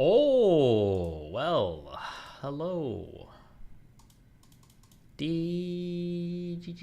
Oh, well, hello. DGG.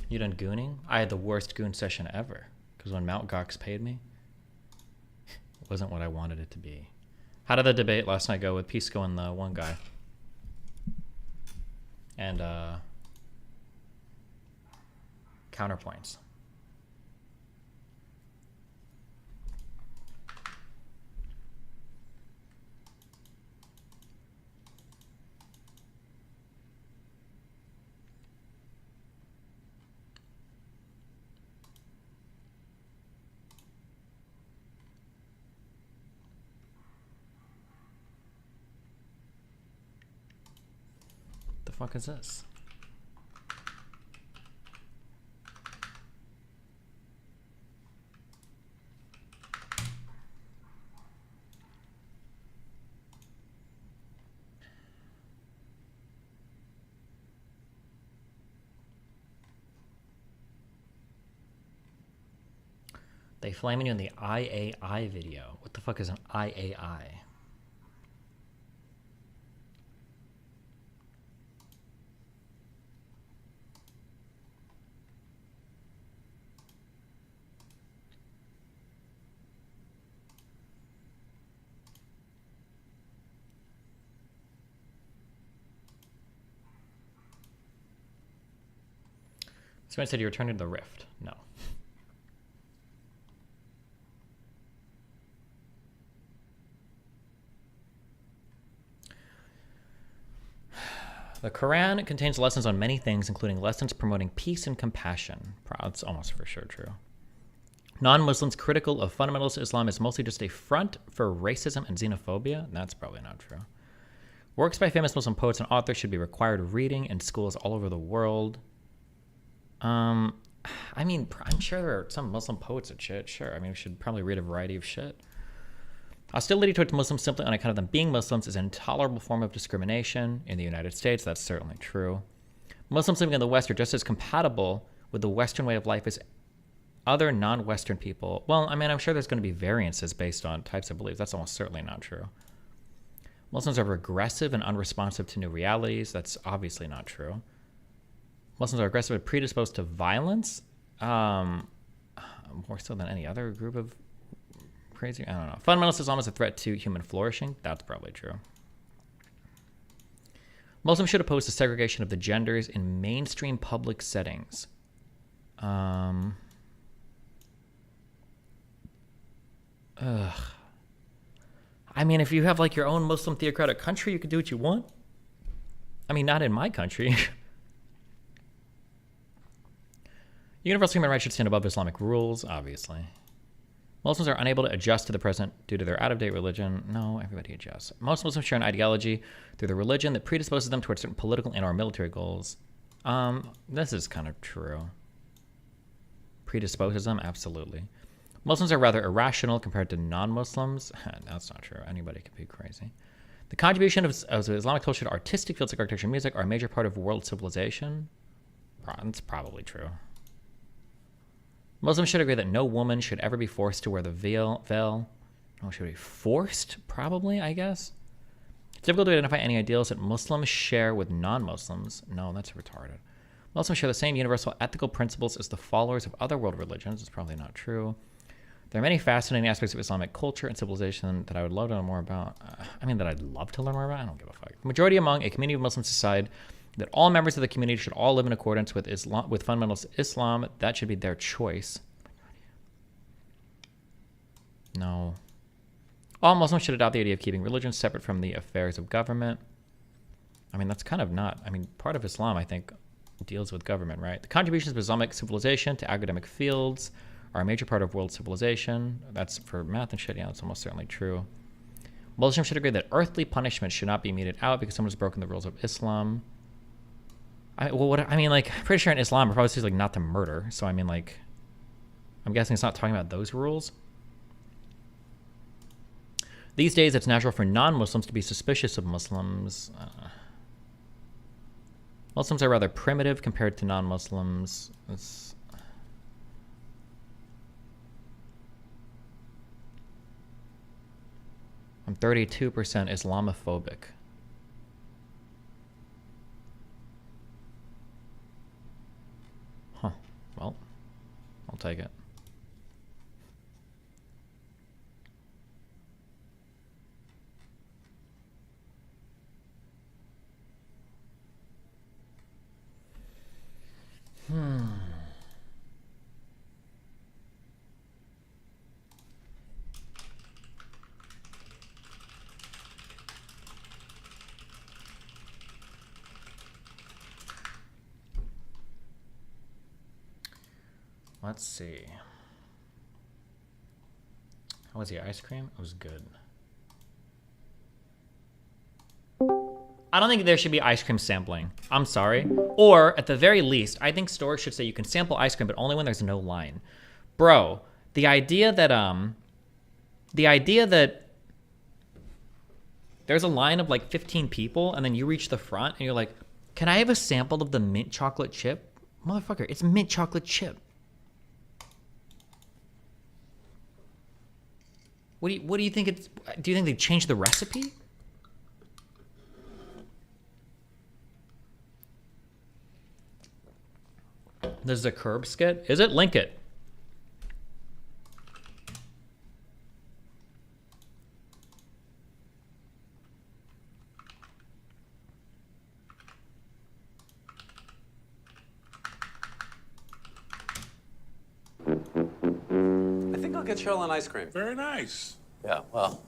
You done gooning? I had the worst goon session ever. Because when Mt. Gox paid me, it wasn't what I wanted it to be. How did the debate last night go with Pisco and the one guy? And counterpoints. The fuck is this? They flaming you in the IAI video. What the fuck is an IAI? Someone said you returned to the Rift. No. The Quran contains lessons on many things, including lessons promoting peace and compassion. That's almost for sure true. Non-Muslims critical of fundamentalist Islam is mostly just a front for racism and xenophobia. That's probably not true. Works by famous Muslim poets and authors should be required reading in schools all over the world. I mean, I'm sure there are some Muslim poets and shit. Sure. I mean, we should probably read a variety of shit. Hostility towards Muslims simply on account of them being Muslims is an intolerable form of discrimination. In the United States, that's certainly true. Muslims living in the West are just as compatible with the Western way of life as other non-Western people. Well, I mean, I'm sure there's going to be variances based on types of beliefs. That's almost certainly not true. Muslims are regressive and unresponsive to new realities. That's obviously not true. Muslims are aggressive and predisposed to violence, more so than any other group of crazy. I don't know. Fundamentalist Islam is a threat to human flourishing. That's probably true. Muslims should oppose the segregation of the genders in mainstream public settings. Ugh. I mean, if you have like your own Muslim theocratic country, you can do what you want. I mean, not in my country. Universal human rights should stand above Islamic rules, obviously. Muslims are unable to adjust to the present due to their out-of-date religion. No, everybody adjusts. Most Muslims share an ideology through the religion that predisposes them towards certain political and or military goals. This is kind of true. Predisposes them? Absolutely. Muslims are rather irrational compared to non-Muslims. That's not true. Anybody could be crazy. The contribution of Islamic culture to artistic fields like architecture and music are a major part of world civilization. That's probably true. Muslims should agree that no woman should ever be forced to wear the veil. Oh, should be forced? Probably, I guess. It's difficult to identify any ideals that Muslims share with non-Muslims. No, that's retarded. Muslims share the same universal ethical principles as the followers of other world religions. It's probably not true. There are many fascinating aspects of Islamic culture and civilization that I would love to learn more about. That I'd love to learn more about? I don't give a fuck. The majority among a community of Muslims decide that all members of the community should all live in accordance with Islam, with fundamentalist Islam. That should be their choice. No. All Muslims should adopt the idea of keeping religion separate from the affairs of government. I mean, that's kind of not... I mean, part of Islam, I think, deals with government, right? The contributions of Islamic civilization to academic fields are a major part of world civilization. That's for math and shit. Yeah, that's almost certainly true. Muslims should agree that earthly punishment should not be meted out because someone has broken the rules of Islam. Like, pretty sure in Islam, it probably says, like, not to murder. So, I mean, like, I'm guessing it's not talking about those rules. These days, it's natural for non-Muslims to be suspicious of Muslims. Muslims are rather primitive compared to non-Muslims. I'm 32% Islamophobic. Huh. Well, I'll take it. Let's see. How was the ice cream? It was good. I don't think there should be ice cream sampling. I'm sorry. Or, at the very least, I think stores should say you can sample ice cream, but only when there's no line. Bro, the idea that there's a line of like 15 people, and then you reach the front, and you're like, can I have a sample of the mint chocolate chip? Motherfucker, it's mint chocolate chip. What do you think it's... Do you think they changed the recipe? This is a curb skit? Is it? Link it. I think I'll get Cheryl an ice cream. Very nice. Yeah, well,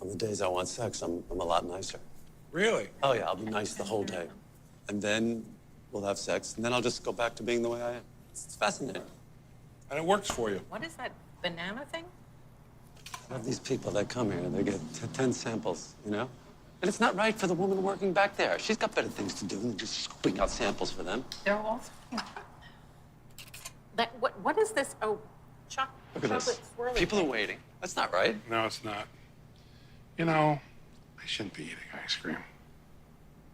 on the days I want sex, I'm a lot nicer. Really? Oh, yeah, I'll be nice the whole day. And then we'll have sex, and then I'll just go back to being the way I am. It's fascinating. And it works for you. What is that banana thing? I love these people that come here, they get 10 samples, you know? And it's not right for the woman working back there. She's got better things to do than just scooping out samples for them. They're all... What is this? Oh, Look at chocolate this. swirly People are thing. waiting. That's not right. No, it's not. You know, I shouldn't be eating ice cream.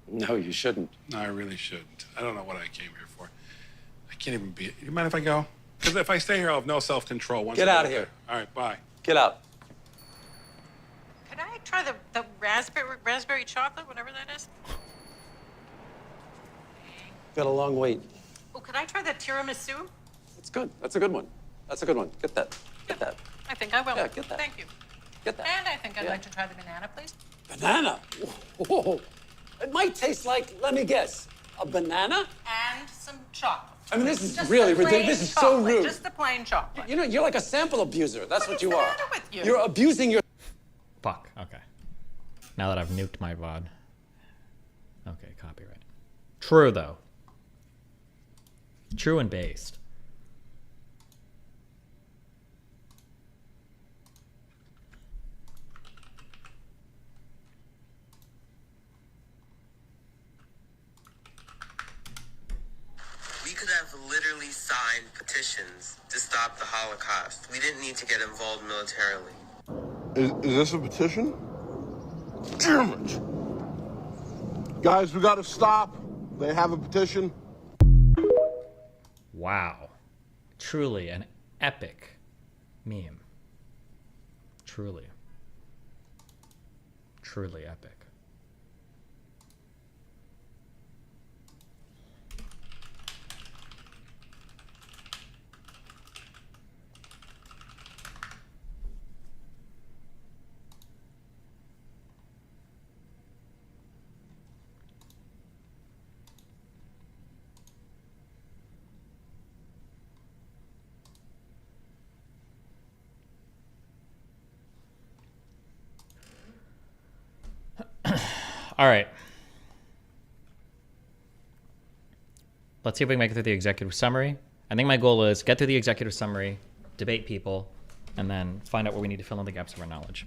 No, you shouldn't. No, I really shouldn't. I don't know what I came here for. I can't even be... You mind if I go? Because if I stay here, I'll have no self-control. Get out of here. All right, bye. Get out. Could I try the raspberry chocolate, whatever that is? Got a long wait. Oh, could I try the tiramisu? That's good. That's a good one. That's a good one. Get that. Get that. I think I will. Yeah, get that. Thank you. Get that. And I think I'd Yeah. like to try the banana, please. Banana? Whoa. It might taste like, let me guess, a banana? And some chocolate. I mean, this is Just really the plain ridiculous. This is so chocolate, rude. Just the plain chocolate. You know, you're like a sample abuser. That's what is you the are. matter with you? You're abusing your... Fuck. Okay. Now that I've nuked my VOD. Okay, copyright. True, though. True and based. We could have literally signed petitions to stop the Holocaust. We didn't need to get involved militarily. Is this a petition? Damn it! Guys, we gotta stop. They have a petition. Wow. Truly an epic meme. Truly. Truly epic. All right. Let's see if we can make it through the executive summary. I think my goal is get through the executive summary, debate people, and then find out where we need to fill in the gaps of our knowledge.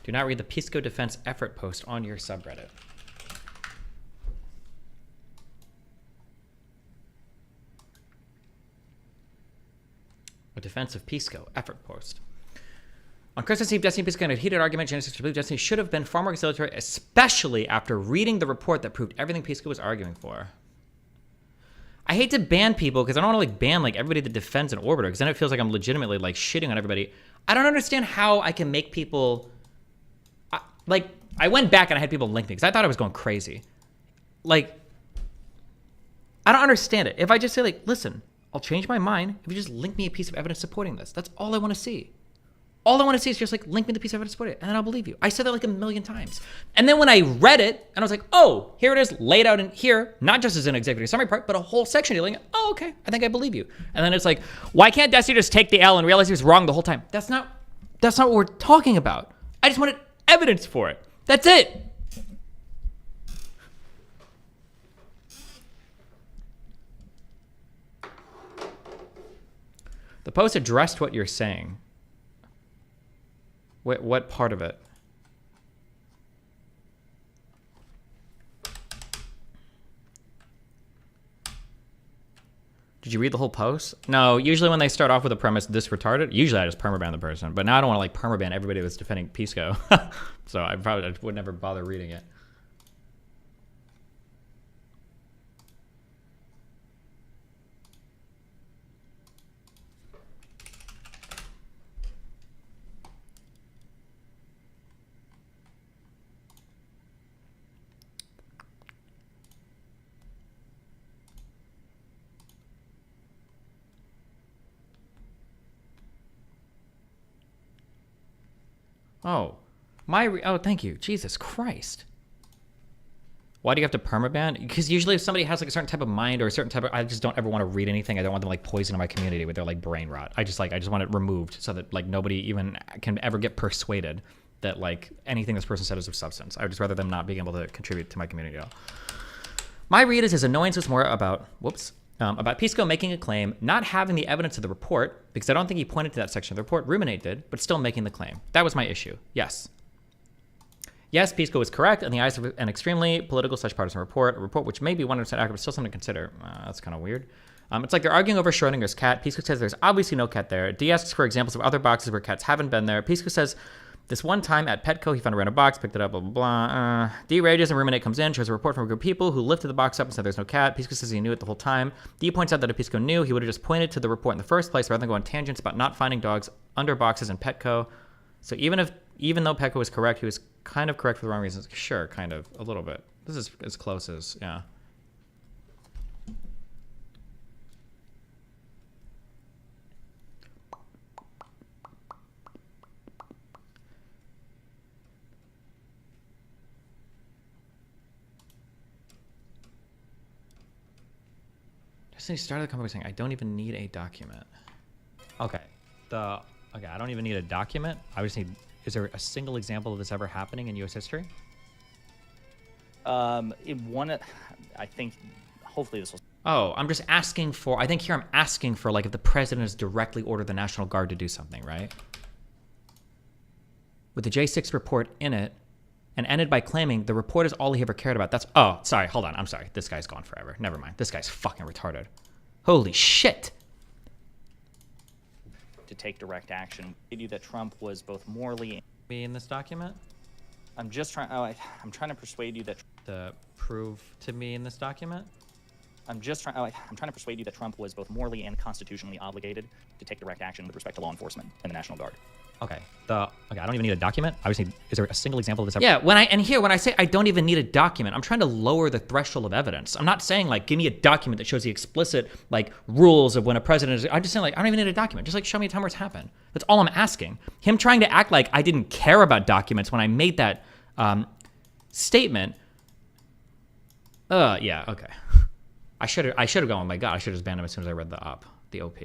Do not read the Pisco Defense Effort post on your subreddit. A defense of Pisco Effort post. On Christmas Eve, Destiny Pisco had a heated argument. Genesis to believe Destiny should have been far more conciliatory, especially after reading the report that proved everything Pisco was arguing for. I hate to ban people because I don't want to like ban like everybody that defends an orbiter because then it feels like I'm legitimately like shitting on everybody. I don't understand how I can make people like I went back and I had people link me because I thought I was going crazy. Like I don't understand it. If I just say like, listen, I'll change my mind if you just link me a piece of evidence supporting this. That's all I want to see. All I want to see is just like link me the piece of evidence support it, and then I'll believe you. I said that like a million times. And then when I read it, and I was like, oh, here it is laid out in here, not just as an executive summary part, but a whole section dealing it. Oh, okay, I think I believe you. And then it's like, why can't Destiny just take the L and realize he was wrong the whole time? That's not what we're talking about. I just wanted evidence for it. That's it. The post addressed what you're saying. What part of it? Did you read the whole post? No, usually when they start off with a premise this retarded, usually I just permaban the person. But now I don't want to like permaban everybody that's defending Pisco. So I would never bother reading it. Oh, oh, thank you. Jesus Christ. Why do you have to permaban? Because usually if somebody has like a certain type of mind or a certain type of, I just don't ever want to read anything. I don't want them like poisoning my community with their like brain rot. I just want it removed so that like nobody even can ever get persuaded that like anything this person said is of substance. I would just rather them not being able to contribute to my community at all. My read is his annoyance was more about, about Pisco making a claim, not having the evidence of the report, because I don't think he pointed to that section of the report, Ruminate did, but still making the claim. That was my issue. Yes. Yes, Pisco is correct in the eyes of an extremely political/partisan report, a report which may be 100% accurate, but still something to consider. That's kind of weird. It's like they're arguing over Schrodinger's cat. Pisco says there's obviously no cat there. D asks for examples of other boxes where cats haven't been there. Pisco says this one time at Petco, he found a random box, picked it up, blah, blah, blah. D rages and Ruminate comes in, shows a report from a group of people who lifted the box up and said there's no cat. Pisco says he knew it the whole time. D points out that if Pisco knew, he would have just pointed to the report in the first place rather than go on tangents about not finding dogs under boxes in Petco. So even though Petco was correct, he was kind of correct for the wrong reasons. Sure, kind of, a little bit. This is as close as, yeah. He started the conversation saying, I don't even need a document. Okay. I don't even need a document. I just need, is there a single example of this ever happening in U.S. history? I think, hopefully this will. Oh, I'm just asking for, I think here I'm asking for, like, if the president has directly ordered the National Guard to do something, right? With the J6 report in it, and ended by claiming the report is all he ever cared about. That's, oh, sorry, hold on, I'm sorry. This guy's gone forever. Never mind. This guy's fucking retarded. Holy shit. To take direct action. They knew that Trump was both morally. Be in this document? I'm trying to persuade you that. To prove to me in this document? I'm trying to persuade you that Trump was both morally and constitutionally obligated to take direct action with respect to law enforcement and the National Guard. Okay. I don't even need a document. I just need, is there a single example of this ever? Yeah, when I say I don't even need a document, I'm trying to lower the threshold of evidence. I'm not saying like, give me a document that shows the explicit like rules of when a president is, I'm just saying like, I don't even need a document. Just like show me a time where it's happened. That's all I'm asking. Him trying to act like I didn't care about documents when I made that statement. Yeah, okay. I should have gone, oh my God, I should have just banned him as soon as I read the OP.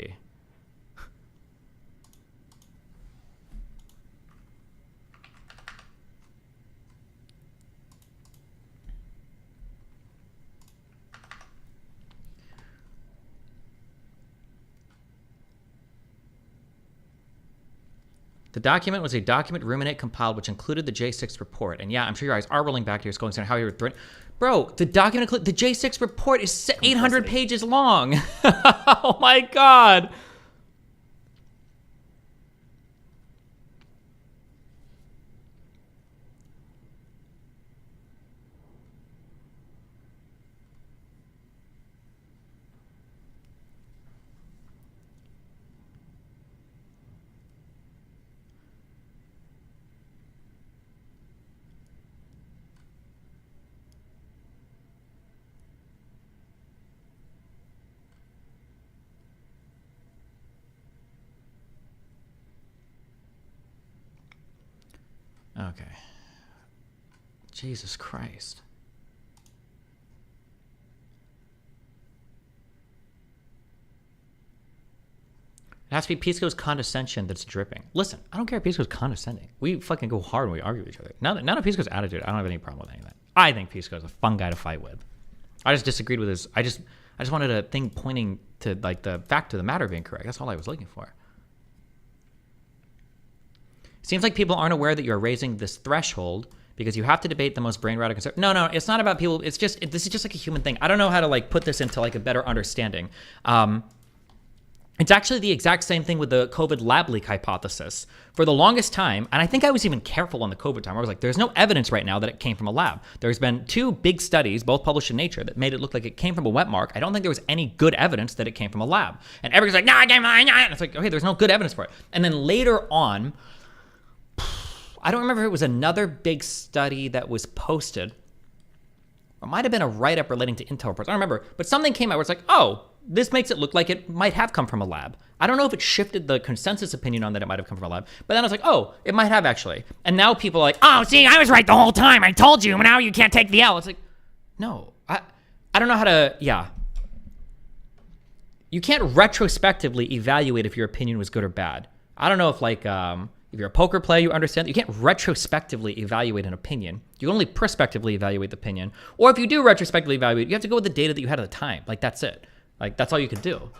The document was a document Ruminate compiled, which included the J6 report. And yeah, I'm sure your eyes are rolling back to your skull and saying how you were threatened. Bro, the document, the J6 report is 800 pages long. Oh my God. Okay. Jesus Christ. It has to be Pisco's condescension that's dripping. Listen, I don't care if Pisco's condescending. We fucking go hard when we argue with each other. None of Pisco's attitude, I don't have any problem with any of that. I think Pisco's a fun guy to fight with. I just disagreed with his. I just wanted a thing pointing to like the fact of the matter being correct. That's all I was looking for. Seems like people aren't aware that you're raising this threshold because you have to debate the most brain-rotting concern. No, it's not about people. It's just this is just like a human thing. I don't know how to like put this into like a better understanding. It's actually the exact same thing with the COVID lab leak hypothesis. For the longest time, and I think I was even careful on the COVID time, I was like, there's no evidence right now that it came from a lab. There's been 2 big studies, both published in Nature, that made it look like it came from a wet mark. I don't think there was any good evidence that it came from a lab. And everybody's like, no, I came from a lab. It's like, okay, there's no good evidence for it. And then later on, I don't remember if it was another big study that was posted. Or it might have been a write-up relating to Intel reports. I don't remember. But something came out where it's like, oh, this makes it look like it might have come from a lab. I don't know if it shifted the consensus opinion on that it might have come from a lab. But then I was like, oh, it might have actually. And now people are like, oh, see, I was right the whole time. I told you. Now you can't take the L. It's like, no. I don't know how to, yeah. You can't retrospectively evaluate if your opinion was good or bad. I don't know if like, if you're a poker player, you understand that you can't retrospectively evaluate an opinion. You can only prospectively evaluate the opinion. Or if you do retrospectively evaluate, you have to go with the data that you had at the time. Like, that's it. Like, that's all you can do.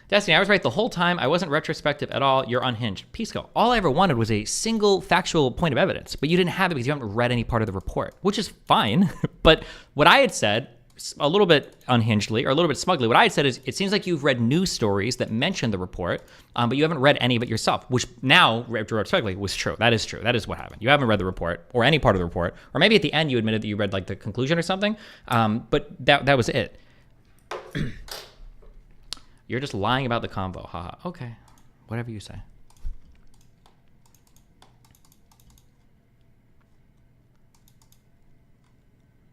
Destiny, I was right the whole time. I wasn't retrospective at all. You're unhinged. Pisco, all I ever wanted was a single factual point of evidence, but you didn't have it because you haven't read any part of the report, which is fine. But what I had said, a little bit unhingedly or a little bit smugly, what I had said is it seems like you've read news stories that mention the report, but you haven't read any of it yourself, which now, retrospectively, was true. That is true. That is what happened. You haven't read the report or any part of the report, or maybe at the end you admitted that you read like the conclusion or something, but that was it. You're just lying about the convo. Haha. Okay. Whatever you say.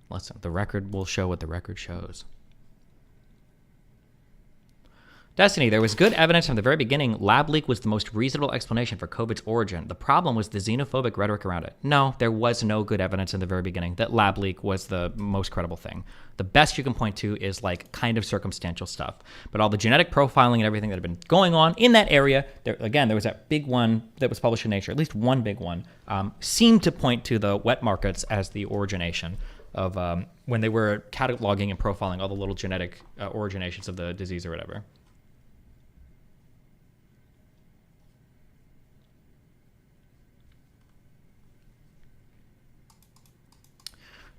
Listen, the record will show what the record shows. Destiny, there was good evidence from the very beginning. Lab leak was the most reasonable explanation for COVID's origin. The problem was the xenophobic rhetoric around it. No, there was no good evidence in the very beginning that lab leak was the most credible thing. The best you can point to is like kind of circumstantial stuff. But all the genetic profiling and everything that had been going on in that area, there was that big one that was published in Nature, at least one big one, seemed to point to the wet markets as the origination of when they were cataloging and profiling all the little genetic originations of the disease or whatever.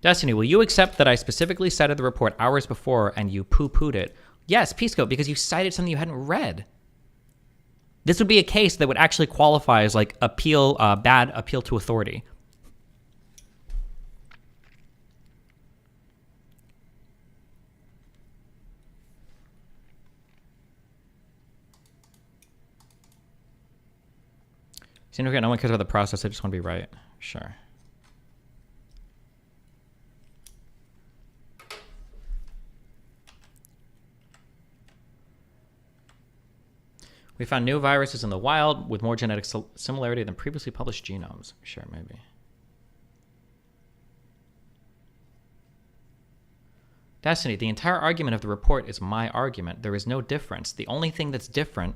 Destiny, will you accept that I specifically cited the report hours before and you poo-pooed it? Yes, Pisco, because you cited something you hadn't read. This would be a case that would actually qualify as like bad appeal to authority. Seems okay, no one cares about the process, I just want to be right. Sure. We found new viruses in the wild with more genetic similarity than previously published genomes. Sure, maybe. Destiny, the entire argument of the report is my argument. There is no difference. The only thing that's different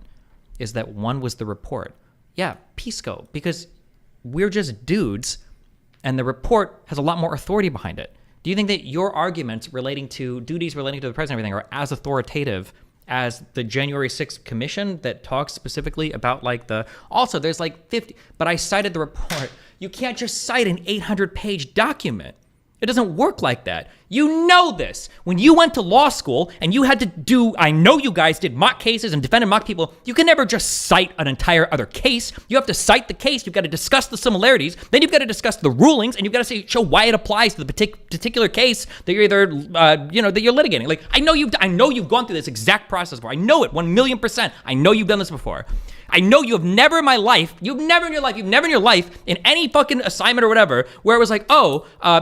is that one was the report. Yeah, Pisco, because we're just dudes, and the report has a lot more authority behind it. Do you think that your arguments relating to duties relating to the president and everything are as authoritative as the January 6th commission that talks specifically about like also there's like 50, but I cited the report. You can't just cite an 800-page document. It doesn't work like that. You know this. When you went to law school and you had to do, I know you guys did mock cases and defended mock people, you can never just cite an entire other case. You have to cite the case. You've got to discuss the similarities. Then you've got to discuss the rulings, and you've got to show why it applies to the particular case that you're either, that you're litigating. Like, I know you've gone through this exact process before. I know it 1,000,000%. I know you've done this before. I know you've never in your life, in any fucking assignment or whatever, where it was like,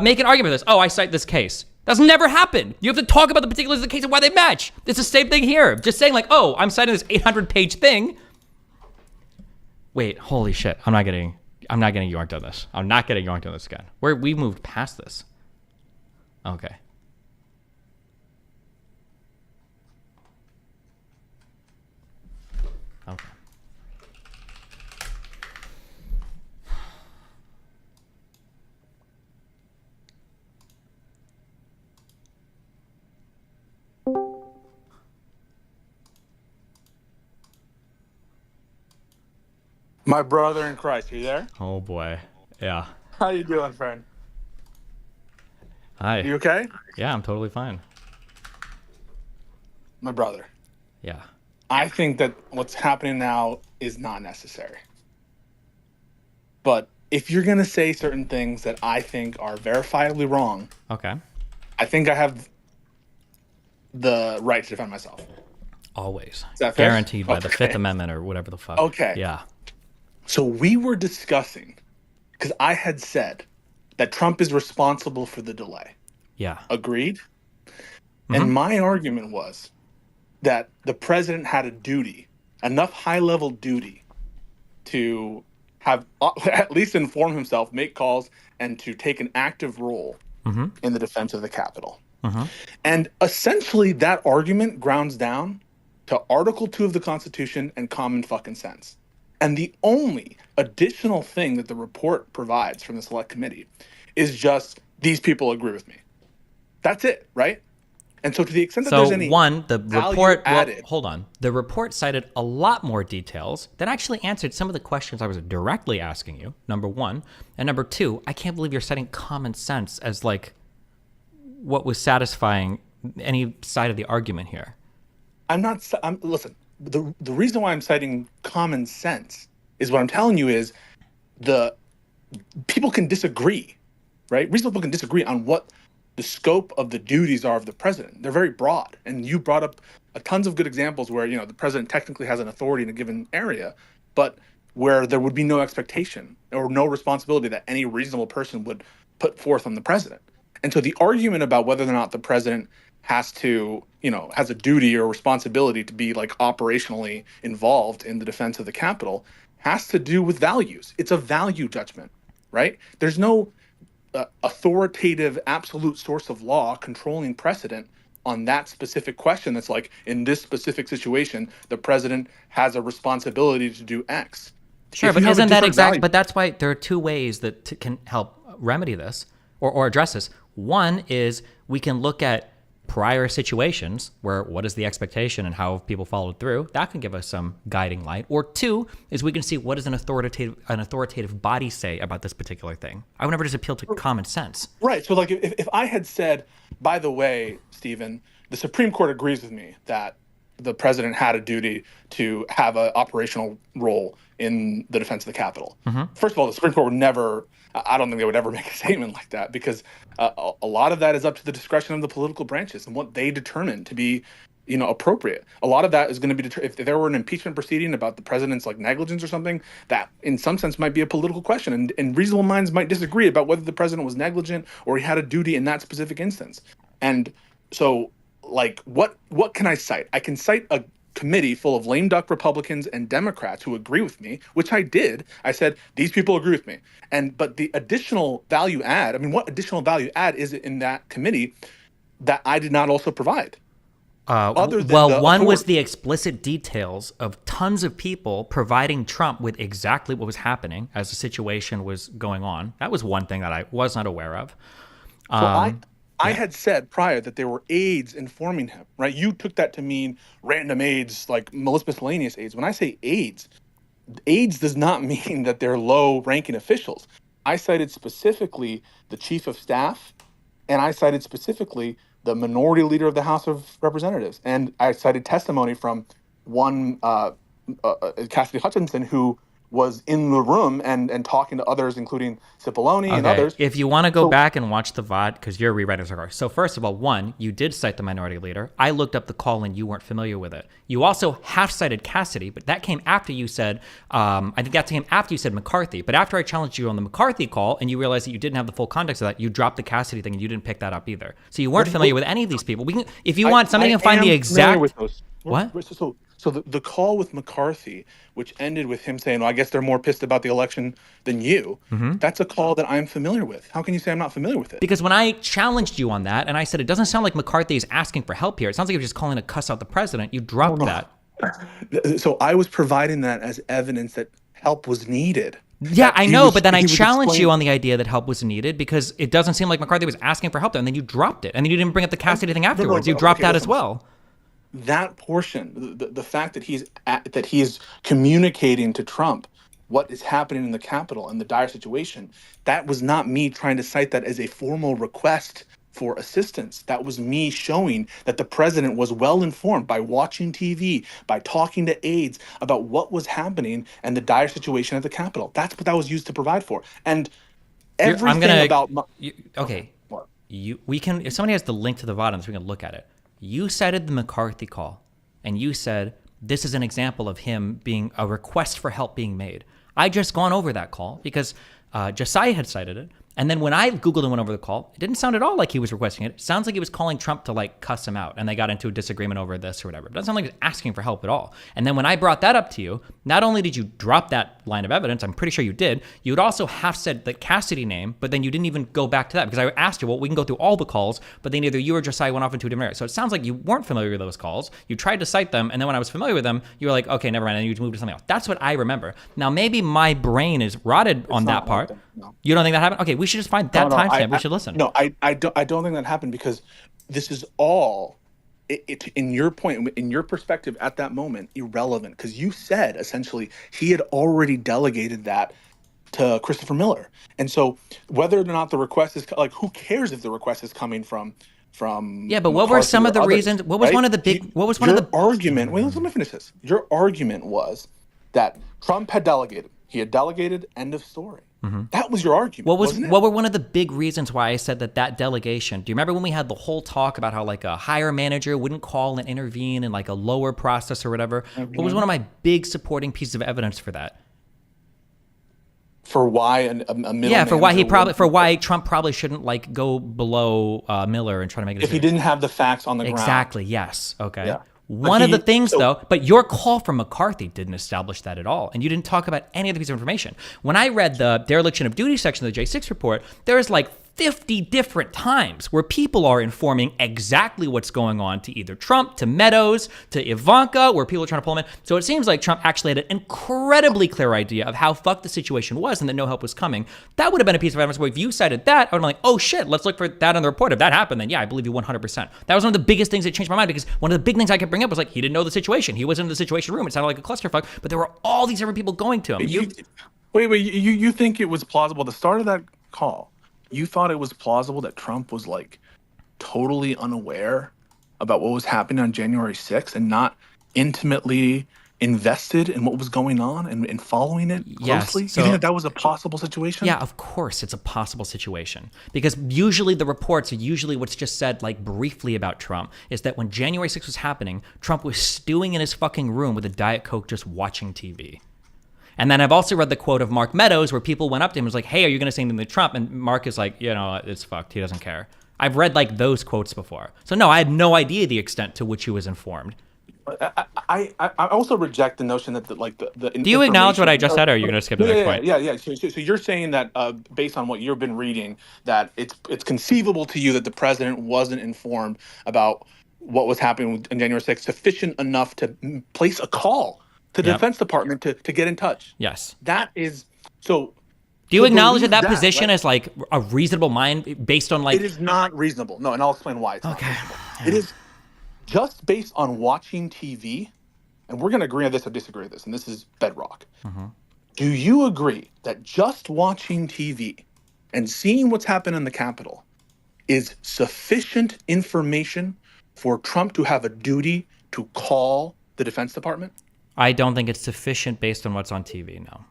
make an argument for this. I cite this case. That's never happened. You have to talk about the particulars of the case and why they match. It's the same thing here. Just saying like, I'm citing this 800-page thing. Wait, holy shit. I'm not getting yoinked on this. I'm not getting yoinked on this again. We moved past this. Okay. Okay. My brother in Christ, you there? Oh boy. Yeah. How you doing, friend? Hi. You okay? Yeah, I'm totally fine. My brother. Yeah. I think that what's happening now is not necessary. But if you're going to say certain things that I think are verifiably wrong, Okay. I think I have the right to defend myself. Always. Is that fair? Guaranteed by the Okay. Fifth Amendment or whatever the fuck. Okay. Yeah. So we were discussing, because I had said that Trump is responsible for the delay. Yeah. Agreed? Mm-hmm. And my argument was that the president had a duty, enough high-level duty, to have at least inform himself, make calls, and to take an active role in the defense of the Capitol. And essentially that argument grounds down to Article 2 of the Constitution and common fucking sense. And the only additional thing that the report provides from the Select Committee is just, these people agree with me. That's it, right? And so to the extent that there's any the report added, hold on. The report cited a lot more details that actually answered some of the questions I was directly asking you, number one. And number two, I can't believe you're citing common sense as like what was satisfying any side of the argument here. listen, the reason why I'm citing common sense is what I'm telling you is people can disagree, right? Reasonable people can disagree on what the scope of the duties are of the president. They're very broad. And you brought up tons of good examples where, the president technically has an authority in a given area, but where there would be no expectation or no responsibility that any reasonable person would put forth on the president. And so the argument about whether or not the president has to, has a duty or responsibility to be like operationally involved in the defense of the Capitol has to do with values. It's a value judgment, right? There's no authoritative absolute source of law controlling precedent on that specific question that's like, in this specific situation, the president has a responsibility to do X. Sure, but isn't that exact? But that's why there are two ways that can help remedy this or address this. One is we can look at prior situations where what is the expectation and how people followed through. That can give us some guiding light. Or two is we can see what does an authoritative body say about this particular thing. I would never just appeal to common sense. Right. So like if I had said, by the way, Stephen, the Supreme Court agrees with me that the president had a duty to have an operational role in the defense of the Capitol. First of all, the Supreme Court would never, I don't think they would ever make a statement like that because a lot of that is up to the discretion of the political branches and what they determine to be, appropriate. A lot of that is going to be, if there were an impeachment proceeding about the president's like negligence or something, that in some sense might be a political question. And reasonable minds might disagree about whether the president was negligent or he had a duty in that specific instance. And so like, what can I cite? I can cite a committee full of lame duck Republicans and Democrats who agree with me, which I did. I said, these people agree with me. But the additional value add, what additional value add is it in that committee that I did not also provide? One was the explicit details of tons of people providing Trump with exactly what was happening as the situation was going on. That was one thing that I was not aware of. I had said prior that there were aides informing him, right? You took that to mean random aides, like miscellaneous aides. When I say aides does not mean that they're low-ranking officials. I cited specifically the chief of staff, and I cited specifically the minority leader of the House of Representatives, and I cited testimony from one Cassidy Hutchinson, who was in the room and talking to others, including Cipollone and others. If you want to go back and watch the VOD, because you're rewriting the record. So first of all, one, you did cite the minority leader. I looked up the call and you weren't familiar with it. You also half cited Cassidy, but that came after you said, I think that came after you said McCarthy. But after I challenged you on the McCarthy call and you realized that you didn't have the full context of that, you dropped the Cassidy thing and you didn't pick that up either. So you weren't familiar with any of these people. We can, if you want, somebody can find the exact. With those. What? So the call with McCarthy, which ended with him saying, well, I guess they're more pissed about the election than you, that's a call that I'm familiar with. How can you say I'm not familiar with it? Because when I challenged you on that, and I said, it doesn't sound like McCarthy is asking for help here. It sounds like he was just calling to cuss out the president. You dropped that. So I was providing that as evidence that help was needed. Yeah, I know, but then I challenged you on the idea that help was needed because it doesn't seem like McCarthy was asking for help there, and then you dropped it. And then you didn't bring up the Cassidy thing afterwards. You dropped that as well. That portion, the fact that he's communicating to Trump what is happening in the Capitol and the dire situation, that was not me trying to cite that as a formal request for assistance. That was me showing that the president was well informed by watching TV, by talking to aides about what was happening and the dire situation at the Capitol. That's what that was used to provide for. And everything about we can, if somebody has the link to the VOD on this, we can look at it. You cited the McCarthy call, and you said this is an example of him being a request for help being made. I just gone over that call because Josiah had cited it. And then when I Googled and went over the call, it didn't sound at all like he was requesting it. It sounds like he was calling Trump to like cuss him out and they got into a disagreement over this or whatever. It doesn't sound like he was asking for help at all. And then when I brought that up to you, not only did you drop that line of evidence, I'm pretty sure you did, you had also half said the Cassidy name, but then you didn't even go back to that because I asked you, well, we can go through all the calls, but then either you or Josiah went off into a different area. So it sounds like you weren't familiar with those calls. You tried to cite them. And then when I was familiar with them, you were like, okay, never mind. And you moved to something else. That's what I remember. Now, maybe my brain is rotted on that part. No. You don't think that happened? Okay, we should just find that timestamp. We should listen. No, I don't think that happened because this is all, in your point, in your perspective at that moment, irrelevant. Because you said, essentially, he had already delegated that to Christopher Miller. And so whether or not the request is, like, who cares if the request is coming from yeah, but what were some of the reasons? What was one of the big, what was one of the argument? Wait, let me finish this. Your argument was that Trump had delegated. He had delegated, end of story. That was your argument. What were one of the big reasons why I said that delegation? Do you remember when we had the whole talk about how like a higher manager wouldn't call and intervene in like a lower process or whatever? What was one of my big supporting pieces of evidence for that? For why a middle yeah, for why Trump probably shouldn't like go below Miller and try to make it if he didn't have the facts on the ground. Exactly. Yes. Okay. Yeah. One of the things, though, but your call from McCarthy didn't establish that at all. And you didn't talk about any other piece of information. When I read the dereliction of duty section of the J6 report, there's like 50 different times where people are informing exactly what's going on to either Trump, to Meadows, to Ivanka, where people are trying to pull him in. So it seems like Trump actually had an incredibly clear idea of how fucked the situation was and that no help was coming. That would have been a piece of evidence where if you cited that, I would have been like, oh shit, let's look for that in the report. If that happened, then yeah, I believe you 100%. That was one of the biggest things that changed my mind because one of the big things I could bring up was like, he didn't know the situation. He wasn't in the situation room. It sounded like a clusterfuck, but there were all these different people going to him. You think it was plausible? The start of that call, you thought it was plausible that Trump was like totally unaware about what was happening on January 6th and not intimately invested in what was going on and following it closely? Yes, so, you think that was a possible situation? Yeah, of course it's a possible situation. Because usually the reports are usually what's just said like briefly about Trump is that when January 6th was happening, Trump was stewing in his fucking room with a Diet Coke just watching TV. And then I've also read the quote of Mark Meadows where people went up to him and was like, hey, are you going to say anything to Trump? And Mark is like, you know, it's fucked. He doesn't care. I've read like those quotes before. So no, I had no idea the extent to which he was informed. I also reject the notion that the Do you acknowledge what I just said, or are you going to skip the next point? Yeah. So you're saying that based on what you've been reading, that it's conceivable to you that the president wasn't informed about what was happening on January 6th sufficient enough to place a call to the Defense Department to get in touch. Yes. That is so. Do you acknowledge believe that position right? is like a reasonable mind based on like? It is not reasonable. No, and I'll explain why it's not reasonable. It is just based on watching TV, and we're going to agree on this or disagree with this, and this is bedrock. Do you agree that just watching TV and seeing what's happened in the Capitol is sufficient information for Trump to have a duty to call the Defense Department? I don't think it's sufficient based on what's on TV. No.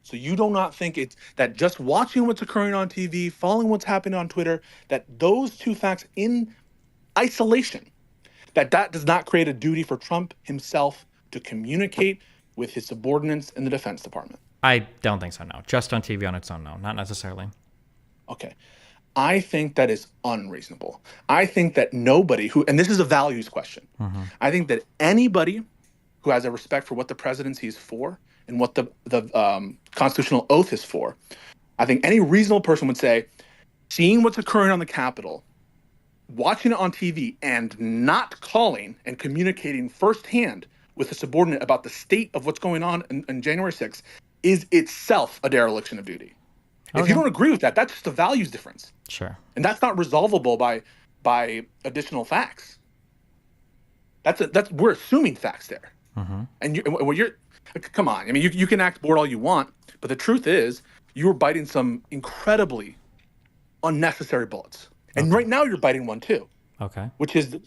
So you do not think it's that just watching what's occurring on TV, following what's happening on Twitter, that those two facts in isolation, that does not create a duty for Trump himself to communicate with his subordinates in the Defense Department? I don't think so, no. Just on TV on its own, no. Not necessarily. Okay. I think that is unreasonable. I think that nobody who, and this is a values question, I think that anybody who has a respect for what the presidency is for and what the constitutional oath is for, I think any reasonable person would say, seeing what's occurring on the Capitol, watching it on TV, and not calling and communicating firsthand with a subordinate about the state of what's going on in January 6th is itself a dereliction of duty. If you don't agree with that, that's just a values difference. Sure. And that's not resolvable by additional facts. We're assuming facts there. And come on. I mean, you can act bored all you want, but the truth is you're biting some incredibly unnecessary bullets. And right now you're biting one too. Okay. Which is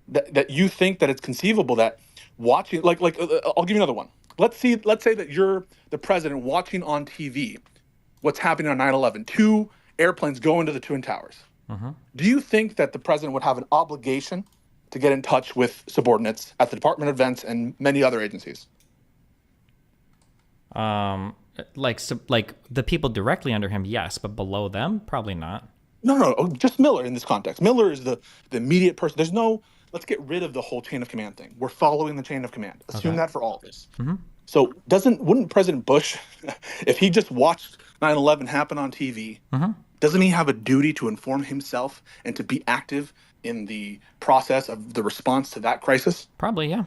that you think that it's conceivable that watching, I'll give you another one. Let's say that you're the president watching on TV what's happening on 9/11. 2 airplanes go into the Twin Towers. Do you think that the president would have an obligation to get in touch with subordinates at the Department of Defense and many other agencies? Like the people directly under him, yes, but below them, probably not. No, just Miller in this context. Miller is the immediate person. There's no, let's get rid of the whole chain of command thing. We're following the chain of command. Assume that for all of this. So wouldn't President Bush, if he just watched 9/11 happen on TV, doesn't he have a duty to inform himself and to be active in the process of the response to that crisis? Probably, yeah.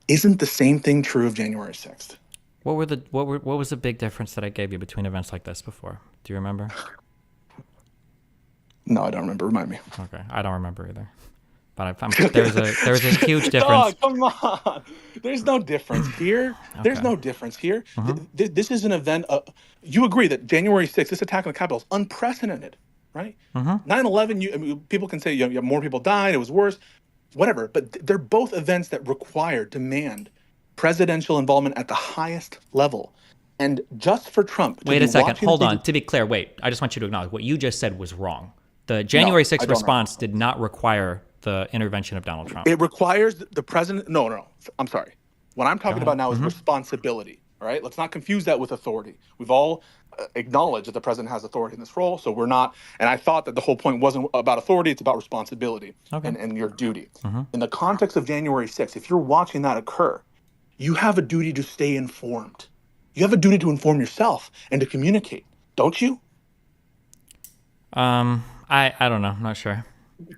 Isn't the same thing true of January 6th? What was the big difference that I gave you between events like this before? Do you remember? No, I don't remember. Remind me. Okay, I don't remember either. But there's a huge difference. Oh, come on. There's no difference here. There's no difference here. This is an event. You agree that January 6th, this attack on the Capitol is unprecedented, right? 9/11, people can say more people died, it was worse, whatever. But they're both events that demand presidential involvement at the highest level. And just for Trump. Wait a second. Hold on. To be clear, wait. I just want you to acknowledge what you just said was wrong. The January 6th response did not require the intervention of Donald Trump. It requires the president. No. I'm sorry. What I'm talking about now is responsibility. All right. Let's not confuse that with authority. We've all acknowledged that the president has authority in this role. So we're not. And I thought that the whole point wasn't about authority. It's about responsibility and your duty. In the context of January 6th, if you're watching that occur, you have a duty to stay informed. You have a duty to inform yourself and to communicate. Don't you? I don't know. I'm not sure. We're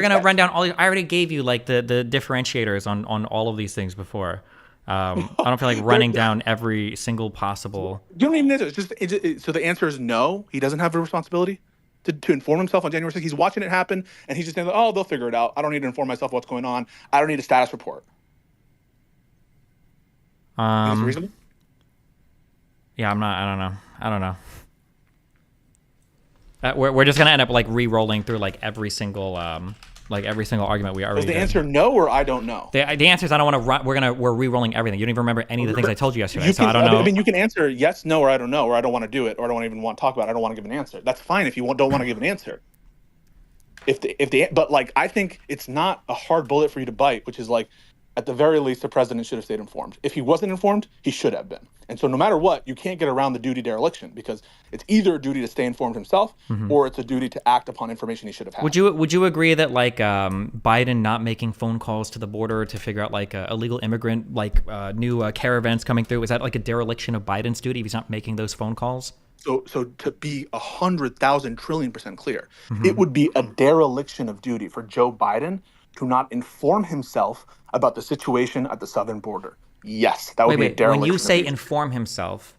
gonna run down all. I already gave you like the differentiators on all of these things before. I don't feel like running down every single possible. You don't even need to. So the answer is no. He doesn't have a responsibility to inform himself on January 6th. He's watching it happen, and he's just saying, "Oh, they'll figure it out. I don't need to inform myself what's going on. I don't need a status report." Is it reasonable? Yeah, I'm not. I don't know. We're just gonna end up like re-rolling through like every single argument we already. Is the did. answer no or I don't know? The answer is I don't want to run. We're re-rolling everything. You don't even remember any of the things I told you yesterday. So I don't know. I mean, you can answer yes, no, or I don't know, or I don't want to do it, or I don't even want to talk about it. I don't want to give an answer. That's fine if you don't want to give an answer. But like I think it's not a hard bullet for you to bite, which is like at the very least the president should have stayed informed. If he wasn't informed, he should have been. And so no matter what, you can't get around the duty dereliction because it's either a duty to stay informed himself or it's a duty to act upon information he should have had. Would you agree that like Biden not making phone calls to the border to figure out like illegal immigrant new caravans coming through, is that like a dereliction of Biden's duty if he's not making those phone calls? So to be 100,000 trillion% clear, it would be a dereliction of duty for Joe Biden to not inform himself about the situation at the southern border. Yes, that would be a Wait. dereliction. When you of say duty. inform himself,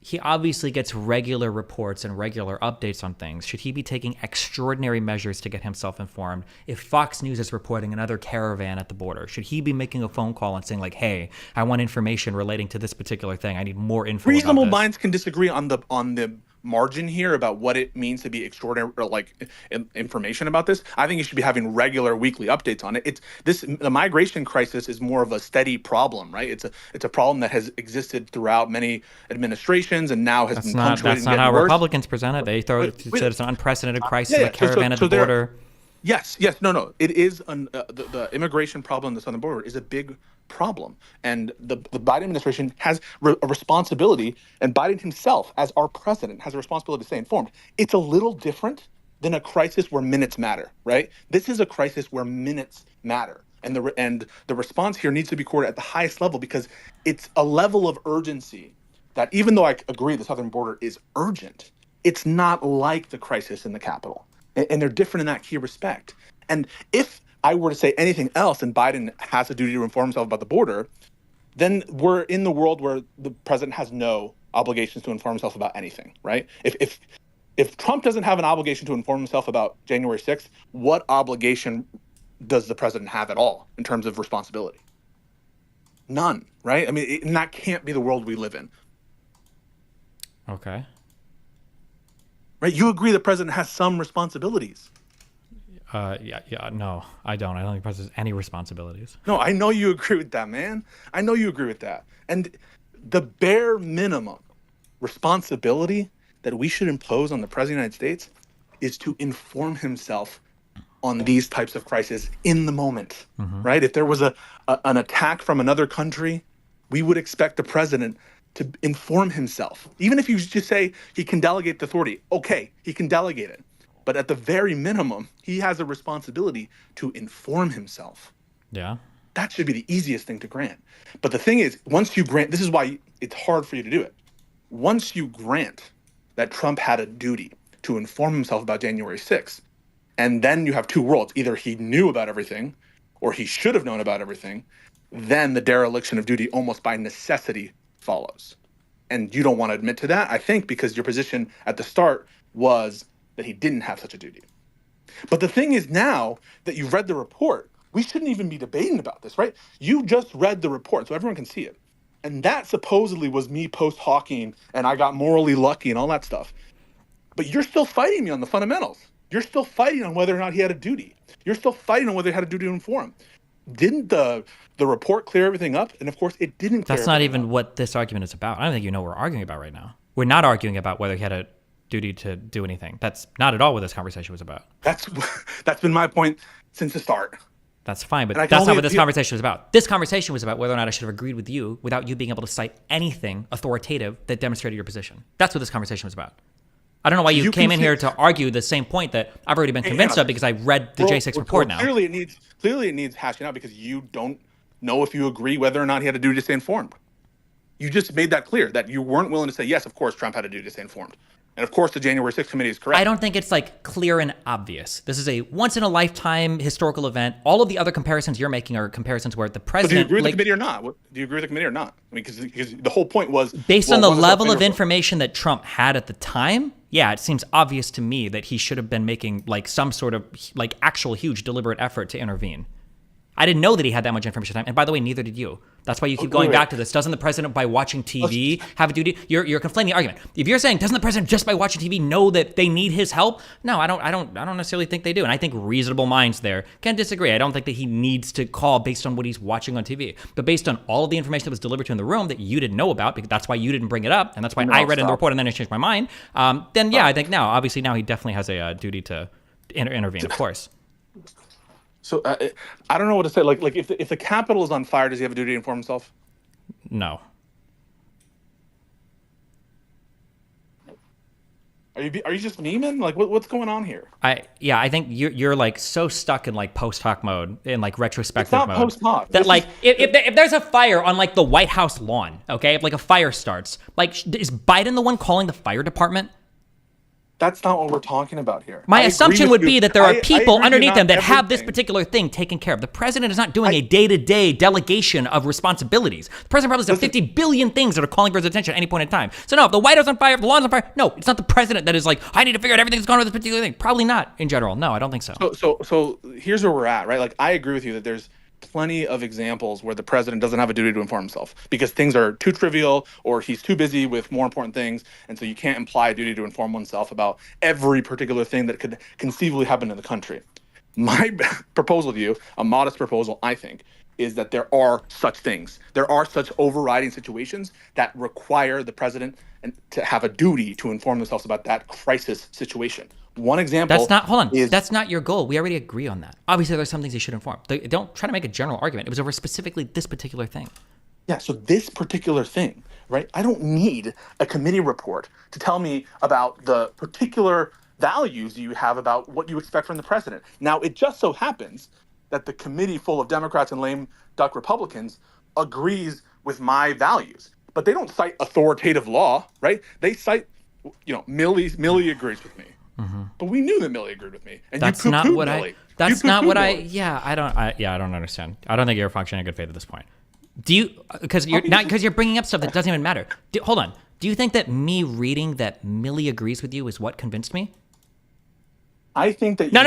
he obviously gets regular reports and regular updates on things. Should he be taking extraordinary measures to get himself informed? If Fox News is reporting another caravan at the border, should he be making a phone call and saying like, "Hey, I want information relating to this particular thing. I need more info." Reasonable about this. minds can disagree on the margin here about what it means to be extraordinary, or like information about this. I think you should be having regular weekly updates on it. The migration crisis is more of a steady problem, right? It's a problem that has existed throughout many administrations and now has been punctuated. That's not and how getting worse. Republicans present it. They said it's an unprecedented crisis, a caravan at the there- border. Yes, no. It is the immigration problem on the southern border is a big problem, and the Biden administration has a responsibility, and Biden himself, as our president, has a responsibility to stay informed. It's a little different than a crisis where minutes matter, right? This is a crisis where minutes matter, and the response here needs to be coordinated at the highest level because it's a level of urgency that, even though I agree the southern border is urgent, it's not like the crisis in the Capitol. And they're different in that key respect. And if I were to say anything else and Biden has a duty to inform himself about the border, then we're in the world where the president has no obligations to inform himself about anything, right? If Trump doesn't have an obligation to inform himself about January 6th, what obligation does the president have at all in terms of responsibility? None, right? I mean, and that can't be the world we live in. Okay. Right? You agree the president has some responsibilities. No, I don't. I don't think the president has any responsibilities. No, I know you agree with that, man. I know you agree with that. And the bare minimum responsibility that we should impose on the president of the United States is to inform himself on these types of crises in the moment, right? If there was an attack from another country, we would expect the president to inform himself. Even if you just say he can delegate the authority, okay, he can delegate it. But at the very minimum, he has a responsibility to inform himself. Yeah. That should be the easiest thing to grant. But the thing is, once you grant, this is why it's hard for you to do it. Once you grant that Trump had a duty to inform himself about January 6th, and then you have two worlds. Either he knew about everything or he should have known about everything, then the dereliction of duty almost by necessity follows. And you don't want to admit to that, I think, because your position at the start was that he didn't have such a duty. But the thing is, now that you've read the report, we shouldn't even be debating about this, right? You just read the report, so everyone can see it. And that supposedly was me post-hawking, and I got morally lucky and all that stuff. But you're still fighting me on the fundamentals. You're still fighting on whether or not he had a duty. You're still fighting on whether he had a duty to inform. Didn't the report clear everything up? And of course, it didn't clear That's not everything even up. what this argument is about. I don't think you know what we're arguing about right now. We're not arguing about whether he had a duty to do anything. That's not at all what this conversation was about. That's been my point since the start. That's fine, but And I that's can not only- what this conversation was about. This conversation was about whether or not I should have agreed with you without you being able to cite anything authoritative that demonstrated your position. That's what this conversation was about. I don't know why you came in here to argue the same point that I've already been convinced of because I read the J6 report now. Clearly it needs hashing out because you don't know if you agree whether or not he had a duty to stay informed. You just made that clear that you weren't willing to say, yes, of course, Trump had a duty to stay informed. And of course, the January 6th committee is correct. I don't think it's like clear and obvious. This is a once in a lifetime historical event. All of the other comparisons you're making are comparisons where the So do president. you agree with the committee or not? Do you agree with the committee or not? I mean, because the whole point was Based on the what was level the of report? information that Trump had at the time, yeah, it seems obvious to me that he should have been making like some sort of like actual huge deliberate effort to intervene. I didn't know that he had that much information at the time. And by the way, neither did you. That's why you keep going back to this. Doesn't the president, by watching TV, have a duty? You're conflating the argument. If you're saying, doesn't the president just by watching TV know that they need his help? No, I don't necessarily think they do. And I think reasonable minds there can disagree. I don't think that he needs to call based on what he's watching on TV, but based on all of the information that was delivered to him in the room that you didn't know about, because that's why you didn't bring it up, and that's why I read it in the report and then I changed my mind. Then yeah, I think obviously now he definitely has a duty to intervene, of course. So I don't know what to say. Like if the Capitol is on fire, does he have a duty to inform himself? No. Are you just memeing? Like what's going on here? I think you're like so stuck in like post hoc mode, in like retrospective It's not mode. post hoc. That This like if there's a fire on like the White House lawn, okay, if like a fire starts, like is Biden the one calling the fire department? That's not what we're talking about here. My I agree assumption with would you. be that there are I people agree underneath not them that have this everything. particular thing taken care of. The president is not doing a day-to-day delegation of responsibilities. The president probably has 50 billion things that are calling for his attention at any point in time. So no, if the White House is on fire, if the law is on fire, no, it's not the president that is like, I need to figure out everything that's going on with this particular thing. Probably not in general. No, I don't think so. So here's where we're at, right? Like, I agree with you that there's plenty of examples where the president doesn't have a duty to inform himself because things are too trivial or he's too busy with more important things, and so you can't imply a duty to inform oneself about every particular thing that could conceivably happen in the country. My proposal to you, a modest proposal, I think, is that there are such things. There are such overriding situations that require the president to have a duty to inform themselves about that crisis situation. One example. That's not, hold on. That's not your goal. We already agree on that. Obviously, there's some things you should inform. Don't try to make a general argument. It was over specifically this particular thing. Yeah, so this particular thing, right? I don't need a committee report to tell me about the particular values you have about what you expect from the president. Now, it just so happens that the committee full of Democrats and lame duck Republicans agrees with my values. But they don't cite authoritative law, right? They cite, Millie agrees with me. Mm-hmm. But we knew that Millie agreed with me, and that's you not what Millie. That's not what Millie. I don't understand. I don't think you're functioning in good faith at this point. Do you? Because you're bringing up stuff that doesn't even matter. Hold on. Do you think that me reading that Millie agrees with you is what convinced me? I think that No.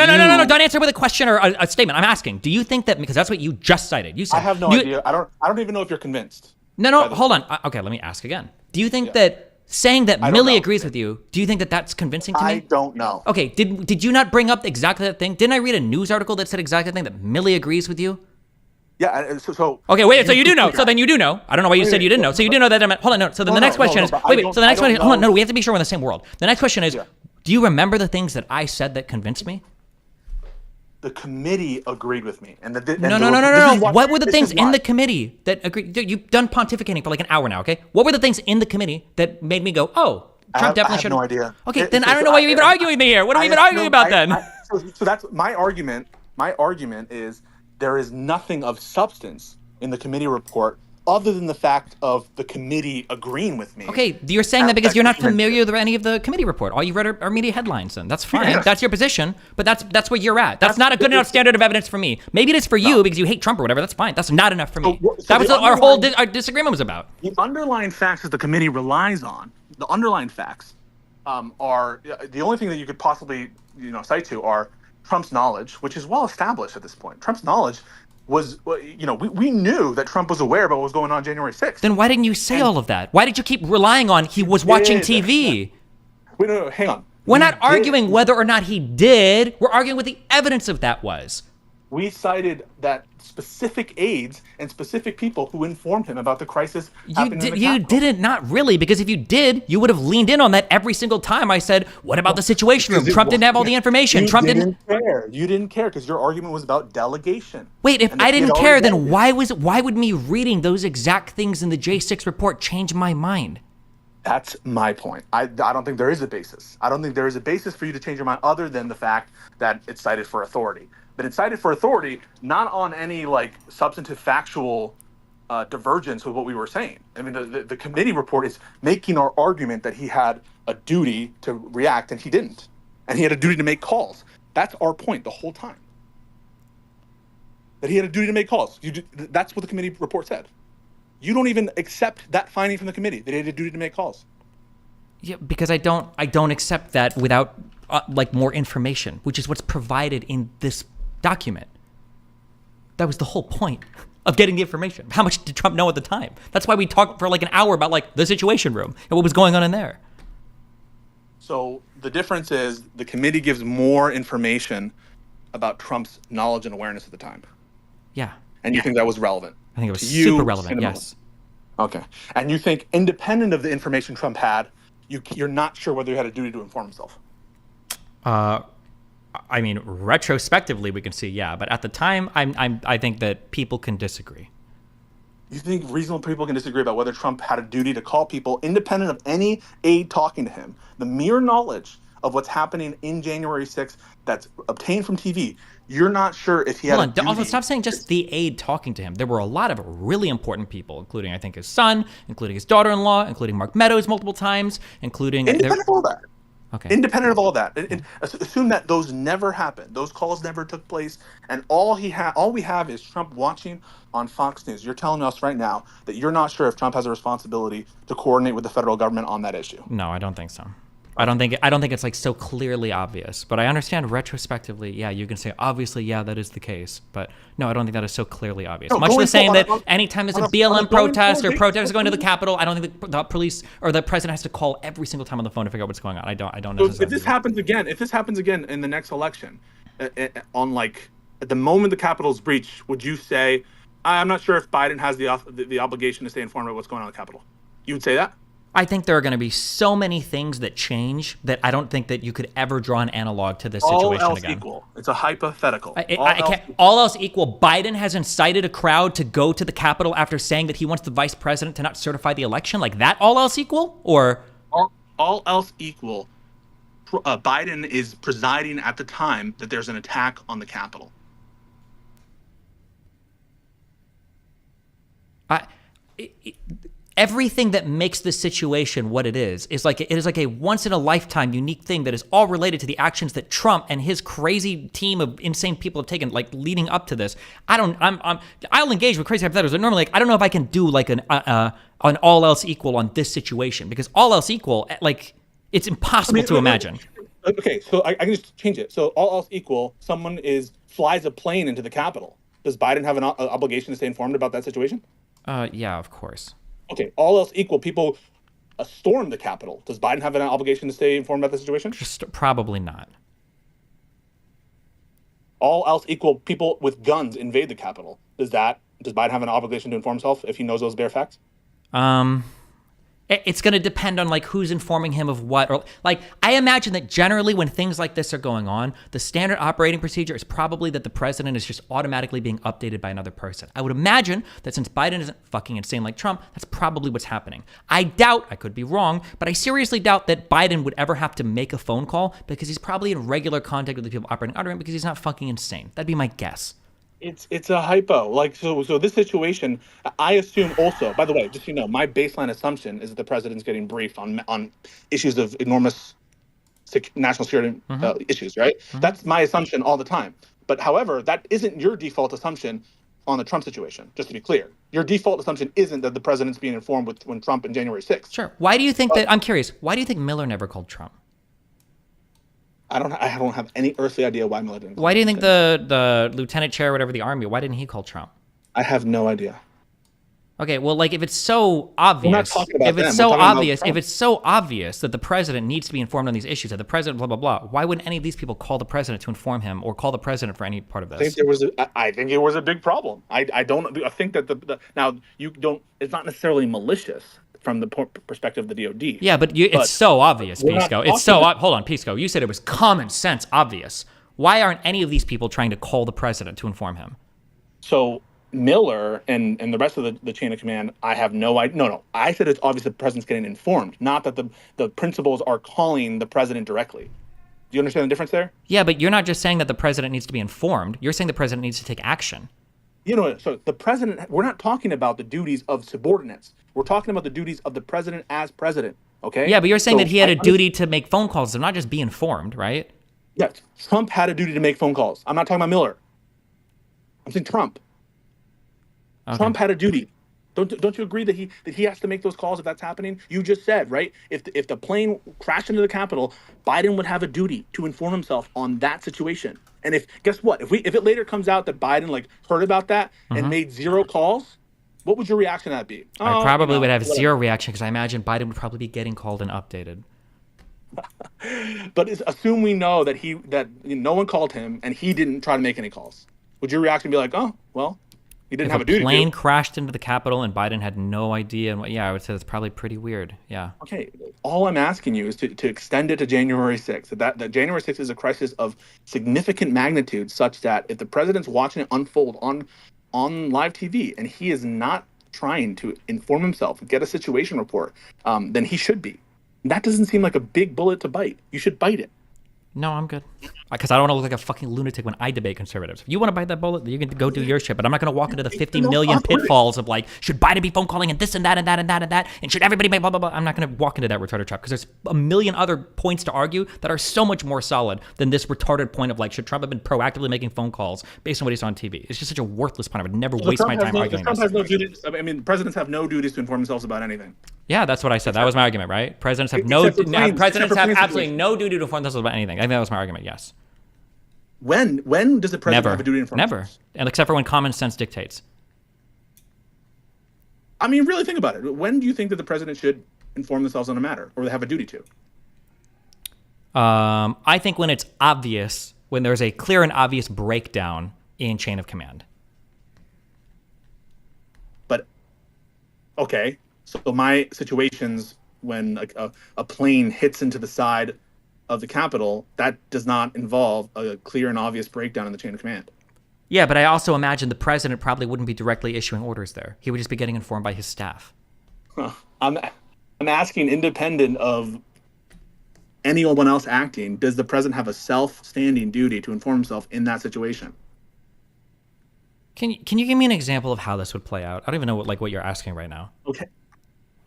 Don't answer with a question or a statement. I'm asking. Do you think that, because that's what you just cited. You said, I have no idea. I don't even know if you're convinced. No. Hold on. Okay, let me ask again. Do you think that saying that Millie agrees with you, do you think that that's convincing to me? I don't know. Okay, did you not bring up exactly that thing? Didn't I read a news article that said exactly the thing, that Millie agrees with you? Yeah, so okay, wait, so you do know. So then you do know. I don't know why you said you didn't know. So you do know that. Hold on, no. So then the next question is, wait. So the next question, hold on, no, we have to be sure we're in the same world. The next question is, do you remember the things that I said that convinced me? The committee agreed with me. And No. What were the things in the committee that agreed? You've done pontificating for like an hour now, okay? What were the things in the committee that made me go, oh, Trump definitely should have? I have no idea. Okay, then I don't know why you're even arguing with me here. What are we even arguing about then? So that's my argument. My argument is there is nothing of substance in the committee report other than the fact of the committee agreeing with me. Okay, you're saying that because you're not familiar with any of the committee report. All you read are media headlines, then. That's fine. Yeah. That's your position, but that's where you're at. That's not a good enough standard of evidence for me. Maybe it is for you because you hate Trump or whatever. That's fine. That's not enough for me. That was our whole disagreement was about. The underlying facts that the committee relies on, the underlying facts, are the only thing that you could possibly cite to are Trump's knowledge, which is well established at this point. Trump's knowledge was, we knew that Trump was aware about what was going on January 6th. Then why didn't you say all of that? Why did you keep relying on he was watching TV? Wait, no, hang on. We're not arguing whether or not he did. We're arguing what the evidence of that was. We cited that specific aides and specific people who informed him about the crisis happening in the You didn't, not really, because if you did, you would have leaned in on that every single time I said, what about the Situation Room? Trump didn't have all the information. Trump didn't care. You didn't care because your argument was about delegation. Wait, if I didn't care, then why would me reading those exact things in the J6 report change my mind? That's my point. I don't think there is a basis. I don't think there is a basis for you to change your mind other than the fact that it's cited for authority. But it's cited for authority, not on any substantive factual divergence with what we were saying. I mean, the committee report is making our argument that he had a duty to react and he didn't. And he had a duty to make calls. That's our point the whole time. That he had a duty to make calls. That's what the committee report said. You don't even accept that finding from the committee that he had a duty to make calls. Yeah, because I don't accept that without more information, which is what's provided in this document. That was the whole point of getting the information. How much did Trump know at the time? That's why we talked for an hour about the Situation Room and what was going on in there. So the difference is the committee gives more information about Trump's knowledge and awareness at the time. Yeah. And you think that was relevant? I think it was super relevant, yes. Okay. And you think independent of the information Trump had, you're not sure whether he had a duty to inform himself? I mean, retrospectively, we can see, yeah. But at the time, I think that people can disagree. You think reasonable people can disagree about whether Trump had a duty to call people independent of any aide talking to him? The mere knowledge of what's happening in January 6th that's obtained from TV, you're not sure if he had a duty. Also, stop saying just the aide talking to him. There were a lot of really important people, including, I think, his son, including his daughter-in-law, including Mark Meadows multiple times, including... Independent of all that. Okay. Independent of all that, and assume that those never happened. Those calls never took place, and all we have is Trump watching on Fox News. You're telling us right now that you're not sure if Trump has a responsibility to coordinate with the federal government on that issue. No, I don't think so. I don't think it's like so clearly obvious, but I understand retrospectively. Yeah, you can say obviously, yeah, that is the case, but no, I don't think that is so clearly obvious. No, Much the same that on anytime there's a on BLM protest or going protesters going to the Capitol, I don't think the police or the president has to call every single time on the phone to figure out what's going on. I don't So necessarily. if this happens again in the next election, on like at the moment the Capitol is breached, would you say, I'm not sure if Biden has the obligation to stay informed about what's going on in the Capitol? You would say that? I think there are going to be so many things that change that I don't think that you could ever draw an analog to this situation All else again. equal. It's a hypothetical. All else equal, Biden has incited a crowd to go to the Capitol after saying that he wants the vice president to not certify the election. Like that, all else equal? Or all else equal, Biden is presiding at the time that there's an attack on the Capitol. everything that makes this situation what it is like a once in a lifetime unique thing that is all related to the actions that Trump and his crazy team of insane people have taken, like leading up to this. I'll engage with crazy hypotheticals, but normally, like, I don't know if I can do like an all else equal on this situation, because all else equal, like, it's impossible to imagine. Okay, so I can just change it. So all else equal, someone flies a plane into the Capitol. Does Biden have an obligation to stay informed about that situation? Yeah, of course. Okay, all else equal, people storm the Capitol. Does Biden have an obligation to stay informed about the situation? Probably not. All else equal, people with guns invade the Capitol. Does Biden have an obligation to inform himself if he knows those bare facts? It's going to depend on like who's informing him of what, or like I imagine that generally when things like this are going on, the standard operating procedure is probably that the president is just automatically being updated by another person. I would imagine that since Biden isn't fucking insane like Trump, that's probably what's happening. I could be wrong, but I seriously doubt that Biden would ever have to make a phone call, because he's probably in regular contact with the people operating under him, because he's not fucking insane. That'd be my guess. It's a hypo. Like, so this situation, I assume also, by the way, just so you know, my baseline assumption is that the president's getting briefed on issues of enormous national security issues, right? Mm-hmm. That's my assumption all the time. But however, that isn't your default assumption on the Trump situation, just to be clear. Your default assumption isn't that the president's being informed when Trump and January 6th. Sure. Why do you think I'm curious, why do you think Miller never called Trump? I don't have any earthly idea why Miller didn't. Why do you think the lieutenant chair, or whatever, the army, why didn't he call Trump? I have no idea. Okay, well, like, if it's so obvious, We're not talking about if them. it's We're so talking about obvious, Trump. if it's so obvious that the president needs to be informed on these issues, that the president, blah blah blah, why wouldn't any of these people call the president to inform him, or call the president for any part of this? I think it was a big problem. I think that now you don't. It's not necessarily malicious from the perspective of the DoD. Yeah, but it's so obvious, Pisco. It's so hold on, Pisco. You said it was common sense obvious. Why aren't any of these people trying to call the president to inform him? So Miller and the rest of the chain of command, I have no idea. No. I said it's obvious the president's getting informed, not that the principals are calling the president directly. Do you understand the difference there? Yeah, but you're not just saying that the president needs to be informed. You're saying the president needs to take action. So the president, we're not talking about the duties of subordinates. We're talking about the duties of the president as president, okay? Yeah, but you're saying that he had a duty to make phone calls, and not just be informed, right? Yes, Trump had a duty to make phone calls. I'm not talking about Miller. I'm saying Trump. Okay. Trump had a duty. Don't you agree that he has to make those calls if that's happening? You just said, right? If the plane crashed into the Capitol, Biden would have a duty to inform himself on that situation. And guess what? If it later comes out that Biden heard about that and made zero calls, what would your reaction to that be? I probably would have zero reaction, because I imagine Biden would probably be getting called and updated. But assume we know that no one called him and he didn't try to make any calls. Would your reaction be like, oh, well, he didn't have a duty? If a plane crashed into the Capitol and Biden had no idea, and I would say that's probably pretty weird. Yeah. Okay. All I'm asking you is to extend it to January 6th. That January 6th is a crisis of significant magnitude, such that if the president's watching it unfold on live TV and he is not trying to inform himself, get a situation report, then he should be. That doesn't seem like a big bullet to bite. You should bite it. No, I'm good. Because I don't want to look like a fucking lunatic when I debate conservatives. If you want to bite that bullet, you can go do your shit. But I'm not going to walk into the 50 million pitfalls of like, should Biden be phone calling and this and that and that and that and that, and should everybody make blah blah blah. I'm not going to walk into that retarded trap because there's a million other points to argue that are so much more solid than this retarded point of like, should Trump have been proactively making phone calls based on what he saw on TV? It's just such a worthless point. I would never waste my time arguing Trump this. has no duties. I mean, presidents have no duties to inform themselves about anything. Yeah, that's what I said. That was my argument, right? Presidents have absolutely no duty to inform themselves about anything. I think that was my argument. Yes. When does the president have a duty to inform themselves? And except for when common sense dictates. I mean, really think about it. When do you think that the president should inform themselves on a matter, or they have a duty to? I think when it's obvious, when there's a clear and obvious breakdown in chain of command. But okay, so my situations when a plane hits into the side of the Capitol, that does not involve a clear and obvious breakdown in the chain of command. Yeah, but I also imagine the president probably wouldn't be directly issuing orders there. He would just be getting informed by his staff. I'm asking, independent of anyone else acting, does the president have a self-standing duty to inform himself in that situation? Can you give me an example of how this would play out? I don't even know what you're asking right now. Okay.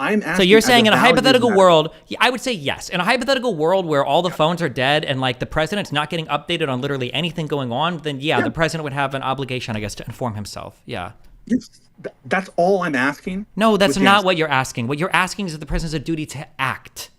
I'm asking, so you're saying in a hypothetical matter. world, I would say yes. In a hypothetical world where all the phones are dead and like the president's not getting updated on literally anything going on, then the president would have an obligation, I guess, to inform himself. Yeah. Yes, that's all I'm asking. No, that's not what you're asking. What you're asking is if the president has a duty to act.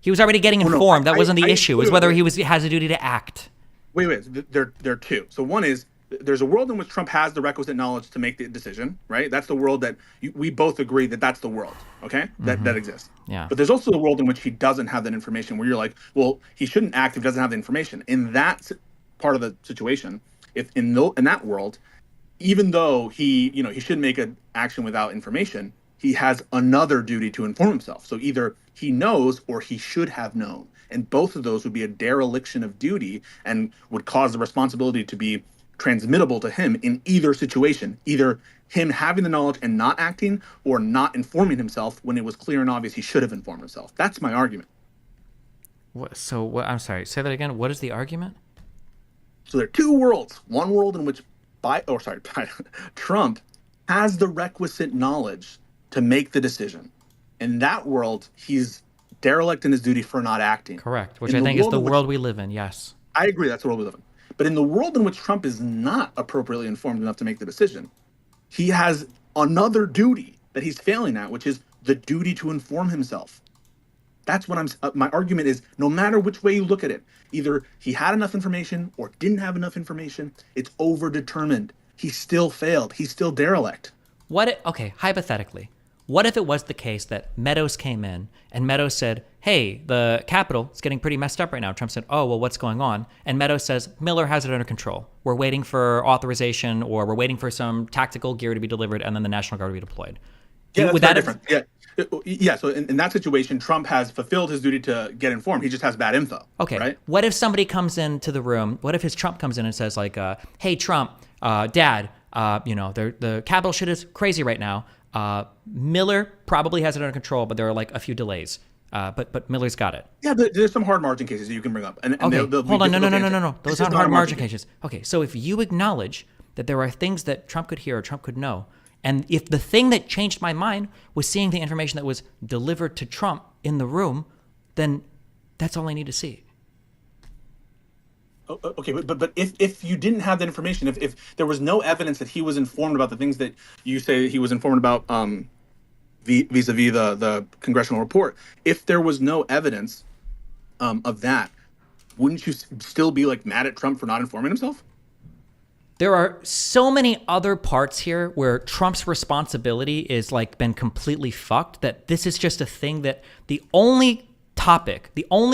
He was already getting informed. That wasn't the issue. It was whether he has a duty to act. Wait. There are two. So one is, there's a world in which Trump has the requisite knowledge to make the decision, right? That's the world that we both agree that's the world, okay? That exists. Yeah. But there's also the world in which he doesn't have that information, where you're like, well, he shouldn't act if he doesn't have the information. In that part of the situation, if in that world, even though he should make an action without information, he has another duty to inform himself. So either he knows or he should have known. And both of those would be a dereliction of duty and would cause the responsibility to be transmittable to him in either situation, either him having the knowledge and not acting, or not informing himself when it was clear and obvious he should have informed himself. That's my argument. I'm sorry, say that again. What is the argument? So there are two worlds. One world in which Trump has the requisite knowledge to make the decision. In that world, he's derelict in his duty for not acting. Correct, which I think is the world we live in, yes. I agree, that's the world we live in. But in the world in which Trump is not appropriately informed enough to make the decision, he has another duty that he's failing at, which is the duty to inform himself. That's what my argument is, no matter which way you look at it, either he had enough information or didn't have enough information, it's overdetermined. He still failed. He's still derelict. Hypothetically, what if it was the case that Meadows came in and Meadows said, hey, the Capitol is getting pretty messed up right now. Trump said, oh, well, what's going on? And Meadows says, Miller has it under control. We're waiting for authorization, or we're waiting for some tactical gear to be delivered, and then the National Guard will be deployed. Yeah, that's very different. Yeah, so in that situation, Trump has fulfilled his duty to get informed. He just has bad info. Okay, right? What if somebody comes into the room? What if his Trump comes in and says, like, hey, Trump, Dad, the Capitol shit is crazy right now. Miller probably has it under control, but there are like a few delays. But Miller's got it. Yeah, but there's some hard margin cases that you can bring up. And hold on, no. Those aren't hard margin cases. Okay, so if you acknowledge that there are things that Trump could hear or Trump could know, and if the thing that changed my mind was seeing the information that was delivered to Trump in the room, then that's all I need to see. Okay, but if you didn't have that information, if there was no evidence that he was informed about the things that you say he was informed about, vis-a-vis the congressional report, if there was no evidence of that, wouldn't you still be like mad at Trump for not informing himself? There are so many other parts here where Trump's responsibility is like been completely fucked, that this is just a thing that the only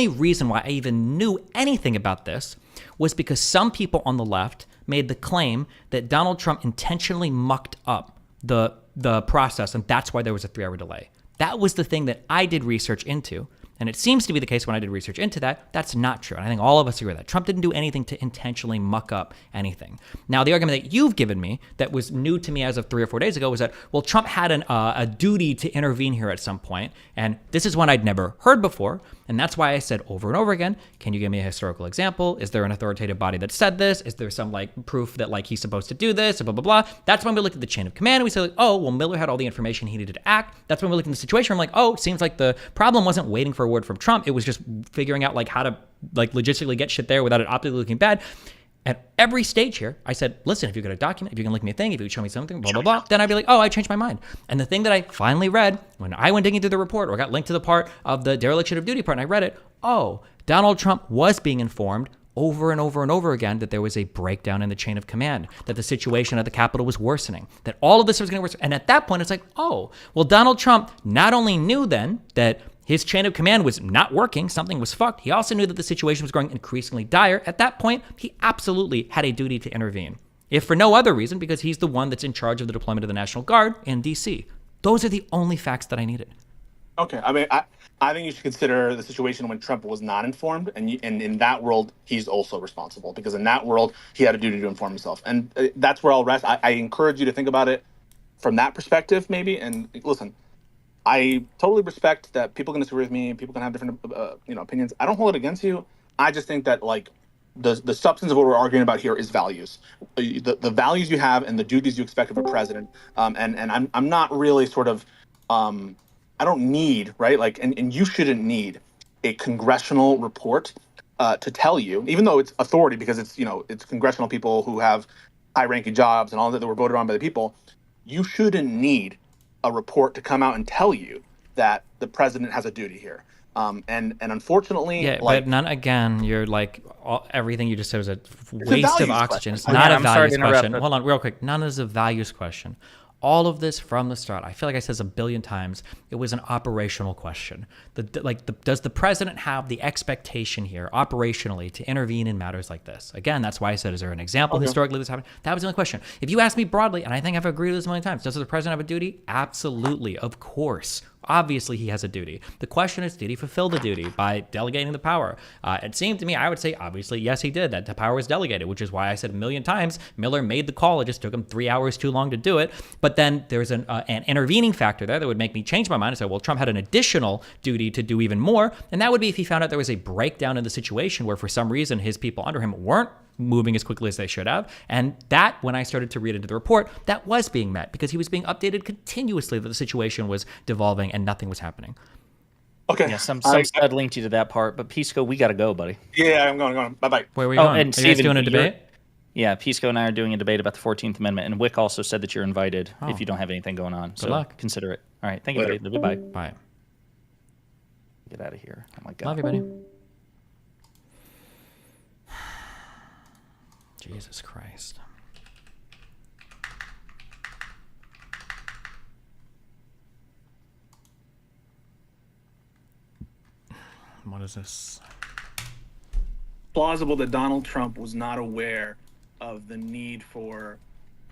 reason why I even knew anything about this was because some people on the left made the claim that Donald Trump intentionally mucked up the process, and that's why there was a 3-hour delay. That was the thing that I did research into, and it seems to be the case when I did research into that, that's not true. And I think all of us agree with that. Trump didn't do anything to intentionally muck up anything. Now, the argument that you've given me that was new to me as of 3 or 4 days ago was that, well, Trump had a duty to intervene here at some point, and this is one I'd never heard before, And that's why I said over and over again, can you give me a historical example? Is there an authoritative body that said this? Is there some like proof that like he's supposed to do this, or blah, blah, blah. That's when we looked at the chain of command and we said, like, oh, well, Miller had all the information he needed to act. That's when we looked at the situation. I'm like, oh, it seems like the problem wasn't waiting for a word from Trump. It was just figuring out like how to like logistically get shit there without it optically looking bad. At every stage here, I said, listen, if you got a document, if you can link me a thing, if you can show me something, blah, blah, blah, then I'd be like, oh, I changed my mind. And the thing that I finally read when I went digging through the report or got linked to the part of the dereliction of duty part and I read it, oh, Donald Trump was being informed over and over and over again that there was a breakdown in the chain of command, that the situation at the Capitol was worsening, that all of this was going to worsen. And at that point, it's like, oh, well, Donald Trump not only knew then that his chain of command was not working, something was fucked, he also knew that the situation was growing increasingly dire. At that point, he absolutely had a duty to intervene, if for no other reason, because he's the one that's in charge of the deployment of the National Guard in D.C. Those are the only facts that I needed. Okay, I mean, I think you should consider the situation when Trump was not informed, and in that world, he's also responsible, because in that world, he had a duty to inform himself. And that's where I'll rest. I encourage you to think about it from that perspective, maybe. And listen, I totally respect that people can disagree with me, people can have different opinions. I don't hold it against you. I just think that like the substance of what we're arguing about here is values, the values you have and the duties you expect of a president. And I'm not really sort of I don't need, right? Like, and you shouldn't need a congressional report to tell you, even though it's authority because it's congressional people who have high-ranking jobs and all that were voted on by the people. You shouldn't need a report to come out and tell you that the president has a duty here. And unfortunately, yeah, like, but none again. You're like everything you just said was a waste of oxygen. Question. It's not a I'm sorry values to interrupt, question. but- Hold on, real quick. None is a values question. All of this from the start, I feel like I said this a billion times, it was an operational question. Does the president have the expectation here operationally to intervene in matters like this? Again, that's why I said, is there an example historically this happened? That was the only question. If you ask me broadly, and I think I've agreed with this a million times, does the president have a duty? Absolutely, of course. Obviously, he has a duty. The question is, did he fulfill the duty by delegating the power? It seemed to me, I would say, obviously, yes, he did. That the power was delegated, which is why I said a million times, Miller made the call. It just took him 3 hours too long to do it. But then there's an intervening factor there that would make me change my mind and say, well, Trump had an additional duty to do even more. And that would be if he found out there was a breakdown in the situation where for some reason his people under him weren't moving as quickly as they should have. And that, when I started to read into the report, that was being met because he was being updated continuously that the situation was devolving and nothing was happening. okay. Yeah, some stud linked you to that part, but Pisco, we got to go, buddy. Yeah, I'm going. Bye-bye. Where were you going? And Are you guys Steven, doing a debate? Yeah, Pisco and I are doing a debate about the 14th Amendment, and Wick also said that you're invited Oh. if you don't have anything going on. So luck. consider it. All right, thank you, buddy. Goodbye. Bye. Get out of here. Oh my God. Love you, buddy. Jesus Christ. What is this? Plausible that Donald Trump was not aware of the need for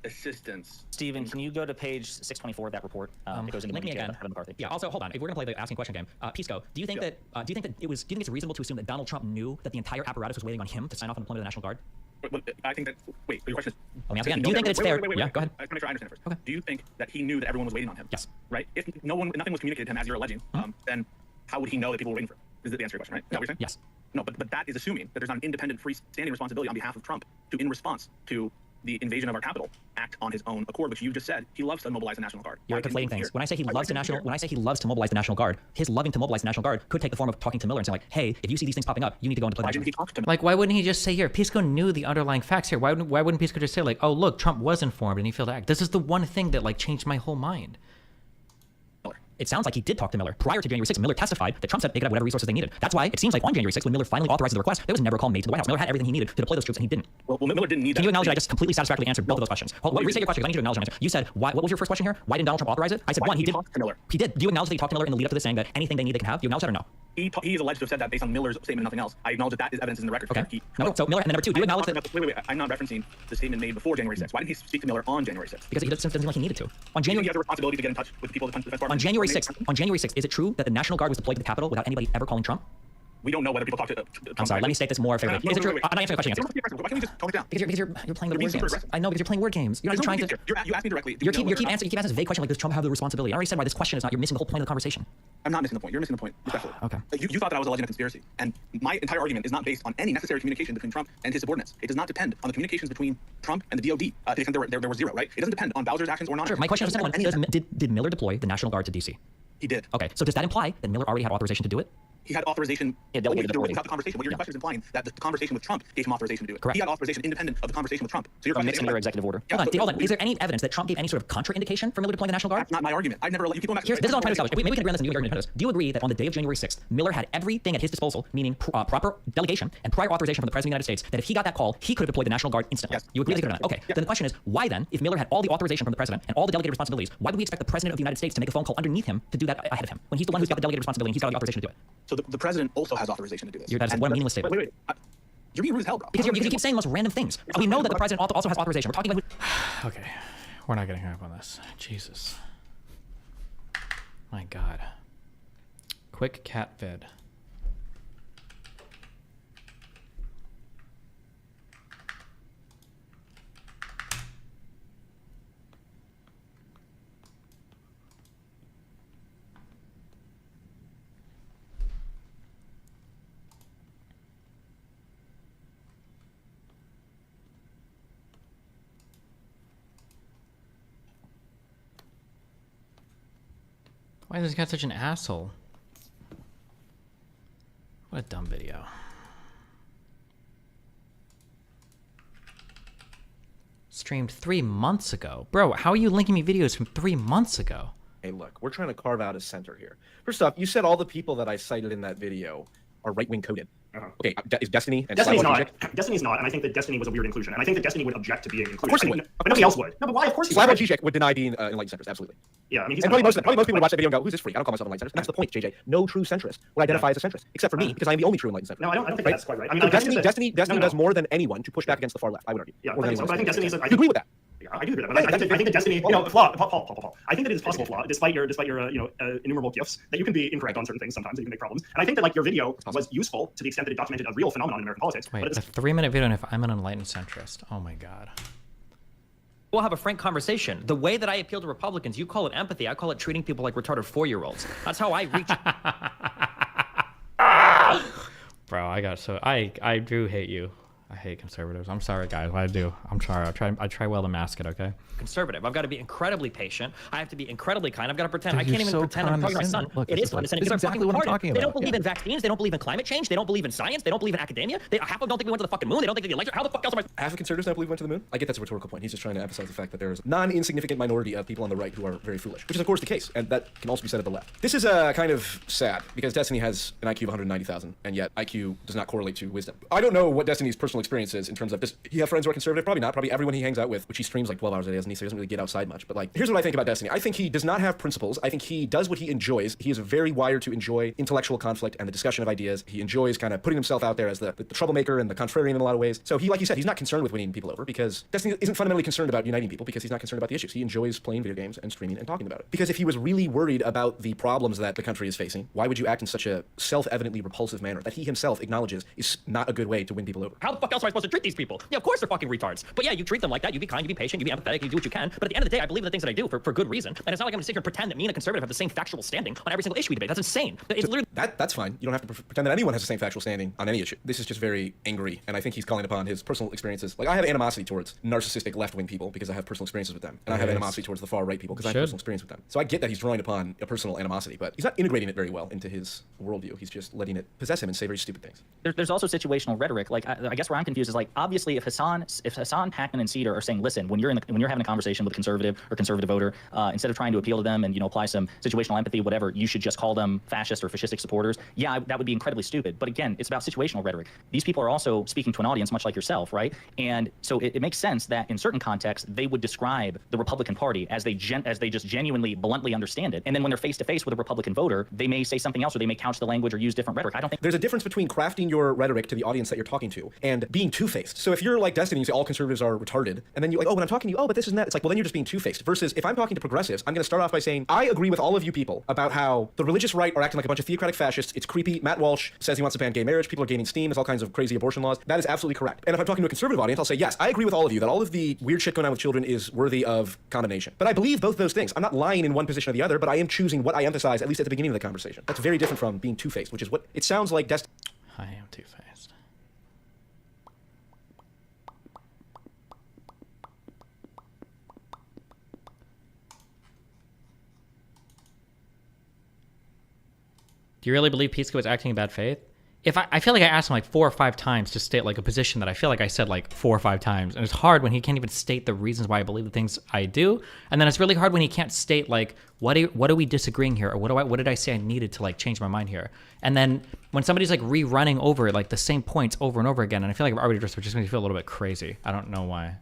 assistance. Steven, can you go to page 624 of that report? It goes into Link me detail again. about Kevin McCarthy. Yeah. Also, hold on. If we're gonna play the asking question game, Pisco, do you think that it's reasonable to assume that Donald Trump knew that the entire apparatus was waiting on him to sign off on the deployment of the National Guard? I think that. Wait, your question is. Let me ask again. Do you think that it's fair? Yeah, go ahead. I just want to make sure I understand first. Okay. Do you think that he knew that everyone was waiting on him? Yes. Right. If nothing was communicated to him as you're alleging, then how would he know that people were waiting for him? Is that the answer to your question, right? Is that what you're saying? Yes. No, but that is assuming that there's not an independent, freestanding responsibility on behalf of Trump to, in response to the invasion of our capital, act on his own accord, which you just said he loves to mobilize the National Guard. You're conflating things. When I say he loves to mobilize the National Guard, his loving to mobilize the National Guard could take the form of talking to Miller and saying like, hey, if you see these things popping up, you need to go and deploy the Why National didn't he talk to him? Like, why wouldn't he just say here? Pisco knew the underlying facts here. Why wouldn't Pisco just say like, oh look, Trump was informed and he failed to act? This is the one thing that like changed my whole mind. It sounds like he did talk to Miller. Prior to January 6th, Miller testified that Trump said they could have whatever resources they needed. That's why it seems like on January 6th, when Miller finally authorized the request, there was never a call made to the White House. Miller had everything he needed to deploy those troops, and he didn't. Well, Miller didn't need that. Can you acknowledge that I just completely satisfactorily answered both of those questions? Restate your question, because I need you to acknowledge your answer. You said, what was your first question here? Why didn't Donald Trump authorize it? I said, Why one, he did he did. talk to Miller? He did. Do you acknowledge that he talked to Miller in the lead up to this saying that anything they need, they can have? Do you acknowledge that or no? He is alleged to have said that based on Miller's statement and nothing else. I acknowledge that is evidence in the record. Okay. So Miller, and then number two, do you acknowledge that? Wait. I'm not referencing the statement made before January 6th. Why didn't he speak to Miller on January 6th? Because he doesn't seem like he needed to. On He January has a responsibility to get in touch with the people of the Defense Department. On January 6th, is it true that the National Guard was deployed to the Capitol without anybody ever calling Trump? We don't know whether people talk to Trump. I'm sorry. Let me state this more favorably. Wait, wait, wait. I'm not answering the question. Why can't we just tone it down? Because you're playing the word super games. aggressive. I know, because you're playing word games. You're not trying to. You asked me directly. You keep answering this vague question like, does Trump have the responsibility? I already said why this question is not. You're missing the whole point of the conversation. I'm not missing the point. You're missing the point, respectfully. Okay. You thought that I was alleging a conspiracy, and my entire argument is not based on any necessary communication between Trump and his subordinates. It does not depend on the communications between Trump and the DOD. To the extent there were zero, right? It doesn't depend on Bowser's actions or not. Sure. My question is a simple one. Did Miller deploy the National Guard to D.C.? He did. Okay. So does that imply that Miller already had authorization to do it? He had authorization. Yeah, delegated authority. Without the conversation. What your question is implying that the conversation with Trump gave him authorization to do it. Correct. He had authorization independent of the conversation with Trump. So your From Nixon or executive order. Yeah, Hold on. Is there any evidence that Trump gave any sort of contraindication for Miller deploying the National Guard? That's not my argument. I never. You keep going back. This is what I'm trying to establish. Maybe we can agree on this in the independence. Do you agree that on the day of January 6th, Miller had everything at his disposal, meaning proper delegation and prior authorization from the President of the United States, that if he got that call, he could have deployed the National Guard instantly? Yes. You agree Yes. with that or not? Okay. Yes. Then the question is, why then, if Miller had all the authorization from the President and all the delegated responsibilities, why would we expect the President of the United States to make a phone call underneath him to do that ahead of him, when he's the one who's got the delegated responsibility and he's got the authorization to do it? So the President also has authorization to do this. That's what a meaningless statement. Wait. You're being rude as hell, bro. Because you keep saying the most random things. We know that the President also has authorization. We're talking about who... Okay. We're not getting hung up on this. Jesus. My God. Quick cat vid. Why is this guy such an asshole? What a dumb video. Streamed 3 months ago. Bro, how are you linking me videos from 3 months ago? Hey, look, we're trying to carve out a center here. First off, you said all the people that I cited in that video are right-wing coded. Okay, is Destiny and Destiny's Slavoj not. Žižek? Destiny's not, and I think that Destiny was a weird inclusion, and I think that Destiny would object to being included. Of course he would. But nobody else would. No, but why? Of course he would. Slavoj Žižek would deny being enlightened centrist, absolutely. Yeah, I mean, he's And probably most people would watch that video and go, "Who's this freak? I don't call myself enlightened centrist." And that's the point, JJ. No true centrist would identify as a centrist, except for me, because I'm the only true enlightened centrist. No, I don't think Right? that's quite right. I mean, So I think Destiny that- does more than anyone to push back against the far left, I would argue. Yeah, More than I think anyone else. Destiny is. Do you agree with that? Yeah, I do agree with that. But I think that Destiny, Paul. I think that it is possible flaw, despite your innumerable gifts, that you can be incorrect on certain things sometimes, and you can make problems. And I think that like your video was useful to the extent that it documented a real phenomenon in American politics. Wait, but a 3-minute video and if I'm an enlightened centrist. Oh my God. We'll have a frank conversation. The way that I appeal to Republicans, you call it empathy. I call it treating people like retarded 4-year-olds. That's how I reach. Bro, I do hate you. I hate conservatives. I'm sorry, guys. I do. I'm sorry. I try well to mask it, okay? Conservative. I've got to be incredibly patient. I have to be incredibly kind. I've got to pretend. Dude, I can't you're even so pretend I'm talking to my son. condescending. Look, It this is is like- condescending. it's Because they're exactly fucking what I'm retarded. talking They don't about, believe yeah. in vaccines. They don't believe in climate change. They don't believe in science. They don't believe in academia. Half of them don't think we went to the fucking moon. They don't think that the electric. How the fuck else am I? Half of conservatives don't believe we went to the moon. I get that's a rhetorical point. He's just trying to emphasize the fact that there's a non-insignificant minority of people on the right who are very foolish, which is of course the case, and that can also be said of the left. This is kind of sad because Destiny has an IQ of 190,000, and yet IQ does not correlate to wisdom. I don't know what Destiny's personal experience is in terms of this. He have friends who are conservative? Probably not. Probably everyone he hangs out with, which he streams like 12 hours a day, doesn't he? So he doesn't really get outside much. But like, here's what I think about Destiny. I think he does not have principles. I think he does what he enjoys. He is very wired to enjoy intellectual conflict and the discussion of ideas. He enjoys kind of putting himself out there as the troublemaker and the contrarian in a lot of ways. So he, like you said, he's not concerned with winning people over because Destiny isn't fundamentally concerned about uniting people because he's not concerned about the issues. He enjoys playing video games and streaming and talking about it. Because if he was really worried about the problems that the country is facing, why would you act in such a self-evidently repulsive manner that he himself acknowledges is not a good way to win people over? How the fuck else am I supposed to treat these people? Yeah, of course they're fucking retards. But yeah, you treat them like that. You be kind, you be patient, you be empathetic, you do what you can. But at the end of the day, I believe in the things that I do for good reason. And it's not like I'm gonna sit here and pretend that me and a conservative have the same factual standing on every single issue we debate. That's insane. It's literally That's fine. You don't have to pretend that anyone has the same factual standing on any issue. This is just very angry, and I think he's calling upon his personal experiences. Like, I have animosity towards narcissistic left-wing people because I have personal experiences with them, and I have animosity towards the far-right people because I have personal experience with them. So I get that he's drawing upon a personal animosity, but he's not integrating it very well into his worldview. He's just letting it possess him and say very stupid things. There's also situational rhetoric. Like I guess where I'm confused is like obviously if Hassan, Packman, and Cedar are saying, listen, when you're having a conversation with a conservative or conservative voter, instead of trying to appeal to them and apply some situational empathy, whatever, you should just call them fascist or fascistic supporters. Yeah, that would be incredibly stupid. But again, it's about situational rhetoric. These people are also speaking to an audience much like yourself, right? And so it makes sense that in certain contexts they would describe the Republican Party as they just genuinely, bluntly understand it. And then when they're face to face with a Republican voter, they may say something else or they may couch the language or use different rhetoric. I don't think there's a difference between crafting your rhetoric to the audience that you're talking to and being two-faced. So if you're like Destiny, you say all conservatives are retarded, and then you're like, oh, when I'm talking to you, oh, but this and that. It's like, well, then you're just being two-faced. Versus if I'm talking to progressives, I'm going to start off by saying, I agree with all of you people about how the religious right are acting like a bunch of theocratic fascists. It's creepy. Matt Walsh says he wants to ban gay marriage. People are gaining steam. There's all kinds of crazy abortion laws. That is absolutely correct. And if I'm talking to a conservative audience, I'll say, yes, I agree with all of you that all of the weird shit going on with children is worthy of condemnation. But I believe both those things. I'm not lying in one position or the other, but I am choosing what I emphasize, at least at the beginning of the conversation. That's very different from being two-faced, which is what it sounds like Destiny. I am two-faced. Do you really believe Pisco was acting in bad faith? If I feel like I asked him like 4 or 5 times to state like a position that I feel like I said like 4 or 5 times, and it's hard when he can't even state the reasons why I believe the things I do, and then it's really hard when he can't state like what are we disagreeing here, or what did I say I needed to like change my mind here, and then when somebody's like rerunning over like the same points over and over again, and I feel like already just makes me feel a little bit crazy. I don't know why.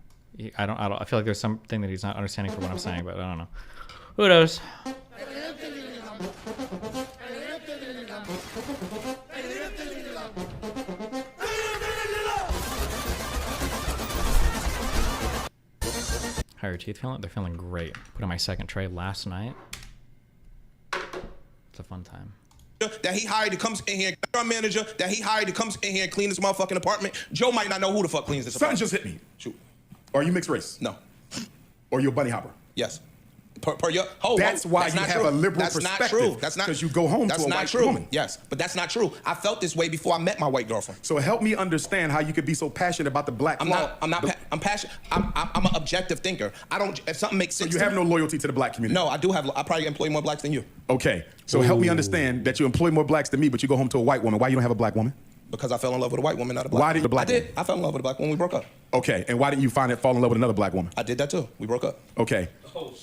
I feel like there's something that he's not understanding for what I'm saying, but I don't know. Who knows? How are your teeth feeling? They're feeling great. Put in my second tray last night. It's a fun time. That he hired to come in here, our manager that he hired to come in here and clean this motherfucking apartment. Joe might not know who the fuck cleans this Something apartment. just hit me. Shoot. Are you mixed race? No. Or you a bunny hopper? Yes. Per your That's why you have a liberal that's perspective. Not true. That's not because you go home that's to a not white true. woman. Yes, but that's not true. I felt this way before I met my white girlfriend. So help me understand how you could be so passionate about the black. I'm passionate. I'm an objective thinker. I don't. If something makes sense. So you have no loyalty to the black community. No, I do have. I probably employ more blacks than you. Okay. So help me understand that you employ more blacks than me, but you go home to a white woman. Why you don't have a black woman? Because I fell in love with a white woman, not a black. Why did the black? I did. I fell in love with a black woman. We broke up. Okay. And why didn't you fall in love with another black woman? I did that too. We broke up. Okay.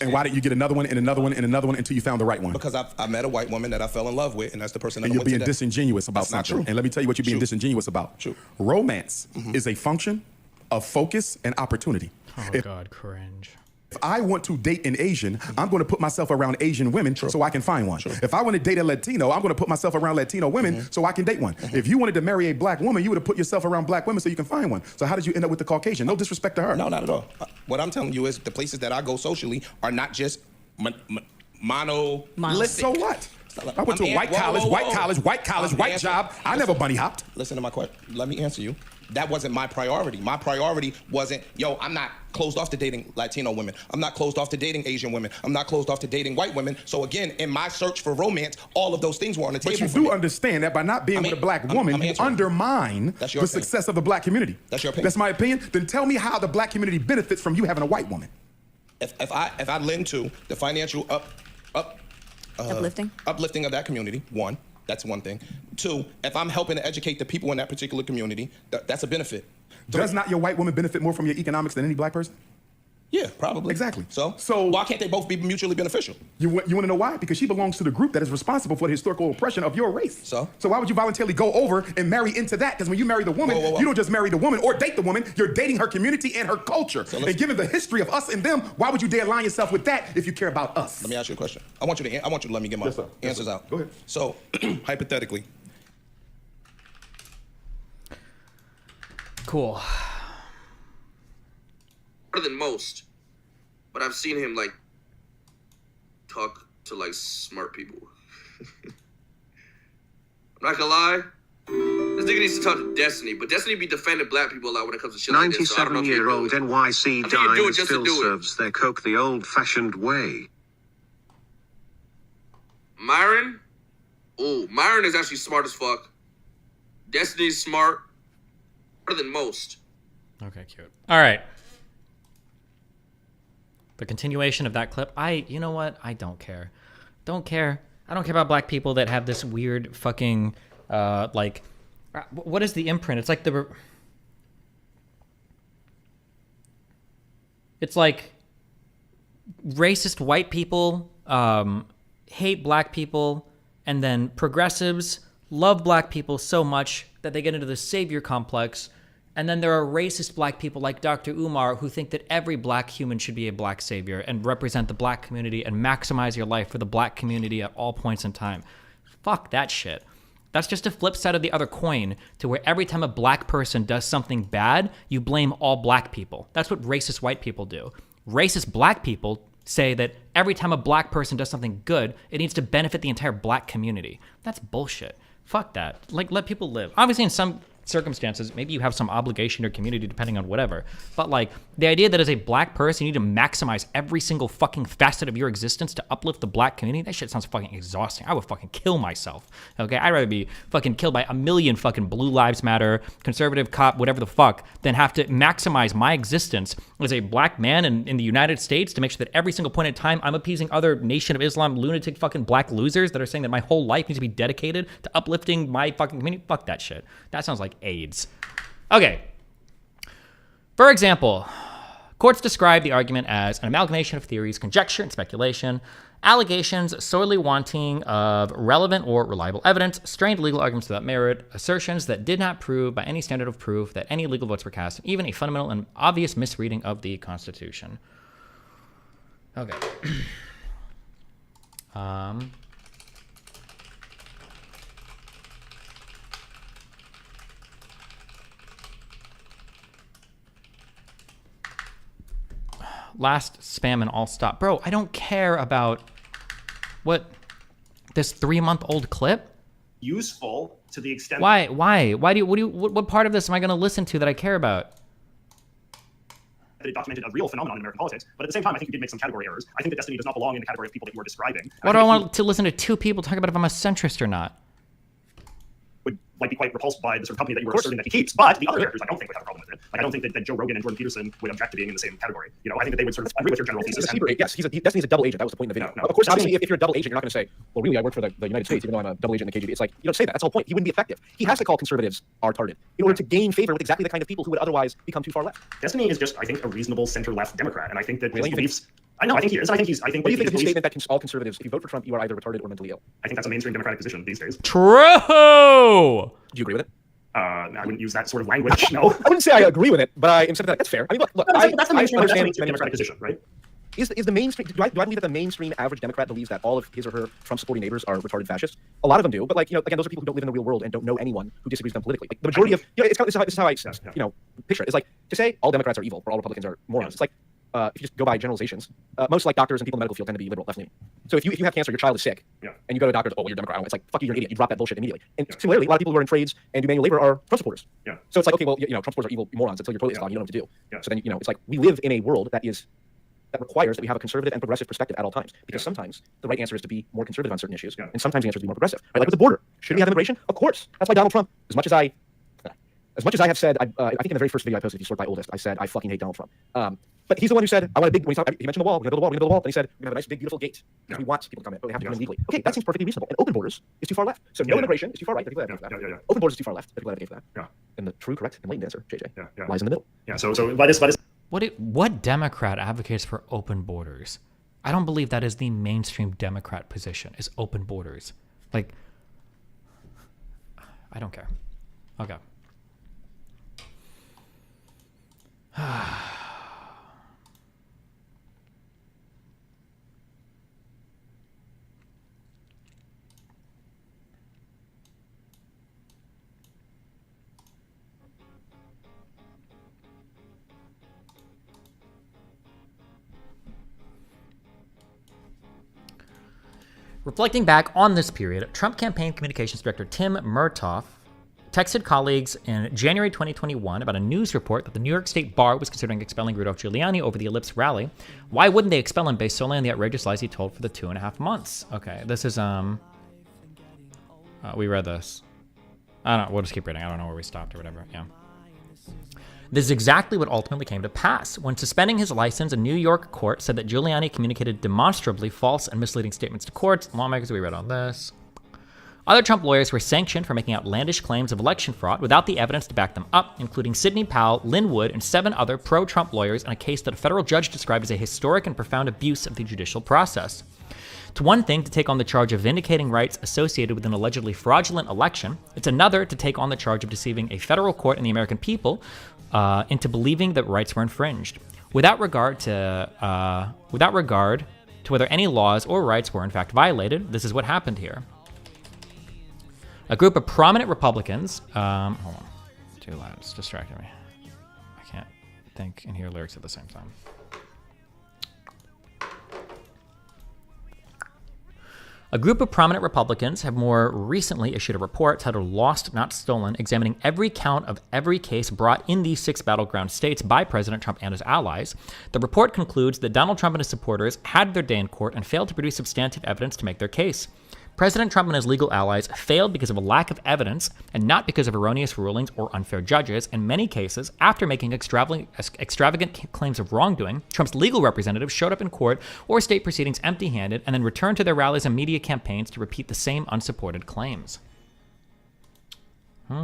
And why didn't you get another one and another one and another one until you found the right one? Because I met a white woman that I fell in love with, and that's the person that and I you're went being to disingenuous about That's not something. true. And let me tell you what you're being disingenuous about. True. Romance is a function of focus and opportunity. Oh, God, cringe. If I want to date an Asian, I'm going to put myself around Asian women so I can find one. If I want to date a Latino, I'm going to put myself around Latino women so I can date one. If you wanted to marry a black woman, you would have put yourself around black women so you can find one. So how did you end up with the Caucasian? No disrespect to her. No, not at all. What I'm telling you is the places that I go socially are not just monolithic. So what? I went to a white college, white job. I never bunny hopped. Listen to my question. Let me answer you. That wasn't my priority. My priority wasn't, I'm not closed off to dating Latino women. I'm not closed off to dating Asian women. I'm not closed off to dating white women. So again, in my search for romance, all of those things were on the table. But you do understand that by not being with a black woman, you undermine the success of the black community. That's your opinion. That's my opinion. Then tell me how the black community benefits from you having a white woman. If I lend to the financial uplifting of that community, one. That's one thing. Two, if I'm helping to educate the people in that particular community, that's a benefit. Does not your white woman benefit more from your economics than any black person? Yeah, probably. Exactly. So why can't they both be mutually beneficial? You want to know why? Because she belongs to the group that is responsible for the historical oppression of your race. So why would you voluntarily go over and marry into that? Because when you marry the woman, you don't just marry the woman or date the woman. You're dating her community and her culture. And given the history of us and them, why would you dare align yourself with that if you care about us? Let me ask you a question. I want you to let me get my answers out. Go ahead. So hypothetically. Cool. Better than most, but I've seen him like talk to like smart people. I'm not gonna lie, this nigga needs to talk to Destiny, but Destiny be defending black people a lot when it comes to shit like this. So I don't know if he 97-year-old NYC dime still serves their coke the old-fashioned way. Myron? Oh, Myron is actually smart as fuck. Destiny's smart. Better than most. Okay, cute. All right. The continuation of that clip. You know what? I don't care. Don't care. I don't care about black people that have this weird fucking, what is the imprint? It's like it's like racist white people hate black people, and then progressives love black people so much that they get into the savior complex. And then there are racist black people like Dr. Umar who think that every black human should be a black savior and represent the black community and maximize your life for the black community at all points in time. Fuck that shit. That's just a flip side of the other coin to where every time a black person does something bad, you blame all black people. That's what racist white people do. Racist black people say that every time a black person does something good, it needs to benefit the entire black community. That's bullshit. Fuck that. Like, let people live. Obviously, in some circumstances, maybe you have some obligation to your community depending on whatever. But like, the idea that as a black person, you need to maximize every single fucking facet of your existence to uplift the black community, that shit sounds fucking exhausting. I would fucking kill myself. Okay? I'd rather be fucking killed by a million fucking Blue Lives Matter, conservative cop, whatever the fuck, than have to maximize my existence as a black man in the United States to make sure that every single point in time I'm appeasing other Nation of Islam lunatic fucking black losers that are saying that my whole life needs to be dedicated to uplifting my fucking community. Fuck that shit. That sounds like AIDS. Okay. For example, courts describe the argument as an amalgamation of theories, conjecture, and speculation, allegations sorely wanting of relevant or reliable evidence, strained legal arguments without merit, assertions that did not prove by any standard of proof that any legal votes were cast, and even a fundamental and obvious misreading of the Constitution. Okay. Last spam and all stop. Bro, I don't care about what this 3-month-old clip. Useful to the extent. Why? What part of this am I going to listen to that I care about? That it documented a real phenomenon in American politics, but at the same time, I think you did make some category errors. I think that Destiny does not belong in the category of people that you are describing. Why do I want to listen to two people talk about if I'm a centrist or not? Would like be quite repulsed by the sort of company that you were asserting that he keeps, but the other characters I don't think would have a problem with it. Like I don't think that Joe Rogan and Jordan Peterson would object to being in the same category. You know, I think that they would sort of agree with your general thesis. Yes, Destiny's a double agent. That was the point in the video. No, of course, obviously, if you're a double agent, you're not going to say, well, really, I work for the United States, even though I'm a double agent in the KGB. It's like, you don't say that. That's the whole point. He wouldn't be effective. He has to call conservatives retarded in order to gain favor with exactly the kind of people who would otherwise become too far left. Destiny is just, I think, a reasonable center-left Democrat, and I think that his beliefs. I know. I think he is. I think he's. I think. What do you think of his statement that all conservatives, if you vote for Trump, you are either retarded or mentally ill? I think that's a mainstream Democratic position these days. True. Do you agree with it? I wouldn't use that sort of language. No, I wouldn't say I agree with it, but I am sympathetic. That's fair. I mean, look, that's the mainstream understand Democratic position, right? Is the mainstream? Do I believe that the mainstream average Democrat believes that all of his or her Trump-supporting neighbors are retarded fascists? A lot of them do, but like again, those are people who don't live in the real world and don't know anyone who disagrees with them politically. Like, the majority of this is how I picture it. It's like to say all Democrats are evil or all Republicans are morons. It's like if you just go by generalizations, most like doctors and people in the medical field tend to be liberal, left-leaning. So if you have cancer, your child is sick, and you go to a doctor, oh, well, you're a Democrat. It's like, fuck you, you're an idiot. You drop that bullshit immediately. And similarly, a lot of people who are in trades and do manual labor are Trump supporters. Yeah. So it's like, okay, well, Trump supporters are evil morons until your toilet is clogged. You don't know what to do. So then it's like we live in a world that requires that we have a conservative and progressive perspective at all times. Because sometimes the right answer is to be more conservative on certain issues, and sometimes the answer is to be more progressive. Right? Like with the border, should we have immigration? Of course. That's why Donald Trump, as much as I have said, I think in the very first video I posted, if you sort by oldest, I said I fucking hate Donald Trump. But he's the one who said, I want a big, he mentioned the wall, we're gonna build a wall, we're gonna build a wall. And he said, we're gonna have a nice big beautiful gate. Because we want people to come in, but we have to come in legally. Okay, that seems perfectly reasonable. And open borders is too far left. So no immigration is too far right. People advocate for that. Open borders is too far left. People advocate for that. Yeah. And the true, correct, and blatant answer, JJ, lies in the middle. Yeah, so by this What Democrat advocates for open borders? I don't believe that is the mainstream Democrat position, is open borders. Like, I don't care. Okay. Reflecting back on this period, Trump campaign communications director Tim Murtaugh texted colleagues in January 2021 about a news report that the New York State Bar was considering expelling Rudolph Giuliani over the Ellipse rally. Why wouldn't they expel him based solely on the outrageous lies he told for the 2.5 months? Okay, this is, we read this. I don't know, we'll just keep reading. I don't know where we stopped or whatever, yeah. This is exactly what ultimately came to pass. When suspending his license, a New York court said that Giuliani communicated demonstrably false and misleading statements to courts. Lawmakers, we read on this. Other Trump lawyers were sanctioned for making outlandish claims of election fraud without the evidence to back them up, including Sidney Powell, Lynn Wood, and 7 other pro-Trump lawyers in a case that a federal judge described as a historic and profound abuse of the judicial process. It's one thing to take on the charge of vindicating rights associated with an allegedly fraudulent election. It's another to take on the charge of deceiving a federal court and the American people into believing that rights were infringed, without regard to whether any laws or rights were in fact violated. This is what happened here. A group of prominent Republicans, hold on, too loud, it's distracting me. I can't think and hear lyrics at the same time. A group of prominent Republicans have more recently issued a report titled Lost, Not Stolen, examining every count of every case brought in these 6 battleground states by President Trump and his allies. The report concludes that Donald Trump and his supporters had their day in court and failed to produce substantive evidence to make their case. President Trump and his legal allies failed because of a lack of evidence and not because of erroneous rulings or unfair judges. In many cases, after making extravagant claims of wrongdoing, Trump's legal representatives showed up in court or state proceedings empty-handed and then returned to their rallies and media campaigns to repeat the same unsupported claims. Okay.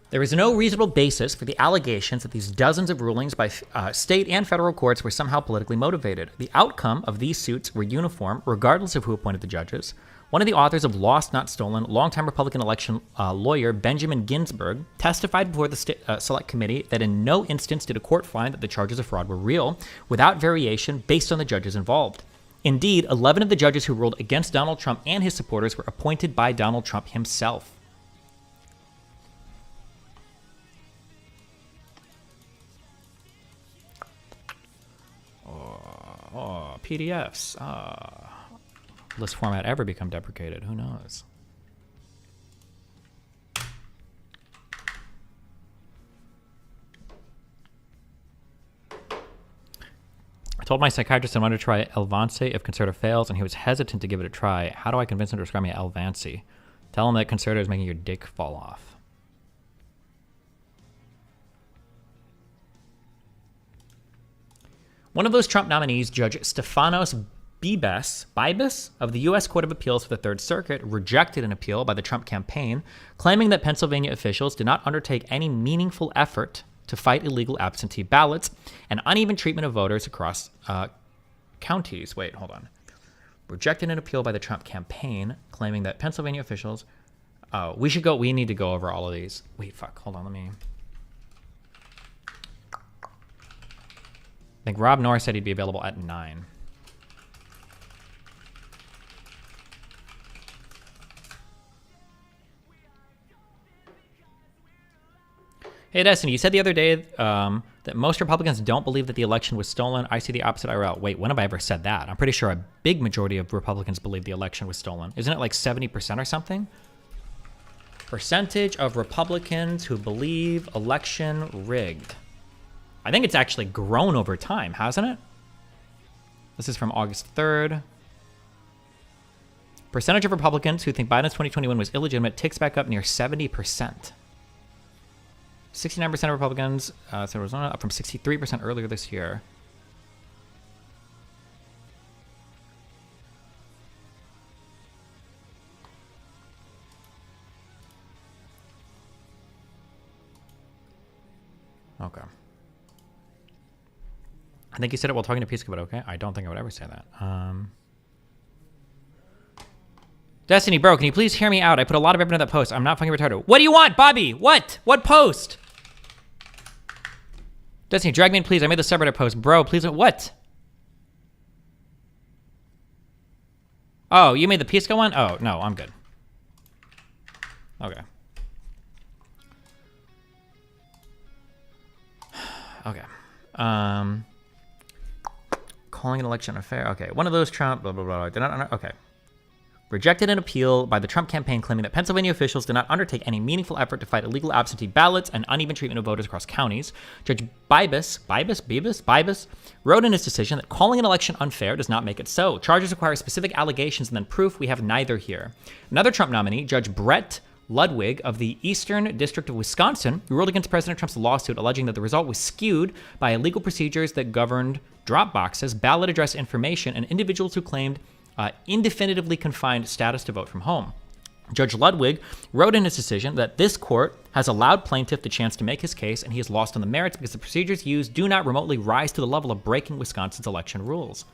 There is no reasonable basis for the allegations that these dozens of rulings by state and federal courts were somehow politically motivated. The outcome of these suits were uniform, regardless of who appointed the judges. One of the authors of Lost, Not Stolen, longtime Republican election lawyer Benjamin Ginsburg, testified before the Select Committee that in no instance did a court find that the charges of fraud were real, without variation based on the judges involved. Indeed, 11 of the judges who ruled against Donald Trump and his supporters were appointed by Donald Trump himself. Oh, PDFs. Will this format ever become deprecated? Who knows? I told my psychiatrist I wanted to try Elvanse if Concerta fails, and he was hesitant to give it a try. How do I convince him to prescribe me Elvanse? Tell him that Concerta is making your dick fall off. One of those Trump nominees, Judge Stefanos Bibas of the U.S. Court of Appeals for the Third Circuit, rejected an appeal by the Trump campaign, claiming that Pennsylvania officials did not undertake any meaningful effort to fight illegal absentee ballots and uneven treatment of voters across counties. Wait, hold on. Rejected an appeal by the Trump campaign, claiming that Pennsylvania officials... Oh, we need to go over all of these. Wait, fuck, hold on, let me... I think Rob Norris said he'd be available at 9. Hey, Destiny, you said the other day that most Republicans don't believe that the election was stolen. I see the opposite IRL. Wait, when have I ever said that? I'm pretty sure a big majority of Republicans believe the election was stolen. Isn't it like 70% or something? Percentage of Republicans who believe election rigged. I think it's actually grown over time, hasn't it? This is from August 3rd. Percentage of Republicans who think Biden's 2021 was illegitimate ticks back up near 70%. 69% of Republicans said Arizona, up from 63% earlier this year. Okay. I think you said it while talking to Pisco, but okay. I don't think I would ever say that. Destiny, bro, can you please hear me out? I put a lot of effort in that post. I'm not fucking retarded. What do you want, Bobby? What? What post? Destiny, drag me in, please. I made the subreddit post. Bro, please. What? Oh, you made the Pisco one? Oh, no, I'm good. Okay. Okay. Calling an election unfair. Okay. One of those Trump, blah, blah, blah. Did not, okay. Rejected an appeal by the Trump campaign claiming that Pennsylvania officials did not undertake any meaningful effort to fight illegal absentee ballots and uneven treatment of voters across counties. Judge Bibas wrote in his decision that calling an election unfair does not make it so. Charges require specific allegations and then proof. We have neither here. Another Trump nominee, Judge Brett Ludwig of the Eastern District of Wisconsin, who ruled against President Trump's lawsuit alleging that the result was skewed by illegal procedures that governed drop boxes, ballot address information, and individuals who claimed indefinitively confined status to vote from home. Judge Ludwig wrote in his decision that this court has allowed plaintiff the chance to make his case, and he has lost on the merits because the procedures used do not remotely rise to the level of breaking Wisconsin's election rules.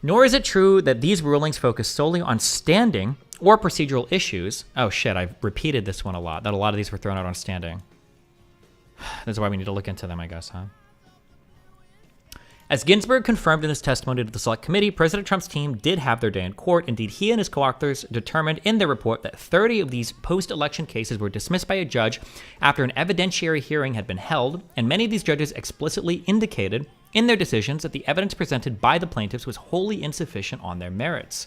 Nor is it true that these rulings focus solely on standing or procedural issues. Oh shit, I've repeated this one a lot, that a lot of these were thrown out on standing. This is why we need to look into them, I guess, huh? As Ginsburg confirmed in his testimony to the Select Committee, President Trump's team did have their day in court. Indeed, he and his co-authors determined in their report that 30 of these post-election cases were dismissed by a judge after an evidentiary hearing had been held, and many of these judges explicitly indicated in their decisions that the evidence presented by the plaintiffs was wholly insufficient on their merits.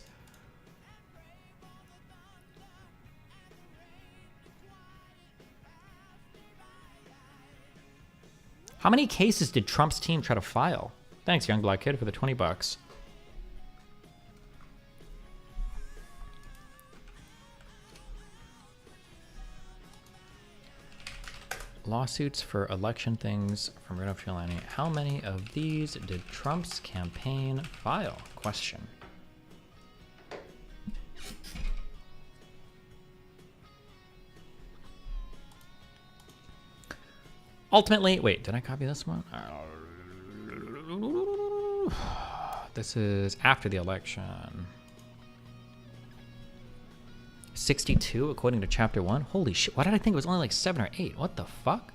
How many cases did Trump's team try to file? Thanks, young black kid, for the $20. Lawsuits for election things from Rudolph Giuliani. How many of these did Trump's campaign file? Question. Ultimately, wait, did I copy this one? This is after the election. 62, according to Chapter 1. Holy shit, why did I think it was only like 7 or 8? What the fuck?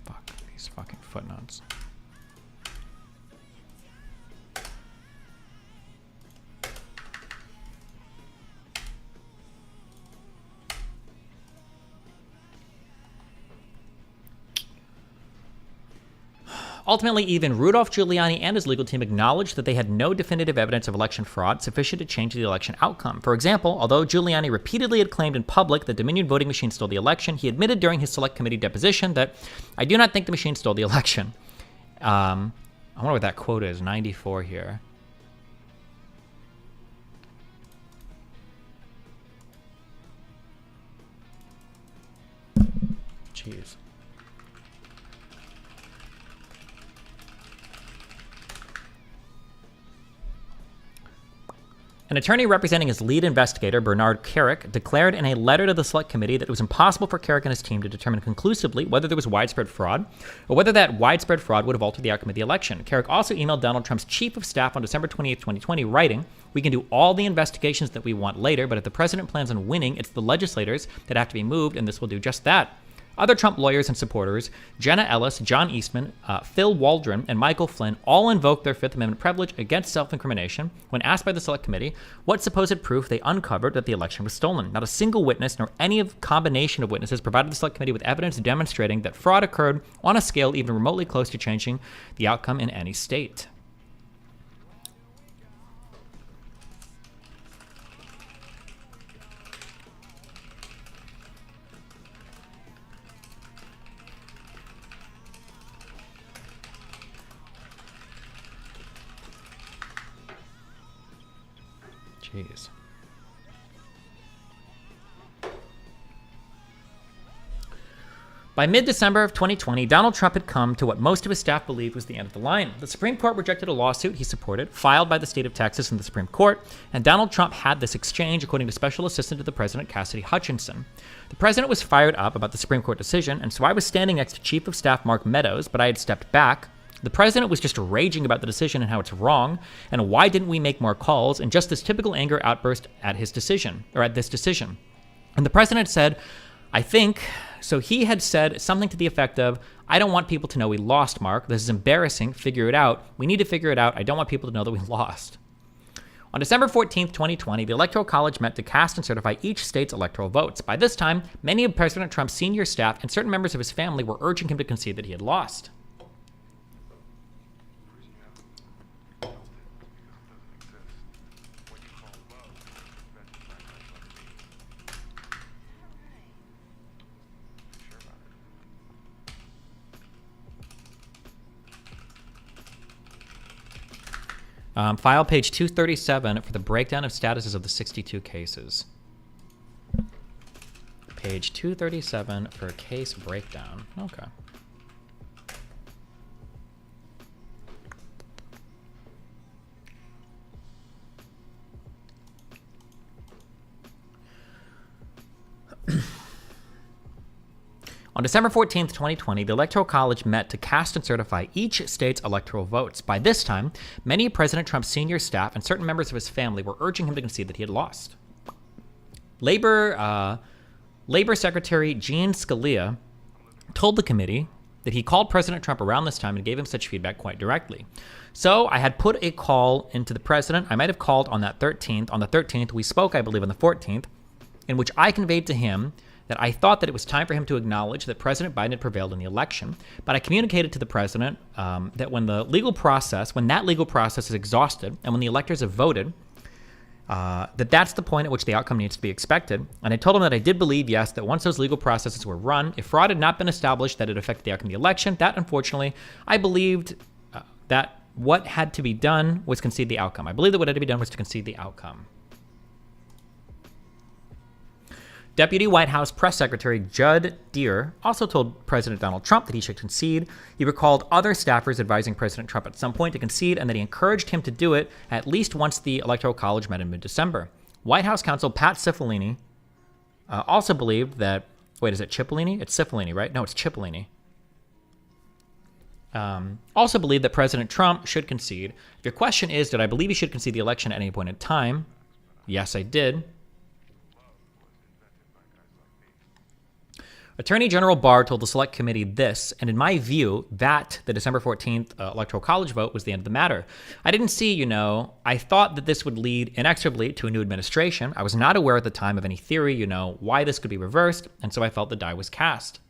Fuck, these fucking footnotes. Ultimately, even Rudolph Giuliani and his legal team acknowledged that they had no definitive evidence of election fraud sufficient to change the election outcome. For example, although Giuliani repeatedly had claimed in public that Dominion voting machine stole the election, he admitted during his Select Committee deposition that, "I do not think the machine stole the election." I wonder what that quote is, 94 here. Jeez. An attorney representing his lead investigator, Bernard Carrick, declared in a letter to the Select Committee that it was impossible for Carrick and his team to determine conclusively whether there was widespread fraud or whether that widespread fraud would have altered the outcome of the election. Carrick also emailed Donald Trump's chief of staff on December 28, 2020, writing, "We can do all the investigations that we want later, but if the president plans on winning, it's the legislators that have to be moved, and this will do just that." Other Trump lawyers and supporters, Jenna Ellis, John Eastman, Phil Waldron, and Michael Flynn, all invoked their Fifth Amendment privilege against self-incrimination when asked by the Select Committee what supposed proof they uncovered that the election was stolen. Not a single witness, nor any combination of witnesses, provided the Select Committee with evidence demonstrating that fraud occurred on a scale even remotely close to changing the outcome in any state. Jeez. By mid-December of 2020, Donald Trump had come to what most of his staff believed was the end of the line. The Supreme Court rejected a lawsuit he supported, filed by the state of Texas in the Supreme Court, and Donald Trump had this exchange, according to Special Assistant to the President, Cassidy Hutchinson. The president was fired up about the Supreme Court decision, and so I was standing next to Chief of Staff Mark Meadows, but I had stepped back, The president was just raging about the decision and how it's wrong, and why didn't we make more calls, and just this typical anger outburst at his decision, or at this decision. And the president said, I think, so he had said something to the effect of, I don't want people to know we lost, Mark. This is embarrassing. Figure it out. We need to figure it out. I don't want people to know that we lost. On December 14th, 2020, the Electoral College met to cast and certify each state's electoral votes. By this time, many of President Trump's senior staff and certain members of his family were urging him to concede that he had lost. File page 237 for the breakdown of statuses of the 62 cases. Page 237 for a case breakdown. Okay. On December 14th, 2020, the Electoral College met to cast and certify each state's electoral votes. By this time, many of President Trump's senior staff and certain members of his family were urging him to concede that he had lost. Labor Secretary Jean Scalia told the committee that he called President Trump around this time and gave him such feedback quite directly. So I had put a call into the president. I might have called on that 13th. On the 13th, we spoke, I believe, on the 14th, in which I conveyed to him that I thought that it was time for him to acknowledge that President Biden had prevailed in the election. But I communicated to the president that when that legal process is exhausted and when the electors have voted, that's the point at which the outcome needs to be expected. And I told him that I did believe, yes, that once those legal processes were run, if fraud had not been established that it affected the outcome of the election, that unfortunately, I believed that what had to be done was concede the outcome. I believe that what had to be done was to concede the outcome. Deputy White House Press Secretary Judd Deere also told President Donald Trump that he should concede. He recalled other staffers advising President Trump at some point to concede and that he encouraged him to do it at least once the Electoral College met in mid-December. White House counsel Pat Cipollini also believed that, wait, is it Cipollini? It's Cipollini, right? No, it's Cipollini. Also believed that President Trump should concede. If your question is, did I believe he should concede the election at any point in time? Yes, I did. Attorney General Barr told the Select Committee this, and in my view, that the December 14th Electoral College vote was the end of the matter. I didn't see, I thought that this would lead inexorably to a new administration. I was not aware at the time of any theory, why this could be reversed, and so I felt the die was cast.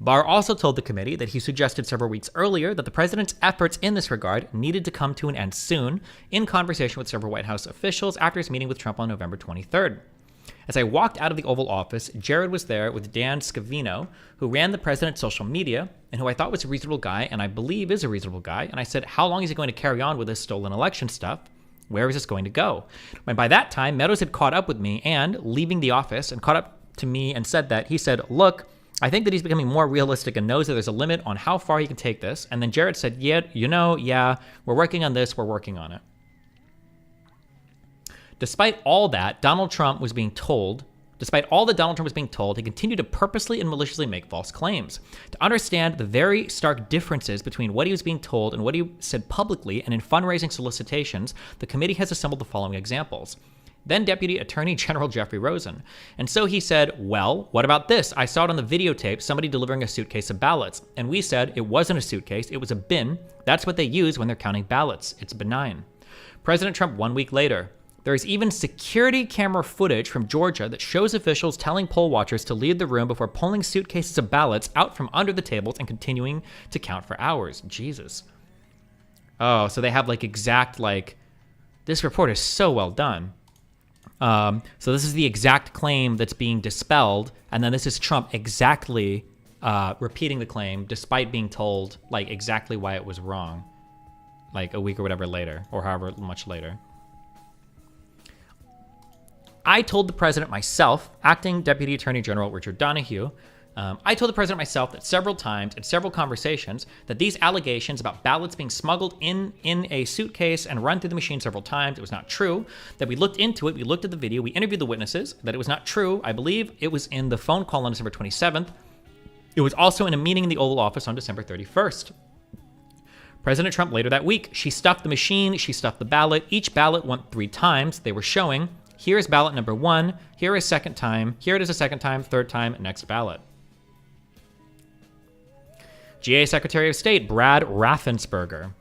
Barr also told the committee that he suggested several weeks earlier that the president's efforts in this regard needed to come to an end soon, in conversation with several White House officials after his meeting with Trump on November 23rd. As I walked out of the Oval Office, Jared was there with Dan Scavino, who ran the president's social media and who I thought was a reasonable guy and I believe is a reasonable guy. And I said, how long is he going to carry on with this stolen election stuff? Where is this going to go? And by that time, Meadows had caught up with me and, leaving the office, and caught up to me and said that. He said, look, I think that he's becoming more realistic and knows that there's a limit on how far he can take this. And then Jared said, yeah, we're working on this, we're working on it. Despite all that Donald Trump was being told, he continued to purposely and maliciously make false claims. To understand the very stark differences between what he was being told and what he said publicly and in fundraising solicitations, the committee has assembled the following examples. Then Deputy Attorney General Jeffrey Rosen. And so he said, well, what about this? I saw it on the videotape, somebody delivering a suitcase of ballots. And we said it wasn't a suitcase, it was a bin. That's what they use when they're counting ballots. It's benign. President Trump 1 week later. There is even security camera footage from Georgia that shows officials telling poll watchers to leave the room before pulling suitcases of ballots out from under the tables and continuing to count for hours. Jesus. Oh, so they have this report is so well done. So this is the exact claim that's being dispelled, and then this is Trump exactly repeating the claim despite being told exactly why it was wrong, a week or whatever later, or however much later. I told the president myself, acting Deputy Attorney General Richard Donahue, I told the president myself that several times in several conversations that these allegations about ballots being smuggled in a suitcase and run through the machine several times, it was not true, that we looked into it, we looked at the video, we interviewed the witnesses, that it was not true. I believe it was in the phone call on December 27th. It was also in a meeting in the Oval Office on December 31st. President Trump later that week, she stuffed the machine, she stuffed the ballot. Each ballot went 3 times. They were showing, here's ballot number 1, here is second time, here it is a second time, third time, next ballot. GA Secretary of State Brad Raffensperger.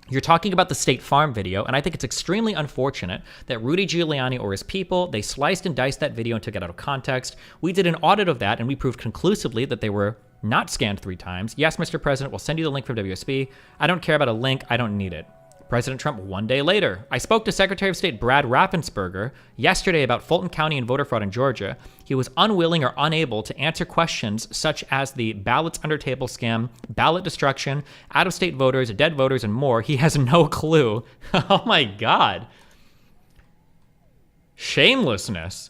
You're talking about the State Farm video, and I think it's extremely unfortunate that Rudy Giuliani or his people, they sliced and diced that video and took it out of context. We did an audit of that, and we proved conclusively that they were not scanned 3 times. Yes, Mr. President, we'll send you the link from WSB. I don't care about a link. I don't need it. President Trump 1 day later. I spoke to Secretary of State Brad Raffensperger yesterday about Fulton County and voter fraud in Georgia. He was unwilling or unable to answer questions such as the ballots under table scam, ballot destruction, out-of-state voters, dead voters, and more. He has no clue. Oh my God. Shamelessness.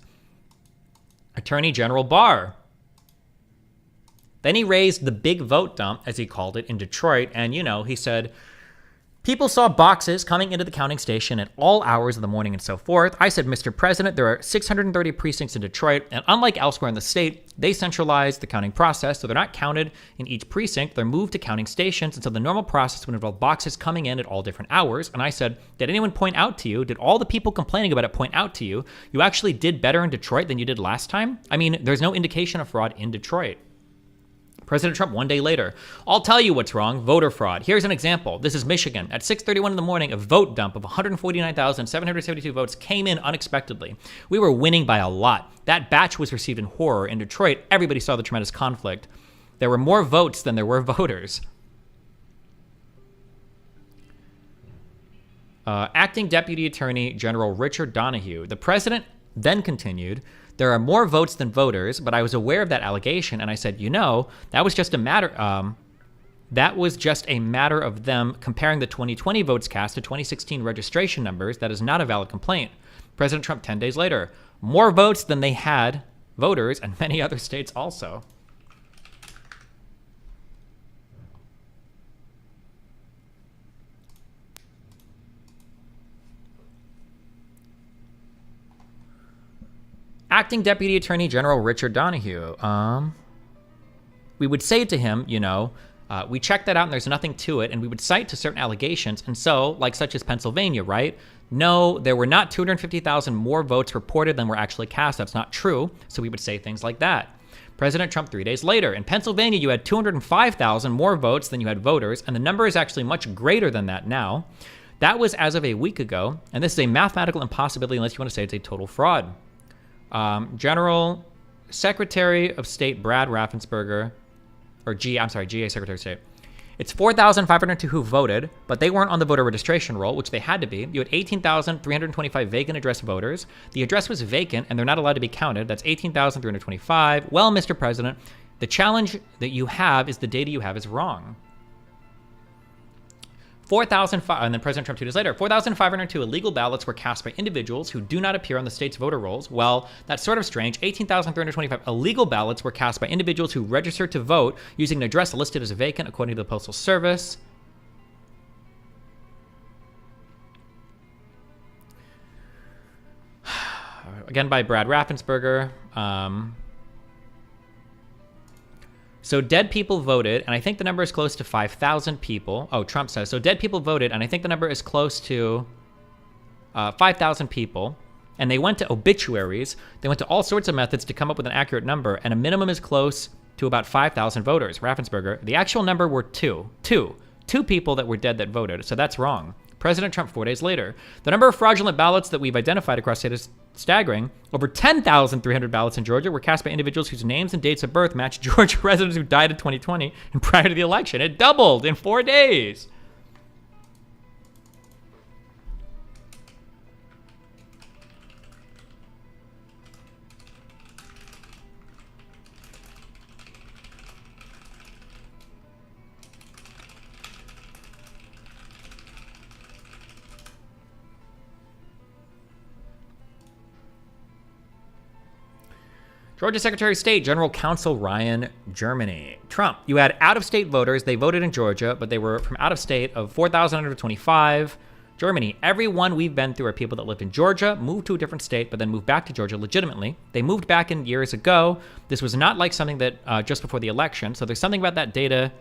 Attorney General Barr. Then he raised the big vote dump, as he called it, in Detroit, and, he said, people saw boxes coming into the counting station at all hours of the morning and so forth. I said, Mr. President, there are 630 precincts in Detroit, and unlike elsewhere in the state, they centralized the counting process, so they're not counted in each precinct. They're moved to counting stations, and so the normal process would involve boxes coming in at all different hours. And I said, did anyone point out to you, did all the people complaining about it point out to you, you actually did better in Detroit than you did last time? I mean, there's no indication of fraud in Detroit. President Trump 1 day later. I'll tell you what's wrong, voter fraud. Here's an example. This is Michigan. At 6:31 in the morning, a vote dump of 149,772 votes came in unexpectedly. We were winning by a lot. That batch was received in horror. In Detroit, everybody saw the tremendous conflict. There were more votes than there were voters. Acting Deputy Attorney General Richard Donahue. The president then continued, there are more votes than voters, but I was aware of that allegation, and I said, that was just a matter of them comparing the 2020 votes cast to 2016 registration numbers. That is not a valid complaint. President Trump 10 days later, more votes than they had voters, and many other states also. Acting Deputy Attorney General Richard Donahue. We would say to him, we checked that out and there's nothing to it, and we would cite to certain allegations, and so, like such as Pennsylvania, right? No, there were not 250,000 more votes reported than were actually cast. That's not true. So we would say things like that. President Trump 3 days later. In Pennsylvania, you had 205,000 more votes than you had voters, and the number is actually much greater than that now. That was as of a week ago, and this is a mathematical impossibility unless you want to say it's a total fraud. General Secretary of State Brad Raffensperger, GA Secretary of State. It's 4,502 who voted, but they weren't on the voter registration roll, which they had to be. You had 18,325 vacant address voters. The address was vacant, and they're not allowed to be counted. That's 18,325. Well, Mr. President, the challenge that you have is the data you have is wrong. 4,005, and then President Trump 2 days later, 4,502 illegal ballots were cast by individuals who do not appear on the state's voter rolls. Well, that's sort of strange. 18,325 illegal ballots were cast by individuals who registered to vote using an address listed as vacant according to the Postal Service. Again by Brad Raffensperger. So dead people voted, and I think the number is close to 5,000 people. Oh, Trump says. So dead people voted, and I think the number is close to 5,000 people. And they went to obituaries. They went to all sorts of methods to come up with an accurate number, and a minimum is close to about 5,000 voters. Raffensperger. The actual number were two people that were dead that voted, so that's wrong. President Trump 4 days later. The number of fraudulent ballots that we've identified across state is staggering. Over 10,300 ballots in Georgia were cast by individuals whose names and dates of birth match Georgia residents who died in 2020 and prior to the election. It doubled in 4 days. Georgia Secretary of State, General Counsel Ryan, Germany. Trump, you had out-of-state voters. They voted in Georgia, but they were from out-of-state of 4,125. Germany, everyone we've been through are people that lived in Georgia, moved to a different state, but then moved back to Georgia legitimately. They moved back in years ago. This was not like something that just before the election. So there's something about that data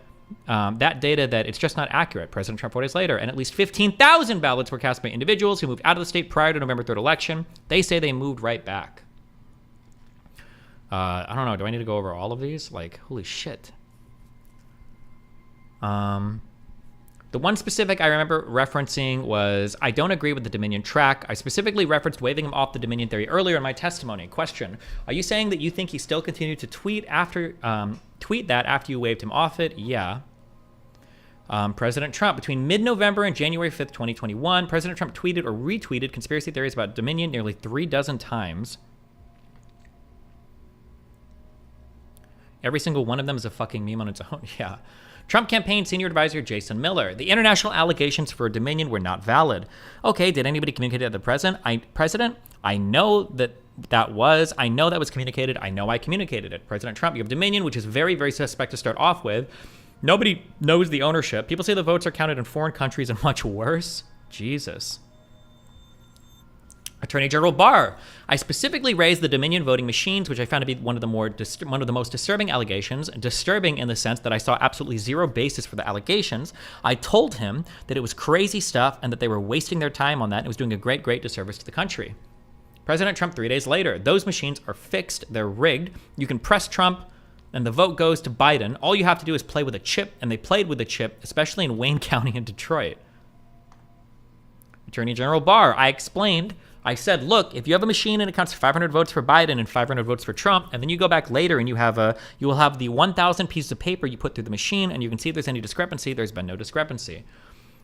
that data that it's just not accurate. President Trump 4 days later, and at least 15,000 ballots were cast by individuals who moved out of the state prior to November 3rd election. They say they moved right back. I don't know. Do I need to go over all of these? Like, holy shit. The one specific I remember referencing was, I don't agree with the Dominion track. I specifically referenced waving him off the Dominion theory earlier in my testimony. Question, are you saying that you think he still continued to tweet that after you waved him off it? Yeah. President Trump, between mid-November and January 5th, 2021, President Trump tweeted or retweeted conspiracy theories about Dominion nearly 36 times. Every single one of them is a fucking meme on its own. Yeah. Trump campaign senior advisor Jason Miller. The international allegations for Dominion were not valid. Okay, did anybody communicate to the president? I know that was communicated. I know I communicated it. President Trump, you have Dominion, which is very, very suspect to start off with. Nobody knows the ownership. People say the votes are counted in foreign countries and much worse. Jesus. Attorney General Barr. I specifically raised the Dominion voting machines, which I found to be one of the most disturbing allegations. Disturbing in the sense that I saw absolutely zero basis for the allegations. I told him that it was crazy stuff and that they were wasting their time on that and it was doing a great, great disservice to the country. President Trump 3 days later. Those machines are fixed. They're rigged. You can press Trump and the vote goes to Biden. All you have to do is play with a chip, and they played with a chip, especially in Wayne County and Detroit. Attorney General Barr. I said, look, if you have a machine and it counts 500 votes for Biden and 500 votes for Trump, and then you go back later and you will have the 1,000 pieces of paper you put through the machine, and you can see if there's any discrepancy. There's been no discrepancy.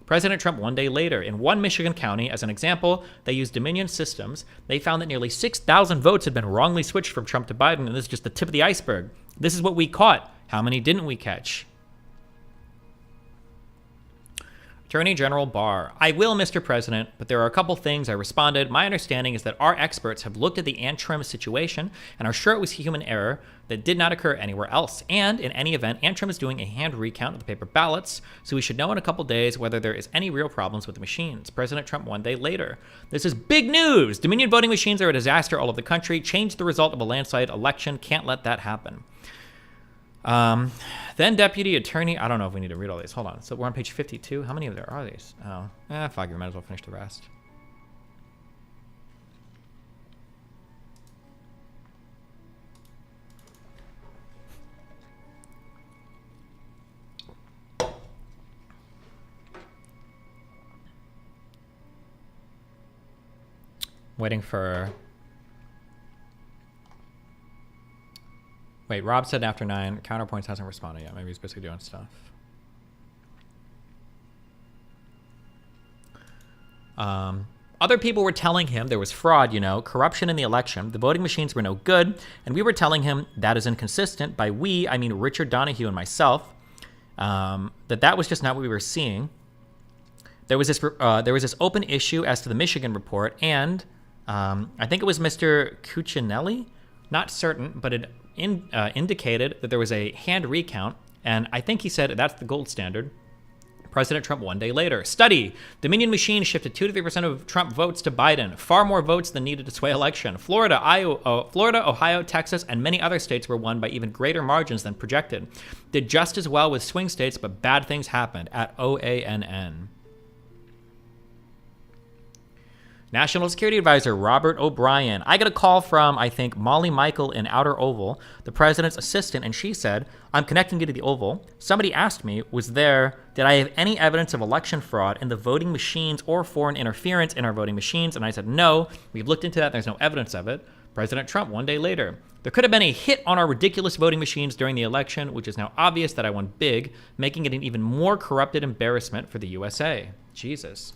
President Trump 1 day later. In one Michigan county, as an example, they used Dominion systems. They found that nearly 6,000 votes had been wrongly switched from Trump to Biden, and this is just the tip of the iceberg. This is what we caught. How many didn't we catch? Attorney General Barr. I will, Mr. President, but there are a couple things I responded. My understanding is that our experts have looked at the Antrim situation and are sure it was human error that did not occur anywhere else. And in any event, Antrim is doing a hand recount of the paper ballots, so we should know in a couple days whether there is any real problems with the machines. President Trump 1 day later. This is big news. Dominion voting machines are a disaster all over the country. Change the result of a landslide election. Can't let that happen. Then Deputy Attorney, I don't know if we need to read all these. Hold on. So we're on page 52. How many of there are these? Oh, fuck, you might as well finish the rest. Waiting for... Wait, Rob said after 9. Counterpoints hasn't responded yet. Maybe he's busy doing stuff. Other people were telling him there was fraud, corruption in the election. The voting machines were no good. And we were telling him that is inconsistent. By we, I mean Richard Donahue and myself. That was just not what we were seeing. There was this open issue as to the Michigan report. And I think it was Mr. Cuccinelli. Not certain, but it indicated that there was a hand recount, and I think he said that's the gold standard. President Trump 1 day later. Study. Dominion machine shifted 2 to 3% of Trump votes to Biden. Far more votes than needed to sway election. Florida, Ohio, Texas, and many other states were won by even greater margins than projected. Did just as well with swing states, but bad things happened. At OANN. National Security Advisor Robert O'Brien. I got a call from, I think, Molly Michael in Outer Oval, the president's assistant, and she said, I'm connecting you to the Oval. Somebody asked me, did I have any evidence of election fraud in the voting machines or foreign interference in our voting machines? And I said, no, we've looked into that. There's no evidence of it. President Trump 1 day later. There could have been a hit on our ridiculous voting machines during the election, which is now obvious that I won big, making it an even more corrupted embarrassment for the USA. Jesus.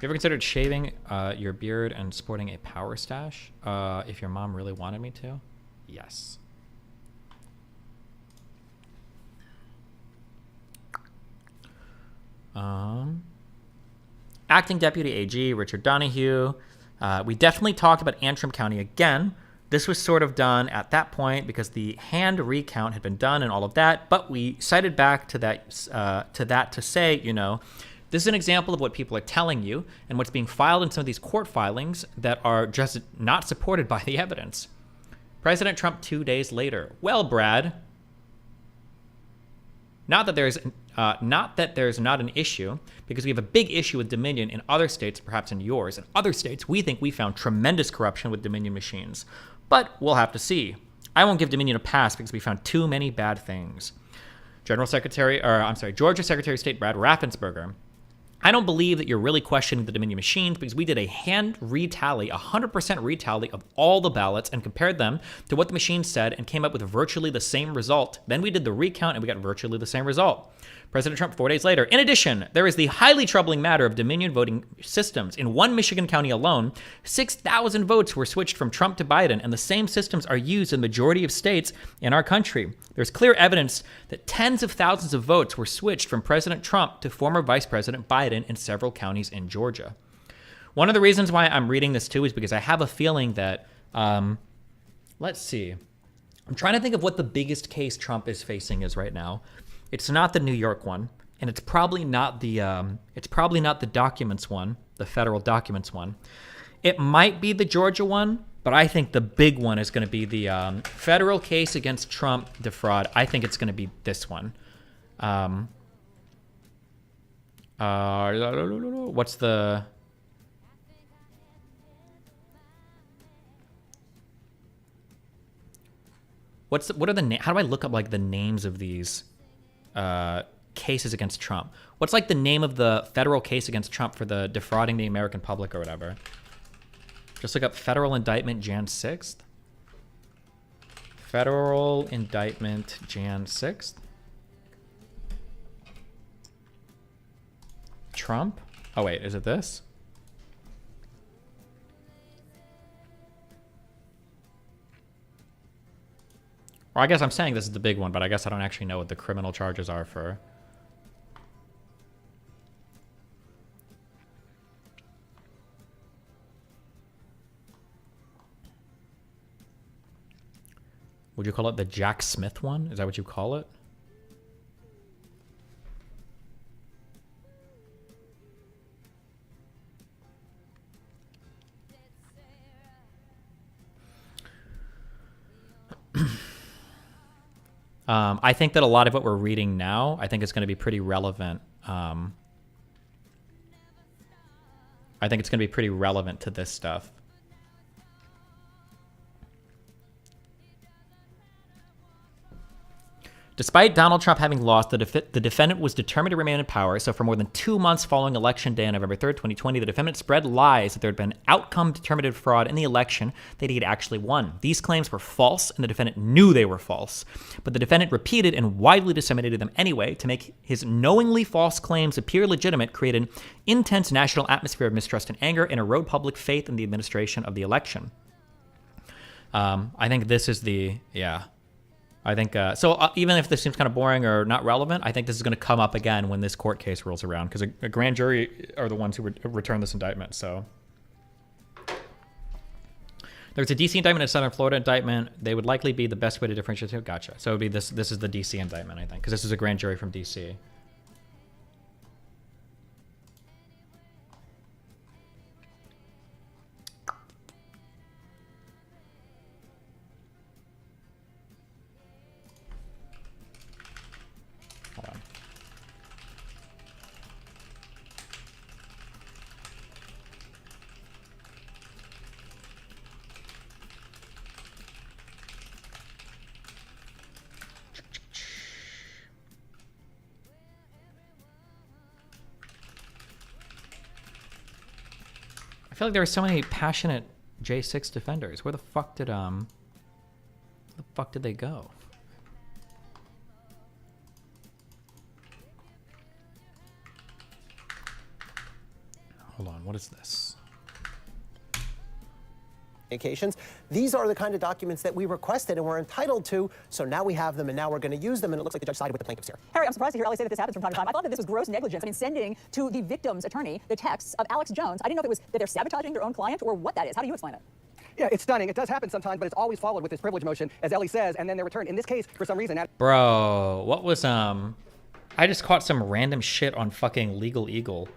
you ever considered shaving your beard and sporting a power stash? If your mom really wanted me to? Yes. Acting Deputy AG Richard Donahue. We definitely talked about Antrim County again. This was sort of done at that point because the hand recount had been done and all of that, but we cited back to that to say, you know, this is an example of what people are telling you and what's being filed in some of these court filings that are just not supported by the evidence. President Trump 2 days later. Well, Brad, not that there's not an issue, because we have a big issue with Dominion in other states, perhaps in yours. In other states, we think we found tremendous corruption with Dominion machines. But we'll have to see. I won't give Dominion a pass because we found too many bad things. Georgia Secretary of State Brad Raffensperger. I don't believe that you're really questioning the Dominion machines because we did a hand retally, 100% retally of all the ballots and compared them to what the machine said and came up with virtually the same result. Then we did the recount and we got virtually the same result. President Trump 4 days later. In addition, there is the highly troubling matter of Dominion voting systems. In one Michigan county alone, 6,000 votes were switched from Trump to Biden, and the same systems are used in the majority of states in our country. There's clear evidence that tens of thousands of votes were switched from President Trump to former Vice President Biden in several counties in Georgia. One of the reasons why I'm reading this too is because I have a feeling that, let's see. I'm trying to think of what the biggest case Trump is facing is right now. It's not the New York one, and it's probably not the documents one, the federal documents one. It might be the Georgia one, but I think the big one is going to be the federal case against Trump defraud. I think it's going to be this one. What's the... What are the how do I look up like the names of these cases against Trump? What's like the name of the federal case against Trump for the defrauding the American public or whatever? Just look up federal indictment Jan 6th. Federal indictment Jan 6th. Trump? Oh wait, is it this? Or I guess I'm saying this is the big one, but I guess I don't actually know what the criminal charges are for. Would you call it the Jack Smith one? Is that what you call it? I think that a lot of what we're reading now, I think it's going to be pretty relevant. I think it's going to be pretty relevant to this stuff. Despite Donald Trump having lost, the defendant was determined to remain in power. So for more than 2 months following Election Day on November 3rd, 2020, the defendant spread lies that there had been outcome-determinative fraud in the election that he had actually won. These claims were false, and the defendant knew they were false. But the defendant repeated and widely disseminated them anyway to make his knowingly false claims appear legitimate, created an intense national atmosphere of mistrust and anger, and erode public faith in the administration of the election. I think this is the... yeah. I think, even if this seems kind of boring or not relevant, I think this is going to come up again when this court case rolls around, because a grand jury are the ones who return this indictment, so. There's a D.C. indictment and a Southern Florida indictment. They would likely be the best way to differentiate. Gotcha. So it would be this is the D.C. indictment, I think, because this is a grand jury from D.C. I feel like there were so many passionate J6 defenders. Where the fuck did they go? Hold on, what is this? Communications. These are the kind of documents that we requested and were entitled to, so now we have them and now we're going to use them, and it looks like the judge sided with the plaintiffs here. Harry, I'm surprised to hear Ellie say that this happens from time to time. I thought that this was gross negligence. I mean, sending to the victim's attorney the texts of Alex Jones. I didn't know if it was that they're sabotaging their own client or what that is. How do you explain it? Yeah, it's stunning. It does happen sometimes, but it's always followed with this privilege motion, as Ellie says, and then they're returned. In this case, for some reason... Bro, what was, I just caught some random shit on fucking Legal Eagle.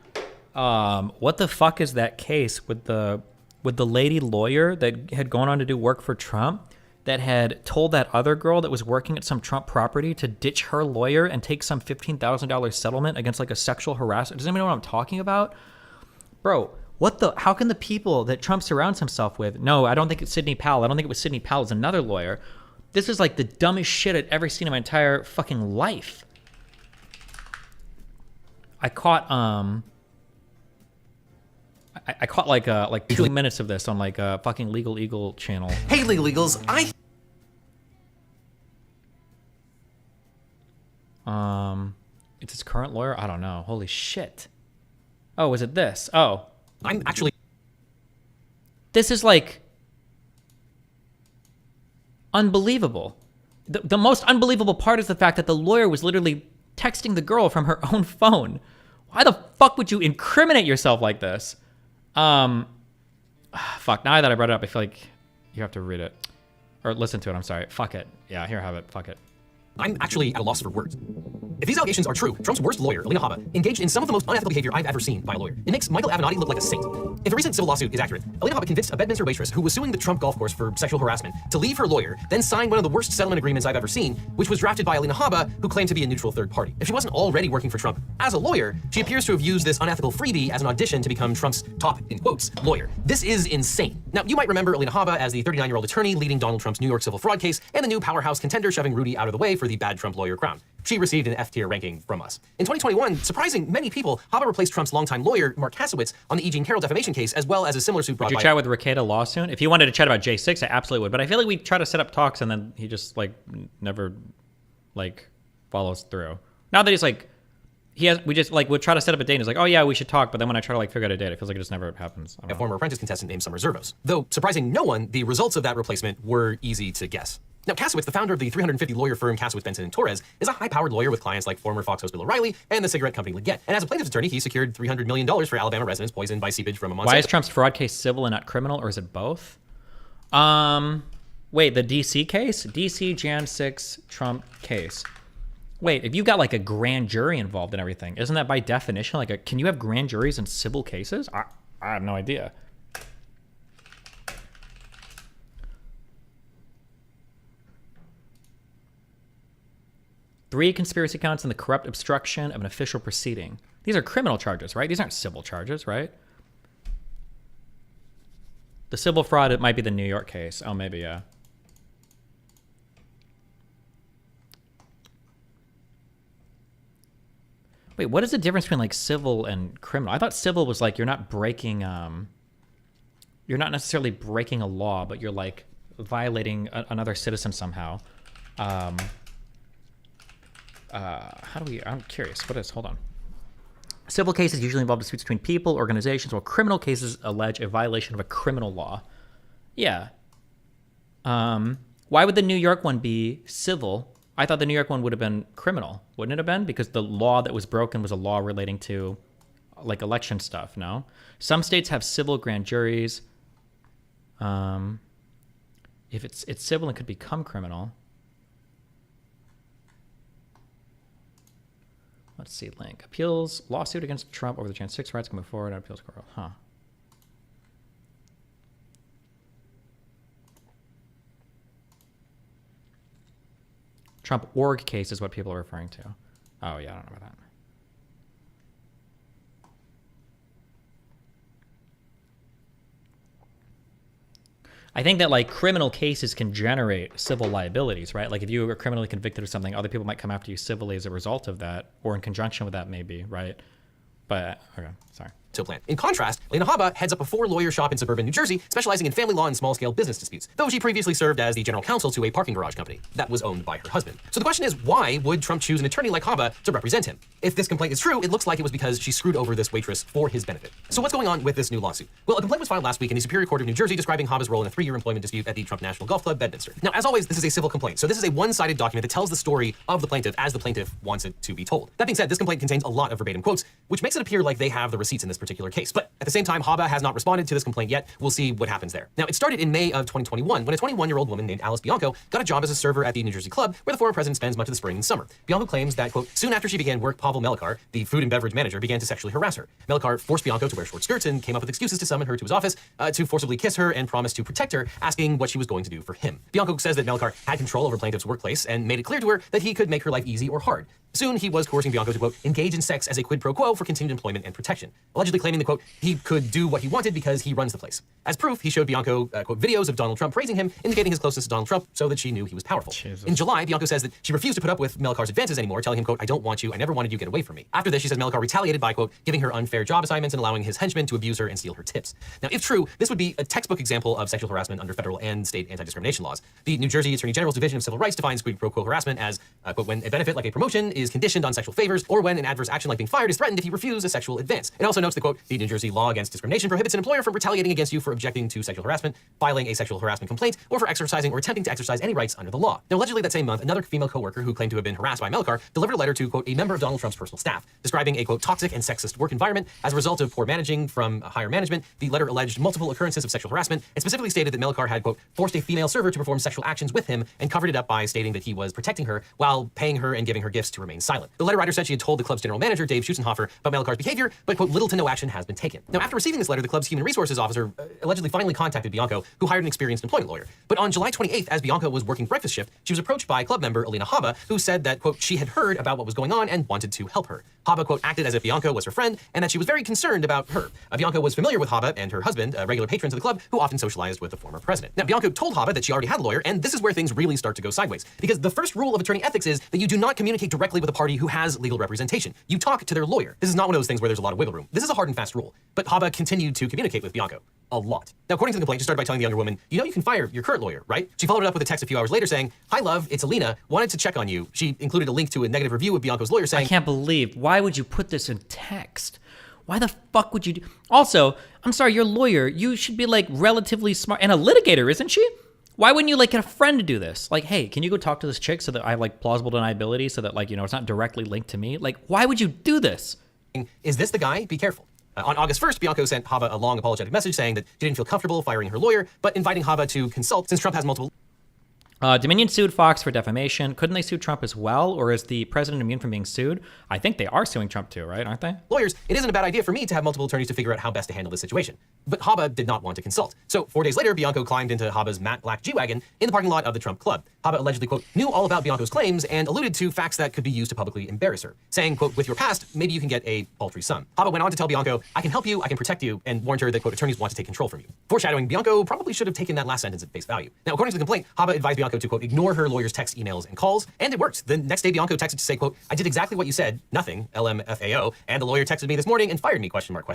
What the fuck is that case with the lady lawyer that had gone on to do work for Trump that had told that other girl that was working at some Trump property to ditch her lawyer and take some $15,000 settlement against like a sexual harassment? Does anybody know what I'm talking about? Bro, how can the people that Trump surrounds himself with, no, I don't think it's Sidney Powell. I don't think it was Sidney Powell. It's another lawyer. This is like the dumbest shit I've ever seen in my entire fucking life. I caught like 2 minutes of this on like a fucking Legal Eagle channel. Hey, Legal Eagles, It's his current lawyer? I don't know. Holy shit. Oh, is it this? Oh. I'm actually... This is like... unbelievable. The most unbelievable part is the fact that the lawyer was literally texting the girl from her own phone. Why the fuck would you incriminate yourself like this? Fuck, now that I brought it up, I feel like you have to read it. Or listen to it, I'm sorry. Fuck it. Yeah, here, have it. Fuck it. I'm actually at a loss for words. If these allegations are true, Trump's worst lawyer, Alina Habba, engaged in some of the most unethical behavior I've ever seen by a lawyer. It makes Michael Avenatti look like a saint. If the recent civil lawsuit is accurate, Alina Habba convinced a Bedminster waitress who was suing the Trump golf course for sexual harassment to leave her lawyer, then sign one of the worst settlement agreements I've ever seen, which was drafted by Alina Habba, who claimed to be a neutral third party. If she wasn't already working for Trump as a lawyer, she appears to have used this unethical freebie as an audition to become Trump's top, in quotes, lawyer. This is insane. Now, you might remember Alina Habba as the 39-year-old attorney leading Donald Trump's New York civil fraud case and the new powerhouse contender shoving Rudy out of the way for the bad Trump lawyer crown. She received an F-tier ranking from us. In 2021, surprising many people, Habba replaced Trump's longtime lawyer, Mark Kasowitz, on the E. Jean Carroll defamation case, as well as a similar suit brought Would you by... chat with Rekieta Law soon? If he wanted to chat about J6, I absolutely would. But I feel like we try to set up talks and then he just, like, never, like, follows through. Now that he's, like, we just, like, would try to set up a date and he's like, oh, yeah, we should talk. But then when I try to, like, figure out a date, it feels like it just never happens. A former apprentice contestant named Summer Zervos. Though, surprising no one, the results of that replacement were easy to guess. Now, Kasowitz, the founder of the 350 lawyer firm Kasowitz, Benson & Torres, is a high-powered lawyer with clients like former Fox host Bill O'Reilly and the cigarette company Leggett. And as a plaintiff's attorney, he secured $300 million for Alabama residents poisoned by seepage from a Monsanto. Why is Trump's fraud case civil and not criminal, or is it both? Wait, the DC case? DC Jan 6 Trump case. Wait, if you've got like a grand jury involved in everything, isn't that by definition like can you have grand juries in civil cases? I have no idea. Three conspiracy counts in the corrupt obstruction of an official proceeding. These are criminal charges, right? These aren't civil charges, right? The civil fraud, it might be the New York case. Oh, maybe, yeah. Wait, what is the difference between like civil and criminal? I thought civil was like you're not breaking, you're not necessarily breaking a law, but you're like violating another citizen somehow. How do we, I'm curious, what is, hold on. Civil cases usually involve disputes between people, organizations, while criminal cases allege a violation of a criminal law. Yeah. Why would the New York one be civil? I thought the New York one would have been criminal, wouldn't it have been? Because the law that was broken was a law relating to like election stuff, no? Some states have civil grand juries. If it's civil, it could become criminal. Let's see, link. Appeals, lawsuit against Trump over the Jan 6 rights can move forward on appeals court. Huh. Trump org case is what people are referring to. Oh, yeah, I don't know about that. I think that like criminal cases can generate civil liabilities, right? Like if you are criminally convicted of something, other people might come after you civilly as a result of that, or in conjunction with that maybe, right? But, okay, sorry. to plan. In contrast, Elena Haba heads up a 4-lawyer shop in suburban New Jersey, specializing in family law and small-scale business disputes, though she previously served as the general counsel to a parking garage company that was owned by her husband. So the question is, why would Trump choose an attorney like Haba to represent him? If this complaint is true, it looks like it was because she screwed over this waitress for his benefit. So what's going on with this new lawsuit? Well, a complaint was filed last week in the Superior Court of New Jersey describing Haba's role in a 3-year employment dispute at the Trump National Golf Club, Bedminster. Now, as always, this is a civil complaint, so this is a one-sided document that tells the story of the plaintiff as the plaintiff wants it to be told. That being said, this complaint contains a lot of verbatim quotes, which makes it appear like they have the receipts in this particular case. But at the same time, Haba has not responded to this complaint yet. We'll see what happens there. Now, it started in May of 2021 when a 21-year-old woman named Alice Bianco got a job as a server at the New Jersey club where the former president spends much of the spring and summer. Bianco claims that, quote, soon after she began work, Pavel Melikar, the food and beverage manager, began to sexually harass her. Melikar forced Bianco to wear short skirts and came up with excuses to summon her to his office to forcibly kiss her and promise to protect her, asking what she was going to do for him. Bianco says that Melikar had control over plaintiff's workplace and made it clear to her that he could make her life easy or hard. Soon, he was coercing Bianco to, quote, engage in sex as a quid pro quo for continued employment and protection, allegedly claiming that, quote, he could do what he wanted because he runs the place. As proof, he showed Bianco, quote, videos of Donald Trump praising him, indicating his closeness to Donald Trump so that she knew he was powerful. Jesus. In July, Bianco says that she refused to put up with Melikar's advances anymore, telling him, quote, I don't want you, I never wanted you, get away from me. After this, she says Melikar retaliated by, quote, giving her unfair job assignments and allowing his henchmen to abuse her and steal her tips. Now, if true, this would be a textbook example of sexual harassment under federal and state anti-discrimination laws. The New Jersey Attorney General's Division of Civil Rights defines quid pro quo harassment as, quote, when a benefit like a promotion is conditioned on sexual favors, or when an adverse action like being fired is threatened if you refuse a sexual advance. It also notes that, quote, the New Jersey law against discrimination prohibits an employer from retaliating against you for objecting to sexual harassment, filing a sexual harassment complaint, or for exercising or attempting to exercise any rights under the law. Now, allegedly that same month, another female coworker who claimed to have been harassed by Melikar delivered a letter to, quote, a member of Donald Trump's personal staff, describing a, quote, toxic and sexist work environment as a result of poor managing from higher management. The letter alleged multiple occurrences of sexual harassment and specifically stated that Melikar had, quote, forced a female server to perform sexual actions with him and covered it up by stating that he was protecting her while paying her and giving her gifts to remain silent. The letter writer said she had told the club's general manager, Dave Schutzenhofer, about Melikar's behavior, but, quote, little to no action has been taken. Now, after receiving this letter, the club's human resources officer allegedly finally contacted Bianco, who hired an experienced employment lawyer. But on July 28th, as Bianco was working breakfast shift, she was approached by club member Elena Haba, who said that, quote, she had heard about what was going on and wanted to help her. Haba, quote, acted as if Bianco was her friend and that she was very concerned about her. Bianco was familiar with Haba and her husband, regular patrons of the club, who often socialized with the former president. Now, Bianco told Haba that she already had a lawyer, and this is where things really start to go sideways, because the first rule of attorney ethics is that you do not communicate directly with a party who has legal representation. You talk to their lawyer. This is not one of those things where there's a lot of wiggle room. This is a hard and fast rule. But Haba continued to communicate with Bianco a lot. Now, according to the complaint, she started by telling the younger woman, you know you can fire your current lawyer, right? She followed it up with a text a few hours later saying, hi, love, it's Alina. Wanted to check on you. She included a link to a negative review of Bianco's lawyer saying, I can't believe, why would you put this in text? Why the fuck would you do? Also, I'm sorry, your lawyer, you should be like relatively smart and a litigator, isn't she? Why wouldn't you like get a friend to do this? Like, hey, can you go talk to this chick so that I have like plausible deniability so that like, you know, it's not directly linked to me? Like, why would you do this? Is this the guy? Be careful. On August 1st, Bianco sent Haba a long apologetic message saying that she didn't feel comfortable firing her lawyer, but inviting Haba to consult since Trump has multiple... Dominion sued Fox for defamation. Couldn't they sue Trump as well? Or is the president immune from being sued? I think they are suing Trump too, right? Aren't they? Lawyers, it isn't a bad idea for me to have multiple attorneys to figure out how best to handle this situation. But Haba did not want to consult. So 4 days later, Bianco climbed into Haba's matte black G-Wagon in the parking lot of the Trump club. Haba allegedly, quote, knew all about Bianco's claims and alluded to facts that could be used to publicly embarrass her, saying, quote, with your past, maybe you can get a paltry sum. Haba went on to tell Bianco, I can help you, I can protect you, and warned her that, quote, attorneys want to take control from you. Foreshadowing, Bianco probably should have taken that last sentence at face value. Now, according to the complaint, Haba advised Bianco to, quote, ignore her lawyer's texts, emails, and calls, and it worked. The next day, Bianco texted to say, quote, I did exactly what you said, nothing, LMFAO, and the lawyer texted me this morning and fired me, question mark,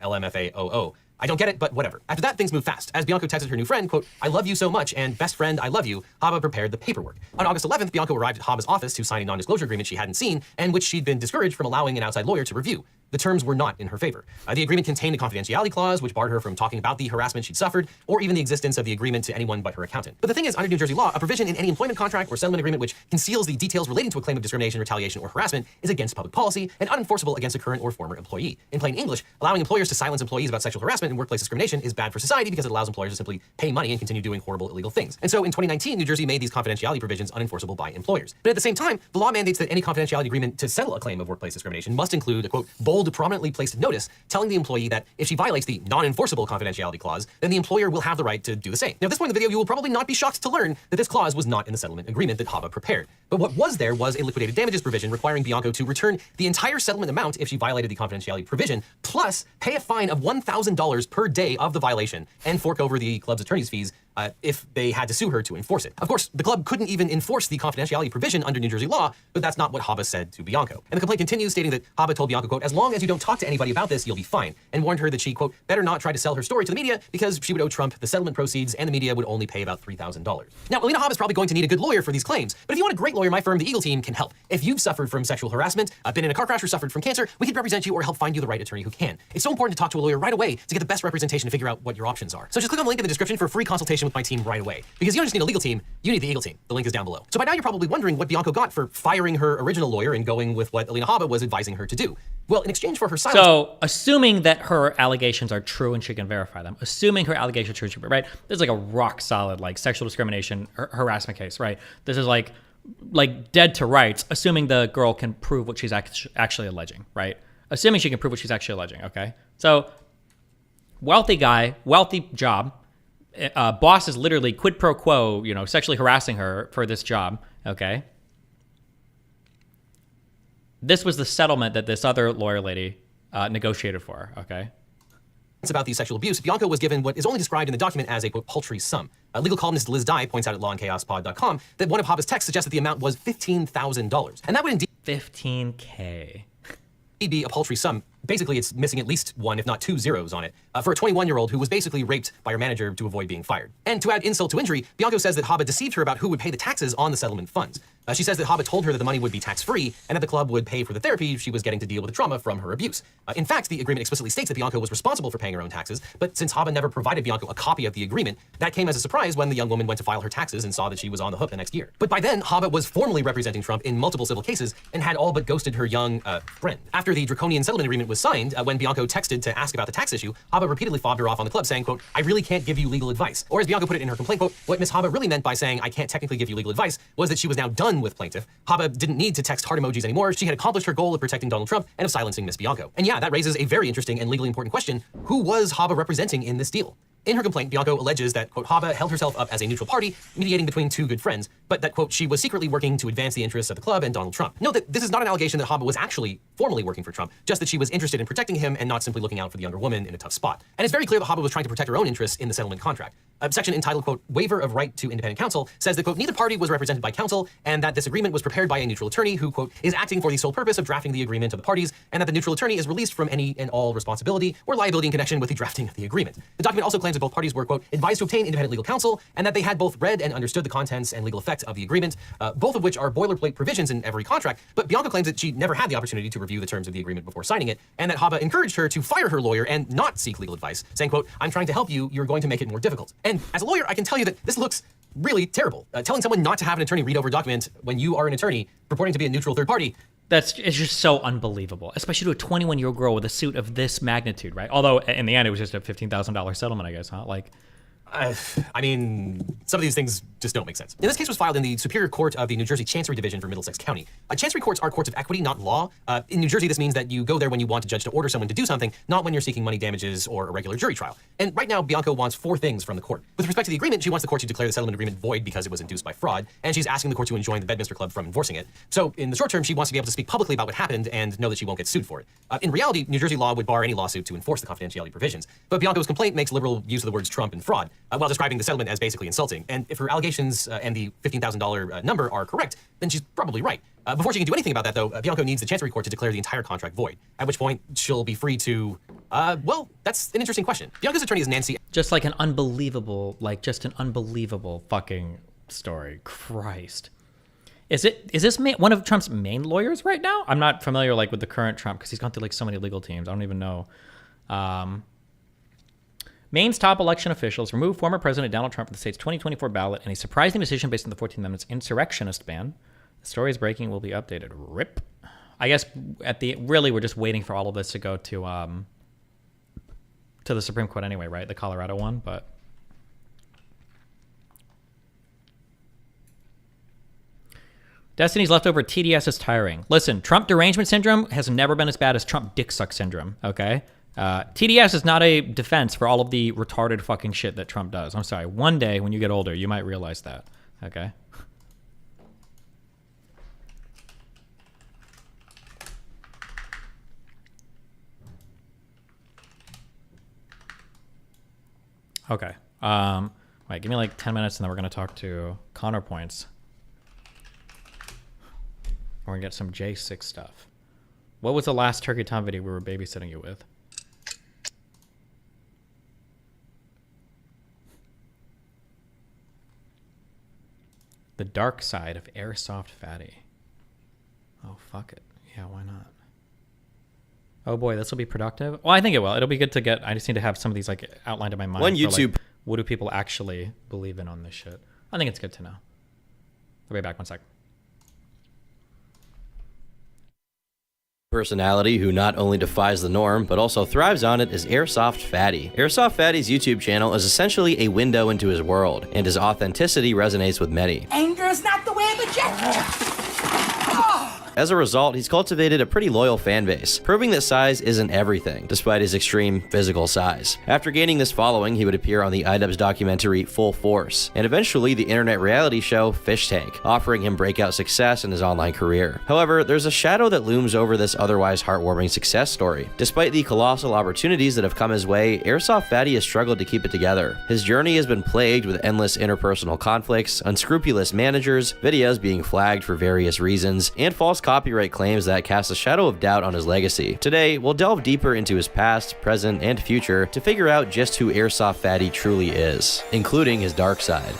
LMFAOO. I don't get it, but whatever. After that, things moved fast. As Bianco texted her new friend, quote, I love you so much, and best friend, I love you, Haba prepared the paperwork. On August 11th, Bianco arrived at Haba's office to sign a non-disclosure agreement she hadn't seen, and which she'd been discouraged from allowing an outside lawyer to review. The terms were not in her favor. The agreement contained a confidentiality clause, which barred her from talking about the harassment she'd suffered, or even the existence of the agreement to anyone but her accountant. But the thing is, under New Jersey law, a provision in any employment contract or settlement agreement which conceals the details relating to a claim of discrimination, retaliation, or harassment is against public policy and unenforceable against a current or former employee. In plain English, allowing employers to silence employees about sexual harassment and workplace discrimination is bad for society because it allows employers to simply pay money and continue doing horrible illegal things. And so in 2019, New Jersey made these confidentiality provisions unenforceable by employers. But at the same time, the law mandates that any confidentiality agreement to settle a claim of workplace discrimination must include a, quote, bold, prominently placed notice telling the employee that if she violates the non-enforceable confidentiality clause, then the employer will have the right to do the same. Now, at this point in the video, you will probably not be shocked to learn that this clause was not in the settlement agreement that Haba prepared. But what was there was a liquidated damages provision requiring Bianco to return the entire settlement amount if she violated the confidentiality provision, plus pay a fine of $1,000 per day of the violation and fork over the club's attorney's fees if they had to sue her to enforce it. Of course, the club couldn't even enforce the confidentiality provision under New Jersey law, but that's not what Haba said to Bianco. And the complaint continues, stating that Haba told Bianco, quote, as long as you don't talk to anybody about this, you'll be fine, and warned her that she, quote, better not try to sell her story to the media because she would owe Trump the settlement proceeds and the media would only pay about $3,000. Now, Alina Haba is probably going to need a good lawyer for these claims, but if you want a great lawyer, my firm, the Eagle Team, can help. If you've suffered from sexual harassment, been in a car crash, or suffered from cancer, we can represent you or help find you the right attorney who can. It's so important to talk to a lawyer right away to get the best representation and figure out what your options are. So just click on the link in the description for a free consultation with my team right away. Because you don't just need a legal team, you need the Eagle Team. The link is down below. So by now you're probably wondering what Bianco got for firing her original lawyer and going with what Alina Haba was advising her to do. Well, in exchange for her silence... So, assuming that her allegations are true and she can verify them, assuming her allegations are true, right? This is like a rock solid, like, sexual discrimination harassment case, right? This is like dead to rights, assuming the girl can prove what she's actually alleging, right? Assuming she can prove what she's actually alleging, okay? So, wealthy guy, wealthy job, boss is literally quid pro quo, you know, sexually harassing her for this job, okay? This was the settlement that this other lawyer lady negotiated for, okay? It's about the sexual abuse. Bianco was given what is only described in the document as a, quote, paltry sum. Legal columnist Liz Dye points out at lawandchaospod.com that one of Haba's texts suggests that the amount was $15,000. And that would indeed... $15K. Be a paltry sum. Basically, it's missing at least one, if not two zeros on it, for a 21-year-old who was basically raped by her manager to avoid being fired. And to add insult to injury, Bianco says that Haba deceived her about who would pay the taxes on the settlement funds. She says that Haba told her that the money would be tax-free and that the club would pay for the therapy she was getting to deal with the trauma from her abuse. In fact, the agreement explicitly states that Bianco was responsible for paying her own taxes, but since Haba never provided Bianco a copy of the agreement, that came as a surprise when the young woman went to file her taxes and saw that she was on the hook the next year. But by then, Haba was formally representing Trump in multiple civil cases and had all but ghosted her young friend. After the draconian settlement agreement was signed, when Bianco texted to ask about the tax issue, Haba repeatedly fobbed her off on the club saying, quote, I really can't give you legal advice. Or as Bianco put it in her complaint, quote, what Miss Haba really meant by saying I can't technically give you legal advice was that she was now done with plaintiff. Haba didn't need to text heart emojis anymore. She had accomplished her goal of protecting Donald Trump and of silencing Miss Bianco. And yeah, that raises a very interesting and legally important question. Who was Haba representing in this deal? In her complaint, Bianco alleges that, quote, Haba held herself up as a neutral party, mediating between two good friends, but that, quote, she was secretly working to advance the interests of the club and Donald Trump. Note that this is not an allegation that Haba was actually formally working for Trump, just that she was interested in protecting him and not simply looking out for the younger woman in a tough spot. And it's very clear that Haba was trying to protect her own interests in the settlement contract. A section entitled, quote, waiver of right to independent counsel says that, quote, neither party was represented by counsel and that this agreement was prepared by a neutral attorney who, quote, is acting for the sole purpose of drafting the agreement of the parties and that the neutral attorney is released from any and all responsibility or liability in connection with the drafting of the agreement. The document also claims that both parties were, quote, advised to obtain independent legal counsel and that they had both read and understood the contents and legal effect of the agreement, both of which are boilerplate provisions in every contract, but Bianco claims that she never had the opportunity to review the terms of the agreement before signing it and that Haba encouraged her to fire her lawyer and not seek legal advice, saying, quote, I'm trying to help you, you're going to make it more difficult. And as a lawyer, I can tell you that this looks really terrible. Telling someone not to have an attorney read over a document when you are an attorney purporting to be a neutral third party. It's just so unbelievable, especially to a 21-year-old girl with a suit of this magnitude, right? Although in the end, it was just a $15,000 settlement, I guess, huh? Like, I mean, some of these things just don't make sense. This case was filed in the Superior Court of the New Jersey Chancery Division for Middlesex County. Chancery courts are courts of equity, not law. In New Jersey, this means that you go there when you want a judge to order someone to do something, not when you're seeking money damages or a regular jury trial. And right now, Bianco wants 4 things from the court. With respect to the agreement, she wants the court to declare the settlement agreement void because it was induced by fraud, and she's asking the court to enjoin the Bedminster Club from enforcing it. So in the short term, she wants to be able to speak publicly about what happened and know that she won't get sued for it. In reality, New Jersey law would bar any lawsuit to enforce the confidentiality provisions. But Bianco's complaint makes liberal use of the words Trump and fraud, while describing the settlement as basically insulting. And if her allegations and the $15,000 number are correct, then she's probably right. Before she can do anything about that, though, Bianco needs the Chancery Court to declare the entire contract void, at which point she'll be free to, well, that's an interesting question. Bianco's attorney is Nancy. Just like an unbelievable, just an unbelievable fucking story. Christ. Is this one of Trump's main lawyers right now? I'm not familiar, with the current Trump, because he's gone through, so many legal teams. I don't even know. Maine's top election officials removed former President Donald Trump from the state's 2024 ballot in a surprising decision based on the 14th Amendment's insurrectionist ban. The story is breaking, will be updated. RIP. I guess really we're just waiting for all of this to go to the Supreme Court anyway, right? The Colorado one, but Destiny's leftover TDS is tiring. Listen, Trump derangement syndrome has never been as bad as Trump dick suck syndrome, okay? TDS is not a defense for all of the retarded fucking shit that Trump does. I'm sorry. One day when you get older, you might realize that, okay? Okay. Wait, give me like 10 minutes and then we're going to talk to Connor Points. We're going to get some J6 stuff. What was the last Turkey Tom video we were babysitting you with? The dark side of Airsoft Fatty. Oh, fuck it. Yeah, why not? Oh boy, this will be productive. Well, I think it will. It'll be good to get. I just need to have some of these like outlined in my mind. One for, YouTube. Like, what do people actually believe in on this shit? I think it's good to know. I'll be back 1 sec. Personality who not only defies the norm, but also thrives on it is Airsoft Fatty. Airsoft Fatty's YouTube channel is essentially a window into his world, and his authenticity resonates with many. Anger is not the way of the jet. As a result, he's cultivated a pretty loyal fan base, proving that size isn't everything, despite his extreme physical size. After gaining this following, he would appear on the iDubbbz documentary Full Force, and eventually the internet reality show Fish Tank, offering him breakout success in his online career. However, there's a shadow that looms over this otherwise heartwarming success story. Despite the colossal opportunities that have come his way, Airsoft Fatty has struggled to keep it together. His journey has been plagued with endless interpersonal conflicts, unscrupulous managers, videos being flagged for various reasons, and false copyright claims that cast a shadow of doubt on his legacy. Today, we'll delve deeper into his past, present, and future to figure out just who Airsoft Fatty truly is, including his dark side.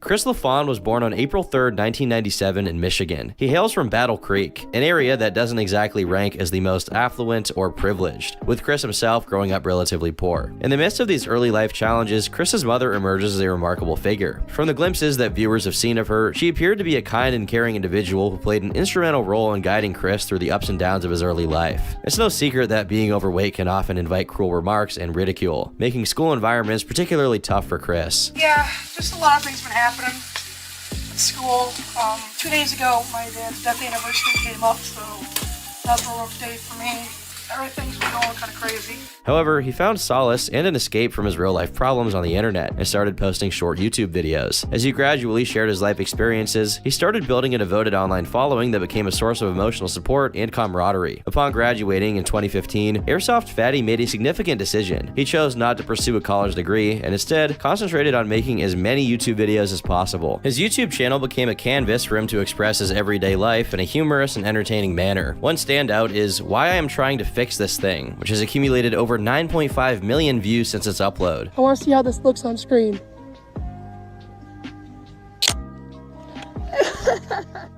Chris LaFawn was born on April 3rd, 1997 in Michigan. He hails from Battle Creek, an area that doesn't exactly rank as the most affluent or privileged, with Chris himself growing up relatively poor. In the midst of these early life challenges, Chris's mother emerges as a remarkable figure. From the glimpses that viewers have seen of her, she appeared to be a kind and caring individual who played an instrumental role in guiding Chris through the ups and downs of his early life. It's no secret that being overweight can often invite cruel remarks and ridicule, making school environments particularly tough for Chris. Yeah, just a lot of things been happening at school. 2 days ago, my dad's death anniversary came up, so that's a rough day for me. Everything's been going kind of crazy. However, he found solace and an escape from his real-life problems on the internet and started posting short YouTube videos. As he gradually shared his life experiences, he started building a devoted online following that became a source of emotional support and camaraderie. Upon graduating in 2015, Airsoft Fatty made a significant decision. He chose not to pursue a college degree and instead concentrated on making as many YouTube videos as possible. His YouTube channel became a canvas for him to express his everyday life in a humorous and entertaining manner. One standout is Why I Am Trying to Fix This Thing, which has accumulated over 9.5 million views since its upload. I want to see how this looks on screen.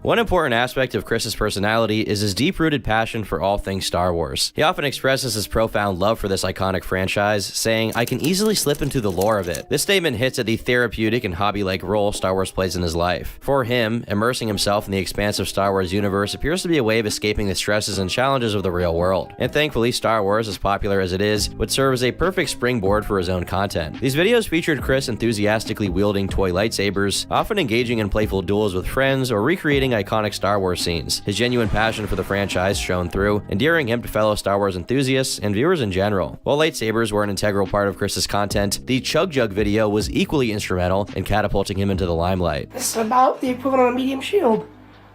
One important aspect of Chris's personality is his deep-rooted passion for all things Star Wars. He often expresses his profound love for this iconic franchise, saying, "I can easily slip into the lore of it." This statement hits at the therapeutic and hobby-like role Star Wars plays in his life. For him, immersing himself in the expansive Star Wars universe appears to be a way of escaping the stresses and challenges of the real world. And thankfully, Star Wars, as popular as it is, would serve as a perfect springboard for his own content. These videos featured Chris enthusiastically wielding toy lightsabers, often engaging in playful duels with friends, or recreating iconic Star Wars scenes. His genuine passion for the franchise shone through, endearing him to fellow Star Wars enthusiasts and viewers in general. While lightsabers were an integral part of Chris's content, the Chug Jug video was equally instrumental in catapulting him into the limelight. This is about the equivalent of a medium shield.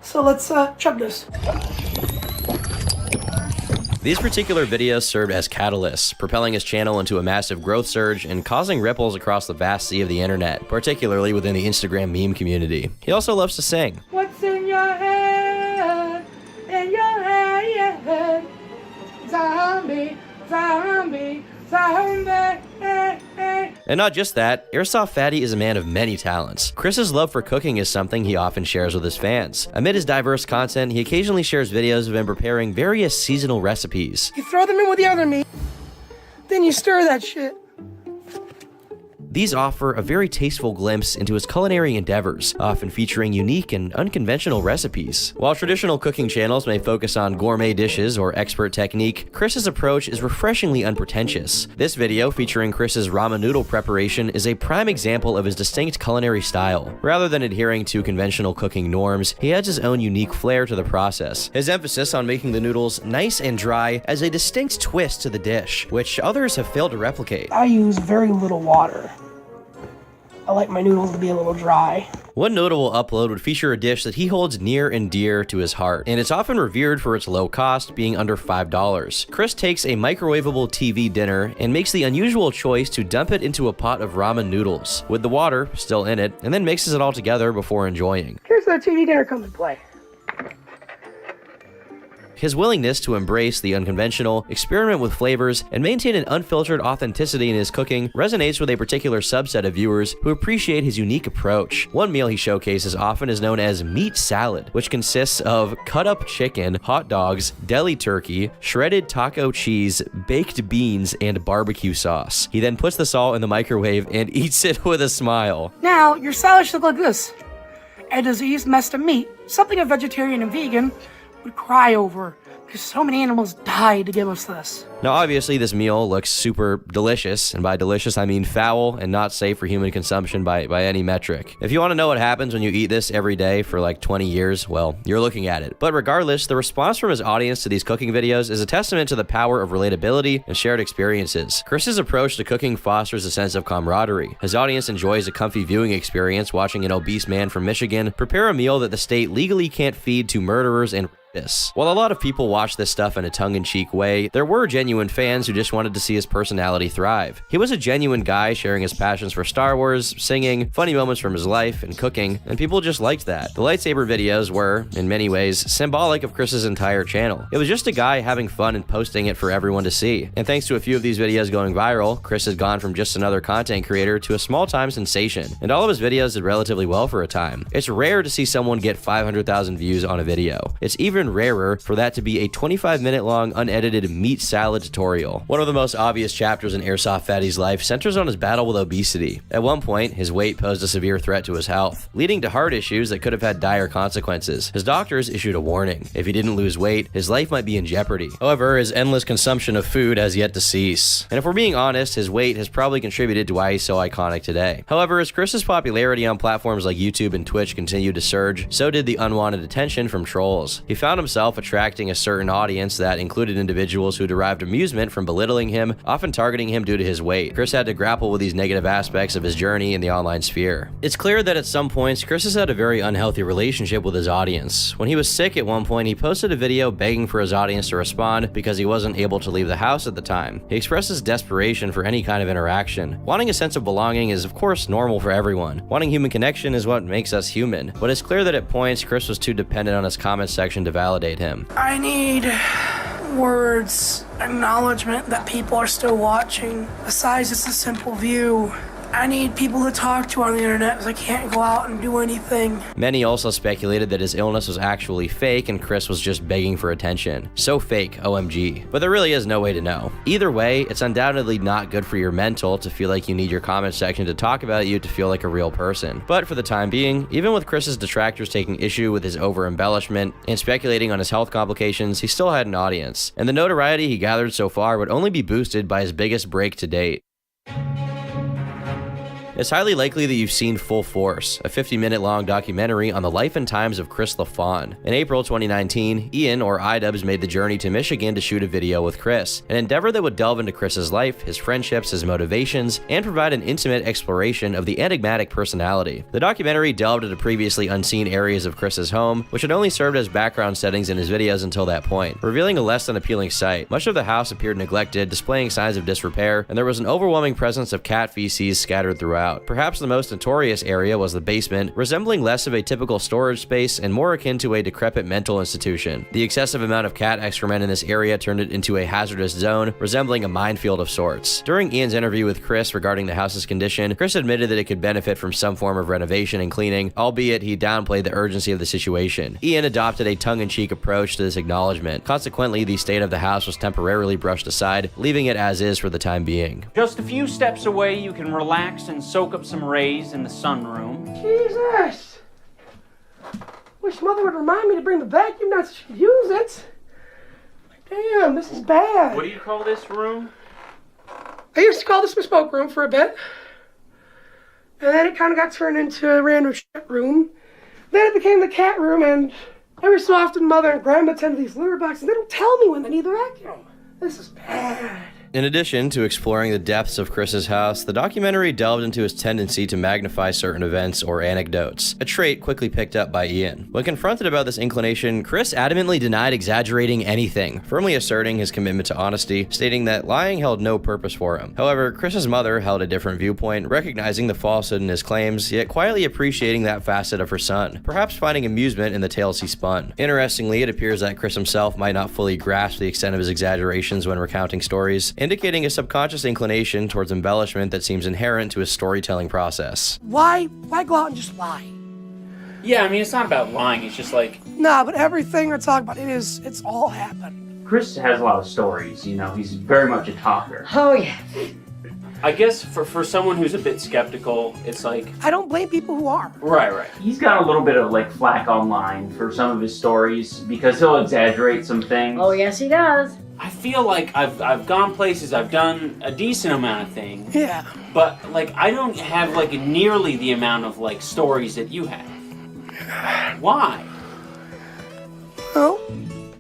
So let's chug this. These particular videos served as catalysts, propelling his channel into a massive growth surge and causing ripples across the vast sea of the internet, particularly within the Instagram meme community. He also loves to sing. What's in your head? In your head? Zombie, zombie, zombie. And not just that, Airsoft Fatty is a man of many talents. Chris's love for cooking is something he often shares with his fans. Amid his diverse content, he occasionally shares videos of him preparing various seasonal recipes. You throw them in with the other meat, then you stir that shit. These offer a very tasteful glimpse into his culinary endeavors, often featuring unique and unconventional recipes. While traditional cooking channels may focus on gourmet dishes or expert technique, Chris's approach is refreshingly unpretentious. This video, featuring Chris's ramen noodle preparation, is a prime example of his distinct culinary style. Rather than adhering to conventional cooking norms, he adds his own unique flair to the process. His emphasis on making the noodles nice and dry as a distinct twist to the dish, which others have failed to replicate. I use very little water. I like my noodles to be a little dry. One notable upload would feature a dish that he holds near and dear to his heart, and it's often revered for its low cost, being under $5. Chris takes a microwavable TV dinner and makes the unusual choice to dump it into a pot of ramen noodles, with the water still in it, and then mixes it all together before enjoying. Here's where the TV dinner comes into play. His willingness to embrace the unconventional, experiment with flavors, and maintain an unfiltered authenticity in his cooking resonates with a particular subset of viewers who appreciate his unique approach. One meal he showcases often is known as meat salad, which consists of cut-up chicken, hot dogs, deli turkey, shredded taco cheese, baked beans, and barbecue sauce. He then puts this all in the microwave and eats it with a smile. Now, your salad should look like this. A diseased mess of meat, something a vegetarian and vegan would cry over, because so many animals died to give us this. Now obviously this meal looks super delicious, and by delicious I mean foul and not safe for human consumption by any metric. If you want to know what happens when you eat this every day for like 20 years, well, you're looking at it. But regardless, the response from his audience to these cooking videos is a testament to the power of relatability and shared experiences. Chris's approach to cooking fosters a sense of camaraderie. His audience enjoys a comfy viewing experience watching an obese man from Michigan prepare a meal that the state legally can't feed to murderers and rapists. While a lot of people watch this stuff in a tongue-in-cheek way, there were genuine fans who just wanted to see his personality thrive. He was a genuine guy sharing his passions for Star Wars, singing, funny moments from his life, and cooking, and people just liked that. The lightsaber videos were, in many ways, symbolic of Chris's entire channel. It was just a guy having fun and posting it for everyone to see. And thanks to a few of these videos going viral, Chris has gone from just another content creator to a small-time sensation, and all of his videos did relatively well for a time. It's rare to see someone get 500,000 views on a video. It's even rarer for that to be a 25-minute long unedited meat salad tutorial. One of the most obvious chapters in Airsoft Fatty's life centers on his battle with obesity. At one point, his weight posed a severe threat to his health, leading to heart issues that could have had dire consequences. His doctors issued a warning. If he didn't lose weight, his life might be in jeopardy. However, his endless consumption of food has yet to cease. And if we're being honest, his weight has probably contributed to why he's so iconic today. However, as Chris's popularity on platforms like YouTube and Twitch continued to surge, so did the unwanted attention from trolls. He found himself attracting a certain audience that included individuals who derived amusement from belittling him, often targeting him due to his weight. Chris had to grapple with these negative aspects of his journey in the online sphere. It's clear that at some points, Chris has had a very unhealthy relationship with his audience. When he was sick at one point, he posted a video begging for his audience to respond because he wasn't able to leave the house at the time. He expresses desperation for any kind of interaction. Wanting a sense of belonging is of course normal for everyone. Wanting human connection is what makes us human. But it's clear that at points, Chris was too dependent on his comment section to validate him. I need words, acknowledgement that people are still watching. Besides just a simple view, I need people to talk to on the internet because I can't go out and do anything. Many also speculated that his illness was actually fake and Chris was just begging for attention. So fake, OMG. But there really is no way to know. Either way, it's undoubtedly not good for your mental to feel like you need your comment section to talk about you to feel like a real person. But for the time being, even with Chris's detractors taking issue with his over-embellishment and speculating on his health complications, he still had an audience. And the notoriety he gathered so far would only be boosted by his biggest break to date. It's highly likely that you've seen Full Force, a 50-minute long documentary on the life and times of Chris LaFawn. In April 2019, Ian, or iDubbbz, made the journey to Michigan to shoot a video with Chris, an endeavor that would delve into Chris's life, his friendships, his motivations, and provide an intimate exploration of the enigmatic personality. The documentary delved into previously unseen areas of Chris's home, which had only served as background settings in his videos until that point, revealing a less than appealing sight. Much of the house appeared neglected, displaying signs of disrepair, and there was an overwhelming presence of cat feces scattered throughout. throughout. Perhaps the most notorious area was the basement, resembling less of a typical storage space and more akin to a decrepit mental institution. The excessive amount of cat excrement in this area turned it into a hazardous zone, resembling a minefield of sorts. During Ian's interview with Chris regarding the house's condition, Chris admitted that it could benefit from some form of renovation and cleaning, albeit he downplayed the urgency of the situation. Ian adopted a tongue-in-cheek approach to this acknowledgement. Consequently, the state of the house was temporarily brushed aside, leaving it as is for the time being. Just a few steps away, you can relax and soak up some rays in the sunroom. Jesus! Wish Mother would remind me to bring the vacuum down so she could use it. Damn, this is bad. What do you call this room? I used to call this my smoke room for a bit. And then it kind of got turned into a random shit room. Then it became the cat room, and every so often Mother and Grandma tend to these litter boxes, and they don't tell me when they need the vacuum. This is bad. In addition to exploring the depths of Chris's house, the documentary delved into his tendency to magnify certain events or anecdotes, a trait quickly picked up by Ian. When confronted about this inclination, Chris adamantly denied exaggerating anything, firmly asserting his commitment to honesty, stating that lying held no purpose for him. However, Chris's mother held a different viewpoint, recognizing the falsehood in his claims, yet quietly appreciating that facet of her son, perhaps finding amusement in the tales he spun. Interestingly, it appears that Chris himself might not fully grasp the extent of his exaggerations when recounting stories, indicating a subconscious inclination towards embellishment that seems inherent to his storytelling process. Why go out and just lie? Yeah, I mean, it's not about lying, it's just like... Nah, but everything we're talking about, it's all happened. Chris has a lot of stories, you know, he's very much a talker. Oh, yeah. I guess for someone who's a bit skeptical, it's like... I don't blame people who are. Right. He's got a little bit of, like, flack online for some of his stories because he'll exaggerate some things. Oh, yes, he does. I feel like I've gone places, I've done a decent amount of things. Yeah. But, like, I don't have, like, nearly the amount of, like, stories that you have. Why? Oh.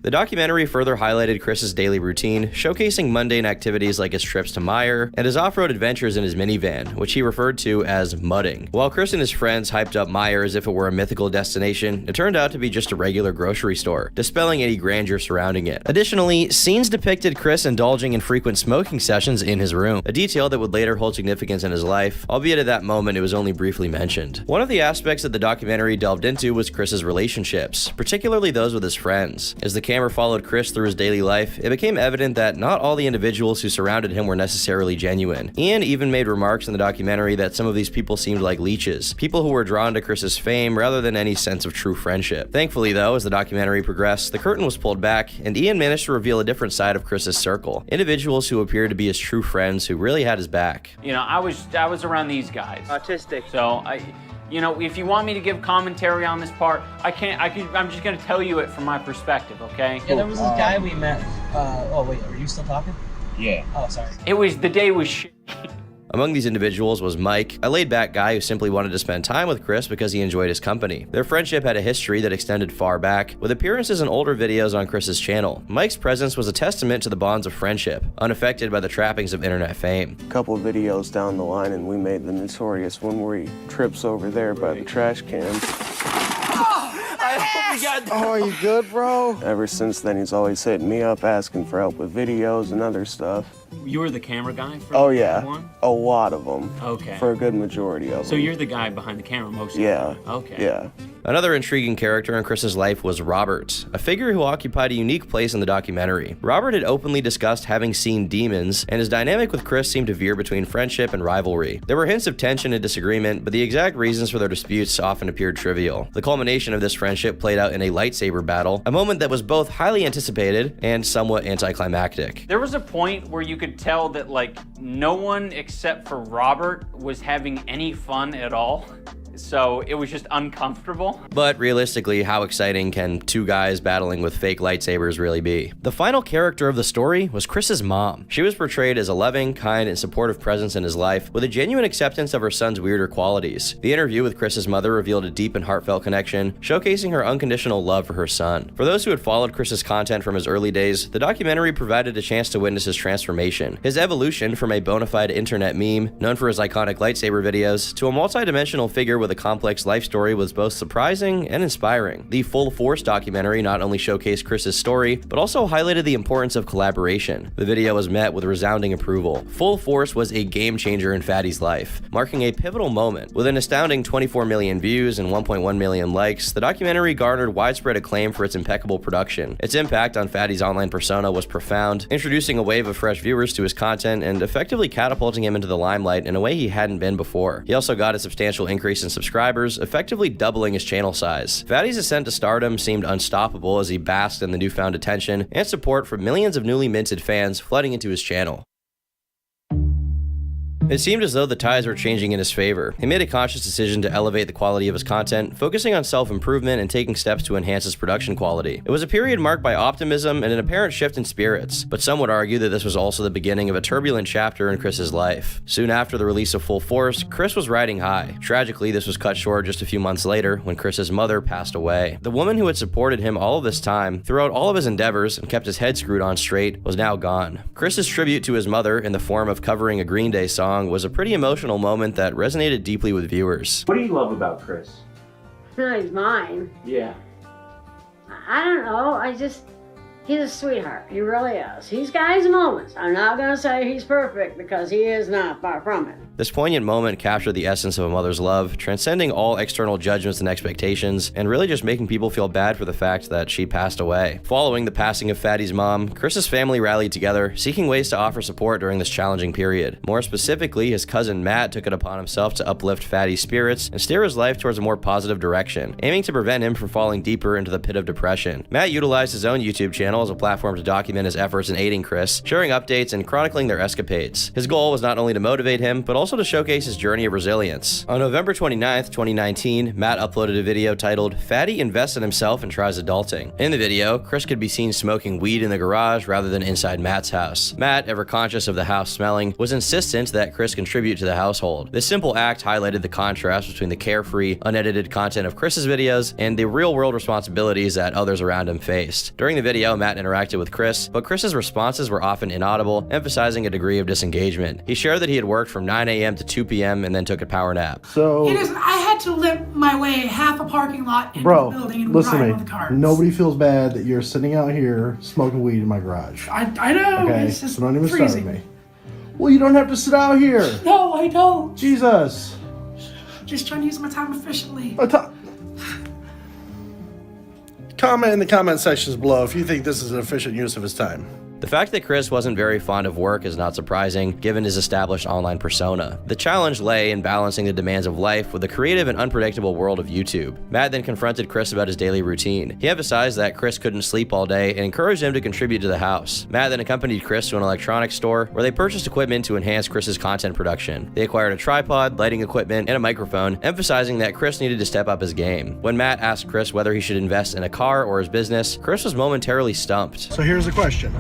The documentary further highlighted Chris's daily routine, showcasing mundane activities like his trips to Meyer and his off-road adventures in his minivan, which he referred to as mudding. While Chris and his friends hyped up Meyer as if it were a mythical destination, it turned out to be just a regular grocery store, dispelling any grandeur surrounding it. Additionally, scenes depicted Chris indulging in frequent smoking sessions in his room, a detail that would later hold significance in his life, albeit at that moment it was only briefly mentioned. One of the aspects that the documentary delved into was Chris's relationships, particularly those with his friends. As the camera followed Chris through his daily life, it became evident that not all the individuals who surrounded him were necessarily genuine. Ian even made remarks in the documentary that some of these people seemed like leeches, people who were drawn to Chris's fame rather than any sense of true friendship. Thankfully though, as the documentary progressed, the curtain was pulled back, and Ian managed to reveal a different side of Chris's circle, individuals who appeared to be his true friends who really had his back. You know, I was around these guys. Autistic. So you know, if you want me to give commentary on this part, I'm just gonna tell you it from my perspective, okay? Yeah, there was this guy we met. Oh wait, are you still talking? Yeah. Oh, sorry. The day was shit. Among these individuals was Mike, a laid-back guy who simply wanted to spend time with Chris because he enjoyed his company. Their friendship had a history that extended far back, with appearances in older videos on Chris's channel. Mike's presence was a testament to the bonds of friendship, unaffected by the trappings of internet fame. A couple of videos down the line and we made the notorious one where he trips over there by the trash can. Oh, you good, bro? Ever since then, he's always hitting me up, asking for help with videos and other stuff. You were the camera guy for Oh, yeah. one? A lot of them. Okay. For a good majority of them. So you're the guy behind the camera most of the Yeah. time? Okay. Yeah. Another intriguing character in Chris's life was Robert, a figure who occupied a unique place in the documentary. Robert had openly discussed having seen demons, and his dynamic with Chris seemed to veer between friendship and rivalry. There were hints of tension and disagreement, but the exact reasons for their disputes often appeared trivial. The culmination of this friendship played out in a lightsaber battle, a moment that was both highly anticipated and somewhat anticlimactic. There was a point where you could tell that, like, no one except for Robert was having any fun at all. So it was just uncomfortable. But realistically, how exciting can two guys battling with fake lightsabers really be? The final character of the story was Chris's mom. She was portrayed as a loving, kind, and supportive presence in his life, with a genuine acceptance of her son's weirder qualities. The interview with Chris's mother revealed a deep and heartfelt connection, showcasing her unconditional love for her son. For those who had followed Chris's content from his early days, the documentary provided a chance to witness his transformation, his evolution from a bona fide internet meme, known for his iconic lightsaber videos, to a multi-dimensional figure with with a complex life story was both surprising and inspiring. The Full Force documentary not only showcased Chris's story, but also highlighted the importance of collaboration. The video was met with resounding approval. Full Force was a game changer in Fatty's life, marking a pivotal moment. With an astounding 24 million views and 1.1 million likes, the documentary garnered widespread acclaim for its impeccable production. Its impact on Fatty's online persona was profound, introducing a wave of fresh viewers to his content and effectively catapulting him into the limelight in a way he hadn't been before. He also got a substantial increase in subscribers, effectively doubling his channel size. Fatty's ascent to stardom seemed unstoppable as he basked in the newfound attention and support from millions of newly minted fans flooding into his channel. It seemed as though the tides were changing in his favor. He made a conscious decision to elevate the quality of his content, focusing on self-improvement and taking steps to enhance his production quality. It was a period marked by optimism and an apparent shift in spirits, but some would argue that this was also the beginning of a turbulent chapter in Chris's life. Soon after the release of Full Force, Chris was riding high. Tragically, this was cut short just a few months later when Chris's mother passed away. The woman who had supported him all of this time, throughout all of his endeavors and kept his head screwed on straight, was now gone. Chris's tribute to his mother in the form of covering a Green Day song was a pretty emotional moment that resonated deeply with viewers. What do you love about Chris? He's mine. Yeah. I don't know. He's a sweetheart. He really is. He's got his moments. I'm not going to say he's perfect because he is not, far from it. This poignant moment captured the essence of a mother's love, transcending all external judgments and expectations, and really just making people feel bad for the fact that she passed away. Following the passing of Fatty's mom, Chris's family rallied together, seeking ways to offer support during this challenging period. More specifically, his cousin Matt took it upon himself to uplift Fatty's spirits and steer his life towards a more positive direction, aiming to prevent him from falling deeper into the pit of depression. Matt utilized his own YouTube channel as a platform to document his efforts in aiding Chris, sharing updates and chronicling their escapades. His goal was not only to motivate him, but also to showcase his journey of resilience. On November 29th, 2019, Matt uploaded a video titled, "Fatty Invests in Himself and Tries Adulting." In the video, Chris could be seen smoking weed in the garage rather than inside Matt's house. Matt, ever conscious of the house smelling, was insistent that Chris contribute to the household. This simple act highlighted the contrast between the carefree, unedited content of Chris's videos and the real-world responsibilities that others around him faced. During the video, Matt interacted with Chris, but Chris's responses were often inaudible, emphasizing a degree of disengagement. He shared that he had worked from 9 a.m. to 2 p.m. and then took a power nap. So it is. I had to limp my way half a parking lot into the building and listen ride to on the me. cars. Nobody feels bad that you're sitting out here smoking weed in my garage. I know. Okay, It's just so don't even freezing. start with me. Well, you don't have to sit out here. No, I don't. Jesus. Just trying to use my time efficiently. Comment in the comment sections below if you think this is an efficient use of his time. The fact that Chris wasn't very fond of work is not surprising, given his established online persona. The challenge lay in balancing the demands of life with the creative and unpredictable world of YouTube. Matt then confronted Chris about his daily routine. He emphasized that Chris couldn't sleep all day and encouraged him to contribute to the house. Matt then accompanied Chris to an electronics store where they purchased equipment to enhance Chris's content production. They acquired a tripod, lighting equipment, and a microphone, emphasizing that Chris needed to step up his game. When Matt asked Chris whether he should invest in a car or his business, Chris was momentarily stumped. So here's the question.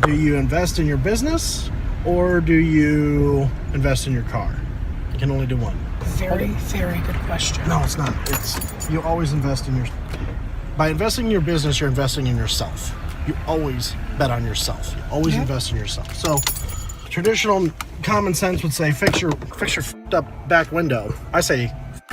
Do you invest in your business or do you invest in your car? You can only do one. Very, very good question. No, it's not. You always invest in your... By investing in your business, you're investing in yourself. You always bet on yourself. You always invest in yourself. So traditional common sense would say fix your f***ed up back window. I say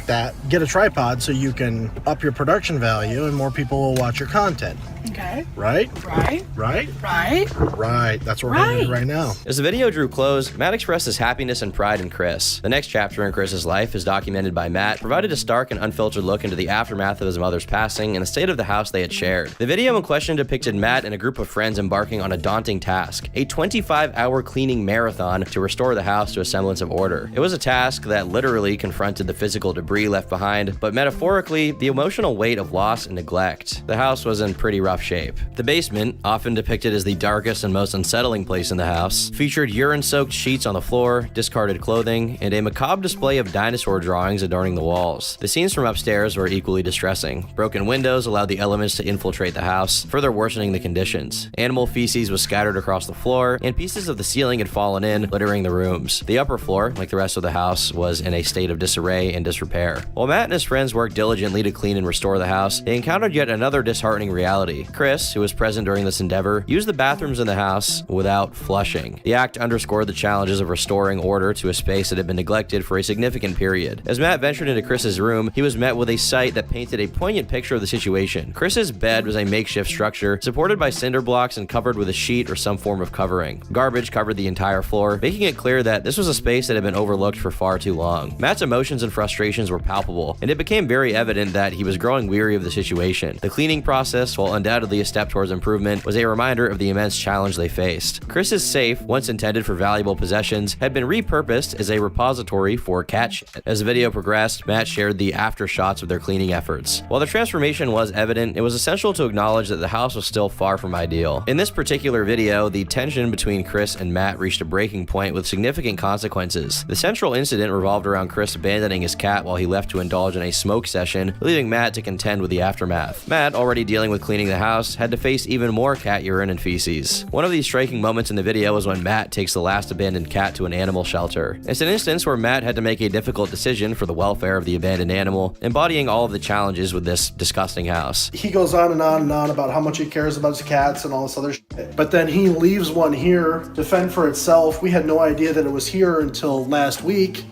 that, get a tripod so you can up your production value and more people will watch your content. Okay. Right? Right. Right? Right. Right. That's what we're going to do right now. As the video drew close, Matt expressed his happiness and pride in Chris. The next chapter in Chris's life, as documented by Matt, provided a stark and unfiltered look into the aftermath of his mother's passing and the state of the house they had shared. The video in question depicted Matt and a group of friends embarking on a daunting task, a 25-hour cleaning marathon to restore the house to a semblance of order. It was a task that literally confronted the physical debris left behind, but metaphorically, the emotional weight of loss and neglect. The house was in pretty rough shape. The basement, often depicted as the darkest and most unsettling place in the house, featured urine-soaked sheets on the floor, discarded clothing, and a macabre display of dinosaur drawings adorning the walls. The scenes from upstairs were equally distressing. Broken windows allowed the elements to infiltrate the house, further worsening the conditions. Animal feces was scattered across the floor, and pieces of the ceiling had fallen in, littering the rooms. The upper floor, like the rest of the house, was in a state of disarray and disrepair. repair. While Matt and his friends worked diligently to clean and restore the house, they encountered yet another disheartening reality. Chris, who was present during this endeavor, used the bathrooms in the house without flushing. The act underscored the challenges of restoring order to a space that had been neglected for a significant period. As Matt ventured into Chris's room, he was met with a sight that painted a poignant picture of the situation. Chris's bed was a makeshift structure supported by cinder blocks and covered with a sheet or some form of covering. Garbage covered the entire floor, making it clear that this was a space that had been overlooked for far too long. Matt's emotions and frustrations were palpable, and it became very evident that he was growing weary of the situation. The cleaning process, while undoubtedly a step towards improvement, was a reminder of the immense challenge they faced. Chris's safe, once intended for valuable possessions, had been repurposed as a repository for cat shit. As the video progressed, Matt shared the aftershots of their cleaning efforts. While the transformation was evident, it was essential to acknowledge that the house was still far from ideal. In this particular video, the tension between Chris and Matt reached a breaking point with significant consequences. The central incident revolved around Chris abandoning his cat while he left to indulge in a smoke session, leaving Matt to contend with the aftermath. Matt, already dealing with cleaning the house, had to face even more cat urine and feces. One of these striking moments in the video was when Matt takes the last abandoned cat to an animal shelter. It's an instance where Matt had to make a difficult decision for the welfare of the abandoned animal, embodying all of the challenges with this disgusting house. He goes on and on and on about how much he cares about his cats and all this other shit. But then he leaves one here to fend for itself. We had no idea that it was here until last week.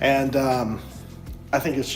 And I think it's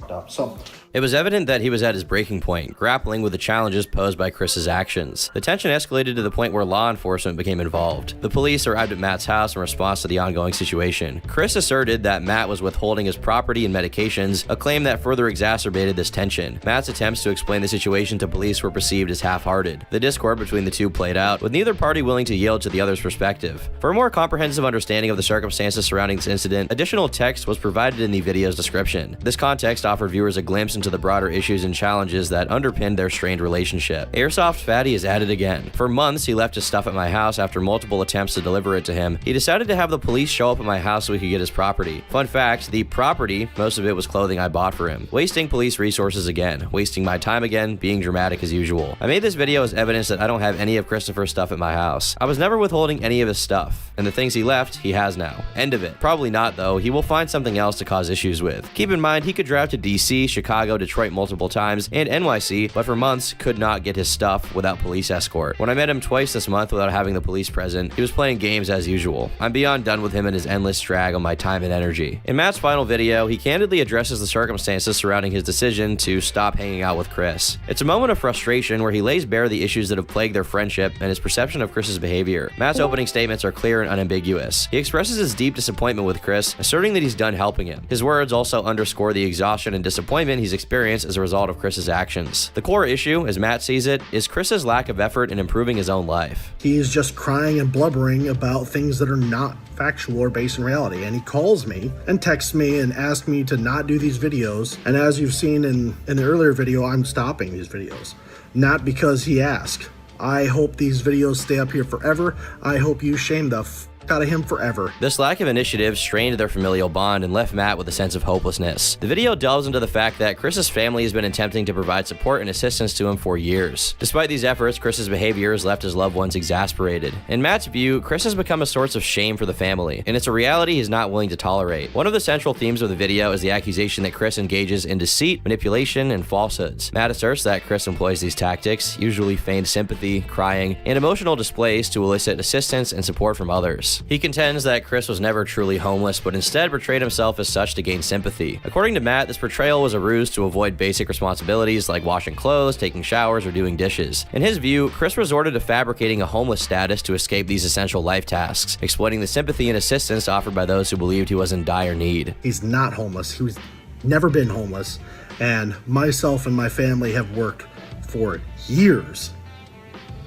fucked up. So it was evident that he was at his breaking point, grappling with the challenges posed by Chris's actions. The tension escalated to the point where law enforcement became involved. The police arrived at Matt's house in response to the ongoing situation. Chris asserted that Matt was withholding his property and medications, a claim that further exacerbated this tension. Matt's attempts to explain the situation to police were perceived as half-hearted. The discord between the two played out, with neither party willing to yield to the other's perspective. For a more comprehensive understanding of the circumstances surrounding this incident, additional text was provided in the video's description. This context offered viewers a glimpse into the broader issues and challenges that underpinned their strained relationship. Airsoft Fatty is at it again. For months, he left his stuff at my house after multiple attempts to deliver it to him. He decided to have the police show up at my house so he could get his property. Fun fact, the property, most of it was clothing I bought for him. Wasting police resources again. Wasting my time again, being dramatic as usual. I made this video as evidence that I don't have any of Christopher's stuff at my house. I was never withholding any of his stuff, and the things he left, he has now. End of it. Probably not though, he will find something else to cause issues with. Keep in mind, he could drive to DC, Chicago, Detroit multiple times, and NYC, but for months could not get his stuff without police escort. When I met him twice this month without having the police present, he was playing games as usual. I'm beyond done with him and his endless drag on my time and energy. In Matt's final video, he candidly addresses the circumstances surrounding his decision to stop hanging out with Chris. It's a moment of frustration where he lays bare the issues that have plagued their friendship and his perception of Chris's behavior. Matt's opening statements are clear and unambiguous. He expresses his deep disappointment with Chris, asserting that he's done helping him. His words also underscore the exhaustion and disappointment he's experienced as a result of Chris's actions. The core issue, as Matt sees it, is Chris's lack of effort in improving his own life. He's just crying and blubbering about things that are not factual or based in reality. And he calls me and texts me and asks me to not do these videos. And as you've seen in the earlier video, I'm stopping these videos. Not because he asked. I hope these videos stay up here forever. I hope you shame the out of him forever. This lack of initiative strained their familial bond and left Matt with a sense of hopelessness. The video delves into the fact that Chris's family has been attempting to provide support and assistance to him for years. Despite these efforts, Chris's behavior has left his loved ones exasperated. In Matt's view, Chris has become a source of shame for the family, and it's a reality he's not willing to tolerate. One of the central themes of the video is the accusation that Chris engages in deceit, manipulation, and falsehoods. Matt asserts that Chris employs these tactics, usually feigned sympathy, crying, and emotional displays to elicit assistance and support from others. He contends that Chris was never truly homeless, but instead portrayed himself as such to gain sympathy. According to Matt, this portrayal was a ruse to avoid basic responsibilities like washing clothes, taking showers, or doing dishes. In his view, Chris resorted to fabricating a homeless status to escape these essential life tasks, exploiting the sympathy and assistance offered by those who believed he was in dire need. He's not homeless. He's never been homeless. And myself and my family have worked for years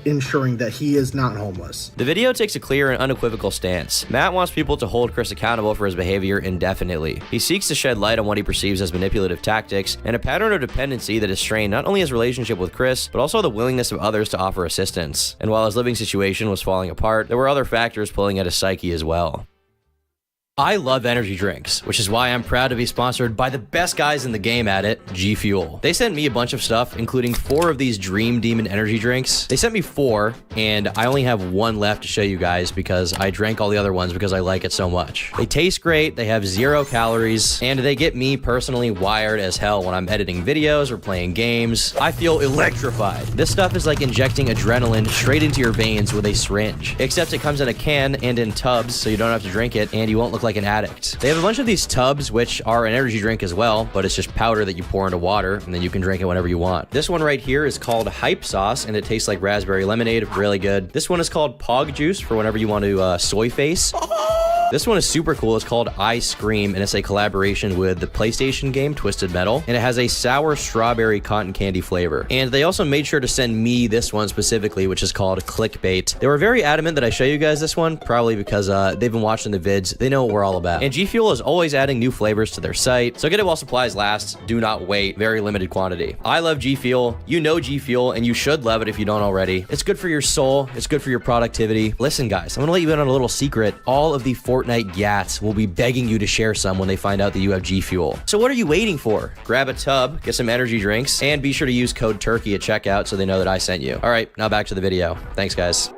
ensuring that he is not homeless. The video takes a clear and unequivocal stance. Matt wants people to hold Chris accountable for his behavior indefinitely. He seeks to shed light on what he perceives as manipulative tactics and a pattern of dependency that has strained not only his relationship with Chris, but also the willingness of others to offer assistance. And while his living situation was falling apart, there were other factors pulling at his psyche as well. I love energy drinks, which is why I'm proud to be sponsored by the best guys in the game at it, G Fuel. They sent me a bunch of stuff, including 4 of these Dream Demon energy drinks. They sent me 4, and I only have 1 left to show you guys because I drank all the other ones because I like it so much. They taste great, they have 0 calories, and they get me personally wired as hell when I'm editing videos or playing games. I feel electrified. This stuff is like injecting adrenaline straight into your veins with a syringe, except it comes in a can and in tubs, so you don't have to drink it, and you won't look like an addict. They have a bunch of these tubs, which are an energy drink as well, but it's just powder that you pour into water, and then you can drink it whenever you want. This one right here is called Hype Sauce, and it tastes like raspberry lemonade, really good. This one is called Pog Juice for whenever you want to soy face. This one is super cool. It's called Ice Cream, and it's a collaboration with the PlayStation game Twisted Metal, and it has a sour strawberry cotton candy flavor. And they also made sure to send me this one specifically, which is called Clickbait. They were very adamant that I show you guys this one, probably because they've been watching the vids. They know what we're all about. And G Fuel is always adding new flavors to their site, so get it while supplies last. Do not wait. Very limited quantity. I love G Fuel. You know G Fuel, and you should love it if you don't already. It's good for your soul. It's good for your productivity. Listen, guys, I'm gonna let you in on a little secret. All of the Fortnite Yats will be begging you to share some when they find out that you have G Fuel. So what are you waiting for? Grab a tub, get some energy drinks, and be sure to use code TURKEY at checkout so they know that I sent you. All right, now back to the video. Thanks, guys.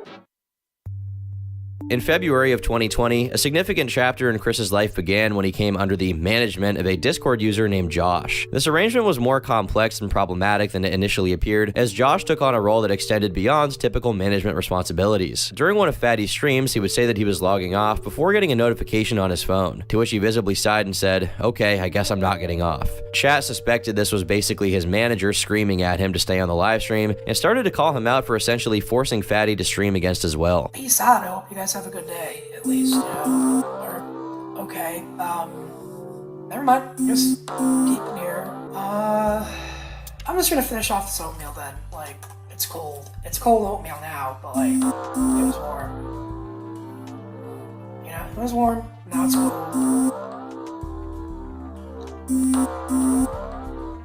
In February of 2020, a significant chapter in Chris's life began when he came under the management of a Discord user named Josh. This arrangement was more complex and problematic than it initially appeared, as Josh took on a role that extended beyond typical management responsibilities. During one of Fatty's streams, he would say that he was logging off before getting a notification on his phone, to which he visibly sighed and said, "Okay, I guess I'm not getting off." Chat suspected this was basically his manager screaming at him to stay on the live stream, and started to call him out for essentially forcing Fatty to stream against his will. Peace out. I hope you guys have a good day, at least, you know. Or, okay, never mind. Just keep it here. I'm just gonna finish off this oatmeal then. Like, it's cold. It's cold oatmeal now, but like, it was warm. You know, it was warm. Now it's cold.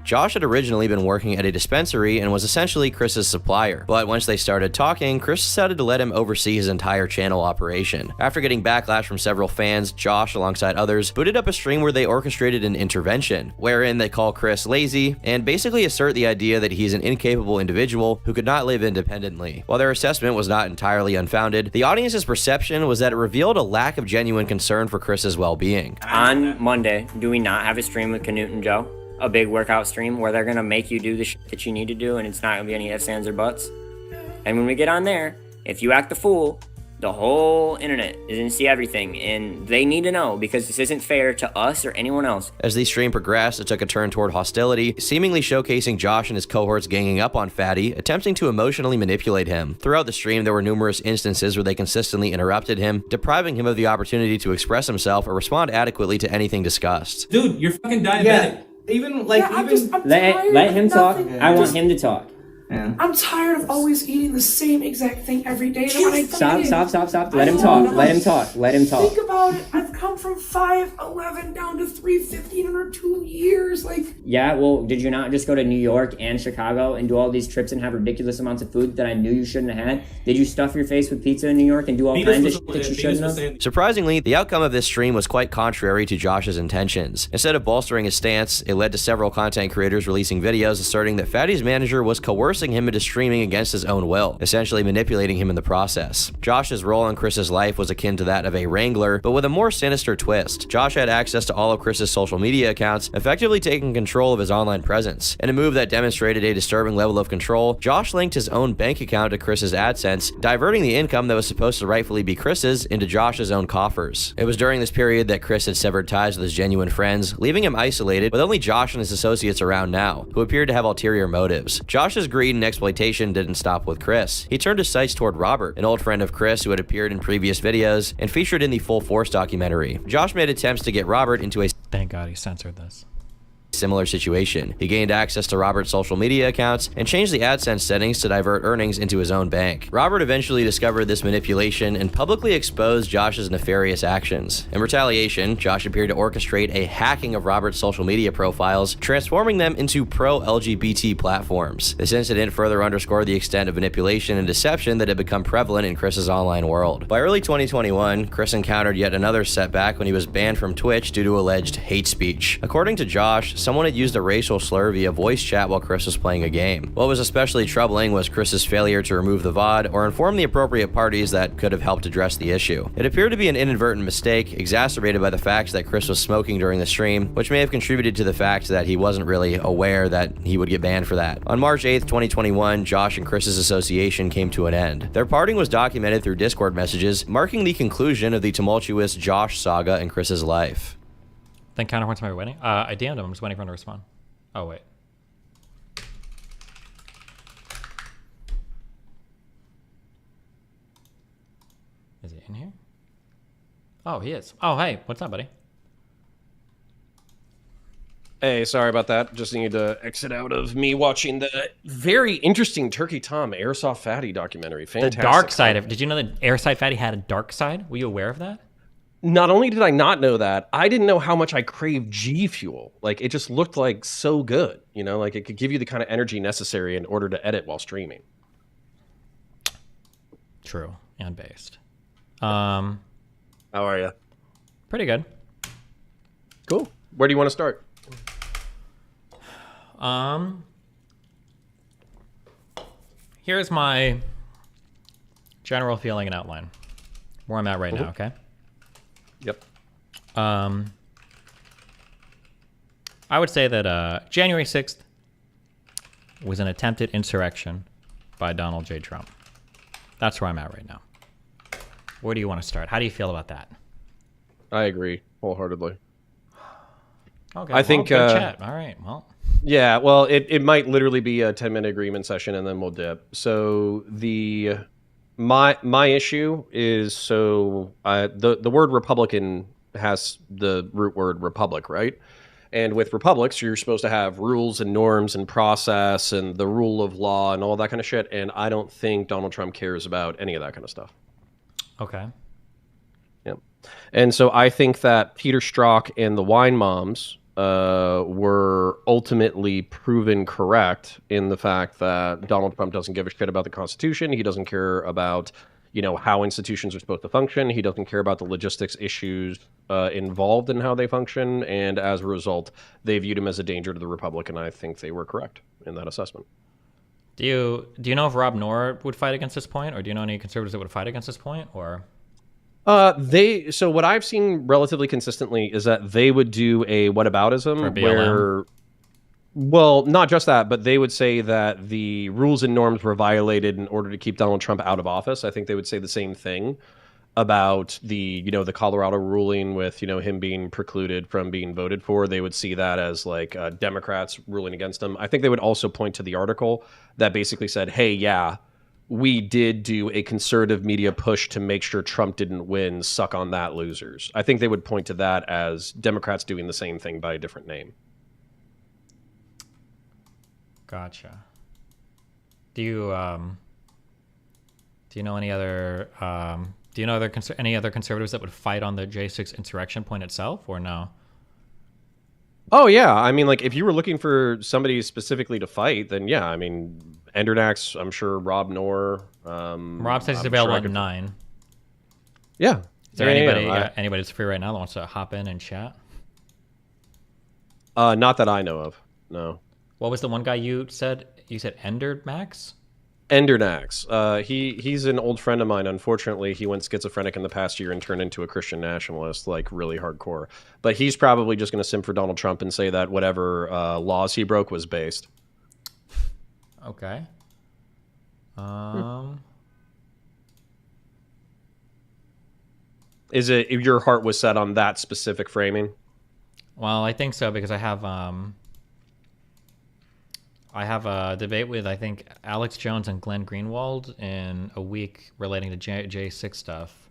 Josh had originally been working at a dispensary and was essentially Chris's supplier, but once they started talking, Chris decided to let him oversee his entire channel operation. After getting backlash from several fans, Josh, alongside others, booted up a stream where they orchestrated an intervention, wherein they call Chris lazy and basically assert the idea that he's an incapable individual who could not live independently. While their assessment was not entirely unfounded, the audience's perception was that it revealed a lack of genuine concern for Chris's well-being. On Monday, do we not have a stream with Canute and Joe? A big workout stream where they're gonna make you do the shit that you need to do, and it's not gonna be any ifs, ands, or buts. And when we get on there, if you act the fool, the whole internet is gonna see everything, and they need to know because this isn't fair to us or anyone else. As the stream progressed, it took a turn toward hostility, seemingly showcasing Josh and his cohorts ganging up on Fatty, attempting to emotionally manipulate him. Throughout the stream, there were numerous instances where they consistently interrupted him, depriving him of the opportunity to express himself or respond adequately to anything discussed. Dude, you're fucking diabetic. Yeah. Even like Yeah, Let him talk. I want him to talk. I'm tired of always eating the same exact thing every day. Stop. Let him talk. Let him talk. Think about it. I've come from 5'11" down to 315 in under 2 years. Like, Yeah, well, did you not just go to New York and Chicago and do all these trips and have ridiculous amounts of food that I knew you shouldn't have had? Did you stuff your face with pizza in New York and do all kinds of shit that you shouldn't have? Surprisingly, the outcome of this stream was quite contrary to Josh's intentions. Instead of bolstering his stance, it led to several content creators releasing videos asserting that Fatty's manager was coercing him into streaming against his own will, essentially manipulating him in the process. Josh's role in Chris's life was akin to that of a wrangler, but with a more sinister twist. Josh had access to all of Chris's social media accounts, effectively taking control of his online presence. In a move that demonstrated a disturbing level of control, Josh linked his own bank account to Chris's AdSense, diverting the income that was supposed to rightfully be Chris's into Josh's own coffers. It was during this period that Chris had severed ties with his genuine friends, leaving him isolated with only Josh and his associates around now, who appeared to have ulterior motives. Josh's greed and exploitation didn't stop with Chris. He turned his sights toward Robert, an old friend of Chris who had appeared in previous videos and featured in the Full Force documentary. Josh made attempts to get Robert into a Thank God he censored this. similar situation. He gained access to Robert's social media accounts and changed the AdSense settings to divert earnings into his own bank. Robert eventually discovered this manipulation and publicly exposed Josh's nefarious actions. In retaliation, Josh appeared to orchestrate a hacking of Robert's social media profiles, transforming them into pro-LGBT platforms. This incident further underscored the extent of manipulation and deception that had become prevalent in Chris's online world. By early 2021, Chris encountered yet another setback when he was banned from Twitch due to alleged hate speech. According to Josh, someone had used a racial slur via voice chat while Chris was playing a game. What was especially troubling was Chris's failure to remove the VOD or inform the appropriate parties that could have helped address the issue. It appeared to be an inadvertent mistake, exacerbated by the fact that Chris was smoking during the stream, which may have contributed to the fact that he wasn't really aware that he would get banned for that. On March 8th, 2021, Josh and Chris's association came to an end. Their parting was documented through Discord messages, marking the conclusion of the tumultuous Josh saga in Chris's life. Then counterpoints might be waiting. I DM'd him. I'm just waiting for him to respond. Oh, wait. Is he in here? Oh, he is. Oh, hey. What's up, buddy? Hey, sorry about that. Just need to exit out of me watching the very interesting Turkey Tom Airsoft Fatty documentary. Fantastic. The dark side of... Did you know that Airsoft Fatty had a dark side? Were you aware of that? Not only did I not know that, I didn't know how much I craved G Fuel. Like, it just looked like so good. You know, like it could give you the kind of energy necessary in order to edit while streaming. True. And based. How are you? Pretty good. Cool. Where do you want to start? Here's my general feeling and outline. Where I'm at right now, okay? Yep. I would say that January 6th was an attempted insurrection by Donald J. Trump. That's where I'm at right now. Where do you want to start? How do you feel about that? I agree wholeheartedly. Okay, I think good chat. All right, well. Yeah, well, it might literally be a 10-minute agreement session and then we'll dip. So my issue is the word Republican has the root word republic, right? And with republics, you're supposed to have rules and norms and process and the rule of law and all that kind of shit. And I don't think Donald Trump cares about any of that kind of stuff. Okay. Yeah. And so I think that Peter Strzok and the Wine Moms were ultimately proven correct in the fact that Donald Trump doesn't give a shit about the Constitution. He doesn't care about, you know, how institutions are supposed to function. He doesn't care about the logistics issues involved in how they function. And as a result, they viewed him as a danger to the Republic. And I think they were correct in that assessment. Do you know if Rob Noor would fight against this point, or do you know any conservatives that would fight against this point, or? So what I've seen relatively consistently is that they would do a whataboutism where, well, not just that, but they would say that the rules and norms were violated in order to keep Donald Trump out of office. I think they would say the same thing about the Colorado ruling with, him being precluded from being voted for. They would see that as like Democrats ruling against him. I think they would also point to the article that basically said, hey, yeah, we did do a conservative media push to make sure Trump didn't win. Suck on that, losers. I think they would point to that as Democrats doing the same thing by a different name. Gotcha. Do you know any other any other conservatives that would fight on the J6 insurrection point itself, or no? Oh yeah, I mean, like if you were looking for somebody specifically to fight, then yeah, I mean, Endernax, I'm sure Rob Noor. Rob says he's available at 9. Yeah. Is there anybody that's free right now that wants to hop in and chat? Not that I know of. No. What was the one guy you said? You said Endermax? Endernax. He's an old friend of mine. Unfortunately, he went schizophrenic in the past year and turned into a Christian nationalist, like really hardcore. But he's probably just going to simp for Donald Trump and say that whatever laws he broke was based. Okay. Is it your heart was set on that specific framing? Well, I think so, because I have a debate with, I think, Alex Jones and Glenn Greenwald in a week relating to J6 stuff.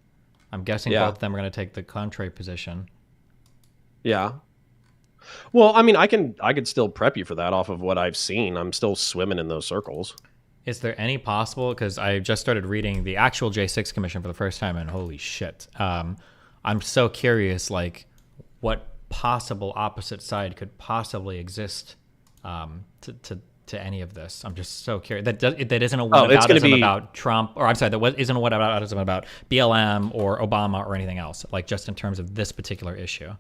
I'm guessing both of them are going to take the contrary position. Yeah. Well, I mean, I could still prep you for that off of what I've seen. I'm still swimming in those circles. Is there any possible, because I just started reading the actual J6 Commission for the first time, and holy shit. I'm so curious, like, what possible opposite side could possibly exist to any of this. I'm just so curious. That isn't a whataboutism about Trump, or I'm sorry, that isn't a whataboutism about BLM or Obama or anything else, like just in terms of this particular issue.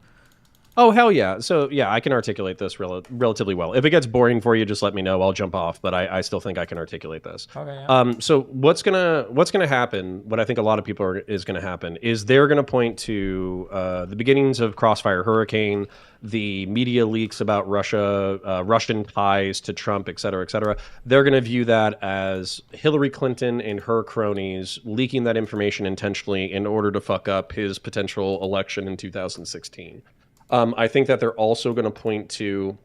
Oh, hell yeah. So, yeah, I can articulate this relatively well. If it gets boring for you, just let me know. I'll jump off, but I still think I can articulate this. Okay, yeah. So what's gonna happen, what I think a lot of people is going to happen, is they're going to point to the beginnings of Crossfire Hurricane, the media leaks about Russia, Russian ties to Trump, et cetera, et cetera. They're going to view that as Hillary Clinton and her cronies leaking that information intentionally in order to fuck up his potential election in 2016. I think that they're also going to point to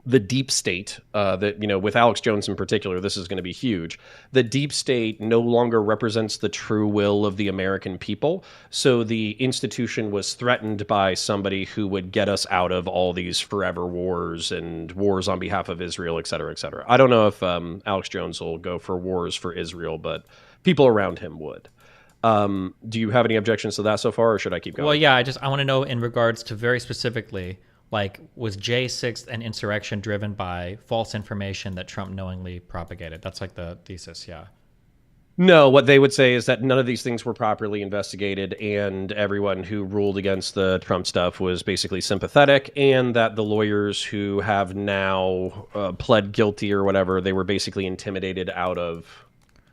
the deep state, that, you know, with Alex Jones in particular, this is going to be huge. The deep state no longer represents the true will of the American people. So the institution was threatened by somebody who would get us out of all these forever wars and wars on behalf of Israel, et cetera, et cetera. I don't know if Alex Jones will go for wars for Israel, but people around him would. Do you have any objections to that so far, or should I keep going? Well, yeah, I want to know in regards to very specifically, like, was J6 an insurrection driven by false information that Trump knowingly propagated? That's like the thesis, yeah. No, what they would say is that none of these things were properly investigated, and everyone who ruled against the Trump stuff was basically sympathetic, and that the lawyers who have now pled guilty or whatever, they were basically intimidated out of...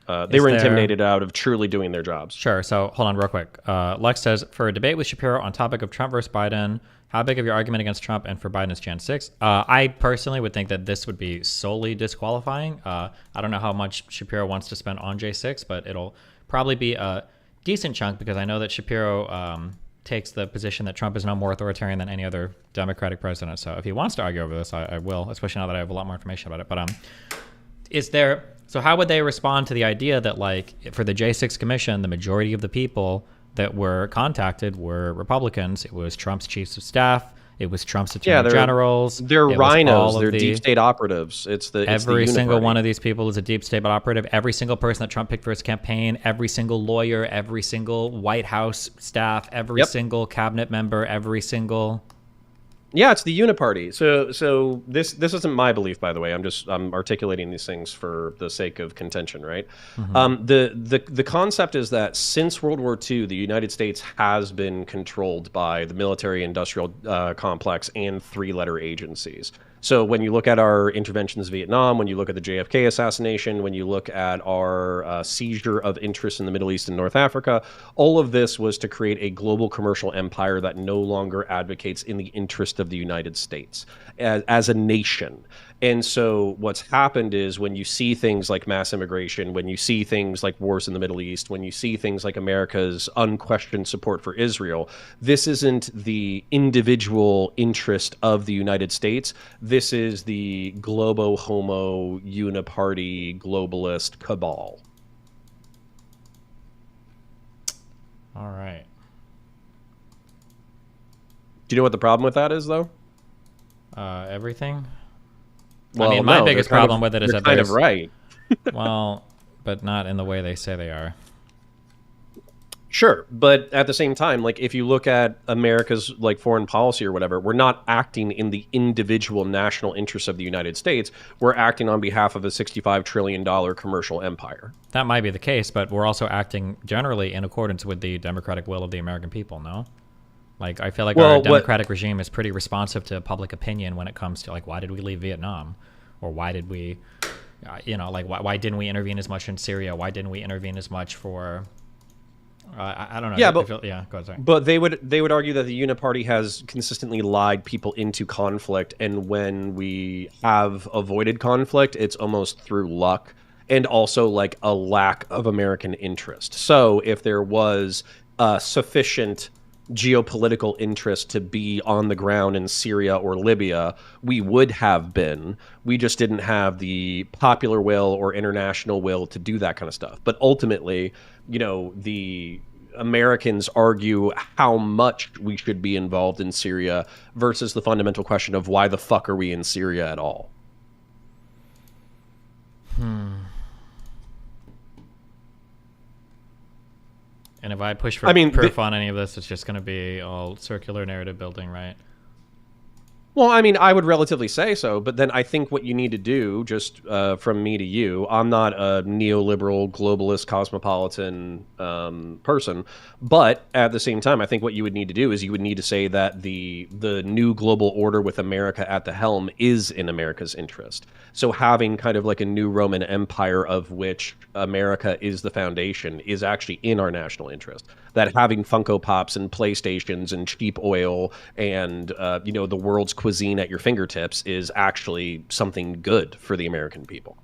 intimidated out of truly doing their jobs. Sure. So hold on real quick. Lex says, for a debate with Shapiro on topic of Trump versus Biden, how big of your argument against Trump and for Biden is Jan 6? I personally would think that this would be solely disqualifying. I don't know how much Shapiro wants to spend on J6, but it'll probably be a decent chunk because I know that Shapiro takes the position that Trump is no more authoritarian than any other Democratic president. So if he wants to argue over this, I will, especially now that I have a lot more information about it. But is there... So how would they respond to the idea that, like, for the J6 Commission, the majority of the people that were contacted were Republicans? It was Trump's chiefs of staff. It was Trump's attorney generals. They're rhinos. They're deep state operatives. Every single one of these people is a deep state operative. Every single person that Trump picked for his campaign, every single lawyer, every single White House staff, every single cabinet member, every single... Yeah, it's the uniparty. So this isn't my belief, by the way. I'm articulating these things for the sake of contention, right? Mm-hmm. The concept is that since World War II, the United States has been controlled by the military-industrial complex and three-letter agencies. So when you look at our interventions in Vietnam, when you look at the JFK assassination, when you look at our seizure of interest in the Middle East and North Africa, all of this was to create a global commercial empire that no longer advocates in the interest of the United States as a nation. And so what's happened is when you see things like mass immigration, when you see things like wars in the Middle East, when you see things like America's unquestioned support for Israel, this isn't the individual interest of the United States. This is the globo homo uniparty globalist cabal. All right. Do you know what the problem with that is, though? Everything. Well, I mean, my biggest problem with it is that they're kind of right. Well, but not in the way they say they are. Sure, but at the same time, like, if you look at America's, like, foreign policy or whatever, we're not acting in the individual national interests of the United States. We're acting on behalf of a $65 trillion commercial empire. That might be the case, but we're also acting generally in accordance with the democratic will of the American people, no? Like, I feel like our democratic regime is pretty responsive to public opinion when it comes to, like, why did we leave Vietnam? Or why did we, why didn't we intervene as much in Syria? Why didn't we intervene as much for, I don't know. Yeah, go ahead, sorry. But they would argue that the Uniparty has consistently lied people into conflict, and when we have avoided conflict, it's almost through luck and also, like, a lack of American interest. So if there was sufficient geopolitical interest to be on the ground in Syria or Libya, we would have been. We just didn't have the popular will or international will to do that kind of stuff. But ultimately, you know, the Americans argue how much we should be involved in Syria versus the fundamental question of why the fuck are we in Syria at all? And if I push for proof on any of this, it's just going to be all circular narrative building, right? Well, I mean, I would relatively say so, but then I think what you need to do, just from me to you, I'm not a neoliberal, globalist, cosmopolitan person, but at the same time, I think what you would need to do is you would need to say that the new global order with America at the helm is in America's interest. So having kind of like a new Roman Empire of which America is the foundation is actually in our national interest. That having Funko Pops and PlayStations and cheap oil and, the world's cuisine at your fingertips is actually something good for the American people.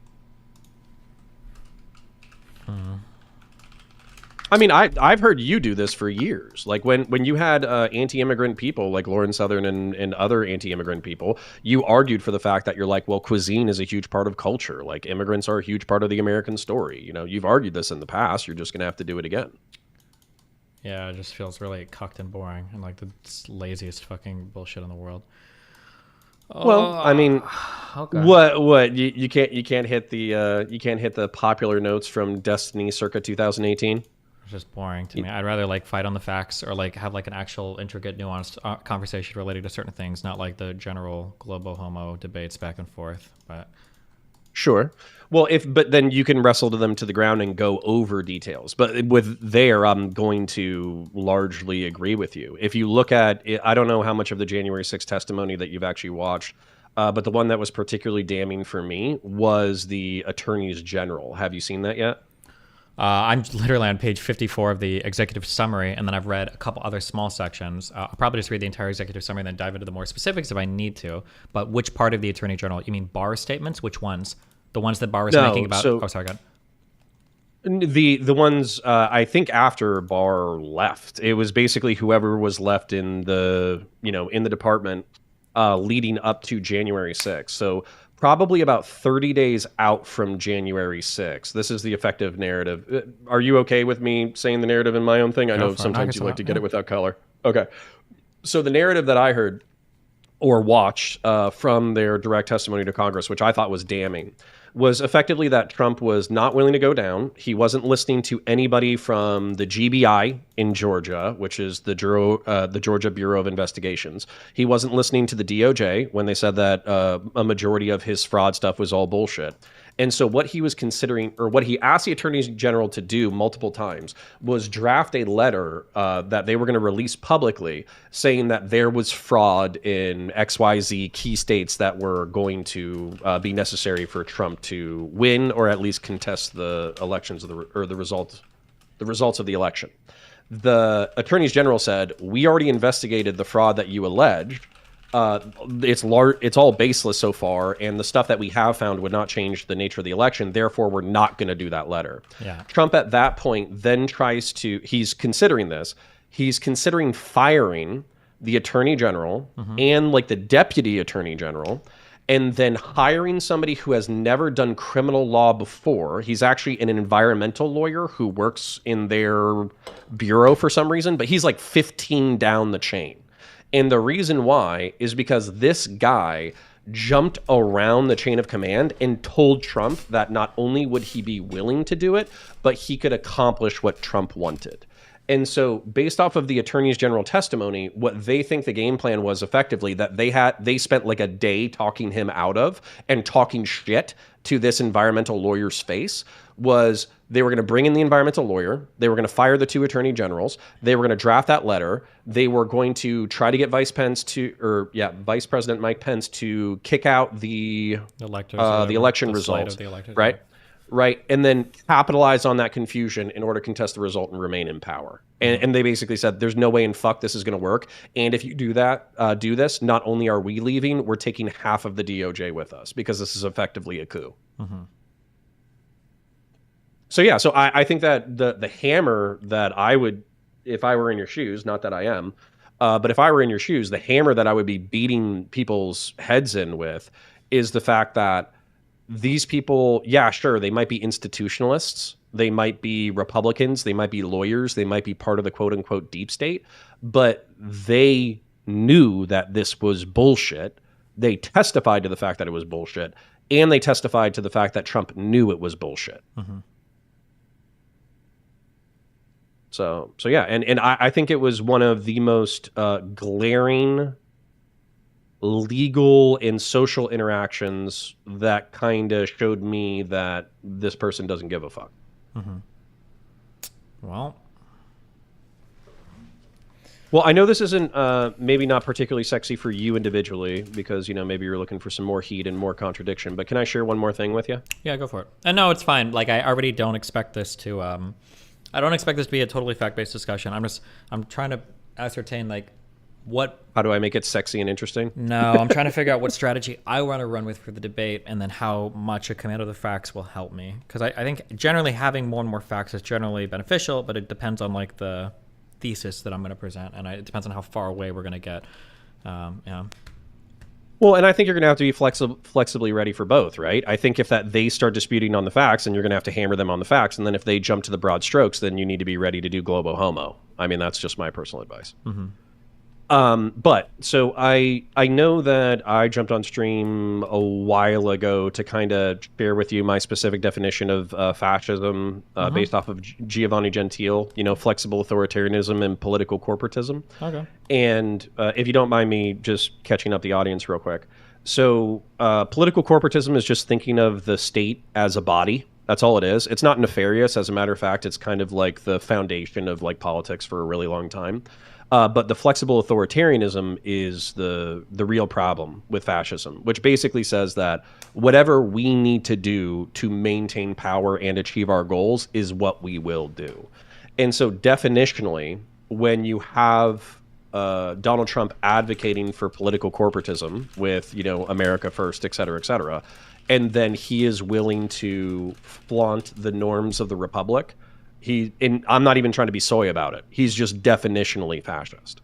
I mean, I've heard you do this for years. Like when you had anti-immigrant people like Lauren Southern and other anti-immigrant people, you argued for the fact that you're like, well, cuisine is a huge part of culture. Like immigrants are a huge part of the American story. You've argued this in the past. You're just going to have to do it again. Yeah, it just feels really cucked and boring and like the laziest fucking bullshit in the world. Well, I mean, okay. What you can't hit the popular notes from Destiny circa 2018. It's just boring to me. I'd rather like fight on the facts or like have like an actual intricate, nuanced conversation related to certain things, not like the general globo homo debates back and forth. But sure. Well, but then you can wrestle them to the ground and go over details. But I'm going to largely agree with you. If you look at it, I don't know how much of the January 6th testimony that you've actually watched, but the one that was particularly damning for me was the attorneys general. Have you seen that yet? I'm literally on page 54 of the executive summary, and then I've read a couple other small sections. I'll probably just read the entire executive summary and then dive into the more specifics if I need to. But which part of the attorney general? You mean Barr statements? Which ones? The ones that Barr was making about... oh, sorry, go ahead. The ones, I think after Barr left, it was basically whoever was left in the department leading up to January 6th. So probably about 30 days out from January 6th. This is the effective narrative. Are you okay with me saying the narrative in my own thing? I know sometimes you like to get it without color. Okay. So the narrative that I heard or watched from their direct testimony to Congress, which I thought was damning, was effectively that Trump was not willing to go down. He wasn't listening to anybody from the GBI in Georgia, which is the Georgia Bureau of Investigations. He wasn't listening to the DOJ when they said that a majority of his fraud stuff was all bullshit. And so what he was considering, or what he asked the Attorney General to do multiple times, was draft a letter that they were going to release publicly saying that there was fraud in XYZ key states that were going to be necessary for Trump to win or at least contest the elections or the results of the election. The attorneys general said, we already investigated the fraud that you alleged. It's all baseless so far, and the stuff that we have found would not change the nature of the election. Therefore, we're not going to do that letter. Yeah. Trump at that point then he's considering this. He's considering firing the attorney general and like the deputy attorney general, and then hiring somebody who has never done criminal law before. He's actually an environmental lawyer who works in their bureau for some reason, but he's like 15 down the chain. And the reason why is because this guy jumped around the chain of command and told Trump that not only would he be willing to do it, but he could accomplish what Trump wanted. And so based off of the attorney's general testimony, what they think the game plan was effectively that they spent like a day talking him out of and talking shit to this environmental lawyer's face was they were going to bring in the environmental lawyer. They were going to fire the two attorney generals. They were going to draft that letter. They were going to try to get Vice President Mike Pence to kick out the election results, right? Right. And then capitalize on that confusion in order to contest the result and remain in power. And they basically said, there's no way in fuck this is going to work. And if you do this, not only are we leaving, we're taking half of the DOJ with us because this is effectively a coup. So yeah, so I think that the hammer that I would, if I were in your shoes, not that I am, but if I were in your shoes, the hammer that I would be beating people's heads in with is the fact that these people, yeah, sure, they might be institutionalists, They might be Republicans. They might be lawyers. They might be part of the quote unquote deep state. But they knew that this was bullshit. They testified to the fact that it was bullshit. And they testified to the fact that Trump knew it was bullshit. Mm-hmm. So yeah. And I think it was one of the most glaring legal and social interactions that kind of showed me that this person doesn't give a fuck. Mm-hmm. Well, I know this isn't maybe not particularly sexy for you individually because, you know, maybe you're looking for some more heat and more contradiction, but can I share one more thing with you? Yeah, go for it. And no, it's fine. Like, I already don't expect this to, I don't expect this to be a totally fact-based discussion. I'm trying to ascertain, like, how do I make it sexy and interesting? No, I'm trying to figure out what strategy I want to run with for the debate, and then how much a command of the facts will help me. Because I think generally having more and more facts is generally beneficial, but it depends on like the thesis that I'm going to present, and it depends on how far away we're going to get. Yeah. Well, and I think you're going to have to be flexibly ready for both, right? I think if they start disputing on the facts, and you're going to have to hammer them on the facts, and then if they jump to the broad strokes, then you need to be ready to do globo homo. I mean, that's just my personal advice. Mm-hmm. But so I know that I jumped on stream a while ago to kind of share with you my specific definition of fascism based off of Giovanni Gentile, you know, flexible authoritarianism and political corporatism. Okay. And if you don't mind me just catching up the audience real quick. So political corporatism is just thinking of the state as a body. That's all it is. It's not nefarious. As a matter of fact, it's kind of like the foundation of like politics for a really long time. But the flexible authoritarianism is the real problem with fascism, which basically says that whatever we need to do to maintain power and achieve our goals is what we will do. And so definitionally, when you have Donald Trump advocating for political corporatism with, you know, America first, et cetera, and then he is willing to flaunt the norms of the republic, and I'm not even trying to be soy about it. He's just definitionally fascist.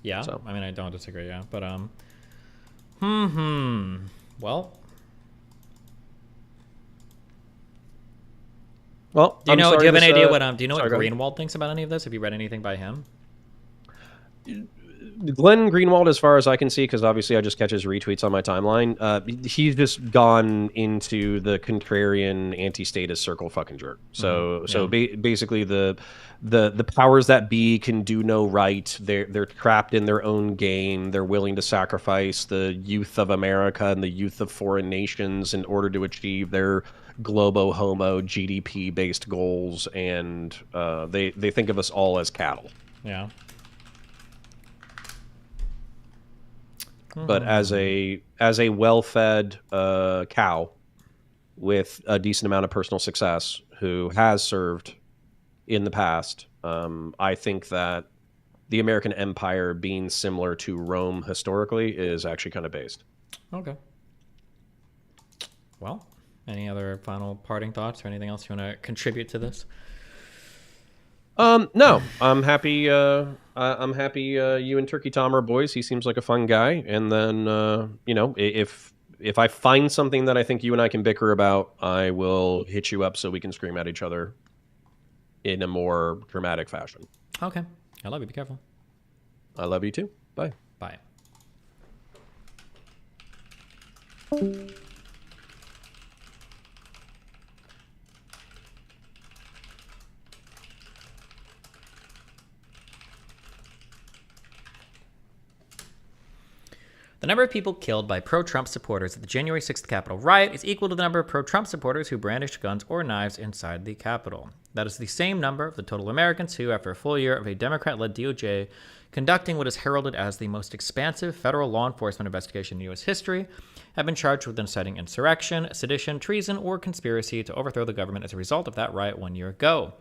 Yeah, so. I mean, I don't disagree. Yeah, but well, do you know? Do you have an idea what? Do you know what Greenwald thinks about any of this? Have you read anything by him? Glenn Greenwald, as far as I can see, because obviously I just catch his retweets on my timeline, he's just gone into the contrarian anti-statist circle fucking jerk. So basically the powers that be can do no right. They're trapped in their own game. They're willing to sacrifice the youth of America and the youth of foreign nations in order to achieve their globo homo GDP based goals, and they think of us all as cattle. Yeah. But as a well-fed cow with a decent amount of personal success who has served in the past, I think that the American empire being similar to Rome historically is actually kind of based. Okay. Well, any other final parting thoughts or anything else you want to contribute to this? No, I'm happy. I'm happy. You and Turkey Tom are boys. He seems like a fun guy. And then, you know, if I find something that I think you and I can bicker about, I will hit you up so we can scream at each other in a more dramatic fashion. Okay. I love you. Be careful. I love you too. Bye. Bye. The number of people killed by pro-Trump supporters at the January 6th Capitol riot is equal to the number of pro-Trump supporters who brandished guns or knives inside the Capitol. That is the same number of the total Americans who, after a full year of a Democrat-led DOJ conducting what is heralded as the most expansive federal law enforcement investigation in U.S. history, have been charged with inciting insurrection, sedition, treason, or conspiracy to overthrow the government as a result of that riot 1 year ago.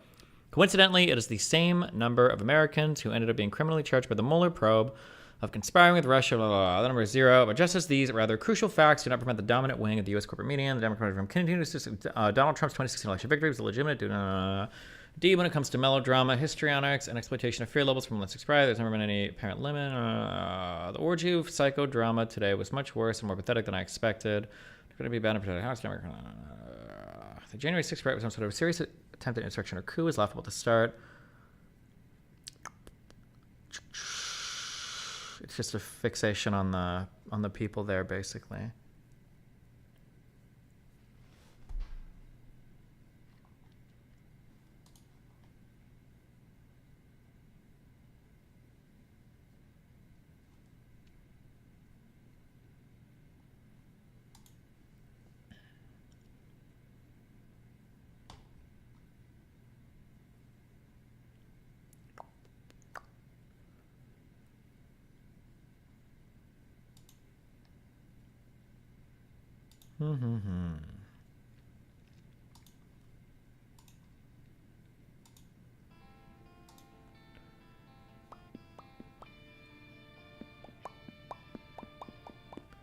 Coincidentally, it is the same number of Americans who ended up being criminally charged by the Mueller probe of conspiring with Russia, blah, blah, blah. The number is 0. But just as these rather crucial facts do not prevent the dominant wing of the U.S. corporate media and the Democratic from continuing to Donald Trump's 2016 election victory was legitimate. D, when it comes to melodrama, histrionics, and exploitation of fear levels from Let's Expire, there's never been any apparent limit. The orgy of psychodrama today was much worse and more pathetic than I expected. It's going to be bad in protecting house. The January 6th riot was some sort of serious attempt at insurrection or coup is laughable to start. It's just a fixation on the people there, basically.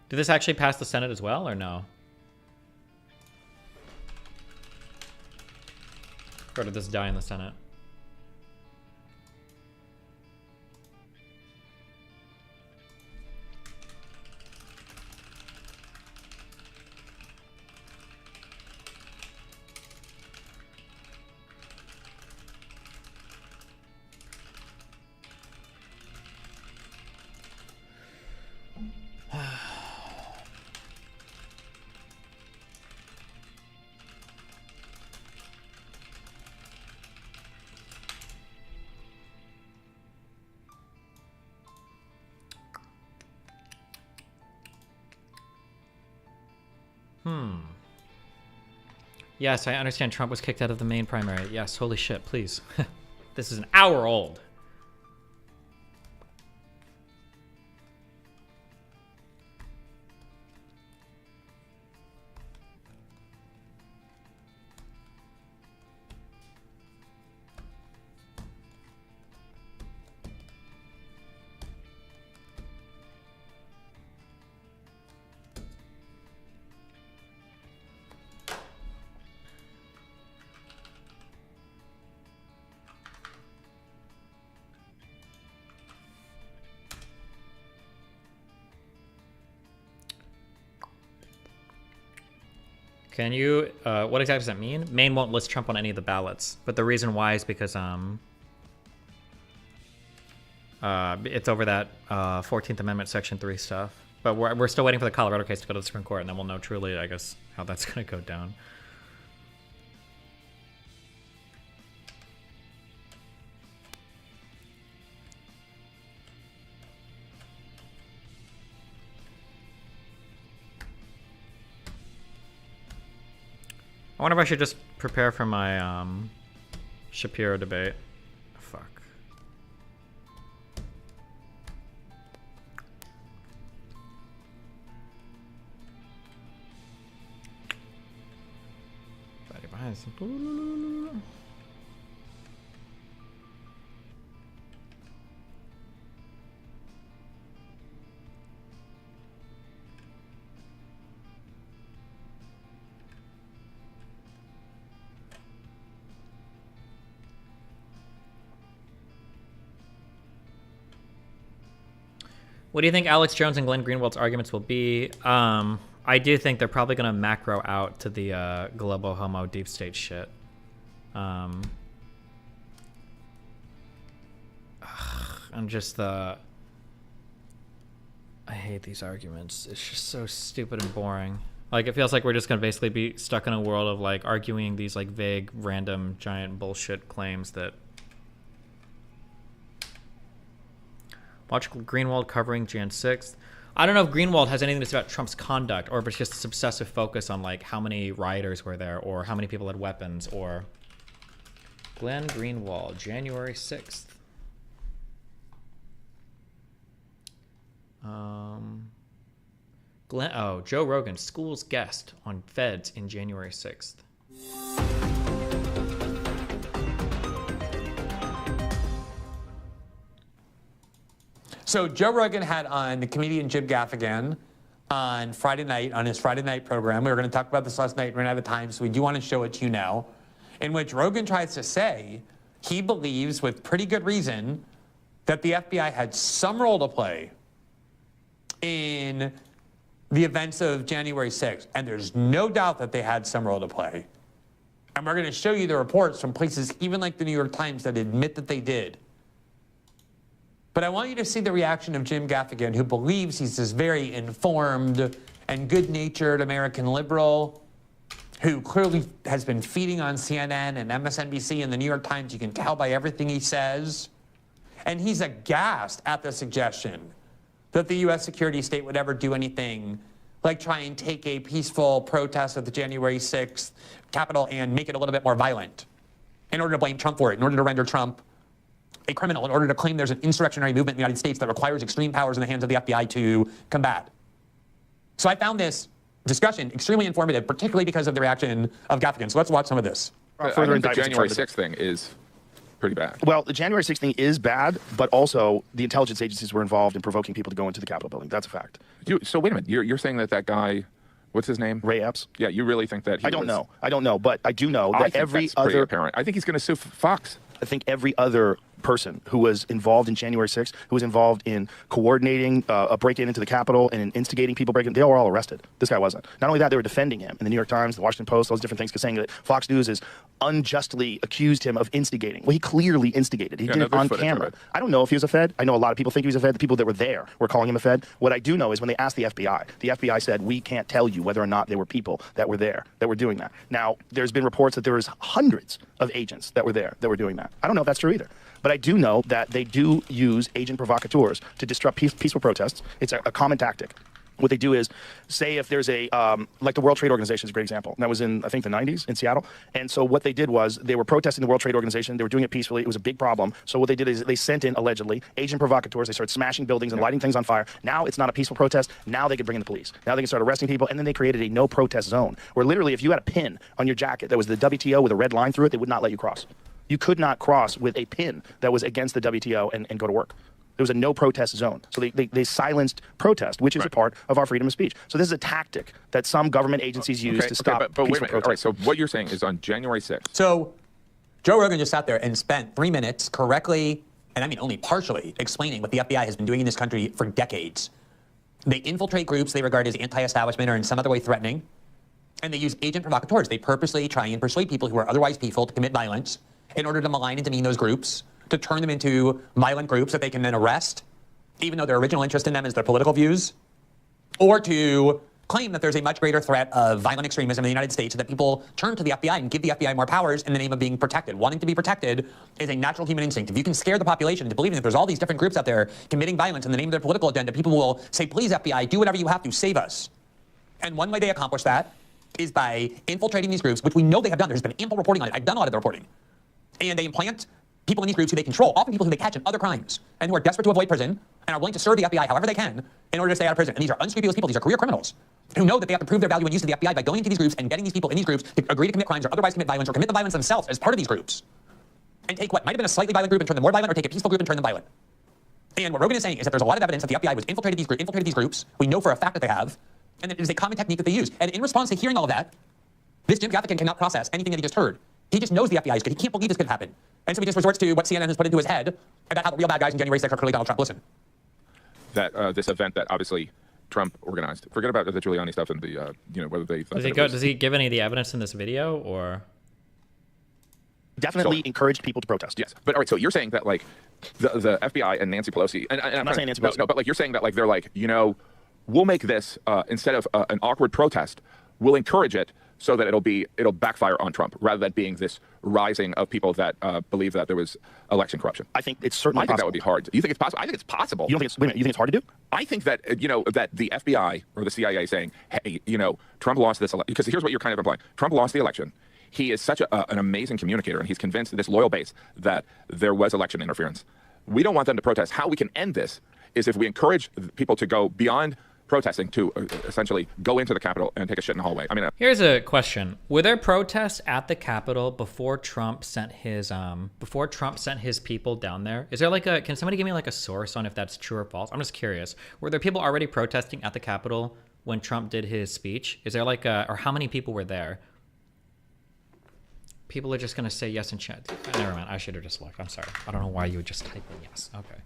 Did this actually pass the Senate as well, or no? Or did this die in the Senate? Yes, I understand Trump was kicked out of the Maine primary. Yes, holy shit, please. This is an hour old. Can you, what exactly does that mean? Maine won't list Trump on any of the ballots, but the reason why is because it's over that 14th Amendment Section 3 stuff. But we're still waiting for the Colorado case to go to the Supreme Court, and then we'll know truly, I guess, how that's going to go down. I wonder if I should just prepare for my Shapiro debate. Fuck. What do you think Alex Jones and Glenn Greenwald's arguments will be? I do think they're probably going to macro out to the global homo deep state shit. And just I hate these arguments. It's just so stupid and boring. Like, it feels like we're just going to basically be stuck in a world of, like, arguing these, like, vague, random, giant bullshit claims that... Watch Greenwald covering Jan 6th. I don't know if Greenwald has anything to say about Trump's conduct, or if it's just this obsessive focus on, like, how many rioters were there, or how many people had weapons, or... Glenn Greenwald, January 6th. Joe Rogan, school's guest on Feds in January 6th. So Joe Rogan had on the comedian Jim Gaffigan on Friday night, on his Friday night program. We were going to talk about this last night, ran out of time, so we do want to show it to you now, in which Rogan tries to say he believes, with pretty good reason, that the FBI had some role to play in the events of January 6th. And there's no doubt that they had some role to play. And we're going to show you the reports from places even like the New York Times that admit that they did. But I want you to see the reaction of Jim Gaffigan, who believes he's this very informed and good-natured American liberal who clearly has been feeding on CNN and MSNBC and the New York Times. You can tell by everything he says. And he's aghast at the suggestion that the U.S. security state would ever do anything like try and take a peaceful protest at the January 6th Capitol and make it a little bit more violent in order to blame Trump for it, in order to render Trump a criminal, in order to claim there's an insurrectionary movement in the United States that requires extreme powers in the hands of the FBI to combat. So I found this discussion extremely informative, particularly because of the reaction of Gaffigan. So let's watch some of this. Further the January 6th thing is pretty bad. Well, the January 6th thing is bad, but also the intelligence agencies were involved in provoking people to go into the Capitol building. That's a fact. So wait a minute. You're saying that guy, what's his name? Ray Epps? Yeah, you really think that he I don't know, but I do know that every that's pretty apparent. I think he's going to sue Fox. I think every other person who was involved in January 6th, who was involved in coordinating a break-in into the Capitol and in instigating people breaking, they were all arrested. This guy wasn't. Not only that, they were defending him in the New York Times, the Washington Post, all those different things, saying that Fox News has unjustly accused him of instigating. Well, he clearly instigated. He did it on camera. I don't know if he was a Fed. I know a lot of people think he was a Fed. The people that were there were calling him a Fed. What I do know is when they asked the FBI said, we can't tell you whether or not there were people that were there that were doing that. Now, there's been reports that there was hundreds of agents that were there that were doing that. I don't know if that's true either. But I do know that they do use agent provocateurs to disrupt peaceful protests. It's a common tactic. What they do is, say if there's a, like the World Trade Organization is a great example. And that was in, I think, the 90s in Seattle. And so what they did was they were protesting the World Trade Organization. They were doing it peacefully. It was a big problem. So what they did is they sent in, allegedly, agent provocateurs. They started smashing buildings and lighting things on fire. Now it's not a peaceful protest. Now they could bring in the police. Now they can start arresting people. And then they created a no protest zone where literally if you had a pin on your jacket that was the WTO with a red line through it, they would not let you cross. You could not cross with a pin that was against the WTO and go to work. There was a no protest zone. So they silenced protest, which is a part of our freedom of speech. So this is a tactic that some government agencies use to stop but wait a peaceful minute. All right, so what you're saying is on January 6th. So Joe Rogan just sat there and spent 3 minutes correctly, and I mean only partially, explaining what the FBI has been doing in this country for decades. They infiltrate groups they regard as anti-establishment or in some other way threatening, and they use agent provocateurs. They purposely try and persuade people who are otherwise peaceful to commit violence in order to malign and demean those groups, to turn them into violent groups that they can then arrest, even though their original interest in them is their political views, or to claim that there's a much greater threat of violent extremism in the United States so that people turn to the FBI and give the FBI more powers in the name of being protected. Wanting to be protected is a natural human instinct. If you can scare the population into believing that there's all these different groups out there committing violence in the name of their political agenda, people will say, please, FBI, do whatever you have to, save us. And one way they accomplish that is by infiltrating these groups, which we know they have done. There's been ample reporting on it. I've done a lot of the reporting. And they implant people in these groups who they control, often people who they catch in other crimes, and who are desperate to avoid prison, and are willing to serve the FBI however they can in order to stay out of prison. And these are unscrupulous people. These are career criminals who know that they have to prove their value and use to the FBI by going into these groups and getting these people in these groups to agree to commit crimes or otherwise commit violence or commit the violence themselves as part of these groups. And take what might have been a slightly violent group and turn them more violent, or take a peaceful group and turn them violent. And what Rogan is saying is that there's a lot of evidence that the FBI was infiltrated these groups. We know for a fact that they have. And that it is a common technique that they use. And in response to hearing all of that, this Jim Gaffigan cannot process anything that he just heard. He just knows the FBI is good. He can't believe this could happen. And so he just resorts to what CNN has put into his head about how the real bad guys in January 6th are clearly Donald Trump. Listen. That this event that obviously Trump organized. Forget about the Giuliani stuff and the, whether they... Does he give any of the evidence in this video, or...? Definitely encouraged people to protest. Yes. But all right, so you're saying that, like, the FBI and Nancy Pelosi... And I'm not saying Nancy Pelosi. No, but, like, you're saying that, like, they're like, we'll make this, instead of an awkward protest, we'll encourage it so that it'll backfire on Trump, rather than being this rising of people that believe that there was election corruption. I think it's certainly possible. That would be hard. You think it's possible? I think it's possible. You don't think it's, wait a minute, you think it's hard to do? I think that, that the FBI or the CIA saying, hey, Trump lost this election, because here's what you're kind of implying. Trump lost the election. He is such an amazing communicator, and he's convinced this loyal base that there was election interference. We don't want them to protest. How we can end this is if we encourage people to go beyond protesting to essentially go into the Capitol and take a shit in the hallway. I mean, here's a question: were there protests at the Capitol before Trump sent his people down there? Is there like can somebody give me like a source on if that's true or false? I'm just curious. Were there people already protesting at the Capitol when Trump did his speech? Is there like or how many people were there? People are just gonna say yes in chat. Never mind. I should have just looked. I'm sorry. I don't know why you would just type in yes. Okay.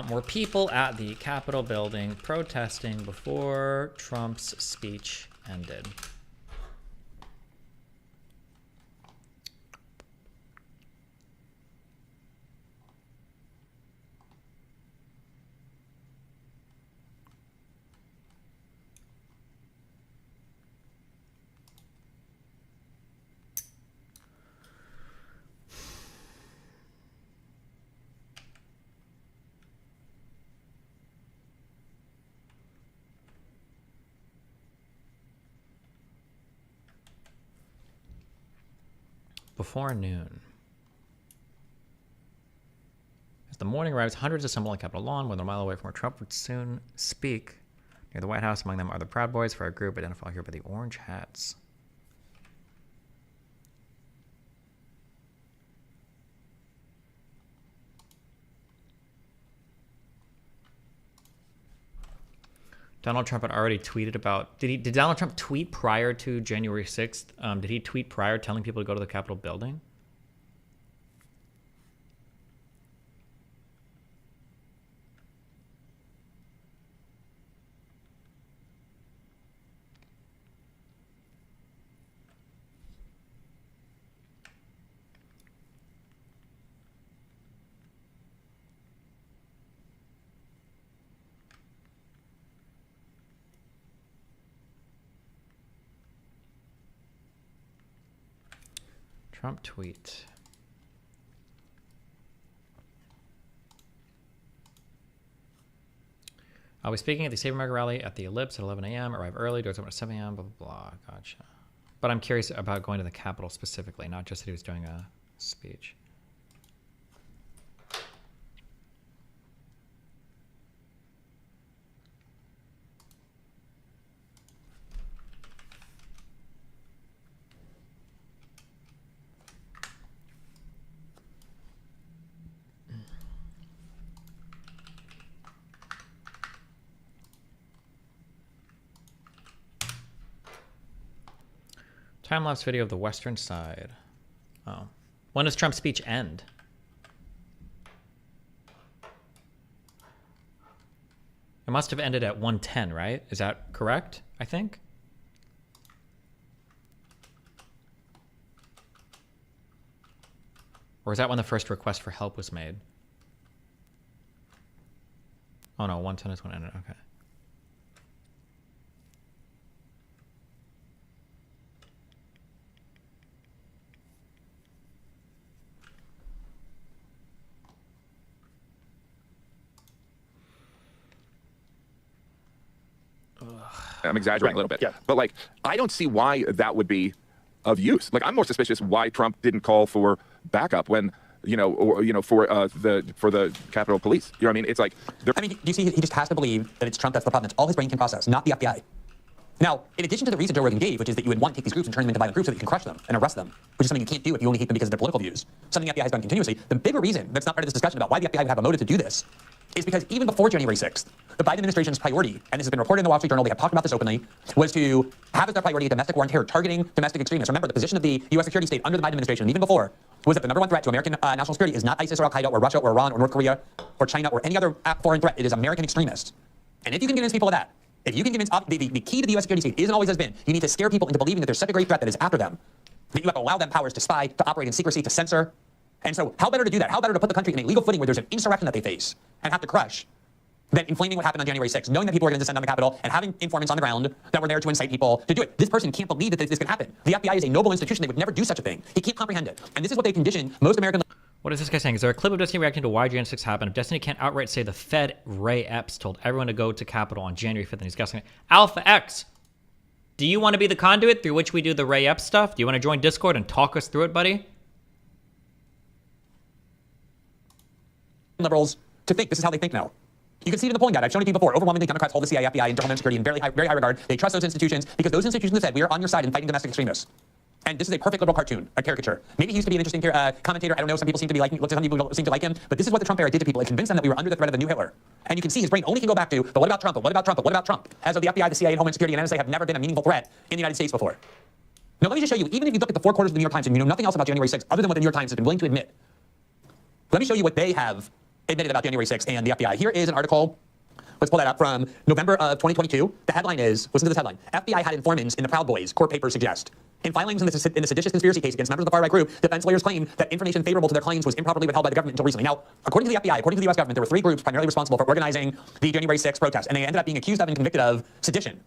Were people at the Capitol building protesting before Trump's speech ended? before noon. As the morning arrives, hundreds assemble on Capitol lawn, more than a mile away from where Trump would soon speak. Near the White House, among them are the Proud Boys for our group, identified here by the orange hats. Donald Trump had already tweeted about... Did Donald Trump tweet prior to January 6th? Did he tweet prior telling people to go to the Capitol building? Trump tweet. I'll be speaking at the Save America rally at the Ellipse at 11 a.m. Arrive early, doors open at 7 a.m. Blah, blah, blah. Gotcha. But I'm curious about going to the Capitol specifically, not just that he was doing a speech. Time-lapse video of the western side. Oh. When does Trump's speech end? It must have ended at 1:10, right? Is that correct, I think? Or is that when the first request for help was made? Oh no, 1:10 is when it ended, okay. I'm exaggerating a little bit, but like, I don't see why that would be of use. Like, I'm more suspicious why Trump didn't call for backup when, for the Capitol Police. You know what I mean? It's like, I mean, you see, he just has to believe that it's Trump that's the problem. It's all his brain can process, not the FBI. Now, in addition to the reason Joe Rogan gave, which is that you would want to take these groups and turn them into violent groups so that you can crush them and arrest them, which is something you can't do if you only hate them because of their political views. Something the FBI has done continuously. The bigger reason that's not part of this discussion about why the FBI would have a motive to do this is because even before January 6th, the Biden administration's priority, and this has been reported in the Wall Street Journal, they have talked about this openly, was to have as their priority domestic war and terror, targeting domestic extremists. Remember, the position of the U.S. security state under the Biden administration, and even before, was that the number one threat to American national security is not ISIS or Al-Qaeda or Russia or Iran or North Korea or China or any other foreign threat. It is American extremists. And if you can convince people of that, if you can convince, the key to the U.S. security state is and always has been, you need to scare people into believing that there's such a great threat that is after them, that you have to allow them powers to spy, to operate in secrecy, to censor. And so how better to do that? How better to put the country in a legal footing where there's an insurrection that they face and have to crush than inflaming what happened on January 6th, knowing that people are going to descend on the Capitol and having informants on the ground that were there to incite people to do it. This person can't believe that this can happen. The FBI is a noble institution. They would never do such a thing. He can't comprehend it. And this is what they condition most American... What is this guy saying? Is there a clip of Destiny reacting to why January 6th happened? If Destiny can't outright say the Fed, Ray Epps told everyone to go to Capitol on January 5th and he's guessing it. Alpha X, do you want to be the conduit through which we do the Ray Epps stuff? Do you want to join Discord and talk us through it, buddy? Liberals to think this is how they think now. You can see it in the polling data. I've shown it to you before. Overwhelmingly, Democrats hold the CIA, FBI, and Homeland Security in very high regard. They trust those institutions because those institutions have said, we are on your side in fighting domestic extremists. And this is a perfect liberal cartoon, a caricature. Maybe he used to be an interesting commentator. I don't know. Some people seem to be liking. Some people seem to like him. But this is what the Trump era did to people. It convinced them that we were under the threat of the new Hitler. And you can see his brain only can go back to, but what about Trump? But what about Trump? But what about Trump? As though the FBI, the CIA, and Homeland Security, and NSA have never been a meaningful threat in the United States before. Now, let me just show you. Even if you look at the four quarters of the New York Times and you know nothing else about January 6th, other than what the New York Times has been willing to admit, let me show you what they have admitted about January 6th and the FBI. Here is an article. Let's pull that up from November of 2022. The headline is, listen to this headline. FBI had informants in the Proud Boys, court papers suggest. In filings in the seditious conspiracy case against members of the far-right group, defense lawyers claim that information favorable to their claims was improperly withheld by the government until recently. Now, according to the FBI, according to the U.S. government, there were three groups primarily responsible for organizing the January 6th protests, and they ended up being accused of and convicted of sedition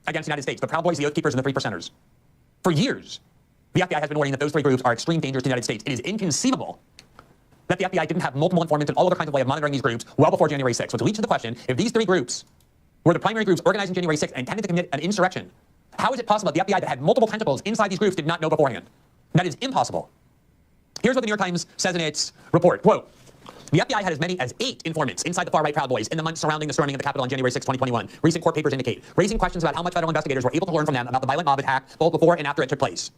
against the United States. The Proud Boys, the Oath Keepers, and the Three Percenters. For years, the FBI has been warning that those three groups are extreme dangers to the United States. It is inconceivable that the FBI didn't have multiple informants and all other kinds of way of monitoring these groups well before January 6th, which leads to the question, if these three groups were the primary groups organizing January 6th and intended to commit an insurrection, how is it possible that the FBI that had multiple tentacles inside these groups did not know beforehand? That is impossible. Here's what the New York Times says in its report. Quote, the FBI had as many as 8 informants inside the far-right Proud Boys in the months surrounding the storming of the Capitol on January 6, 2021. Recent court papers indicate, raising questions about how much federal investigators were able to learn from them about the violent mob attack both before and after it took place.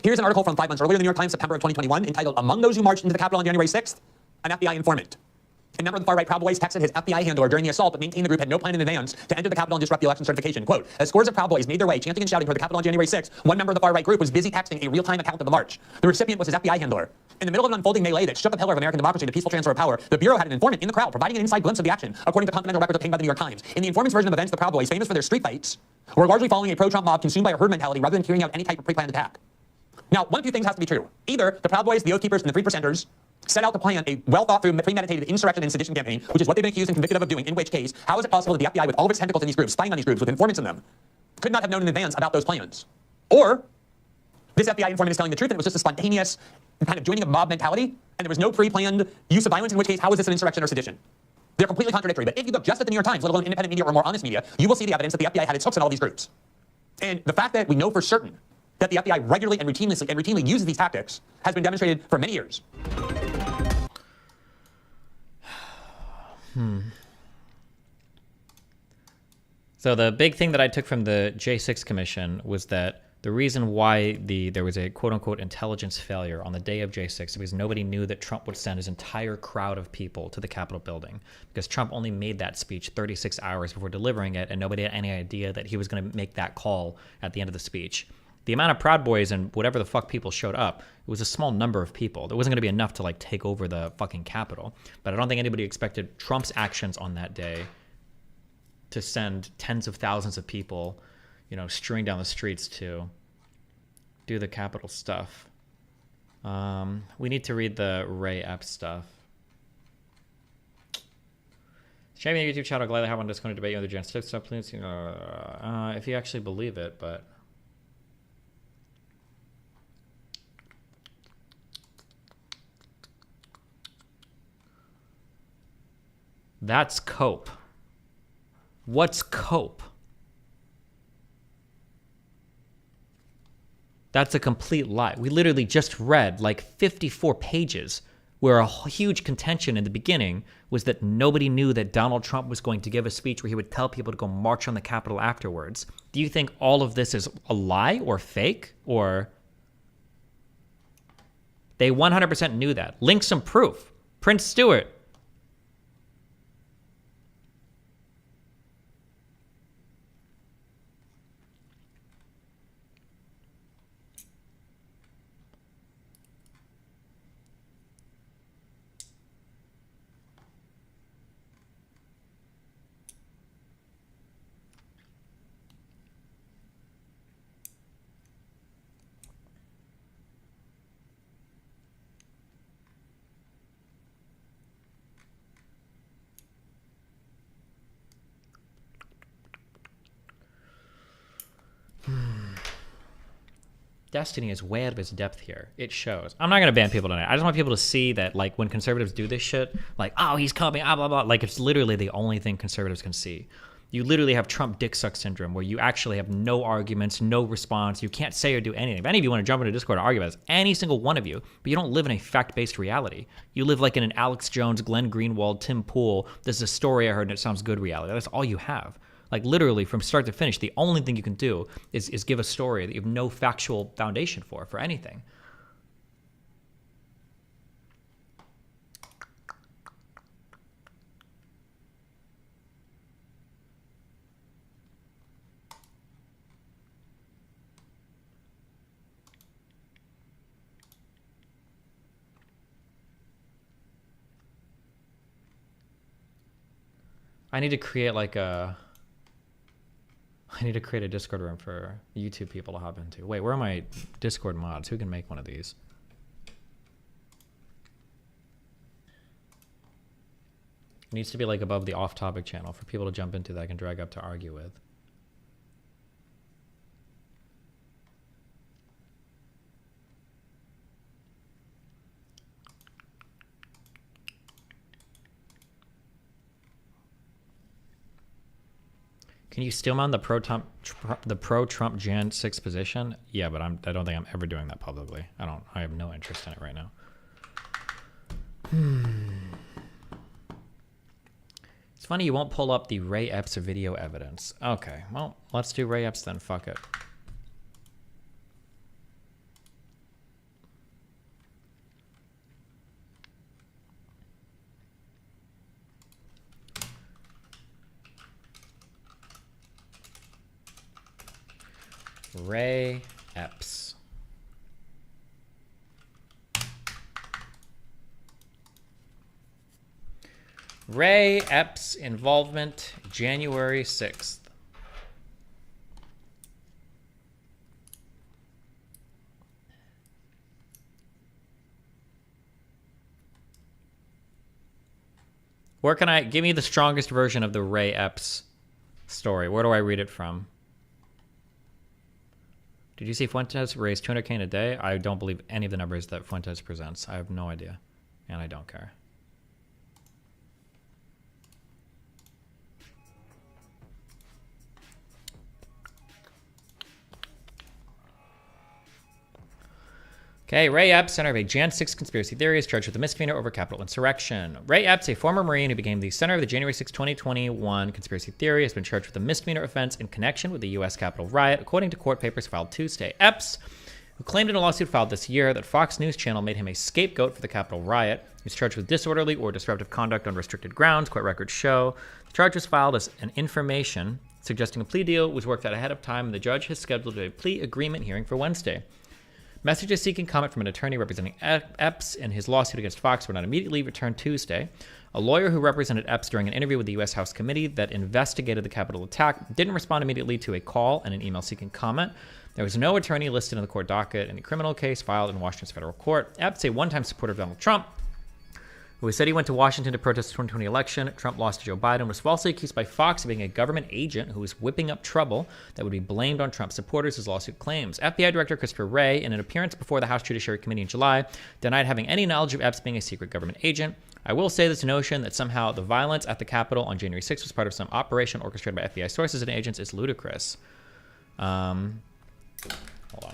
Here's an article from 5 months earlier in the New York Times, September of 2021, entitled, Among Those Who Marched into the Capitol on January 6th, an FBI informant. A member of the far-right Proud Boys texted his FBI handler during the assault, but maintained the group had no plan in advance to enter the Capitol and disrupt the election certification. Quote, as scores of Proud Boys made their way chanting and shouting toward the Capitol on January 6th, one member of the far-right group was busy texting a real-time account of the march. The recipient was his FBI handler. In the middle of an unfolding melee that shook a pillar of American democracy to peaceful transfer of power, the Bureau had an informant in the crowd, providing an inside glimpse of the action, according to confidential records obtained by the New York Times. In the informant's version of events, the Proud Boys, famous for their street fights, were largely following a pro-Trump mob consumed by a herd mentality rather than carrying out any type of pre-planned attack. Now, one of two things has to be true. Either the Proud Boys, the Oath Keepers, and the Three Percenters set out to plan a well-thought-through, premeditated insurrection and sedition campaign, which is what they've been accused and convicted of doing, in which case, how is it possible that the FBI, with all of its tentacles in these groups, spying on these groups, with informants in them, could not have known in advance about those plans? Or, this FBI informant is telling the truth and it was just a spontaneous kind of joining of mob mentality, and there was no pre-planned use of violence, in which case, how is this an insurrection or sedition? They're completely contradictory, but if you look just at the New York Times, let alone independent media or more honest media, you will see the evidence that the FBI had its hooks in all these groups. And the fact that we know for certain that the FBI regularly and routinely uses these tactics has been demonstrated for many years. So the big thing that I took from the J6 Commission was that the reason why there was a quote-unquote intelligence failure on the day of J6 is because nobody knew that Trump would send his entire crowd of people to the Capitol building, because Trump only made that speech 36 hours before delivering it, and nobody had any idea that he was going to make that call at the end of the speech. The amount of Proud Boys and whatever the fuck people showed up, it was a small number of people. There wasn't going to be enough to like take over the fucking Capitol. But I don't think anybody expected Trump's actions on that day to send tens of thousands of people, you know, streaming down the streets to do the Capitol stuff. We need to read the Ray Epps stuff. Streaming your YouTube channel, gladly have on Discord debate you on the Gen 6 stuff, please. If you actually believe it, but that's cope. What's cope? That's a complete lie. We literally just read like 54 pages where a huge contention in the beginning was that nobody knew that Donald Trump was going to give a speech where he would tell people to go march on the Capitol afterwards. Do you think all of this is a lie or fake? Or they 100% knew that. Link some proof. Prince Stewart. Destiny is way out of its depth here. It shows. I'm not going to ban people tonight. I just want people to see that, like, when conservatives do this shit, like, oh, he's coming, blah, blah, blah. Like, it's literally the only thing conservatives can see. You literally have Trump dick suck syndrome, where you actually have no arguments, no response. You can't say or do anything. If any of you want to jump into Discord and argue about this, any single one of you, but you don't live in a fact-based reality. You live like in an Alex Jones, Glenn Greenwald, Tim Pool, this is a story I heard and it sounds good reality. That's all you have. Like, literally, from start to finish, the only thing you can do is give a story that you have no factual foundation for anything. I need to create like a... I need to create a Discord room for YouTube people to hop into. Wait, where are my Discord mods? Who can make one of these? It needs to be like above the off-topic channel for people to jump into that I can drag up to argue with. Can you still mount the pro-Trump Jan 6 position? Yeah, but I don't think I'm ever doing that publicly. I have no interest in it right now. It's funny you won't pull up the Ray Epps video evidence. Okay, well, let's do Ray Epps then. Fuck it. Ray Epps. Ray Epps involvement, January 6th. Where can I give me the strongest version of the Ray Epps story? Where do I read it from? Did you see Fuentes raise $200K in a day? I don't believe any of the numbers that Fuentes presents. I have no idea, and I don't care. Okay, Ray Epps, center of a Jan 6 conspiracy theory, is charged with a misdemeanor over Capitol insurrection. Ray Epps, a former Marine who became the center of the January 6, 2021 conspiracy theory, has been charged with a misdemeanor offense in connection with the U.S. Capitol riot, according to court papers filed Tuesday. Epps, who claimed in a lawsuit filed this year that Fox News Channel made him a scapegoat for the Capitol riot, was charged with disorderly or disruptive conduct on restricted grounds, court records show. The charge was filed as an information suggesting a plea deal was worked out ahead of time, and the judge has scheduled a plea agreement hearing for Wednesday. Messages seeking comment from an attorney representing Epps in his lawsuit against Fox were not immediately returned Tuesday. A lawyer who represented Epps during an interview with the U.S. House committee that investigated the Capitol attack didn't respond immediately to a call and an email seeking comment. There was no attorney listed in the court docket in the criminal case filed in Washington's federal court. Epps, a one-time supporter of Donald Trump, who said he went to Washington to protest the 2020 election, Trump lost to Joe Biden, was falsely accused by Fox of being a government agent who was whipping up trouble that would be blamed on Trump supporters, his lawsuit claims. FBI Director Christopher Wray, in an appearance before the House Judiciary Committee in July, denied having any knowledge of Epps being a secret government agent. I will say this notion that somehow the violence at the Capitol on January 6th was part of some operation orchestrated by FBI sources and agents is ludicrous. Hold on.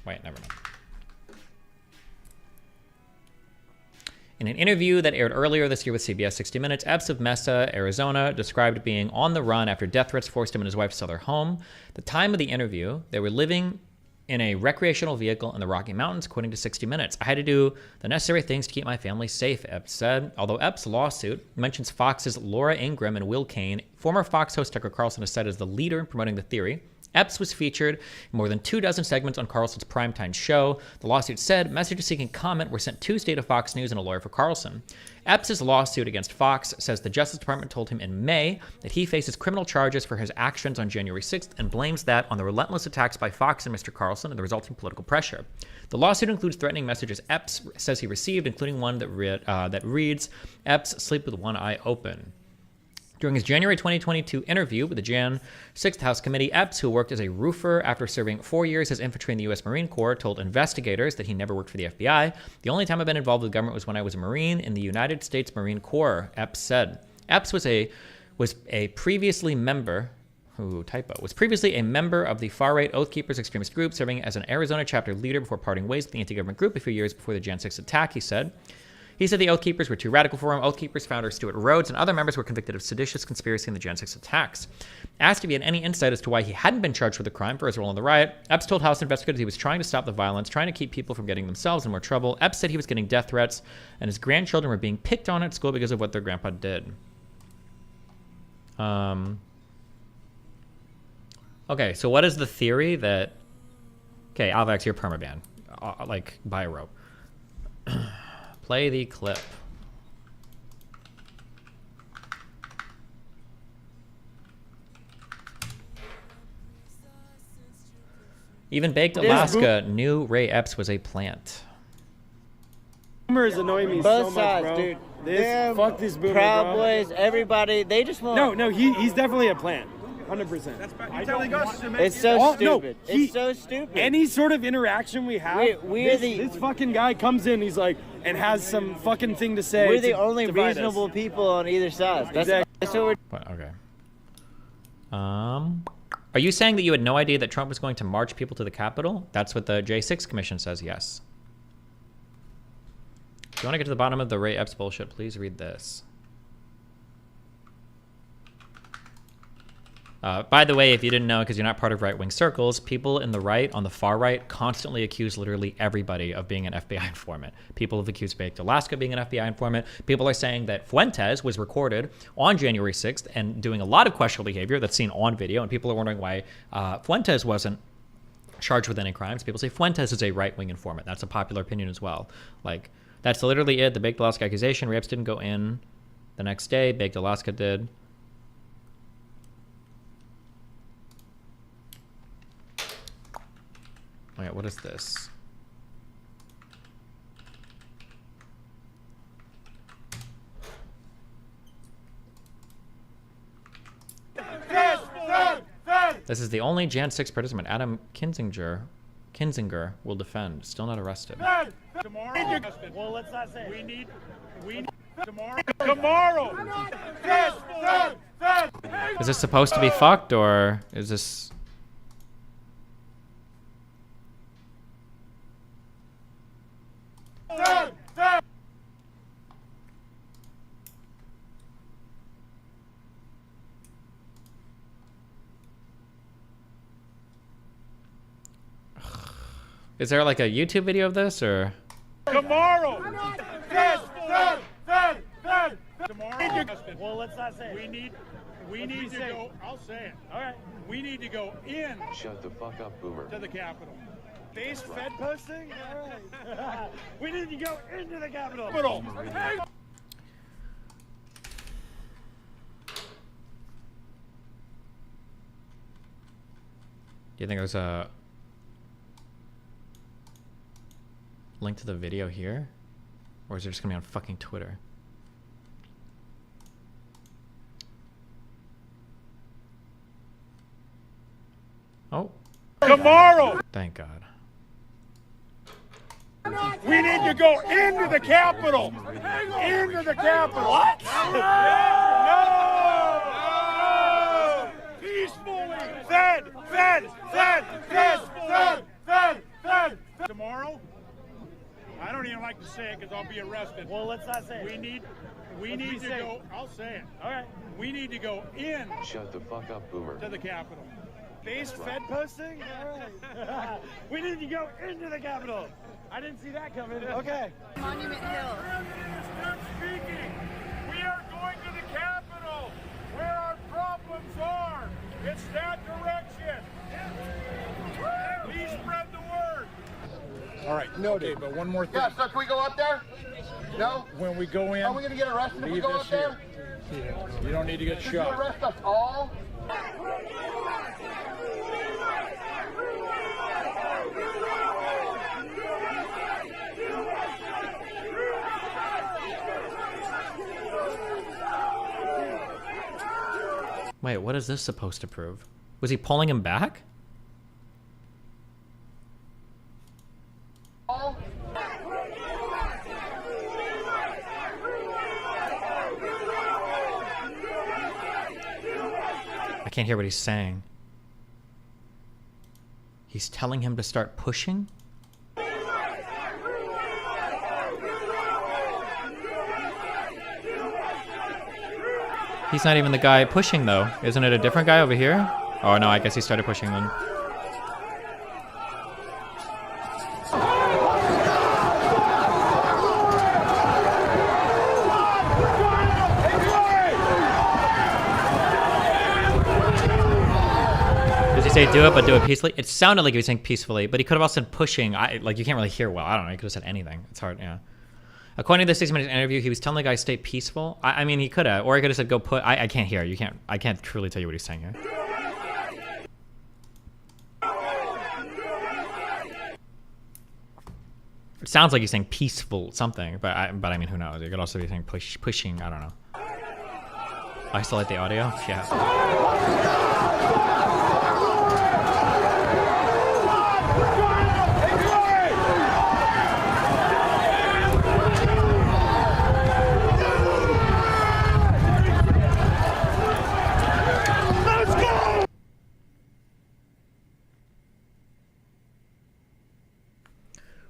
Wait, never mind. In an interview that aired earlier this year with CBS 60 Minutes, Epps of Mesa, Arizona, described being on the run after death threats forced him and his wife to sell their home. At the time of the interview, they were living in a recreational vehicle in the Rocky Mountains, according to 60 Minutes. I had to do the necessary things to keep my family safe, Epps said. Although Epps' lawsuit mentions Fox's Laura Ingraham and Will Cain, former Fox host Tucker Carlson is cited as the leader in promoting the theory. Epps was featured in more than 24 segments on Carlson's primetime show. The lawsuit said messages seeking comment were sent Tuesday to Fox News and a lawyer for Carlson. Epps' lawsuit against Fox says the Justice Department told him in May that he faces criminal charges for his actions on January 6th and blames that on the relentless attacks by Fox and Mr. Carlson and the resulting political pressure. The lawsuit includes threatening messages Epps says he received, including one that reads, "Epps, sleep with one eye open." During his January 2022 interview with the Jan 6th House Committee, Epps, who worked as a roofer after serving 4 years as infantry in the U.S. Marine Corps, told investigators that he never worked for the FBI. The only time I've been involved with the government was when I was a Marine in the United States Marine Corps, Epps said. Epps was previously a member of the far-right Oath Keepers extremist group, serving as an Arizona chapter leader before parting ways with the anti-government group a few years before the Jan 6th attack, he said. He said the Oath Keepers were too radical for him. Oath Keepers founder Stuart Rhodes and other members were convicted of seditious conspiracy in the Jan 6 attacks. Asked if he had any insight as to why he hadn't been charged with a crime for his role in the riot, Epps told House investigators he was trying to stop the violence, trying to keep people from getting themselves in more trouble. Epps said he was getting death threats, and his grandchildren were being picked on at school because of what their grandpa did. Okay, so what is the theory that... Okay, Alvax, you're permaban. Buy a rope. Play the clip. Even Baked Alaska knew Ray Epps was a plant. Boomers annoy me so much, bro. Damn, fuck these boomers, Proud bro. Boys, everybody, they just want... No, he's definitely a plant. 100%. It's so stupid. It's so stupid. Any sort of interaction we have, this fucking guy comes in, he's like, and has some fucking thing to say. We're the only reasonable people on either side. That's what we're... Okay. Are you saying that you had no idea that Trump was going to march people to the Capitol? That's what the J6 Commission says, yes. If you want to get to the bottom of the Ray Epps bullshit, please read this. By the way, if you didn't know, because you're not part of right-wing circles, people in the right, on the far right, constantly accuse literally everybody of being an FBI informant. People have accused Baked Alaska of being an FBI informant. People are saying that Fuentes was recorded on January 6th and doing a lot of questionable behavior that's seen on video, and people are wondering why Fuentes wasn't charged with any crimes. People say Fuentes is a right-wing informant. That's a popular opinion as well. Like, that's literally it. The Baked Alaska accusation. Ray Epps didn't go in the next day. Baked Alaska did. Oh yeah, what is this? This is the only Jan 6 participant. Adam Kinzinger will defend. Still not arrested. Tomorrow. Well, let's not say. We need tomorrow. Is this supposed to be fucked, or is this? Is there like a YouTube video of this, or? Tomorrow. Tomorrow. Well, let's not say. We need to go. I'll say it. All right. We need to go in. Shut the fuck up, Boomer. To the Capitol. Base Fed posting? All right. We need to go into the Capitol. Do you think there's a link to the video here? Or is it just gonna be on fucking Twitter? Oh. Tomorrow! Thank God. We need to go into the Capitol. Into the Capitol. What? No! Peacefully. Fed. Tomorrow? I don't even like to say it because I'll be arrested. Well, let's not say it. We need to go. I'll say it. All right. We need to go in. Shut the fuck up, Boomer. To the Capitol. Base Fed posting? All right. We need to go into the Capitol. I didn't see that coming. Okay. Monument Hill. Start speaking. We are going to the Capitol, where our problems are. It's that direction. Please spread the word. All right. Noted. Okay, but one more thing. Yeah, so can we go up there? No? When we go in. Are we going to get arrested if we go up there? Yeah. You don't need to get Did shot. you arrest us all? Wait, what is this supposed to prove? Was he pulling him back? I can't hear what he's saying. He's telling him to start pushing? He's not even the guy pushing, though. Isn't it a different guy over here? Oh, no, I guess he started pushing then. Does he say do it, but do it peacefully? It sounded like he was saying peacefully, but he could have also said pushing. Like, you can't really hear well. I don't know. He could have said anything. It's hard, yeah. According to the 60-minute interview, he was telling the guy stay peaceful. I mean, he could have, or he could have said go put. I can't hear. You can't. I can't truly tell you what he's saying here. It sounds like he's saying peaceful something, but I mean, who knows? He could also be saying pushing. I don't know. Isolate the audio. Yeah.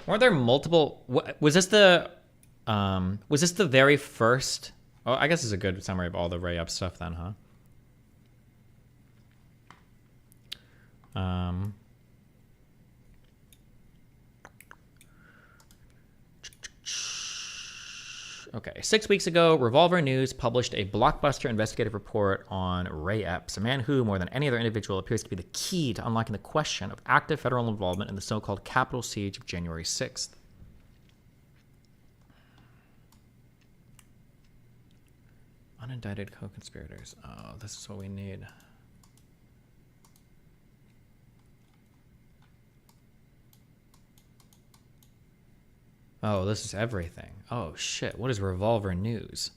Weren't there multiple? Was this the Was this the very first? Oh, I guess it's a good summary of all the Ray Epps stuff then, huh? Okay, 6 weeks ago, Revolver News published a blockbuster investigative report on Ray Epps, a man who, more than any other individual, appears to be the key to unlocking the question of active federal involvement in the so-called Capitol siege of January 6th. Unindicted co-conspirators. Oh, this is what we need. Oh, this is everything. Oh, shit. What is Revolver News?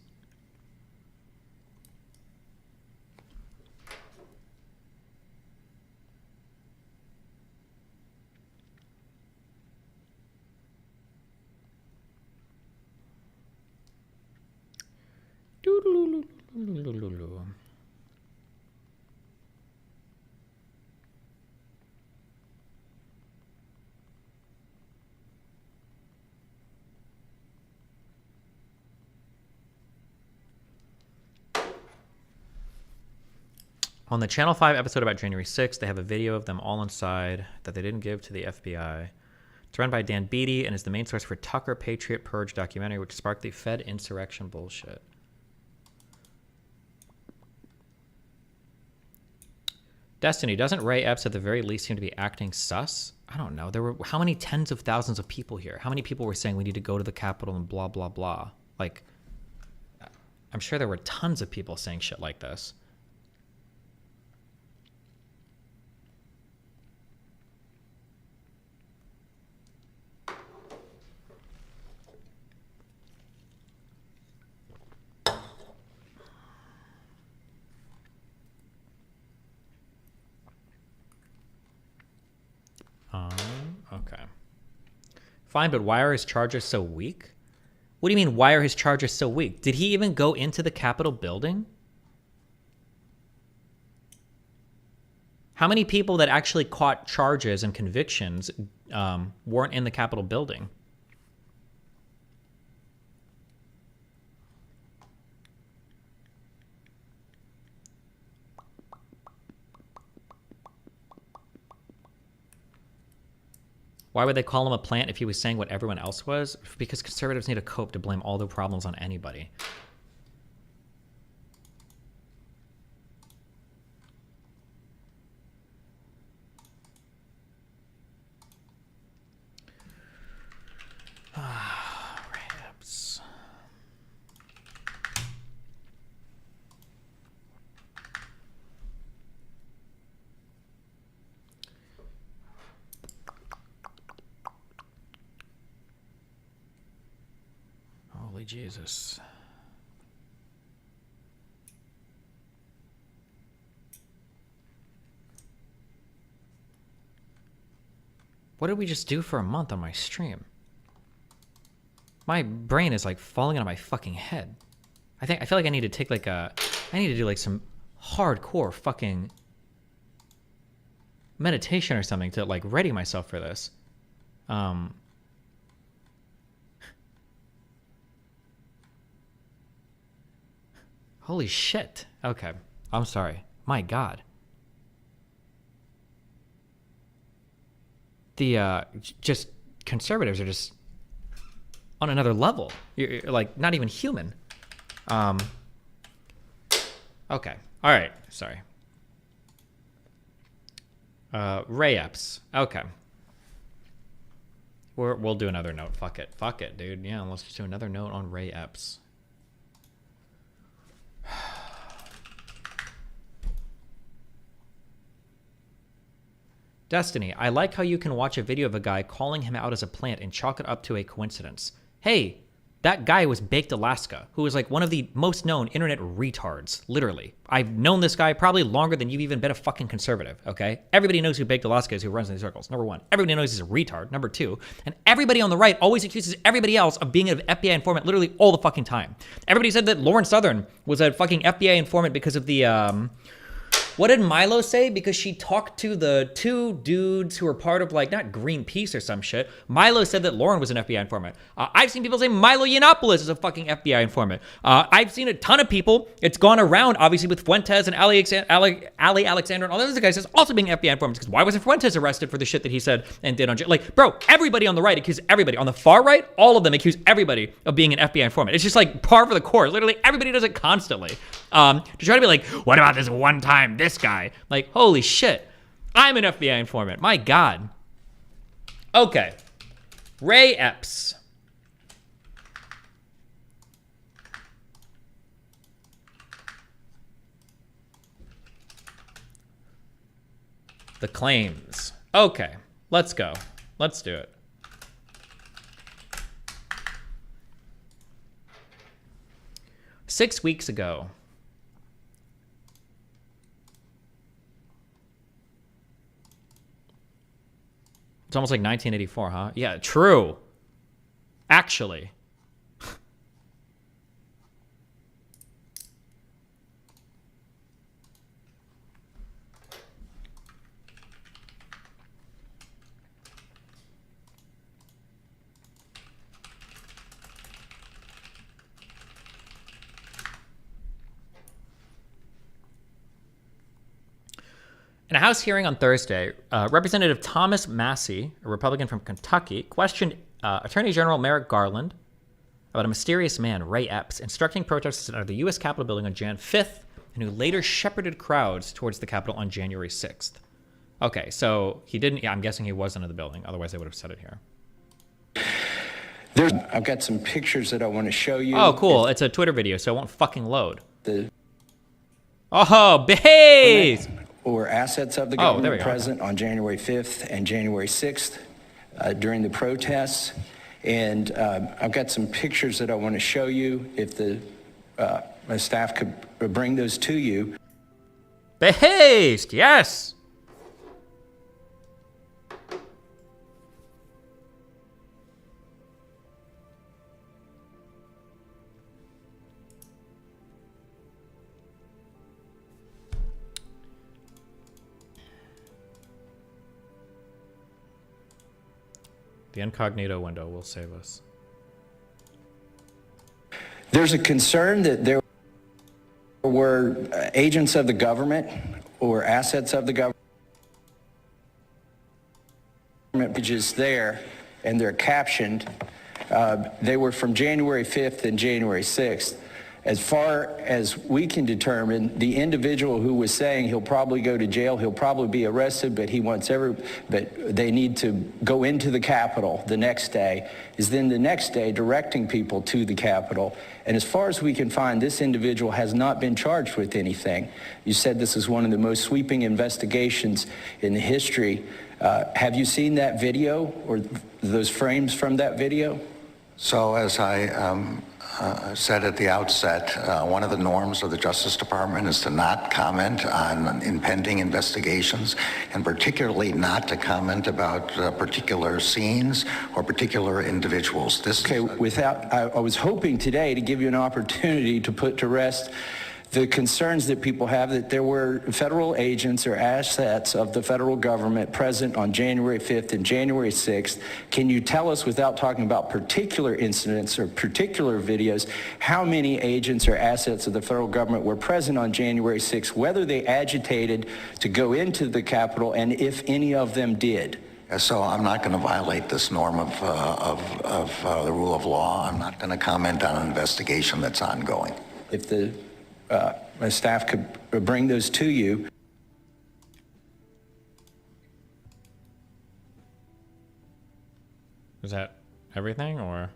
On the Channel 5 episode about January 6th, they have a video of them all inside that they didn't give to the FBI. It's run by Dan Beatty and is the main source for Tucker Patriot Purge documentary, which sparked the Fed insurrection bullshit. Destiny, doesn't Ray Epps at the very least seem to be acting sus? I don't know. There were how many tens of thousands of people here? How many people were saying we need to go to the Capitol and blah, blah, blah? Like, I'm sure there were tons of people saying shit like this. Okay. Fine, but why are his charges so weak? What do you mean, why are his charges so weak? Did he even go into the Capitol building? How many people that actually caught charges and convictions weren't in the Capitol building? Why would they call him a plant if he was saying what everyone else was? Because conservatives need a cope to blame all their problems on anybody. Ray Epps. Holy Jesus. What did we just do for a month on my stream? My brain is like falling out of my fucking head. I feel like I need to take like I need to do like some hardcore fucking meditation or something to like ready myself for this. Holy shit. Okay. I'm sorry. My God. The, just conservatives are just on another level. You're like not even human. Okay. All right. Sorry. Ray Epps. Okay. We'll do another note. Fuck it. Fuck it, dude. Yeah, let's just do another note on Ray Epps. Destiny, I like how you can watch a video of a guy calling him out as a plant and chalk it up to a coincidence. Hey, that guy was Baked Alaska, who is like one of the most known internet retards, literally. I've known this guy probably longer than you've even been a fucking conservative, okay? Everybody knows who Baked Alaska is, who runs in these circles, number one. Everybody knows he's a retard, number two. And everybody on the right always accuses everybody else of being an FBI informant literally all the fucking time. Everybody said that Lauren Southern was a fucking FBI informant because of the What did Milo say? Because she talked to the two dudes who were part of, like, not Greenpeace or some shit. Milo said that Lauren was an FBI informant. I've seen people say Milo Yiannopoulos is a fucking FBI informant. I've seen a ton of people. It's gone around, obviously, with Fuentes and Ali Alexander and all those other guys as also being FBI informants. Because why wasn't Fuentes arrested for the shit that he said and did on jail? Like, bro, everybody on the right accused everybody. On the far right, all of them accuse everybody of being an FBI informant. It's just like par for the course. Literally, everybody does it constantly. To try to be like, what about this one time, this guy? Like, holy shit. I'm an FBI informant. My God. Okay. Ray Epps. The claims. Okay. Let's go. Let's do it. Six weeks ago, it's almost like 1984, huh? Yeah, true. Actually. In a House hearing on Thursday, Representative Thomas Massey, a Republican from Kentucky, questioned Attorney General Merrick Garland about a mysterious man, Ray Epps, instructing protesters to enter the U.S. Capitol building on Jan 5th, and who later shepherded crowds towards the Capitol on January 6th. Okay, so he didn't, yeah, I'm guessing he wasn't in the building, otherwise they would have said it here. I've got some pictures that I want to show you. Oh, cool. It's a Twitter video, so it won't fucking load. Oh, behave! Or assets of the government present on January 5th and January 6th during the protests. And I've got some pictures that I want to show you. If my staff could bring those to you. Behaste, yes. The incognito window will save us. There's a concern that there were agents of the government or assets of the government pages there, and they're captioned. They were from January 5th and January 6th. As far as we can determine, the individual who was saying he'll probably go to jail, he'll probably be arrested, but but they need to go into the Capitol the next day, is then the next day directing people to the Capitol. And as far as we can find, this individual has not been charged with anything. You said this is one of the most sweeping investigations in the history. Have you seen that video or those frames from that video? So as I said at the outset, one of the norms of the Justice Department is to not comment on impending investigations, and particularly not to comment about particular scenes or particular individuals. Okay, I was hoping today to give you an opportunity to put to rest the concerns that people have that there were federal agents or assets of the federal government present on January 5th and January 6th. Can you tell us, without talking about particular incidents or particular videos, how many agents or assets of the federal government were present on January 6th, whether they agitated to go into the Capitol, and if any of them did? So I'm not going to violate this norm of the rule of law. I'm not going to comment on an investigation that's ongoing. If my staff could bring those to you. Is that everything, or?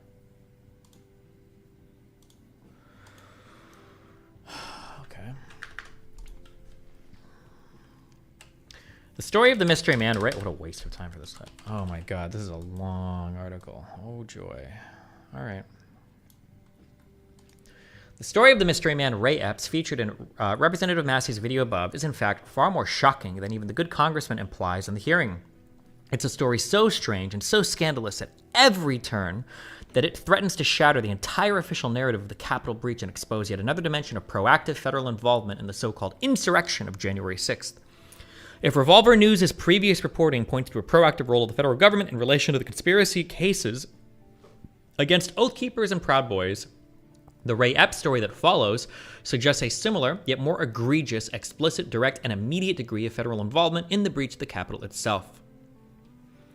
Okay. The story of the mystery man, right? What a waste of time for this stuff. Oh my God, this is a long article. Oh joy. All right. The story of the mystery man Ray Epps, featured in Representative Massey's video above, is in fact far more shocking than even the good congressman implies in the hearing. It's a story so strange and so scandalous that every turn that it threatens to shatter the entire official narrative of the Capitol breach and expose yet another dimension of proactive federal involvement in the so-called insurrection of January 6th. If Revolver News' previous reporting points to a proactive role of the federal government in relation to the conspiracy cases against Oath Keepers and Proud Boys, the Ray Epps story that follows suggests a similar, yet more egregious, explicit, direct, and immediate degree of federal involvement in the breach of the Capitol itself.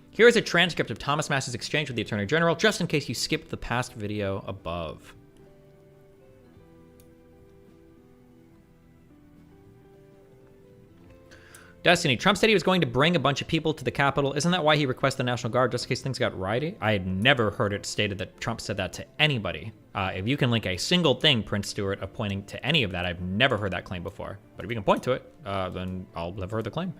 Here is a transcript of Thomas Masse's exchange with the Attorney General, just in case you skipped the past video above. Destiny, Trump said he was going to bring a bunch of people to the Capitol. Isn't that why he requested the National Guard, just in case things got rowdy? I had never heard it stated that Trump said that to anybody. If you can link a single thing, Prince Stewart, of pointing to any of that, I've never heard that claim before. But if you can point to it, then I'll have heard the claim.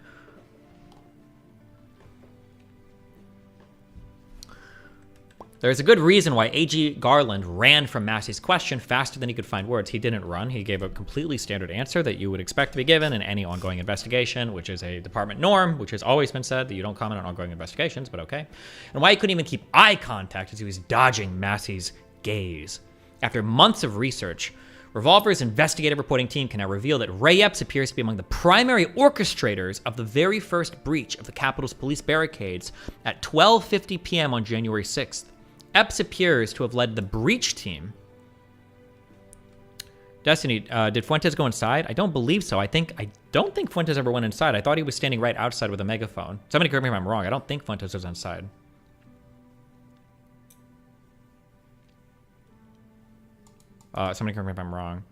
There's a good reason why A.G. Garland ran from Massey's question faster than he could find words. He didn't run. He gave a completely standard answer that you would expect to be given in any ongoing investigation, which is a department norm, which has always been said that you don't comment on ongoing investigations, but okay. And why he couldn't even keep eye contact as he was dodging Massey's gaze. After months of research, Revolver's investigative reporting team can now reveal that Ray Epps appears to be among the primary orchestrators of the very first breach of the Capitol's police barricades at 12:50 p.m. on January 6th. Epps appears to have led the breach team. Destiny, did Fuentes go inside? I don't believe so. I don't think Fuentes ever went inside. I thought he was standing right outside with a megaphone. Somebody correct me if I'm wrong. I don't think Fuentes was inside. Somebody correct me if I'm wrong.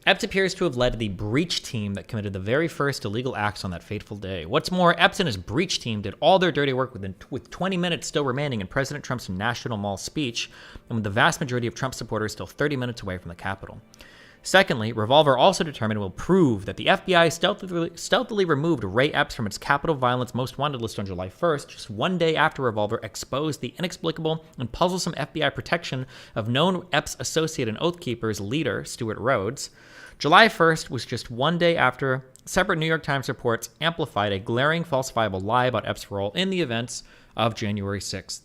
Epps appears to have led the breach team that committed the very first illegal acts on that fateful day. What's more, Epps and his breach team did all their dirty work with 20 minutes still remaining in President Trump's National Mall speech, and with the vast majority of Trump supporters still 30 minutes away from the Capitol. Secondly, Revolver also determined will prove that the FBI stealthily removed Ray Epps from its Capitol Violence Most Wanted list on July 1st, just one day after Revolver exposed the inexplicable and puzzlesome FBI protection of known Epps associate and Oath Keepers leader, Stuart Rhodes. July 1st was just one day after separate New York Times reports amplified a glaring falsifiable lie about Epps' role in the events of January 6th.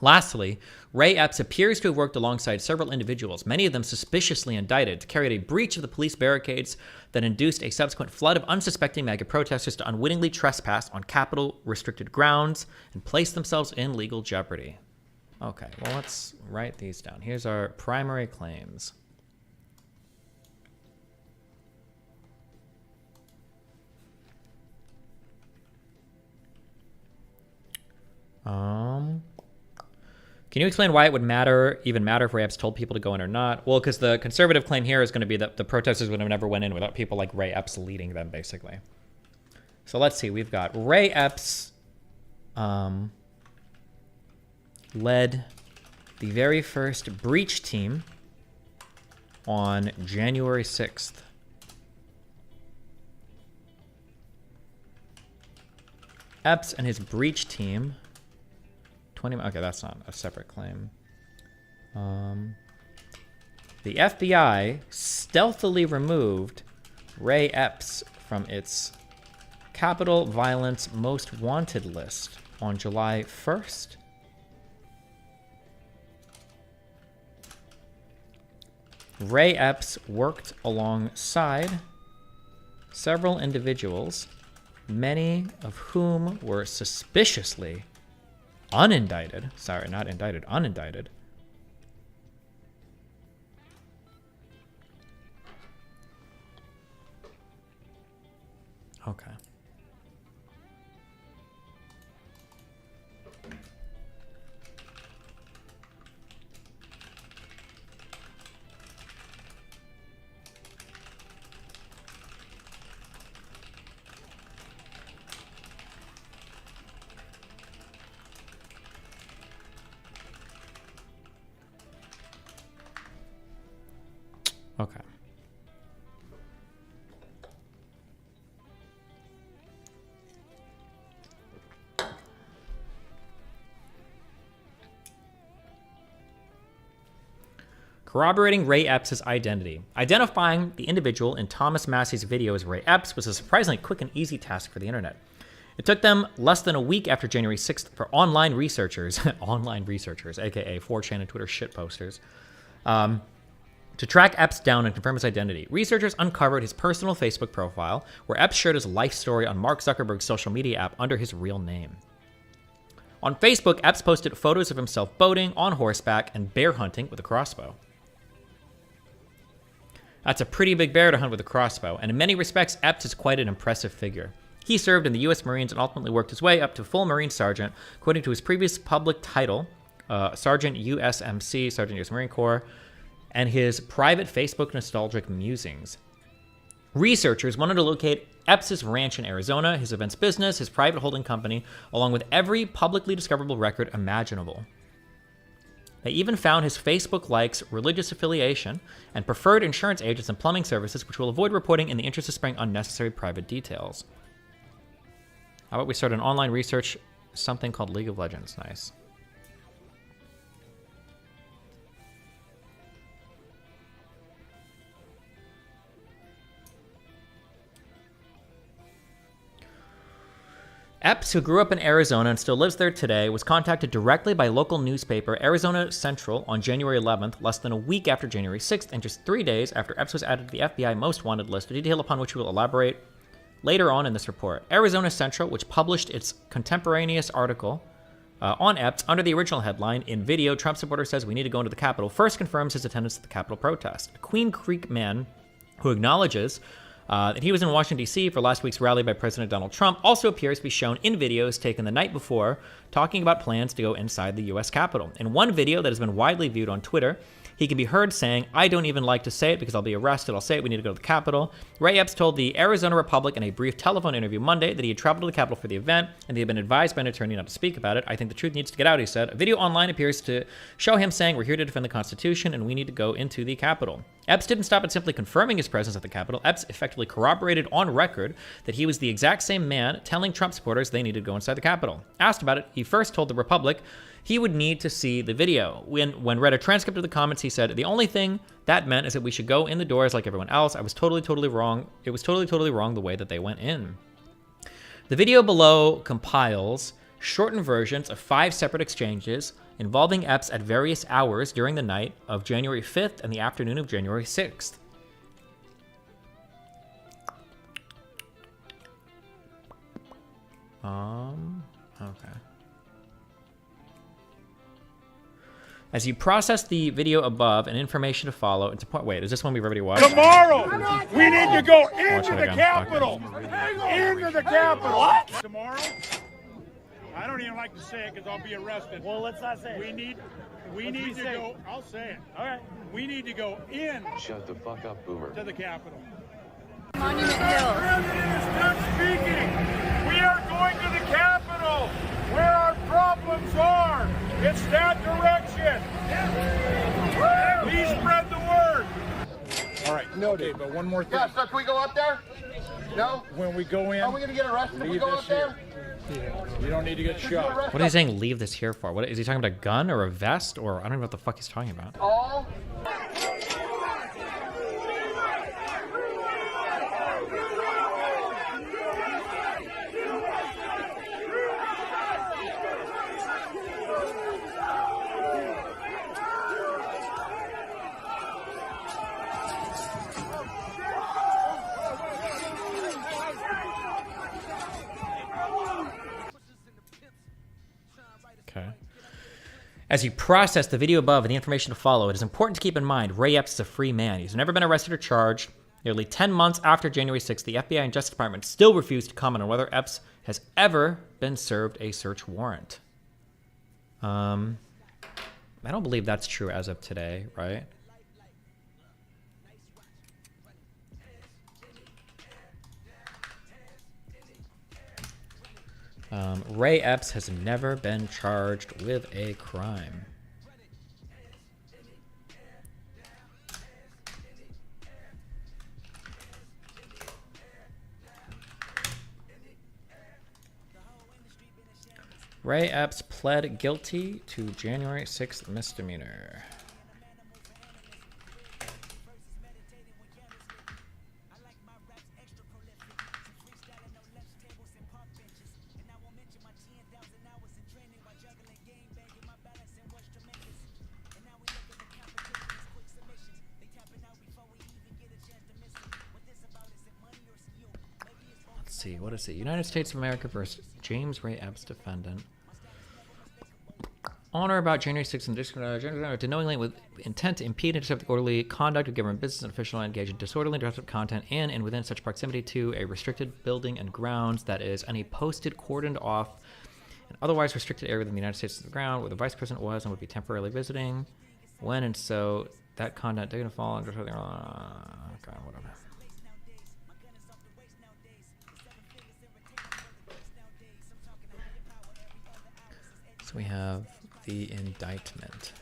Lastly, Ray Epps appears to have worked alongside several individuals, many of them suspiciously indicted, to carry out a breach of the police barricades that induced a subsequent flood of unsuspecting MAGA protesters to unwittingly trespass on Capitol-restricted grounds and place themselves in legal jeopardy. Okay, well, let's write these down. Here's our primary claims. Can you explain why it would even matter if Ray Epps told people to go in or not? Well, because the conservative claim here is going to be that the protesters would have never went in without people like Ray Epps leading them, basically. So let's see. We've got Ray Epps led the very first breach team on January 6th. Epps and his breach team... Okay, that's not a separate claim. The FBI stealthily removed Ray Epps from its Capitol Violence Most Wanted list on July 1st. Ray Epps worked alongside several individuals, many of whom were suspiciously unindicted. Sorry, not indicted, unindicted. Okay. Okay. Corroborating Ray Epps' identity. Identifying the individual in Thomas Massey's video as Ray Epps was a surprisingly quick and easy task for the internet. It took them less than a week after January 6th for online researchers, aka 4chan and Twitter shitposters, to track Epps down and confirm his identity. Researchers uncovered his personal Facebook profile, where Epps shared his life story on Mark Zuckerberg's social media app under his real name. On Facebook, Epps posted photos of himself boating, on horseback, and bear hunting with a crossbow. That's a pretty big bear to hunt with a crossbow, and in many respects, Epps is quite an impressive figure. He served in the U.S. Marines and ultimately worked his way up to full Marine Sergeant, according to his previous public title, Sergeant USMC, Sergeant U.S. Marine Corps, and his private Facebook nostalgic musings. Researchers wanted to locate Epps' ranch in Arizona, his events business, his private holding company, along with every publicly discoverable record imaginable. They even found his Facebook likes, religious affiliation, and preferred insurance agents and plumbing services, which will avoid reporting in the interest of sparing unnecessary private details. How about we start an online research, something called League of Legends? Nice. Epps, who grew up in Arizona and still lives there today, was contacted directly by local newspaper Arizona Central on January 11th, less than a week after January 6th, and just 3 days after Epps was added to the FBI Most Wanted list, a detail upon which we will elaborate later on in this report. Arizona Central, which published its contemporaneous article on Epps under the original headline, "In video, Trump supporter says we need to go into the Capitol," first confirms his attendance at the Capitol protest. A Queen Creek man who acknowledges that he was in Washington, D.C. for last week's rally by President Donald Trump also appears to be shown in videos taken the night before, talking about plans to go inside the U.S. Capitol. In one video that has been widely viewed on Twitter, he can be heard saying, "I don't even like to say it because I'll be arrested. I'll say it. We need to go to the Capitol." Ray Epps told the Arizona Republic in a brief telephone interview Monday that he had traveled to the Capitol for the event and he had been advised by an attorney not to speak about it. "I think the truth needs to get out," he said. A video online appears to show him saying, "We're here to defend the Constitution and we need to go into the Capitol." Epps didn't stop at simply confirming his presence at the Capitol. Epps effectively corroborated on record that he was the exact same man telling Trump supporters they needed to go inside the Capitol. Asked about it, he first told the Republic he would need to see the video. When read a transcript of the comments, he said, "The only thing that meant is that we should go in the doors like everyone else. I was totally wrong. It was totally wrong the way that they went in." The video below compiles shortened versions of 5 separate exchanges involving Epps at various hours during the night of January 5th and the afternoon of January 6th. Okay. As you process the video above and information to follow, it's a point. Wait, is this one we've already watched? Tomorrow, we need to go into the Capitol. Into the Capitol. What? Tomorrow? I don't even like to say it because I'll be arrested. Well, let's not say it. We need to go. I'll say it. All right. We need to go in. Shut the fuck up, Boomer. To the Capitol. Monument Hill. The president is done speaking. We are going to the Capitol, where our problems are. It's that direction. Please spread the word. All right. No, okay, but one more thing. Yeah, so can we go up there? No? When we go in, are we going to get arrested if we go up there? You don't need to get shot. What is he saying? Leave this here for? What is he talking about? A gun or a vest? Or I don't know what the fuck he's talking about. All. Okay. As you process the video above and the information to follow, it is important to keep in mind Ray Epps is a free man. He's never been arrested or charged. Nearly 10 months after January 6th, the FBI and Justice Department still refuse to comment on whether Epps has ever been served a search warrant. I don't believe that's true as of today, right? Ray Epps has never been charged with a crime. Ray Epps pled guilty to January 6th misdemeanor. Let's see, what is it? United States of America versus James Ray Epps, defendant. On or about January 6th in the district, to knowingly with intent to impede and disrupt the orderly conduct of government business and official and engage in disorderly and disruptive content in and within such proximity to a restricted building and grounds, that is, any posted, cordoned off, and otherwise restricted area within the United States of the ground where the vice president was and would be temporarily visiting, when and so that content taken to fall under okay, whatever. So we have the indictment.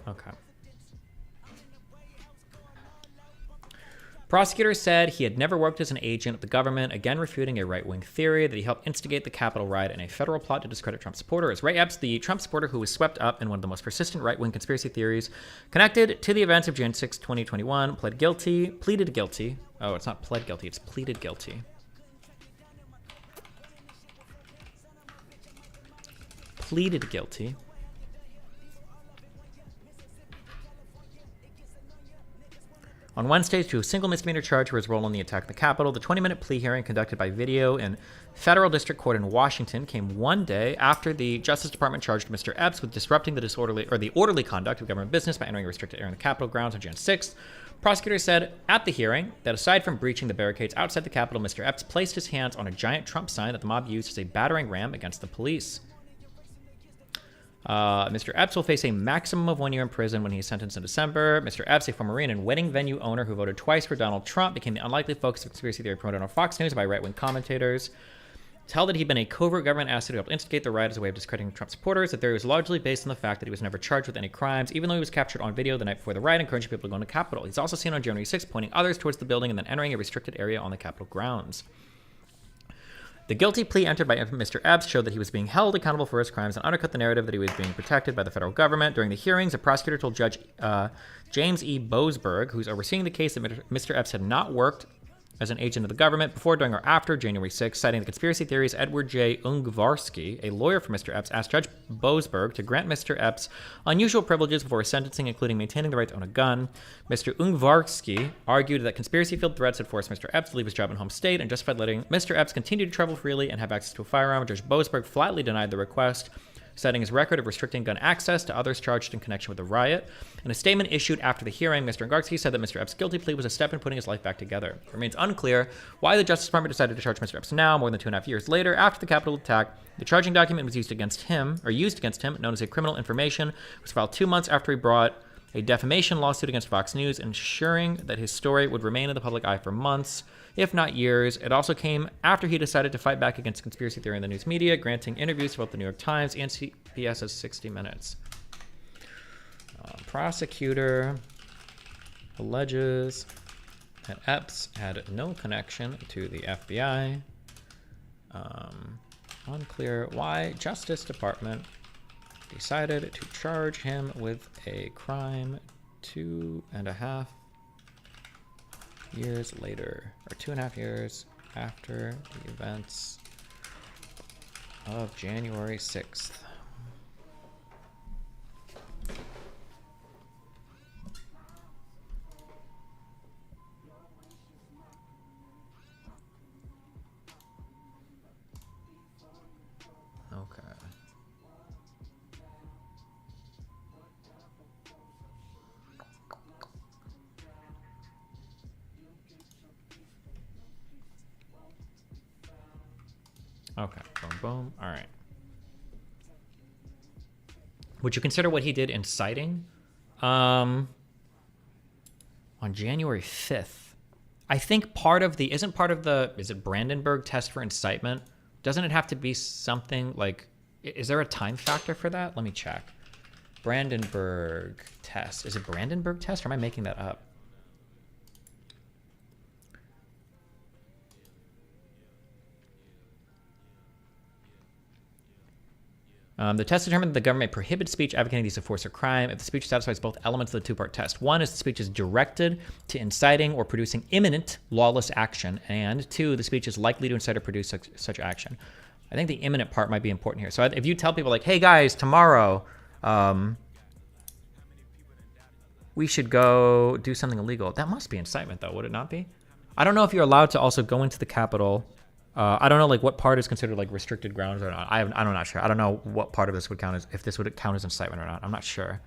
Okay. Prosecutors said he had never worked as an agent of the government, again refuting a right-wing theory that he helped instigate the Capitol riot in a federal plot to discredit Trump supporters. Ray Epps, the Trump supporter who was swept up in one of the most persistent right-wing conspiracy theories connected to the events of June 6, 2021, pleaded guilty. Oh, it's not pled guilty, it's pleaded guilty. Pleaded guilty. On Wednesday, to a single misdemeanor charge for his role in the attack on the Capitol. The 20-minute plea hearing conducted by video in federal district court in Washington came one day after the Justice Department charged Mr. Epps with disrupting the orderly conduct of government business by entering a restricted area in the Capitol grounds on June 6th. Prosecutors said at the hearing that aside from breaching the barricades outside the Capitol, Mr. Epps placed his hands on a giant Trump sign that the mob used as a battering ram against the police. Mr. Epps will face a maximum of 1 year in prison when he is sentenced in December. Mr. Epps, a former Marine and wedding venue owner who voted twice for Donald Trump, became the unlikely focus of conspiracy theory promoted on Fox News by right-wing commentators. It's held that he'd been a covert government asset who helped instigate the riot as a way of discrediting Trump supporters. The theory was largely based on the fact that he was never charged with any crimes, even though he was captured on video the night before the riot, encouraging people to go into the Capitol. He's also seen on January 6th pointing others towards the building and then entering a restricted area on the Capitol grounds. The guilty plea entered by Mr. Epps showed that he was being held accountable for his crimes and undercut the narrative that he was being protected by the federal government. During the hearings, a prosecutor told Judge James E. Boasberg, who's overseeing the case, that Mr. Epps had not worked as an agent of the government before, during, or after January 6th. Citing the conspiracy theories, Edward J. Ungvarsky, a lawyer for Mr. Epps, asked Judge Boasberg to grant Mr. Epps unusual privileges before his sentencing, including maintaining the right to own a gun. Mr. Ungvarsky argued that conspiracy-filled threats had forced Mr. Epps to leave his job in home state and justified letting Mr. Epps continue to travel freely and have access to a firearm. Judge Boasberg flatly denied the request, citing his record of restricting gun access to others charged in connection with the riot. In a statement issued after the hearing, Mr. Ungvarsky said that Mr. Epps' guilty plea was a step in putting his life back together. It remains unclear why the Justice Department decided to charge Mr. Epps now, more than 2.5 years later, after the Capitol attack. The charging document was used against him, known as a criminal information, was filed 2 months after he brought a defamation lawsuit against Fox News, ensuring that his story would remain in the public eye for months, if not years. It also came after he decided to fight back against conspiracy theory in the news media, granting interviews to both the New York Times and CBS's 60 Minutes. Prosecutor alleges that Epps had no connection to the FBI. Unclear why Justice Department decided to charge him with a crime 2.5 years later, or 2.5 years after the events of January 6th. Okay. Okay, boom, boom. All right. Would you consider what he did inciting? On January 5th. I think is it Brandenburg test for incitement? Doesn't it have to be something like, is there a time factor for that? Let me check. Brandenburg test. Is it Brandenburg test, or am I making that up? The test determined that the government prohibits speech advocating the use of force or crime if the speech satisfies both elements of the two-part test. One is the speech is directed to inciting or producing imminent lawless action, and two, the speech is likely to incite or produce such action. I think the imminent part might be important here. So if you tell people like, hey guys, tomorrow we should go do something illegal, that must be incitement though, would it not be? I don't know if you're allowed to also go into the Capitol. I don't know like what part is considered like restricted grounds or not. I'm not sure. I don't know what part of this would count as, if this would count as incitement or not. I'm not sure.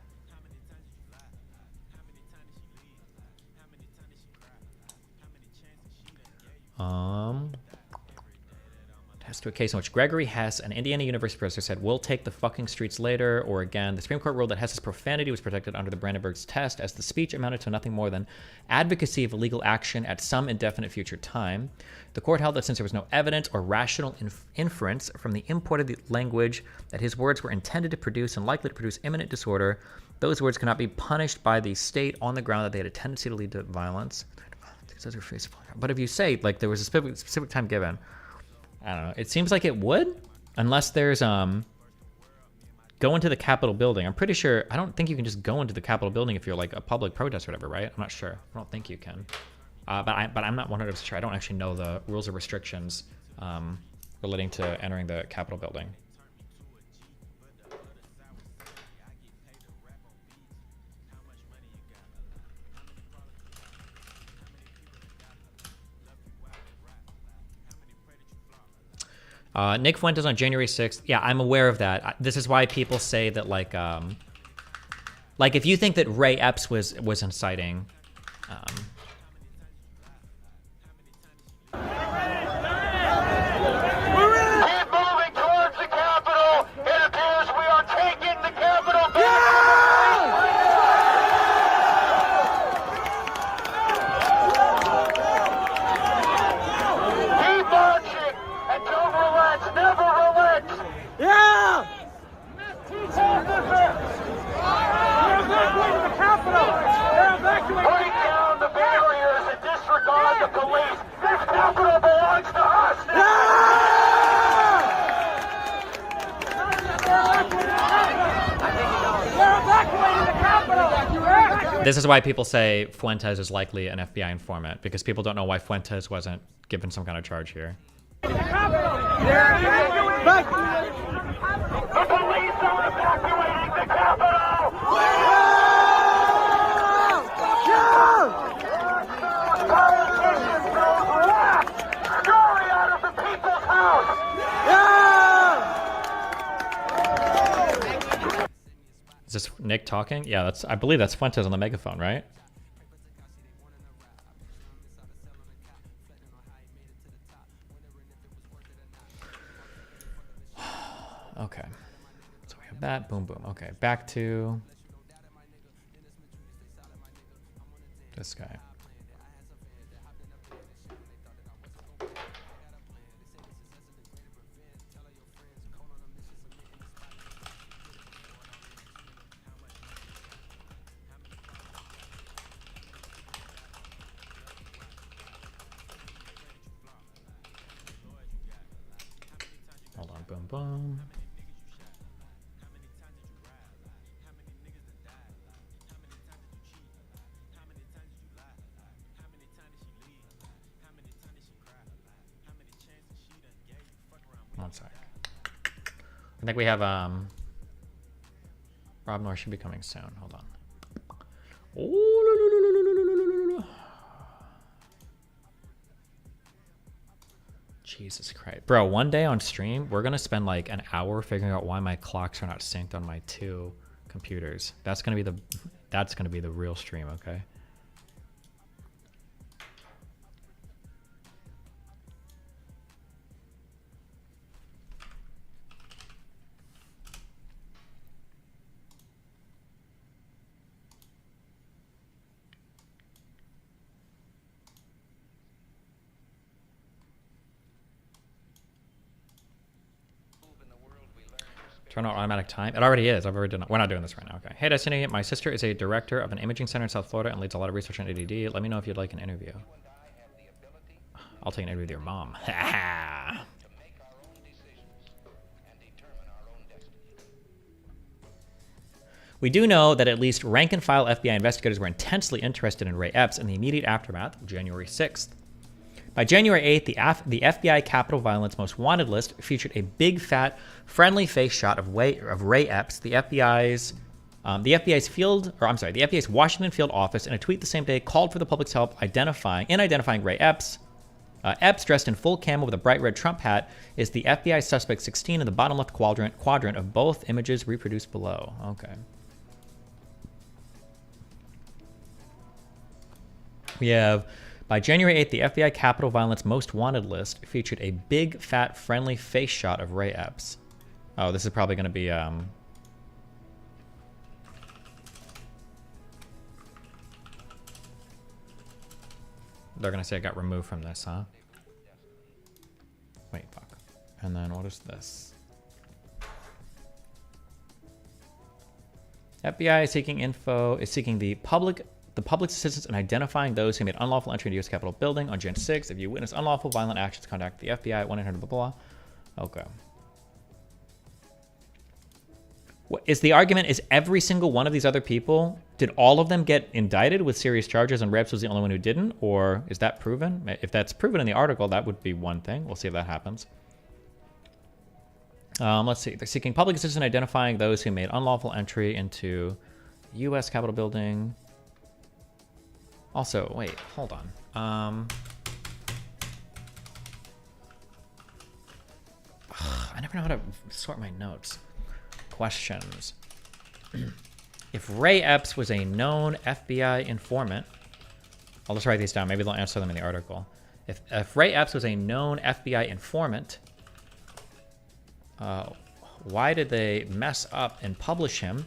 As to a case in which Gregory Hess, an Indiana University professor, said, "We'll take the fucking streets later," or again, the Supreme Court ruled that Hess's profanity was protected under the Brandenburg's test as the speech amounted to nothing more than advocacy of illegal action at some indefinite future time. The court held that since there was no evidence or rational inference from the imported language that his words were intended to produce and likely to produce imminent disorder, those words cannot be punished by the state on the ground that they had a tendency to lead to violence. But if you say, like, there was a specific time given, I don't know. It seems like it would, unless there's go into the Capitol building. I'm pretty sure. I don't think you can just go into the Capitol building if you're like a public protest or whatever, right? I'm not sure. I don't think you can. But I'm not 100% sure. I don't actually know the rules or restrictions relating to entering the Capitol building. Nick Fuentes on January 6th. Yeah, I'm aware of that. This is why people say that, like if you think that Ray Epps was inciting, Keep moving towards the Capitol. It appears we are taking the Capitol back. Keep marching and don't relax. Never relax. Yeah. Break down the barriers and disregard the police. This Capitol belongs to us. this is why people say Fuentes is likely an FBI informant, because people don't know why Fuentes wasn't given some kind of charge here. The police are evacuating the Capitol! Politicians don't laugh! Scurry out of the people's house! Is this Nick talking? Yeah, I believe that's Fuentes on the megaphone, right? Okay, so we have that. Boom, boom. Okay, back to this guy. Hold on, boom, boom. One sec. I think we have Rob North should be coming soon. Hold on. Jesus Christ. Bro, one day on stream, we're gonna spend like an hour figuring out why my clocks are not synced on my two computers. That's gonna be the real stream, okay? Turn on automatic time. It already is. I've already done it. We're not doing this right now. Okay. Hey, Destiny. My sister is a director of an imaging center in South Florida and leads a lot of research on ADD. Let me know if you'd like an interview. I'll take an interview with your mom. We do know that at least rank-and-file FBI investigators were intensely interested in Ray Epps in the immediate aftermath of January 6th. By January 8th, the FBI Capital Violence Most Wanted list featured a big, fat, friendly face shot of Ray Epps, the FBI's Washington field office. In a tweet the same day, called for the public's help identifying Ray Epps. Epps, dressed in full camo with a bright red Trump hat, is the FBI suspect 16 in the bottom left quadrant of both images reproduced below. Okay. We have, by January 8th, the FBI Capital Violence Most Wanted list featured a big, fat, friendly face shot of Ray Epps. Oh, this is probably going to be, they're going to say I got removed from this, huh? Wait, fuck. And then what is this? FBI is seeking the public's assistance in identifying those who made unlawful entry into U.S. Capitol building on Jan 6th. If you witness unlawful violent actions, contact the FBI at 1-800 blah blah. Okay. Is the argument, is every single one of these other people, did all of them get indicted with serious charges and Ray Epps was the only one who didn't? Or is that proven? If that's proven in the article, that would be one thing. We'll see if that happens. Let's see. They're seeking public assistance in identifying those who made unlawful entry into U.S. Capitol building. Also, wait, hold on. I never know how to sort my notes. Questions. If Ray Epps was a known FBI informant, I'll just write these down. Maybe they'll answer them in the article. If Ray Epps was a known FBI informant, why did they mess up and publish him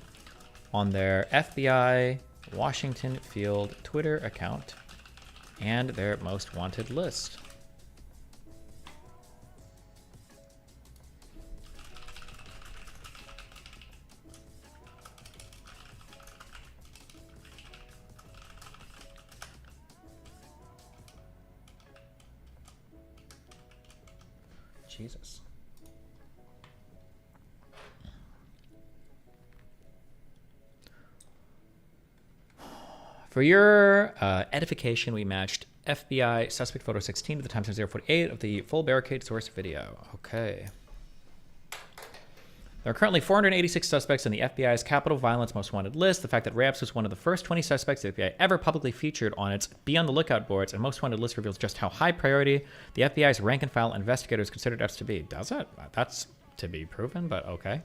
on their FBI Washington Field Twitter account and their most wanted list? Jesus. For your edification, we matched FBI suspect photo 16 to the timestamp 048 of the full barricade source video. Okay. There are currently 486 suspects in the FBI's Capital Violence Most Wanted list. The fact that Ray Epps was one of the first 20 suspects the FBI ever publicly featured on its Be on the Lookout boards and Most Wanted list reveals just how high priority the FBI's rank-and-file investigators considered Epps to be. Does it? That's to be proven, but okay.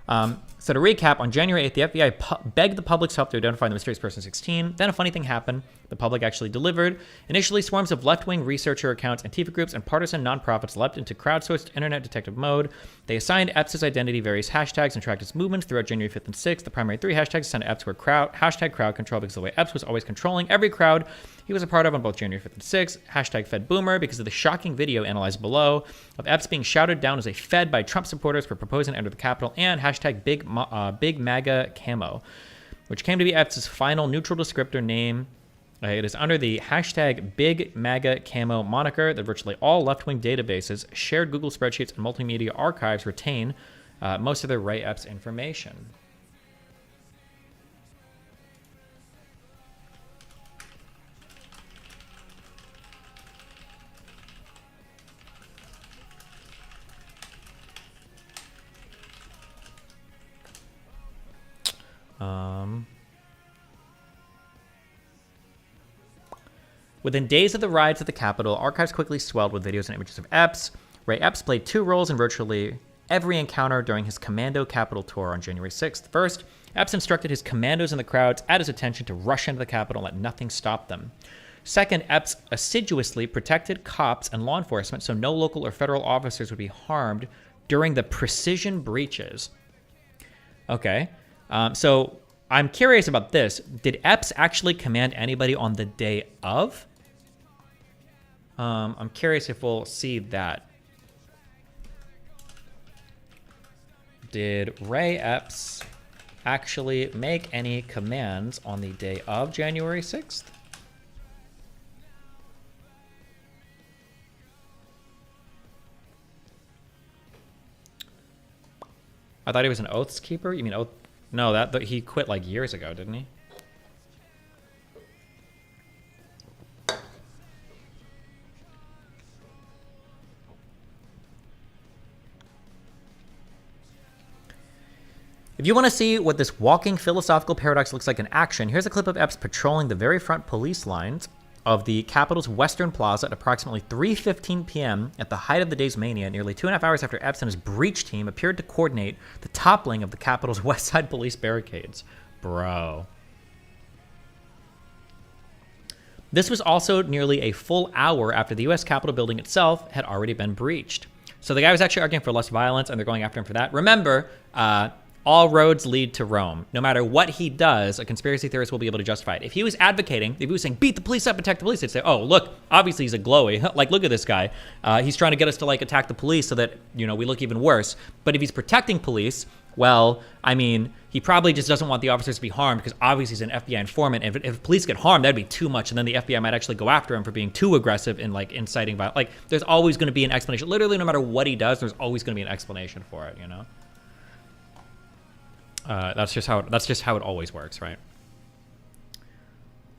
So to recap, on January 8th, the FBI begged the public's help to identify the mysterious person 16. Then a funny thing happened. The public actually delivered. Initially, swarms of left-wing researcher accounts, Antifa groups, and partisan nonprofits leapt into crowdsourced internet detective mode. They assigned Epps' identity various hashtags and tracked his movements throughout January 5th and 6th. The primary three hashtags assigned to Epps were hashtag crowd control because of the way Epps was always controlling every crowd he was a part of on both January 5th and 6th. Hashtag Fed Boomer because of the shocking video analyzed below of Epps being shouted down as a Fed by Trump supporters for proposing to enter the Capitol, and hashtag Big MAGA Camo, which came to be Epps' final neutral descriptor name. It is under the hashtag Big MAGA Camo moniker that virtually all left-wing databases, shared Google spreadsheets, and multimedia archives retain most of their Ray Epps information. Within days of the riots at the Capitol, archives quickly swelled with videos and images of Epps. Ray Epps played two roles in virtually every encounter during his Commando Capitol tour on January 6th. First, Epps instructed his commandos in the crowds at his attention to rush into the Capitol and let nothing stop them. Second, Epps assiduously protected cops and law enforcement so no local or federal officers would be harmed during the precision breaches. Okay, so I'm curious about this. Did Epps actually command anybody on the day of? I'm curious if we'll see that. Did Ray Epps actually make any commands on the day of January 6th? I thought he was an oaths keeper. You mean No, he quit like years ago, didn't he? If you want to see what this walking philosophical paradox looks like in action, here's a clip of Epps patrolling the very front police lines of the Capitol's Western Plaza at approximately 3:15 p.m. at the height of the day's mania, nearly 2.5 hours after Epps and his breach team appeared to coordinate the toppling of the Capitol's West Side police barricades. Bro. This was also nearly a full hour after the U.S. Capitol building itself had already been breached. So the guy was actually arguing for less violence, and they're going after him for that. Remember, all roads lead to Rome. No matter what he does, a conspiracy theorist will be able to justify it. If he was advocating, if he was saying, beat the police up, attack the police, they'd say, oh, look, obviously he's a glowy. Like, look at this guy. He's trying to get us to, like, attack the police so that, we look even worse. But if he's protecting police, well, I mean, he probably just doesn't want the officers to be harmed because obviously he's an FBI informant. If police get harmed, that'd be too much. And then the FBI might actually go after him for being too aggressive and, like, inciting violence. Like, there's always going to be an explanation. Literally, no matter what he does, there's always going to be an explanation for it, That's just how it always works, right?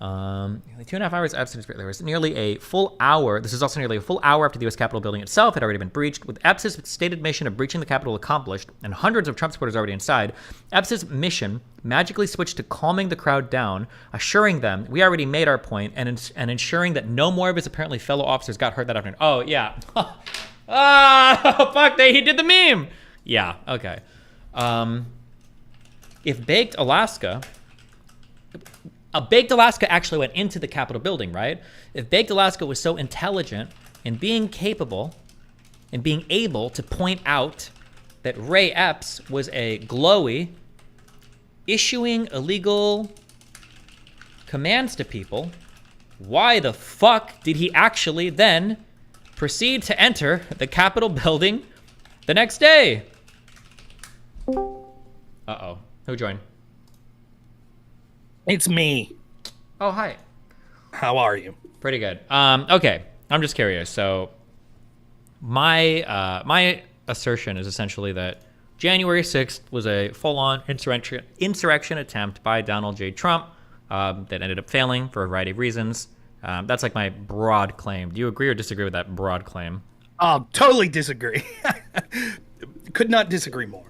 2.5 hours absence. There was nearly a full hour. This is also nearly a full hour after the U.S. Capitol building itself had already been breached. With Epps' stated mission of breaching the Capitol accomplished and hundreds of Trump supporters already inside, Epps' mission magically switched to calming the crowd down, assuring them we already made our point, and ensuring that no more of his apparently fellow officers got hurt that afternoon. Oh yeah. Fuck! He did the meme. Yeah. Okay. If Baked Alaska actually went into the Capitol building, right? If Baked Alaska was so intelligent in being capable and being able to point out that Ray Epps was a glowy, issuing illegal commands to people, why the fuck did he actually then proceed to enter the Capitol building the next day? Uh-oh. Who joined? It's me. Oh, hi. How are you? Pretty good. Okay. I'm just curious. So my assertion is essentially that January 6th was a full-on insurrection attempt by Donald J. Trump that ended up failing for a variety of reasons. That's like my broad claim. Do you agree or disagree with that broad claim? Totally disagree. Could not disagree more.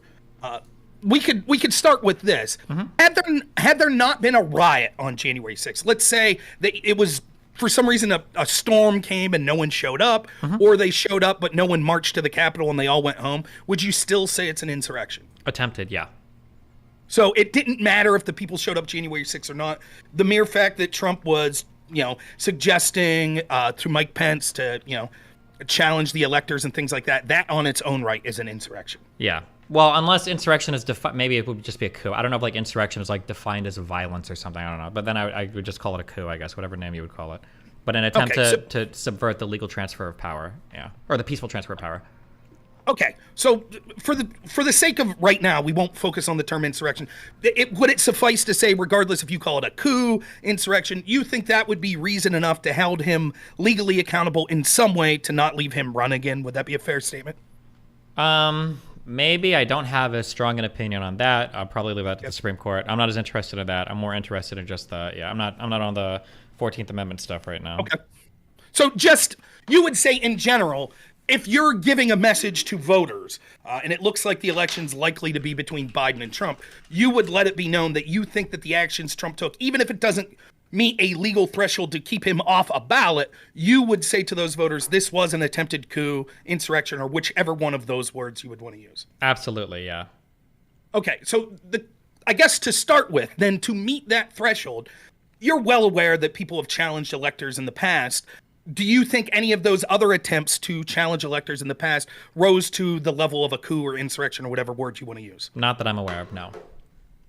We could start with this. Mm-hmm. Had there not been a riot on January 6th, let's say that it was for some reason a storm came and no one showed up, mm-hmm. or they showed up but no one marched to the Capitol and they all went home, would you still say it's an insurrection? Attempted, yeah. So it didn't matter if the people showed up January 6th or not. The mere fact that Trump was, suggesting through Mike Pence to, challenge the electors and things like that, that on its own right is an insurrection. Yeah. Well, unless insurrection is maybe it would just be a coup. I don't know if insurrection is defined as violence or something. I don't know. But then I would just call it a coup, I guess, whatever name you would call it. But an attempt to subvert the legal transfer of power, yeah, or the peaceful transfer of power. Okay, so for the sake of right now, we won't focus on the term insurrection. Would it suffice to say, regardless if you call it a coup, insurrection, you think that would be reason enough to hold him legally accountable in some way to not leave him run again? Would that be a fair statement? Maybe. I don't have as strong an opinion on that. I'll probably leave that to the Supreme Court. I'm not as interested in that. I'm more interested in just I'm not on the 14th Amendment stuff right now. Okay. So you would say in general, if you're giving a message to voters, and it looks like the election's likely to be between Biden and Trump, you would let it be known that you think that the actions Trump took, even if it doesn't meet a legal threshold to keep him off a ballot, you would say to those voters, this was an attempted coup, insurrection, or whichever one of those words you would want to use. Absolutely, yeah. Okay, so I guess to start with, then to meet that threshold, you're well aware that people have challenged electors in the past. Do you think any of those other attempts to challenge electors in the past rose to the level of a coup or insurrection or whatever word you want to use? Not that I'm aware of, no.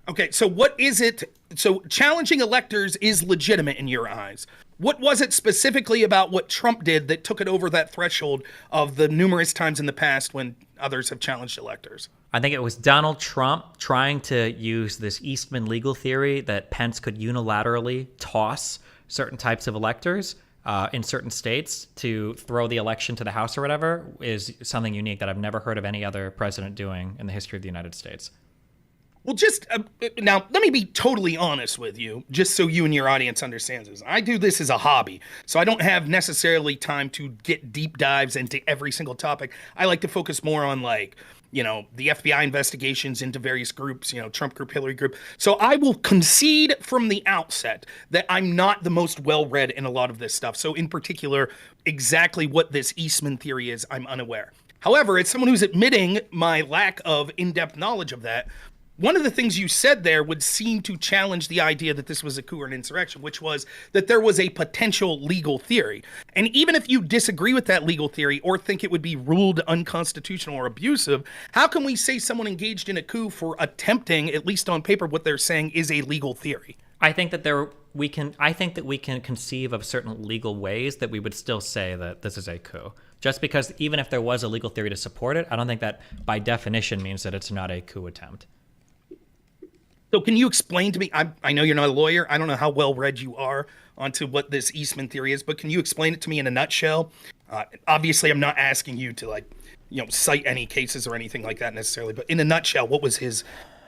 Okay, so what is it? So challenging electors is legitimate in your eyes. What was it specifically about what Trump did that took it over that threshold of the numerous times in the past when others have challenged electors? I think it was Donald Trump trying to use this Eastman legal theory that Pence could unilaterally toss certain types of electors in certain states to throw the election to the House or whatever is something unique that I've never heard of any other president doing in the history of the United States. Well, just now, let me be totally honest with you, just so you and your audience understands this. I do this as a hobby, so I don't have necessarily time to get deep dives into every single topic. I like to focus more on, like, you know, the FBI investigations into various groups, you know, Trump group, Hillary group. So I will concede from the outset that I'm not the most well-read in a lot of this stuff. So in particular, exactly what this Eastman theory is, I'm unaware. However, as someone who's admitting my lack of in-depth knowledge of that, one of the things you said there would seem to challenge the idea that this was a coup or an insurrection, which was that there was a potential legal theory. And even if you disagree with that legal theory or think it would be ruled unconstitutional or abusive, how can we say someone engaged in a coup for attempting, at least on paper, what they're saying is a legal theory? I think that we can conceive of certain legal ways that we would still say that this is a coup. Just because even if there was a legal theory to support it, I don't think that by definition means that it's not a coup attempt. So can you explain to me, I know you're not a lawyer, I don't know how well read you are onto what this Eastman theory is, but can you explain it to me in a nutshell? Obviously, I'm not asking you to, like, you know, cite any cases or anything like that necessarily, but in a nutshell, what was his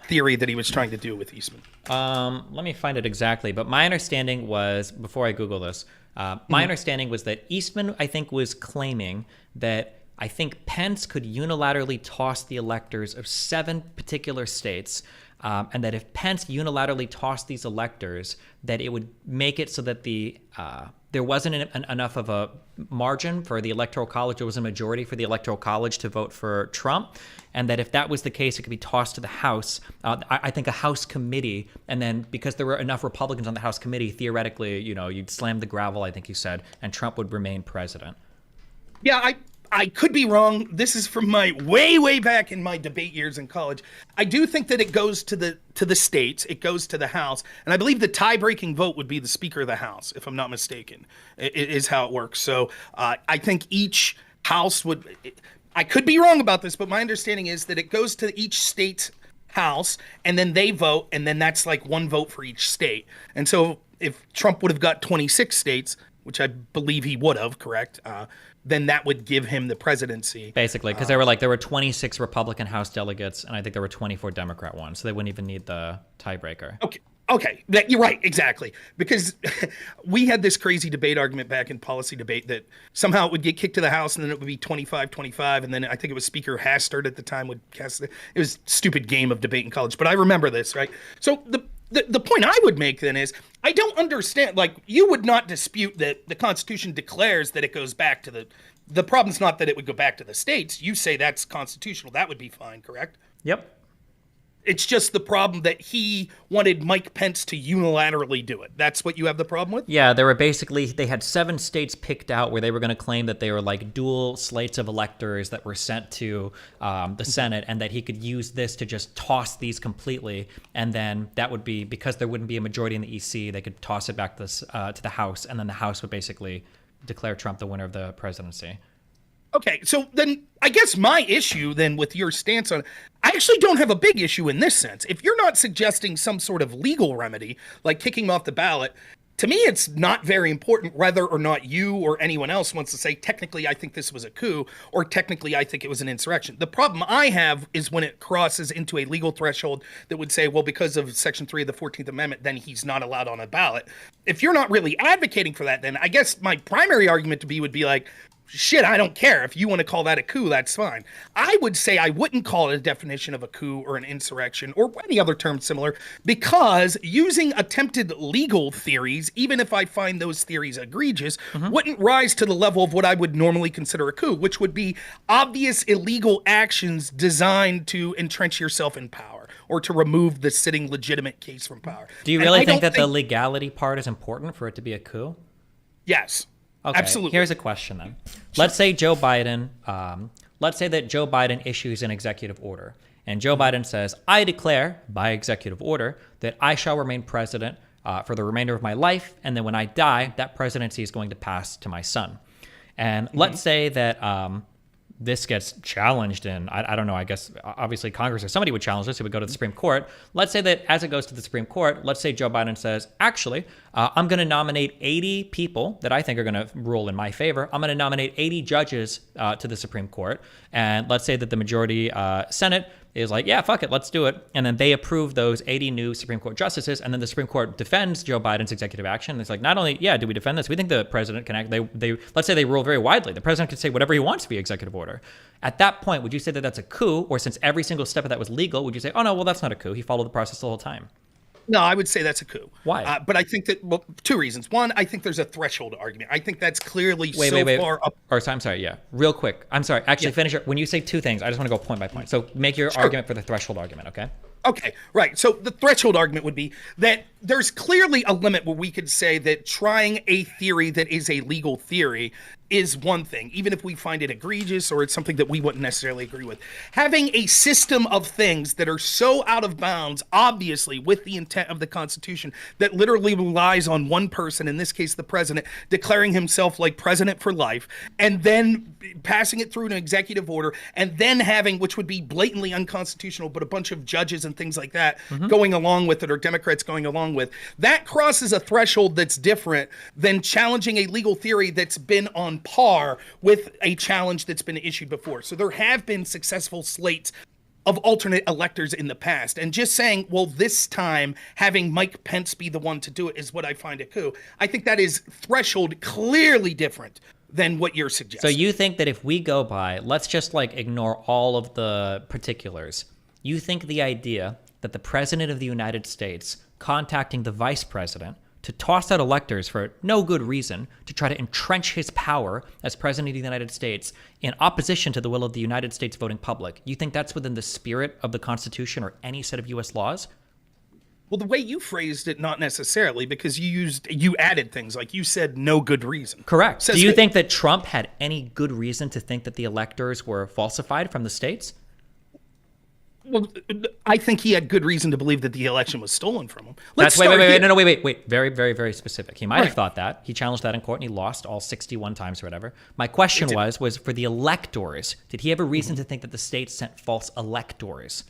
theory that he was trying to do with Eastman? Let me find it exactly, but my understanding was, before I Google this, my understanding was that Eastman, I think, was claiming that I think Pence could unilaterally toss the electors of 7 particular states, and that if Pence unilaterally tossed these electors, that it would make it so that there wasn't enough of a margin for the Electoral College. There was a majority for the Electoral College to vote for Trump, and that if that was the case, it could be tossed to the House. I think a House committee, and then because there were enough Republicans on the House committee, theoretically, you know, you'd slam the gravel, I think you said, and Trump would remain president. Yeah, I could be wrong. This is from my way back in my debate years in college. I do think that it goes to the states, it goes to the House, and I believe the tie-breaking vote would be the Speaker of the House, if I'm not mistaken. It is how it works. So I think each House would. I could be wrong about this, but my understanding is that it goes to each state's House, and then they vote, and then that's like one vote for each state. And so if Trump would have got 26 states, which I believe he would have, correct? Then that would give him the presidency. Basically, because there were 26 Republican House delegates, and I think there were 24 Democrat ones, so they wouldn't even need the tiebreaker. Okay, you're right, exactly. Because we had this crazy debate argument back in policy debate that somehow it would get kicked to the House, and then it would be 25-25, and then I think it was Speaker Hastert at the time would cast it. It was a stupid game of debate in college, but I remember this, right? So the point I would make then is, I don't understand, like, you would not dispute that the Constitution declares that it goes back to the problem's not that it would go back to the states. You say that's constitutional. That would be fine, correct? Yep. It's just the problem that he wanted Mike Pence to unilaterally do it. That's what you have the problem with? Yeah, they had 7 states picked out where they were going to claim that they were like dual slates of electors that were sent to the Senate, and that he could use this to just toss these completely. And then that would be, because there wouldn't be a majority in the EC, they could toss it back to the House, and then the House would basically declare Trump the winner of the presidency. Okay, so then I guess my issue then with your stance on, I actually don't have a big issue in this sense. If you're not suggesting some sort of legal remedy, like kicking him off the ballot, to me it's not very important whether or not you or anyone else wants to say, technically I think this was a coup, or technically I think it was an insurrection. The problem I have is when it crosses into a legal threshold that would say, well, because of Section 3 of the 14th Amendment, then he's not allowed on a ballot. If you're not really advocating for that, then I guess my primary argument would be like, shit, I don't care. If you want to call that a coup, that's fine. I would say I wouldn't call it a definition of a coup or an insurrection or any other term similar, because using attempted legal theories, even if I find those theories egregious, wouldn't rise to the level of what I would normally consider a coup, which would be obvious illegal actions designed to entrench yourself in power or to remove the sitting legitimate case from power. Do you really think that the legality part is important for it to be a coup? Yes. Okay, absolutely. Here's a question then. Let's say Joe Biden, let's say that Joe Biden issues an executive order, and Joe Biden says, I declare by executive order that I shall remain president for the remainder of my life, and then when I die, that presidency is going to pass to my son. And let's say that this gets challenged in, I don't know, I guess obviously Congress or somebody would challenge this, it would go to the Supreme Court. Let's say that as it goes to the Supreme Court, let's say Joe Biden says, actually, I'm going to nominate 80 people that I think are going to rule in my favor. I'm going to nominate 80 judges to the Supreme Court. And let's say that the majority Senate is like, yeah, fuck it, let's do it. And then they approve those 80 new Supreme Court justices. And then the Supreme Court defends Joe Biden's executive action. It's like, not only, do we defend this? We think the president can act, they let's say they rule very widely. The president can say whatever he wants via executive order. At that point, would you say that that's a coup? Or since every single step of that was legal, would you say, oh no, well, that's not a coup. He followed the process the whole time. No, I would say that's a coup. Why? But I think that, well, two reasons. One, I think there's a threshold argument. I think that's clearly far up. Or, I'm sorry, real quick. I'm sorry, actually finish it. When you say two things, I just want to go point by point. So make your argument for the threshold argument, okay? Okay, right. So the threshold argument would be that there's clearly a limit where we could say that trying a theory that is a legal theory is one thing, even if we find it egregious or it's something that we wouldn't necessarily agree with. Having a system of things that are so out of bounds, obviously with the intent of the Constitution, that literally relies on one person, in this case the president, declaring himself like president for life, and then passing it through an executive order, and then having, which would be blatantly unconstitutional, but a bunch of judges and things like that going along with it, or Democrats going along with, that crosses a threshold that's different than challenging a legal theory that's been on par with a challenge that's been issued before. So there have been successful slates of alternate electors in the past. And just saying, well, this time having Mike Pence be the one to do it is what I find a coup. I think that is threshold clearly different than what you're suggesting. So you think that if we go by, let's just like ignore all of the particulars. You think the idea that the president of the United States contacting the vice president to toss out electors for no good reason, to try to entrench his power as president of the United States in opposition to the will of the United States voting public, you think that's within the spirit of the Constitution or any set of U.S. laws? Well, the way you phrased it, not necessarily, because you added things, like you said no good reason. Correct. Do you think that Trump had any good reason to think that the electors were falsified from the states? Well, I think he had good reason to believe that the election was stolen from him. Wait. Very, very, very specific. He might have thought that. He challenged that in court and he lost all 61 times or whatever. My question was for the electors, did he have a reason to think that the states sent false electors?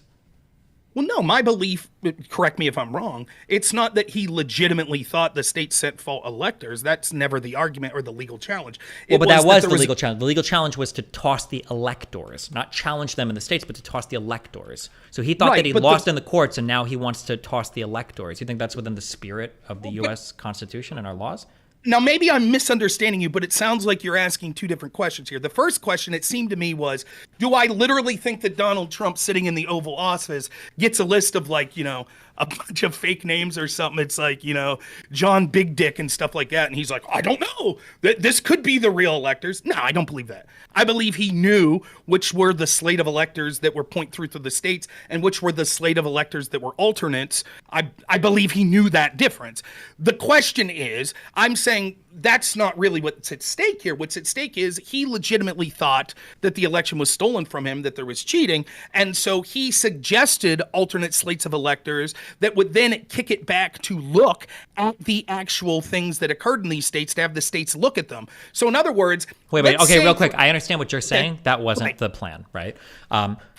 Well, no, my belief, correct me if I'm wrong, it's not that he legitimately thought the state sent false electors. That's never the argument or the legal challenge. That was the legal challenge. The legal challenge was to toss the electors, not challenge them in the states, but to toss the electors. So he thought that he lost in the courts and now he wants to toss the electors. You think that's within the spirit of the U.S. Constitution and our laws? Now, maybe I'm misunderstanding you, but it sounds like you're asking two different questions here. The first question, it seemed to me, was, do I literally think that Donald Trump sitting in the Oval Office gets a list of, like, you know, a bunch of fake names or something? It's like, you know, John Big Dick and stuff like that. And he's like, I don't know. This could be the real electors. No, I don't believe that. I believe he knew which were the slate of electors that were point through the states and which were the slate of electors that were alternates. I believe he knew that difference. The question is, I'm saying that's not really what's at stake here. What's at stake is he legitimately thought that the election was stolen from him, that there was cheating. And so he suggested alternate slates of electors that would then kick it back to look at the actual things that occurred in these states, to have the states look at them. So in other words, wait, okay, real quick. I understand what you're saying. That wasn't the plan, right?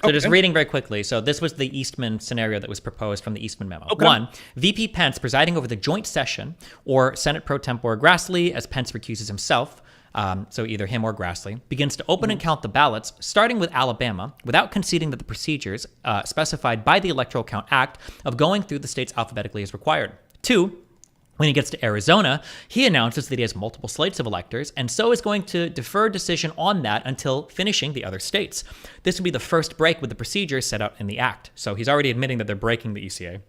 Just reading very quickly. So this was the Eastman scenario that was proposed from the Eastman memo. Okay. 1, VP Pence presiding over the joint session, or Senate Pro Tempore Grassley, as Pence recuses himself, so either him or Grassley, begins to open and count the ballots, starting with Alabama, without conceding that the procedures specified by the Electoral Count Act of going through the states alphabetically is required. 2, when he gets to Arizona, he announces that he has multiple slates of electors, and so is going to defer decision on that until finishing the other states. This would be the first break with the procedures set out in the act. So he's already admitting that they're breaking the ECA.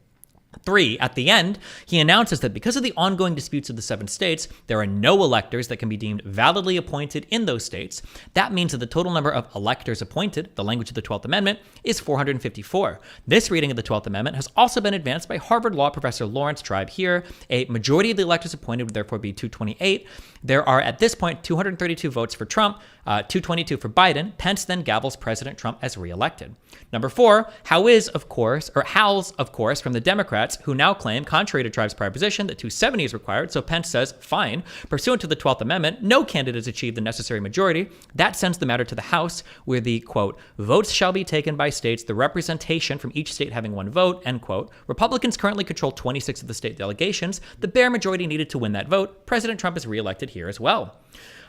3, at the end, he announces that because of the ongoing disputes of the 7 states, there are no electors that can be deemed validly appointed in those states. That means that the total number of electors appointed, the language of the 12th Amendment, is 454. This reading of the 12th Amendment has also been advanced by Harvard Law professor Lawrence Tribe here. A majority of the electors appointed would therefore be 228. There are, at this point, 232 votes for Trump, 222 for Biden. Pence then gavels President Trump as reelected. Number 4, Howell's, of course, from the Democrats, who now claim, contrary to Tribe's prior position, that 270 is required. So Pence says, fine, pursuant to the 12th Amendment, no candidate has achieved the necessary majority. That sends the matter to the House, where the, quote, votes shall be taken by states, the representation from each state having 1 vote, end quote. Republicans currently control 26 of the state delegations. The bare majority needed to win that vote. President Trump is reelected here as well.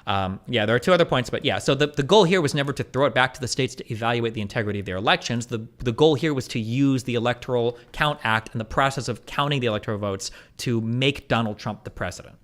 Yeah, there are two other points, but yeah. So the goal here was never to throw it back to the states to evaluate the integrity of their elections. The goal here was to use the Electoral Count Act and the process of counting the electoral votes to make Donald Trump the president.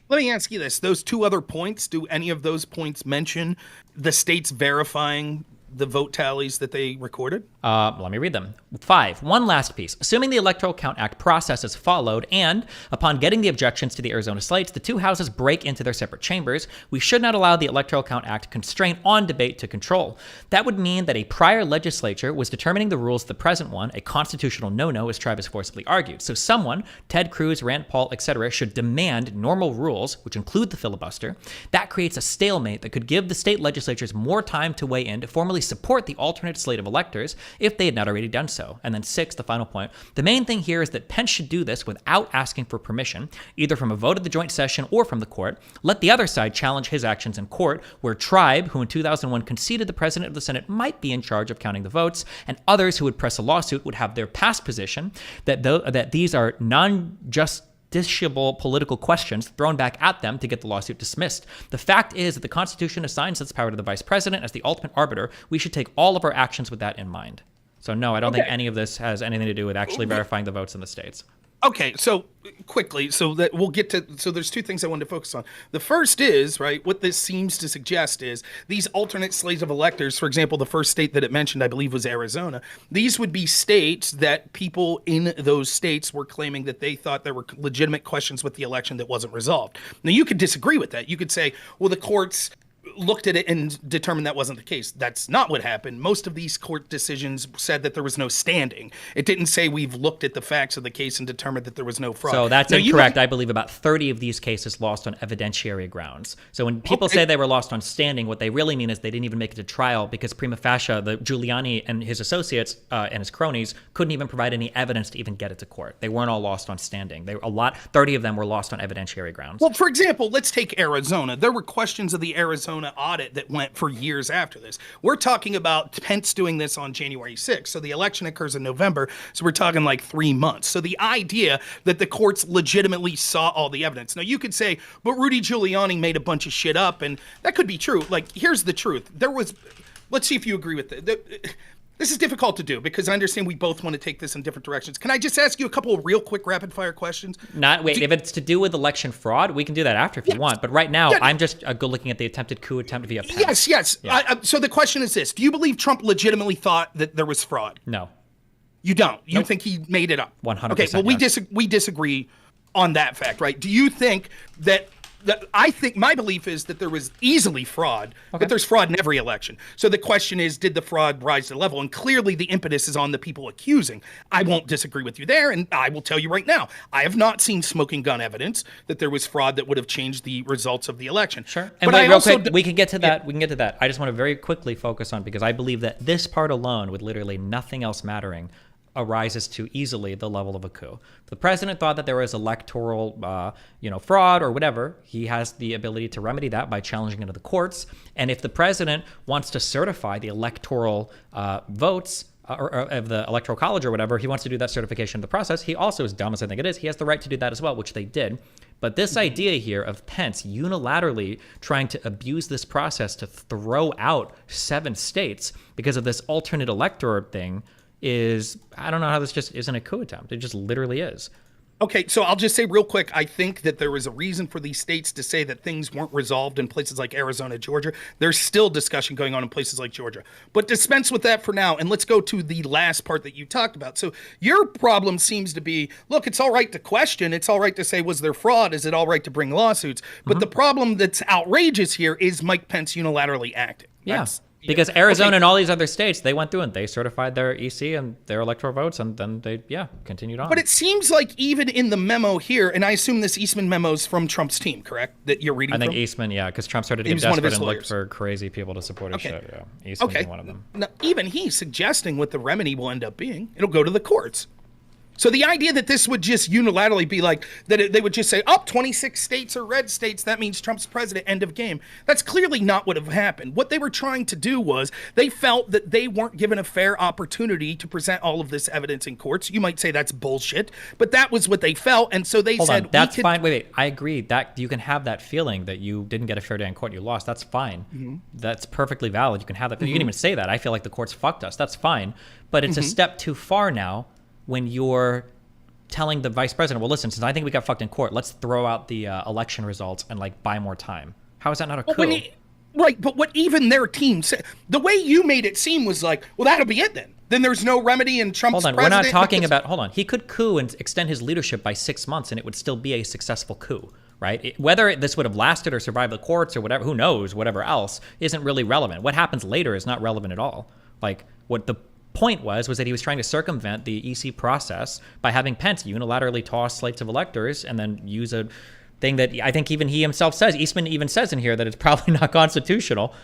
Let me ask you this. Those two other points, do any of those points mention the states verifying the vote tallies that they recorded? Let me read them. 5. One last piece. Assuming the Electoral Count Act process is followed and, upon getting the objections to the Arizona slates, the two houses break into their separate chambers, we should not allow the Electoral Count Act constraint on debate to control. That would mean that a prior legislature was determining the rules of the present one, a constitutional no-no, as Travis forcibly argued. So someone, Ted Cruz, Rand Paul, etc., should demand normal rules, which include the filibuster. That creates a stalemate that could give the state legislatures more time to weigh in to formally support the alternate slate of electors if they had not already done so. And then 6, the final point. The main thing here is that Pence should do this without asking for permission, either from a vote at the joint session or from the court. Let the other side challenge his actions in court, where Tribe, who in 2001 conceded the president of the Senate might be in charge of counting the votes, and others who would press a lawsuit would have their past position that these are non-justiciable political questions thrown back at them to get the lawsuit dismissed. The fact is that the Constitution assigns this power to the vice president as the ultimate arbiter. We should take all of our actions with that in mind. So no, I don't think any of this has anything to do with actually verifying the votes in the states. Okay, so quickly, so that we'll get to, so there's two things I wanted to focus on. The first is, right, what this seems to suggest is these alternate slates of electors, for example, the first state that it mentioned, I believe, was Arizona. These would be states that people in those states were claiming that they thought there were legitimate questions with the election that wasn't resolved. Now, you could disagree with that. You could say, well, the courts looked at it and determined that wasn't the case. That's not what happened. Most of these court decisions said that there was no standing. It didn't say we've looked at the facts of the case and determined that there was no fraud. So that's incorrect. I believe about 30 of these cases lost on evidentiary grounds. So when people say they were lost on standing, what they really mean is they didn't even make it to trial because prima facie, the Giuliani and his associates and his cronies couldn't even provide any evidence to even get it to court. They weren't all lost on standing. 30 of them were lost on evidentiary grounds. Well, for example, let's take Arizona. There were questions of the Arizona audit that went for years after this. We're talking about Pence doing this on January 6th. So the election occurs in November. So we're talking like 3 months. So the idea that the courts legitimately saw all the evidence. Now you could say, but Rudy Giuliani made a bunch of shit up, and that could be true. Like, here's the truth. Let's see if you agree with it. This is difficult to do because I understand we both want to take this in different directions. Can I just ask you a couple of real quick rapid fire questions? If it's to do with election fraud, we can do that after if you want. But right now, I'm just looking at the attempted coup attempt via Pence. Yes. Yeah. So the question is this. Do you believe Trump legitimately thought that there was fraud? No. You don't? You think he made it up? 100%. Okay, well, we disagree on that fact, right? Do you think that I think my belief is that there was easily fraud, but there's fraud in every election. So the question is, did the fraud rise to the level? And clearly the impetus is on the people accusing. I won't disagree with you there, and I will tell you right now, I have not seen smoking gun evidence that there was fraud that would have changed the results of the election. Sure. And but real quick, we can get to that. Yeah. We can get to that. I just want to very quickly focus on, because I believe that this part alone, with literally nothing else mattering, arises to easily the level of a coup. If the president thought that there was electoral, fraud or whatever, he has the ability to remedy that by challenging it to the courts. And if the president wants to certify the electoral votes or of the electoral college or whatever, he wants to do that certification of the process. He also, as dumb as I think it is, he has the right to do that as well, which they did. But this idea here of Pence unilaterally trying to abuse this process to throw out 7 states because of this alternate elector thing is, I don't know how this just isn't a coup attempt. It just literally is. Okay, so I'll just say real quick, I think that there was a reason for these states to say that things weren't resolved in places like Arizona, Georgia. There's still discussion going on in places like Georgia. But dispense with that for now, and let's go to the last part that you talked about. So your problem seems to be, look, it's all right to question. It's all right to say, was there fraud? Is it all right to bring lawsuits? But the problem that's outrageous here is Mike Pence unilaterally acting. Yes. Because Arizona and all these other states, they went through and they certified their EC and their electoral votes, and then they, continued on. But it seems like even in the memo here, and I assume this Eastman memo is from Trump's team, correct? That you're reading from? I think Eastman, because Trump started to get desperate and looked for crazy people to support his shit. Yeah. Eastman's one of them. Now, even he's suggesting what the remedy will end up being. It'll go to the courts. So the idea that this would just unilaterally be like, they would just say, 26 states are red states, that means Trump's president, end of game. That's clearly not what have happened. What they were trying to do was they felt that they weren't given a fair opportunity to present all of this evidence in courts. You might say that's bullshit, but that was what they felt. And so they said, that's fine. Wait, I agree that you can have that feeling that you didn't get a fair day in court, you lost. That's fine. Mm-hmm. That's perfectly valid. You can have that. You can even say that. I feel like the courts fucked us. That's fine. But it's a step too far now when you're telling the vice president, well, listen, since I think we got fucked in court, let's throw out the election results and like buy more time. How is that not a coup? Right, but what even their team said, the way you made it seem was like, well, that'll be it then. Then there's no remedy and Trump's president. Hold on, we're not talking about, hold on. He could coup and extend his leadership by 6 months and it would still be a successful coup, right? Whether this would have lasted or survived the courts or whatever, who knows, whatever else, isn't really relevant. What happens later is not relevant at all. Like, what the point was that he was trying to circumvent the EC process by having Pence unilaterally toss slates of electors and then use a thing that I think even he himself says, Eastman even says in here that it's probably not constitutional.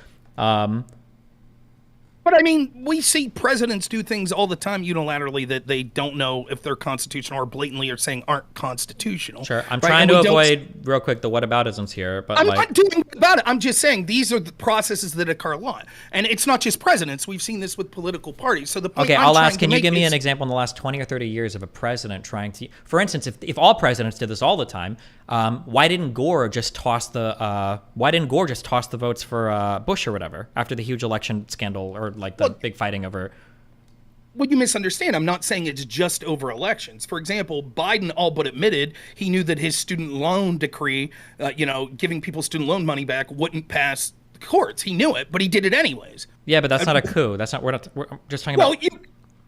But I mean, we see presidents do things all the time unilaterally that they don't know if they're constitutional or blatantly are saying aren't constitutional. Sure. I'm trying to avoid, real quick, the whataboutisms here. But I'm not doing about it. I'm just saying these are the processes that occur a lot. And it's not just presidents. We've seen this with political parties. So the point I'll ask, can you give me an example in the last 20 or 30 years of a president trying to, for instance, if all presidents did this all the time, why didn't Gore just toss the votes for Bush or whatever after the huge election scandal or like the big fighting over? Well, you misunderstand. I'm not saying it's just over elections. For example, Biden all but admitted he knew that his student loan decree, giving people student loan money back, wouldn't pass the courts. He knew it, but he did it anyways. Yeah, but that's not a coup. That's not. We're just talking about.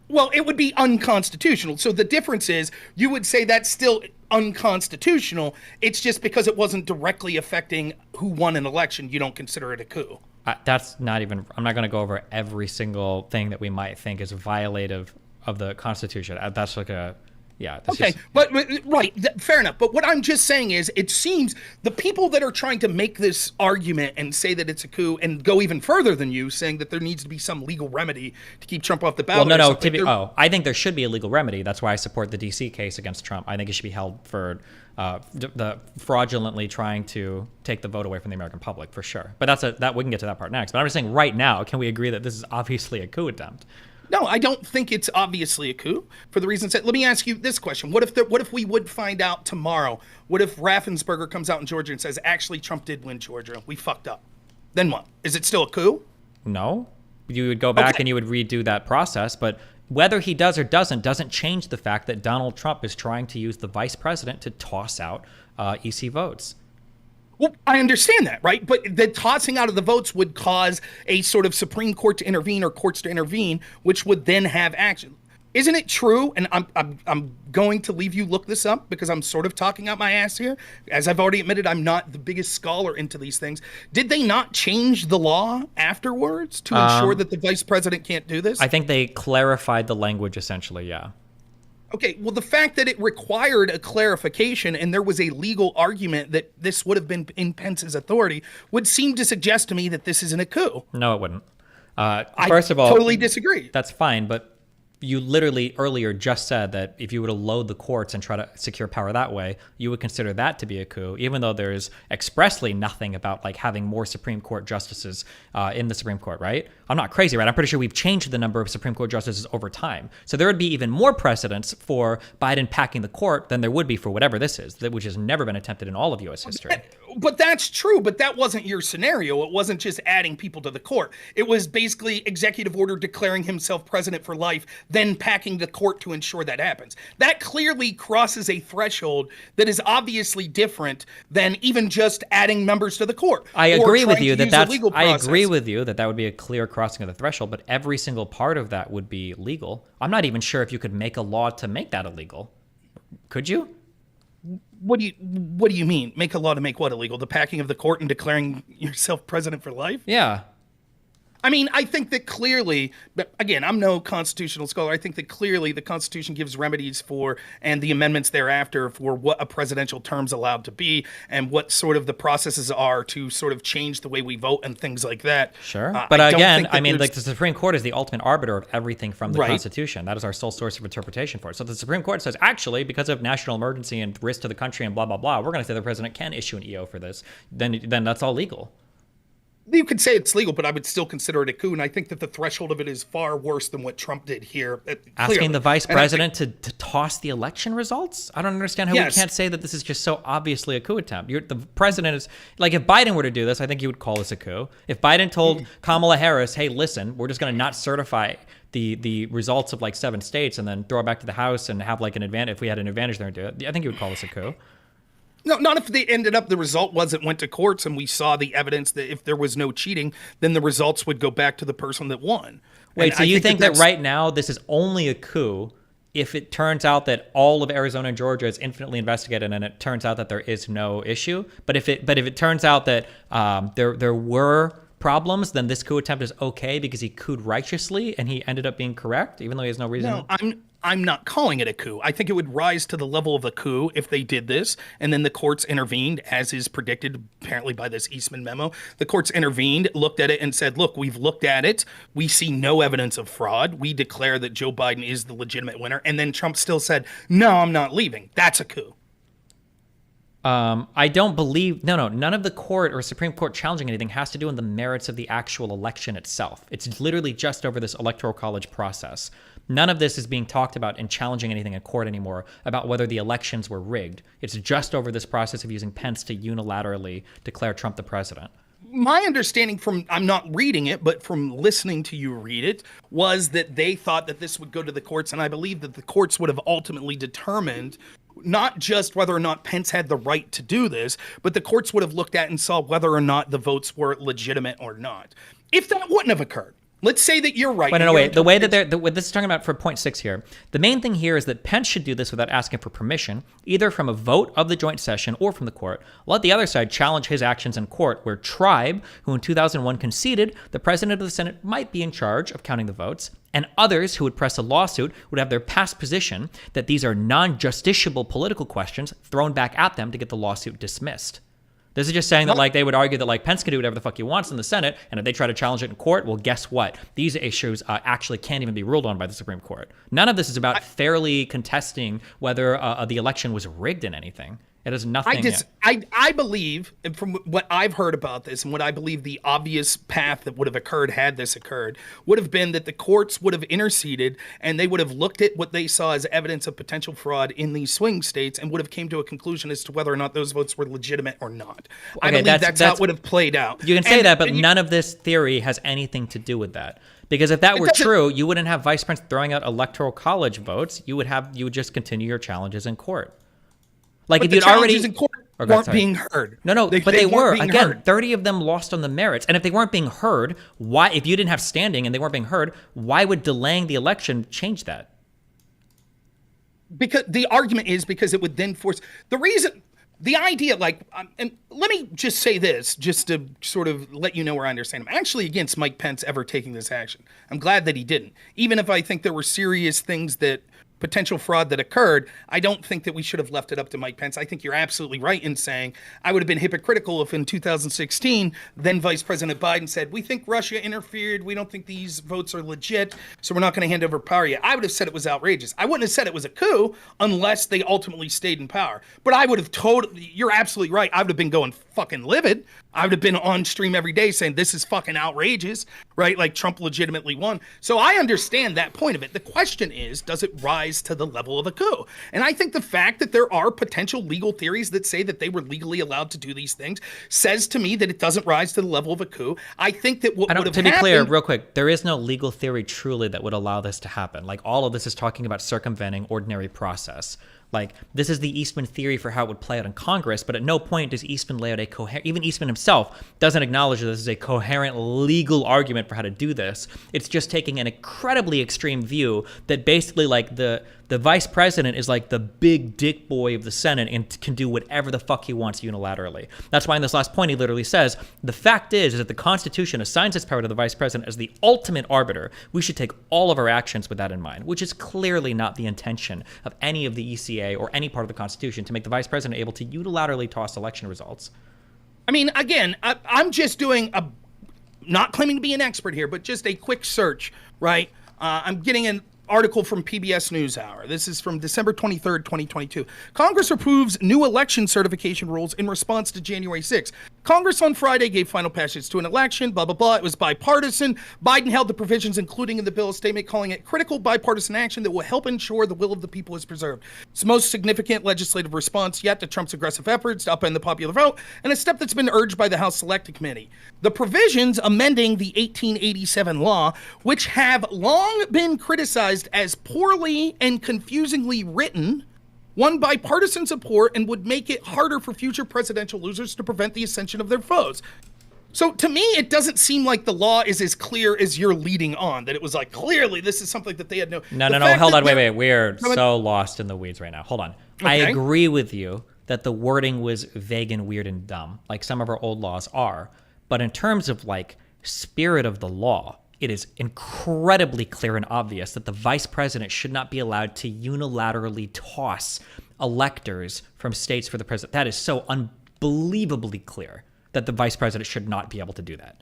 Well, it would be unconstitutional. So the difference is, you would say that's still unconstitutional. It's just because it wasn't directly affecting who won an election, you don't consider it a coup. That's not even, I'm not going to go over every single thing that we might think is violative of the Constitution. That's like a, okay, right, fair enough. But what I'm just saying is, it seems the people that are trying to make this argument and say that it's a coup and go even further than you, saying that there needs to be some legal remedy to keep Trump off the ballot. Well, I think there should be a legal remedy. That's why I support the DC case against Trump. I think he should be held for the fraudulently trying to take the vote away from the American public, for sure. But that we can get to that part next. But I'm just saying, right now, can we agree that this is obviously a coup attempt? No, I don't think it's obviously a coup for the reasons that. Let me ask you this question: What if we would find out tomorrow? What if Raffensperger comes out in Georgia and says, "Actually, Trump did win Georgia. We fucked up." Then what? Is it still a coup? No, you would go back and you would redo that process. But whether he does or doesn't change the fact that Donald Trump is trying to use the vice president to toss out EC votes. Well, I understand that, right? But the tossing out of the votes would cause a sort of Supreme Court to intervene or courts to intervene, which would then have action. Isn't it true? And I'm going to leave you look this up because I'm sort of talking out my ass here. As I've already admitted, I'm not the biggest scholar into these things. Did they not change the law afterwards to ensure that the vice president can't do this? I think they clarified the language essentially, yeah. Okay, well, the fact that it required a clarification and there was a legal argument that this would have been in Pence's authority would seem to suggest to me that this isn't a coup. No, it wouldn't. First of all, totally disagree. That's fine, but you literally earlier just said that if you were to load the courts and try to secure power that way, you would consider that to be a coup, even though there is expressly nothing about like having more Supreme Court justices in the Supreme Court, right? I'm not crazy, right? I'm pretty sure we've changed the number of Supreme Court justices over time. So there would be even more precedents for Biden packing the court than there would be for whatever this is, which has never been attempted in all of U.S. history. But that's true, but that wasn't your scenario. It wasn't just adding people to the court. It was basically executive order declaring himself president for life, then packing the court to ensure that happens. That clearly crosses a threshold that is obviously different than even just adding members to the court. I agree with you that would be a clear crossing of the threshold, but every single part of that would be legal. I'm not even sure if you could make a law to make that illegal. Could you? What do you mean? Make a law to make what illegal? The packing of the court and declaring yourself president for life? Yeah. I mean, I think that clearly, but again, I'm no constitutional scholar. I think that clearly the Constitution gives remedies for, and the amendments thereafter, for what a presidential term's allowed to be and what sort of the processes are to sort of change the way we vote and things like that. Sure. But again, I mean, like the Supreme Court is the ultimate arbiter of everything from the Constitution. That is our sole source of interpretation for it. So the Supreme Court says, actually, because of national emergency and risk to the country and blah, blah, blah, we're going to say the president can issue an EO for this. Then that's all legal. You could say it's legal, but I would still consider it a coup, and I think that the threshold of it is far worse than what Trump did here. Asking the vice president to toss the election results? I don't understand how we can't say that this is just so obviously a coup attempt. The president is, like, if Biden were to do this, I think you would call this a coup. If Biden told Kamala Harris, hey, listen, we're just going to not certify the results of like 7 states and then throw it back to the House and have like an advantage, if we had an advantage there and do it, I think you would call this a coup. No, not if they ended up, the result was it went to courts and we saw the evidence that if there was no cheating, then the results would go back to the person that won. Wait, so you think that right now this is only a coup if it turns out that all of Arizona and Georgia is infinitely investigated and it turns out that there is no issue? But if it turns out that there were problems, then this coup attempt is okay because he couped righteously and he ended up being correct, even though he has no reason. No, I'm not calling it a coup. I think it would rise to the level of a coup if they did this, and then the courts intervened, as is predicted apparently by this Eastman memo. The courts intervened, looked at it, and said, look, we've looked at it. We see no evidence of fraud. We declare that Joe Biden is the legitimate winner. And then Trump still said, no, I'm not leaving. That's a coup. I don't believe, none of the court or Supreme Court challenging anything has to do with the merits of the actual election itself. It's literally just over this electoral college process. None of this is being talked about and challenging anything in court anymore about whether the elections were rigged. It's just over this process of using Pence to unilaterally declare Trump the president. My understanding from, I'm not reading it, but from listening to you read it, was that they thought that this would go to the courts, and I believe that the courts would have ultimately determined not just whether or not Pence had the right to do this, but the courts would have looked at and saw whether or not the votes were legitimate or not. If that wouldn't have occurred, let's say that you're right. Wait. The way that what this is talking about for point 6 here, the main thing here is that Pence should do this without asking for permission, either from a vote of the joint session or from the court. Let the other side challenge his actions in court, where Tribe, who in 2001 conceded the president of the Senate might be in charge of counting the votes, and others who would press a lawsuit would have their past position that these are non-justiciable political questions thrown back at them to get the lawsuit dismissed. This is just saying that, like, they would argue that, like, Pence can do whatever the fuck he wants in the Senate, and if they try to challenge it in court, well, guess what? These issues actually can't even be ruled on by the Supreme Court. None of this is about fairly contesting whether the election was rigged in anything. It has nothing. I believe, from what I've heard about this, and what I believe the obvious path that would have occurred had this occurred, would have been that the courts would have interceded and they would have looked at what they saw as evidence of potential fraud in these swing states and would have came to a conclusion as to whether or not those votes were legitimate or not. Okay, I believe that's how it would have played out. You can say that, but none of this theory has anything to do with that. Because if that were true, you wouldn't have Vice Pence throwing out electoral college votes. You would just continue your challenges in court. Like, but if you'd already in court weren't being heard. No, but they were. Again, 30 of them lost on the merits. And if they weren't being heard, why? If you didn't have standing and they weren't being heard, why would delaying the election change that? Because the argument is because it would then force the idea, like, and let me just say this, just to sort of let you know where I understand. I'm actually against Mike Pence ever taking this action. I'm glad that he didn't. Even if I think there were serious things that potential fraud that occurred, I don't think that we should have left it up to Mike Pence. I think you're absolutely right in saying I would have been hypocritical if in 2016, then Vice President Biden said, we think Russia interfered. We don't think these votes are legit, so we're not going to hand over power yet. I would have said it was outrageous. I wouldn't have said it was a coup unless they ultimately stayed in power. But I would have you're absolutely right. I would have been going fucking livid. I would have been on stream every day saying this is fucking outrageous, right? Like Trump legitimately won. So I understand that point of it. The question is, does it rise to the level of a coup? And I think the fact that there are potential legal theories that say that they were legally allowed to do these things says to me that it doesn't rise to the level of a coup. I think that what would have happened... To be clear, real quick, there is no legal theory truly that would allow this to happen. Like, all of this is talking about circumventing ordinary process. Like, this is the Eastman theory for how it would play out in Congress, but at no point does Eastman lay out a coherent... Even Eastman himself doesn't acknowledge that this is a coherent legal argument for how to do this. It's just taking an incredibly extreme view that basically, like, the The vice president is like the big dick boy of the Senate and can do whatever the fuck he wants unilaterally. That's why in this last point he literally says, the fact is that the Constitution assigns its power to the vice president as the ultimate arbiter. We should take all of our actions with that in mind, which is clearly not the intention of any of the ECA or any part of the Constitution to make the vice president able to unilaterally toss election results. I mean, again, I'm just doing not claiming to be an expert here, but just a quick search, right? I'm getting an article from PBS NewsHour. This is from December 23rd, 2022. Congress approves new election certification rules in response to January 6th. Congress on Friday gave final passage to an election, blah, blah, blah. It was bipartisan. Biden held the provisions, including in the bill, a statement calling it critical bipartisan action that will help ensure the will of the people is preserved. It's the most significant legislative response yet to Trump's aggressive efforts to upend the popular vote, and a step that's been urged by the House Select Committee. The provisions amending the 1887 law, which have long been criticized as poorly and confusingly written, won bipartisan support and would make it harder for future presidential losers to prevent the ascension of their foes. So to me, it doesn't seem like the law is as clear as you're leading on, that it was like, clearly this is something that they had no... No, hold on, wait. We're so lost in the weeds right now. Hold on. Okay. I agree with you that the wording was vague and weird and dumb, like some of our old laws are. But in terms of like spirit of the law, it is incredibly clear and obvious that the vice president should not be allowed to unilaterally toss electors from states for the president. That is so unbelievably clear that the vice president should not be able to do that.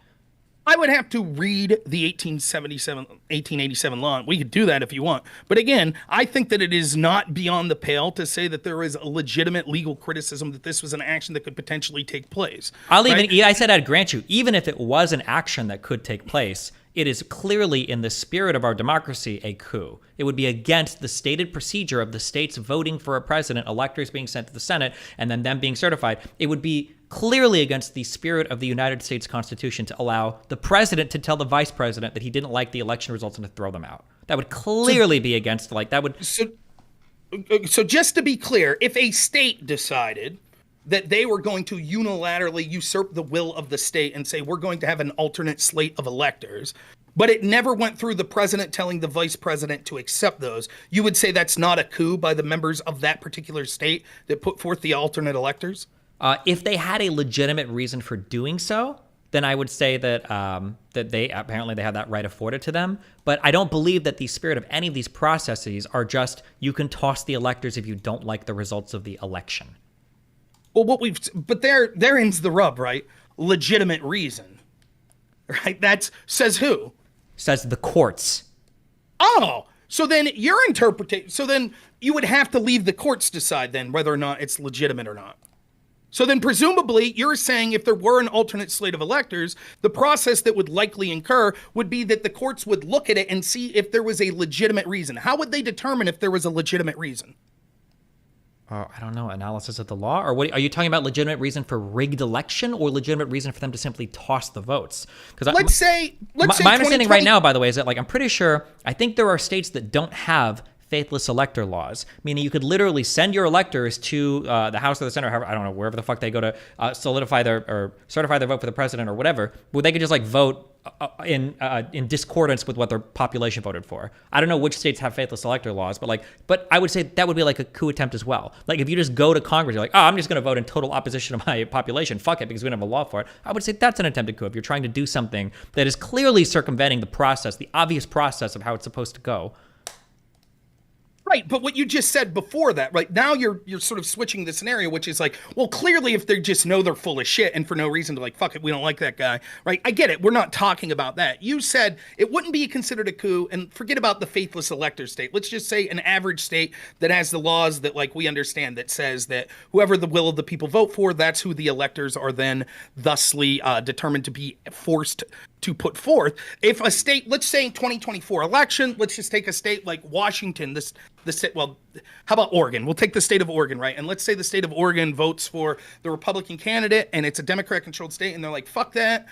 I would have to read the 1887 law. We could do that if you want. But again, I think that it is not beyond the pale to say that there is a legitimate legal criticism that this was an action that could potentially take place. I said I'd grant you, even if it was an action that could take place, it is clearly in the spirit of our democracy a coup. It would be against the stated procedure of the states voting for a president, electors being sent to the Senate, and then them being certified. It would be clearly against the spirit of the United States Constitution to allow the president to tell the vice president that he didn't like the election results and to throw them out. That would clearly be against, like, that would... So just to be clear, if a state decided that they were going to unilaterally usurp the will of the state and say, we're going to have an alternate slate of electors, but it never went through the president telling the vice president to accept those, you would say that's not a coup by the members of that particular state that put forth the alternate electors? If they had a legitimate reason for doing so, then I would say that that they have that right afforded to them. But I don't believe that the spirit of any of these processes are just, you can toss the electors if you don't like the results of the election. Well, but there ends the rub, right? Legitimate reason, right? Says who? Says the courts. Oh, so then your interpretation. So then you would have to leave the courts decide then whether or not it's legitimate or not. So then presumably you're saying if there were an alternate slate of electors, the process that would likely incur would be that the courts would look at it and see if there was a legitimate reason. How would they determine if there was a legitimate reason? I don't know, analysis of the law? Or what? Are you talking about legitimate reason for rigged election or legitimate reason for them to simply toss the votes? Because let's say my understanding right now, by the way, is that, like, I'm pretty sure, I think there are states that don't have faithless elector laws, meaning you could literally send your electors to the House or the Senate, or I don't know, wherever the fuck they go to solidify their or certify their vote for the president or whatever, where they could just like vote in discordance with what their population voted for. I don't know which states have faithless elector laws, but I would say that would be like a coup attempt as well. Like if you just go to Congress, you're like, oh, I'm just going to vote in total opposition to my population. Fuck it, because we don't have a law for it. I would say that's an attempted coup if you're trying to do something that is clearly circumventing the process, the obvious process of how it's supposed to go. Right, but what you just said before that, right, now you're sort of switching the scenario, which is like, well, clearly if they just know they're full of shit and for no reason to like, fuck it, we don't like that guy, right? I get it. We're not talking about that. You said it wouldn't be considered a coup, and forget about the faithless elector state. Let's just say an average state that has the laws that like we understand that says that whoever the will of the people vote for, that's who the electors are then thusly determined to be forced to put forth. If a state, let's say in 2024 election, let's just take a state like Washington, well, how about Oregon? We'll take the state of Oregon, right? And let's say the state of Oregon votes for the Republican candidate and it's a Democrat-controlled state, and they're like, fuck that.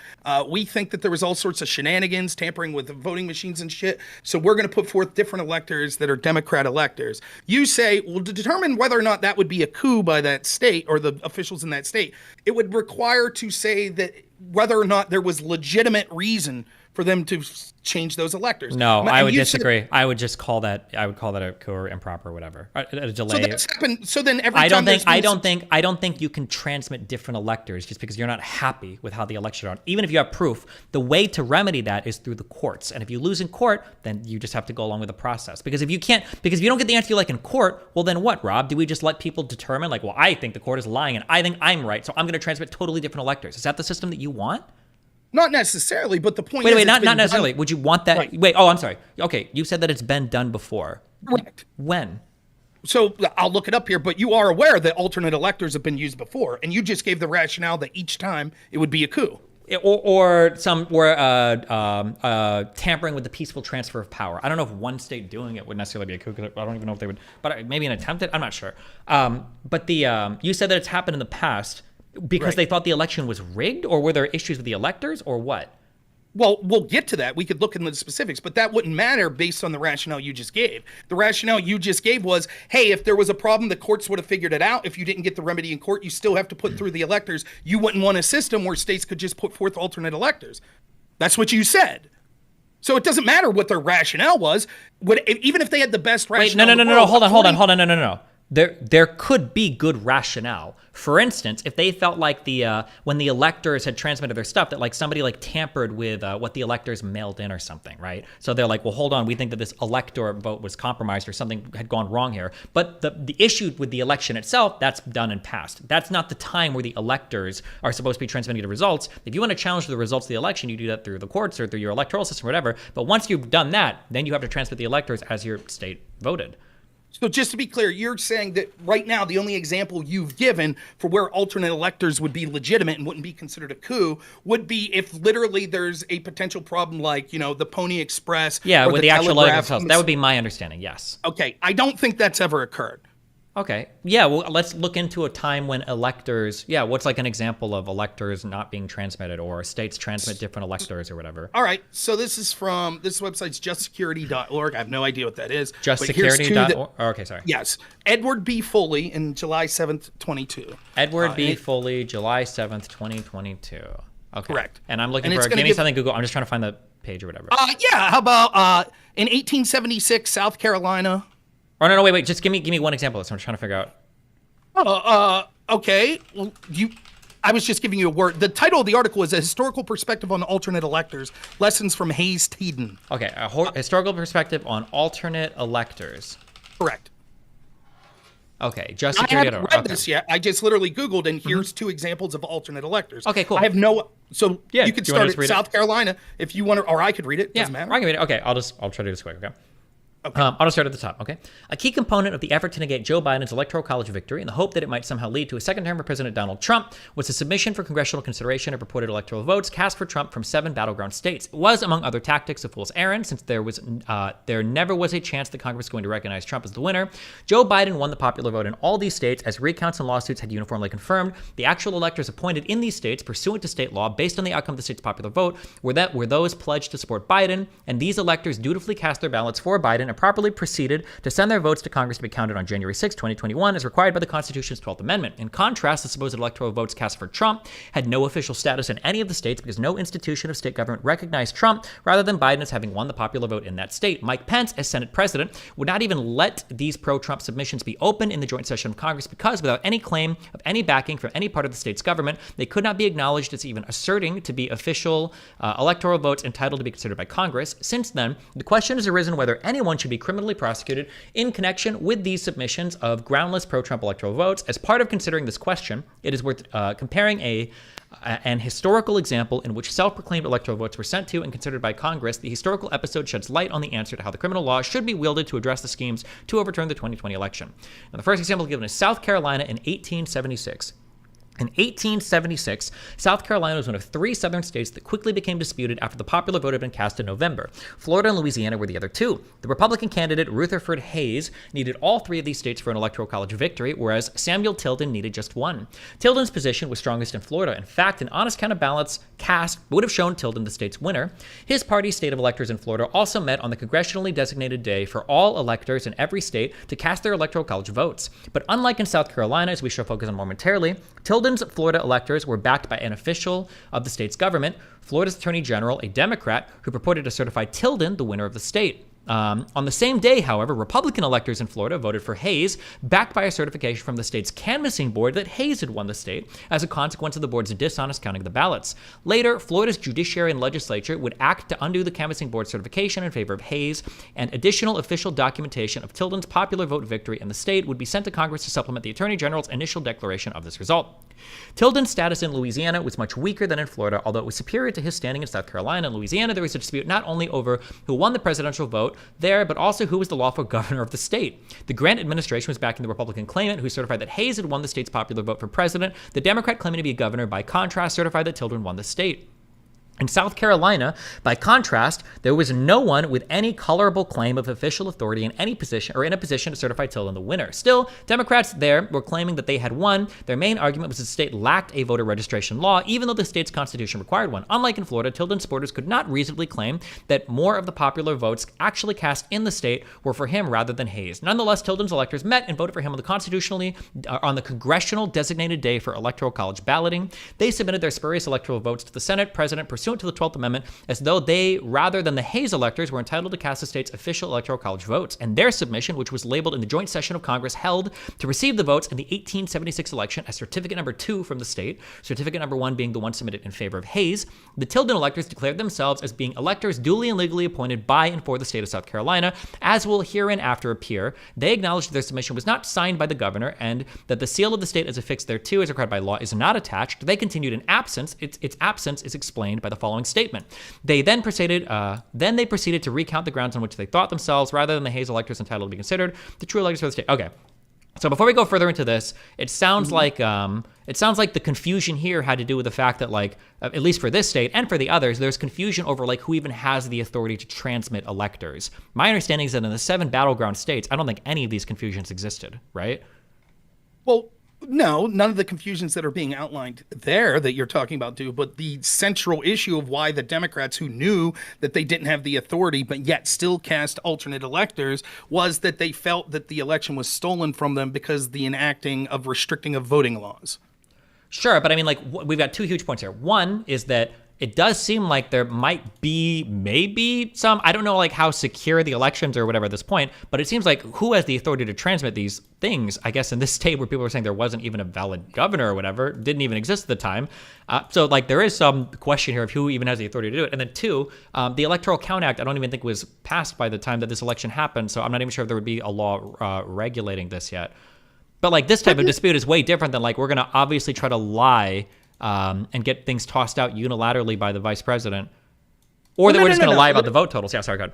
We think that there was all sorts of shenanigans, tampering with the voting machines and shit, so we're going to put forth different electors that are Democrat electors. You say, well, to determine whether or not that would be a coup by that state or the officials in that state, it would require to say that whether or not there was legitimate reason for them to change those electors. No, And I would you disagree. I would just call that a coup or improper, or whatever. A delay. So that's happened. So then every I time don't think you can transmit different electors just because you're not happy with how the election are. Even if you have proof, the way to remedy that is through the courts. And if you lose in court, then you just have to go along with the process. Because if you don't get the answer you like in court, well then what, Rob? Do we just let people determine like, well, I think the court is lying and I think I'm right, so I'm going to transmit totally different electors? Is that the system that you want? Not necessarily, but the point is... Wait, not necessarily. Would you want that? Right. Wait, I'm sorry. Okay, you said that it's been done before. Correct. When? So I'll look it up here, but you are aware that alternate electors have been used before, and you just gave the rationale that each time it would be a coup. Or tampering with the peaceful transfer of power. I don't know if one state doing it would necessarily be a coup, because I don't even know if they would, but maybe an attempt at, I'm not sure. But you said that it's happened in the past because they thought the election was rigged, or were there issues with the electors, or what? Well, we'll get to that. We could look into the specifics, but that wouldn't matter based on the rationale you just gave. The rationale you just gave was, hey, if there was a problem, the courts would have figured it out. If you didn't get the remedy in court, you still have to put through the electors. You wouldn't want a system where states could just put forth alternate electors. That's what you said. So it doesn't matter what their rationale was. Even if they had the best rationale. Wait, no. Hold on. There could be good rationale. For instance, if they felt like when the electors had transmitted their stuff, that like somebody like tampered with what the electors mailed in or something, right? So they're like, well, hold on, we think that this elector vote was compromised or something had gone wrong here. But the issue with the election itself, that's done and passed. That's not the time where the electors are supposed to be transmitting the results. If you want to challenge the results of the election, you do that through the courts or through your electoral system or whatever. But once you've done that, then you have to transmit the electors as your state voted. So just to be clear, you're saying that right now the only example you've given for where alternate electors would be legitimate and wouldn't be considered a coup would be if literally there's a potential problem like, the Pony Express. Yeah, or with the actual Telegraph. electors. That would be my understanding, yes. Okay, I don't think that's ever occurred. Okay. Yeah, well, let's look into a time when electors, what's like an example of electors not being transmitted or states transmit different electors or whatever. All right. So this website's justsecurity.org. I have no idea what that is. Justsecurity.org? Okay, sorry. Yes. Edward B. Foley in July 7th, 22. Edward B. Foley, July 7th, 2022. Okay. Correct. And I'm looking for, give me something Google. I'm just trying to find the page or whatever. How about in 1876, South Carolina. Oh, no, wait. Just give me one example. So I'm trying to figure out. Okay. Well, I was just giving you a word. The title of the article is A Historical Perspective on Alternate Electors, Lessons from Hayes Teeden. Okay, a historical perspective on alternate electors. Correct. Okay, just I security. haven't read this yet. I just literally Googled, and here's two examples of alternate electors. Okay, cool. I have no... So you could start at at South Carolina if you want to, or I could read it. Doesn't matter. I can read it. Okay, I'll try to do this quick, okay? I'll just start at the top, okay? A key component of the effort to negate Joe Biden's Electoral College victory in the hope that it might somehow lead to a second term for President Donald Trump was a submission for congressional consideration of reported electoral votes cast for Trump from 7 battleground states. It was, among other tactics, a fool's errand, since there never was a chance that Congress was going to recognize Trump as the winner. Joe Biden won the popular vote in all these states, as recounts and lawsuits had uniformly confirmed. The actual electors appointed in these states, pursuant to state law, based on the outcome of the state's popular vote, were those pledged to support Biden, and these electors dutifully cast their ballots for Biden and properly proceeded to send their votes to Congress to be counted on January 6, 2021, as required by the Constitution's 12th Amendment. In contrast, the supposed electoral votes cast for Trump had no official status in any of the states because no institution of state government recognized Trump, rather than Biden as having won the popular vote in that state. Mike Pence, as Senate president, would not even let these pro-Trump submissions be open in the joint session of Congress because, without any claim of any backing from any part of the state's government, they could not be acknowledged as even asserting to be official electoral votes entitled to be considered by Congress. Since then, the question has arisen whether anyone should be criminally prosecuted in connection with these submissions of groundless pro-Trump electoral votes. As part of considering this question, it is worth comparing an historical example in which self-proclaimed electoral votes were sent to and considered by Congress. The historical episode sheds light on the answer to how the criminal law should be wielded to address the schemes to overturn the 2020 election. Now, the first example given is South Carolina in 1876. In 1876, South Carolina was one of 3 southern states that quickly became disputed after the popular vote had been cast in November. Florida and Louisiana were the other 2. The Republican candidate Rutherford Hayes needed all 3 of these states for an electoral college victory, whereas Samuel Tilden needed just 1. Tilden's position was strongest in Florida. In fact, an honest count of ballots cast would have shown Tilden the state's winner. His party's state of electors in Florida also met on the congressionally designated day for all electors in every state to cast their electoral college votes. But unlike in South Carolina, as we shall focus on momentarily, Tilden's Florida electors were backed by an official of the state's government, Florida's Attorney General, a Democrat, who purported to certify Tilden the winner of the state. On the same day, however, Republican electors in Florida voted for Hayes, backed by a certification from the state's canvassing board that Hayes had won the state as a consequence of the board's dishonest counting of the ballots. Later, Florida's judiciary and legislature would act to undo the canvassing board certification in favor of Hayes, and additional official documentation of Tilden's popular vote victory in the state would be sent to Congress to supplement the Attorney General's initial declaration of this result. Tilden's status in Louisiana was much weaker than in Florida, although it was superior to his standing in South Carolina and Louisiana. There was a dispute not only over who won the presidential vote there, but also who was the lawful governor of the state. The Grant administration was backing the Republican claimant, who certified that Hayes had won the state's popular vote for president. The Democrat claiming to be a governor, by contrast, certified that Tilden won the state. In South Carolina, by contrast, there was no one with any colorable claim of official authority in any position or in a position to certify Tilden the winner. Still, Democrats there were claiming that they had won. Their main argument was that the state lacked a voter registration law, even though the state's constitution required one. Unlike in Florida, Tilden supporters could not reasonably claim that more of the popular votes actually cast in the state were for him rather than Hayes. Nonetheless, Tilden's electors met and voted for him on the congressional designated day for electoral college balloting. They submitted their spurious electoral votes to the Senate President pursuant to the 12th Amendment, as though they, rather than the Hayes electors, were entitled to cast the state's official electoral college votes. And their submission, which was labeled in the joint session of Congress held to receive the votes in the 1876 election as certificate number 2 from the state, certificate number 1 being the one submitted in favor of Hayes, the Tilden electors declared themselves as being electors duly and legally appointed by and for the state of South Carolina, as will hereinafter appear. They acknowledged that their submission was not signed by the governor and that the seal of the state as affixed thereto as required by law is not attached. They continued in absence. Its absence is explained by the following statement. They then proceeded to recount the grounds on which they thought themselves, rather than the Hayes electors, entitled to be considered the true electors for the state. Okay. So before we go further into this, it sounds like the confusion here had to do with the fact that, like, at least for this state and for the others, there's confusion over like who even has the authority to transmit electors. My understanding is that in the 7 battleground states, I don't think any of these confusions existed, right? Well, no, none of the confusions that are being outlined there that you're talking about do, but the central issue of why the Democrats, who knew that they didn't have the authority but yet still cast alternate electors, was that they felt that the election was stolen from them because of the enacting of restricting of voting laws. Sure, but I mean, like, we've got 2 huge points here. One is that it does seem like there might be maybe some, I don't know like how secure the elections or whatever at this point, but it seems like who has the authority to transmit these things, I guess in this state where people were saying there wasn't even a valid governor or whatever, didn't even exist at the time. So like there is some question here of who even has the authority to do it. And then 2, the Electoral Count Act, I don't even think was passed by the time that this election happened. So I'm not even sure if there would be a law regulating this yet. But like this type of dispute is way different than like we're going to obviously try to lie and get things tossed out unilaterally by the vice president, or that we're just going to lie about the vote totals. Yeah, sorry, go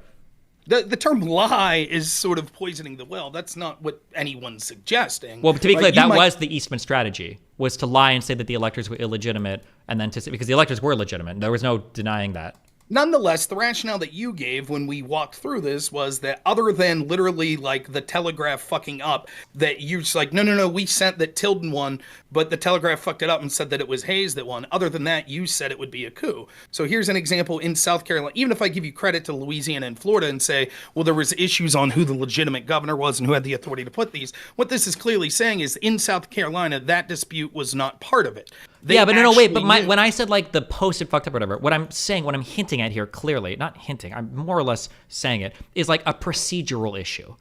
ahead. The term lie is sort of poisoning the well. That's not what anyone's suggesting. Well, to be clear, that was the Eastman strategy, was to lie and say that the electors were illegitimate, and then to say, because the electors were legitimate. There was no denying that. Nonetheless, the rationale that you gave when we walked through this was that other than literally like the Telegraph fucking up, that you're just like, no, we sent that Tilden won, but the Telegraph fucked it up and said that it was Hayes that won. Other than that, you said it would be a coup. So here's an example in South Carolina. Even if I give you credit to Louisiana and Florida and say, well, there was issues on who the legitimate governor was and who had the authority to put these, what this is clearly saying is in South Carolina, that dispute was not part of it. Yeah, but no, wait. But when I said like the post had fucked up or whatever, what I'm hinting at here clearly, not hinting, I'm more or less saying it, is like a procedural issue.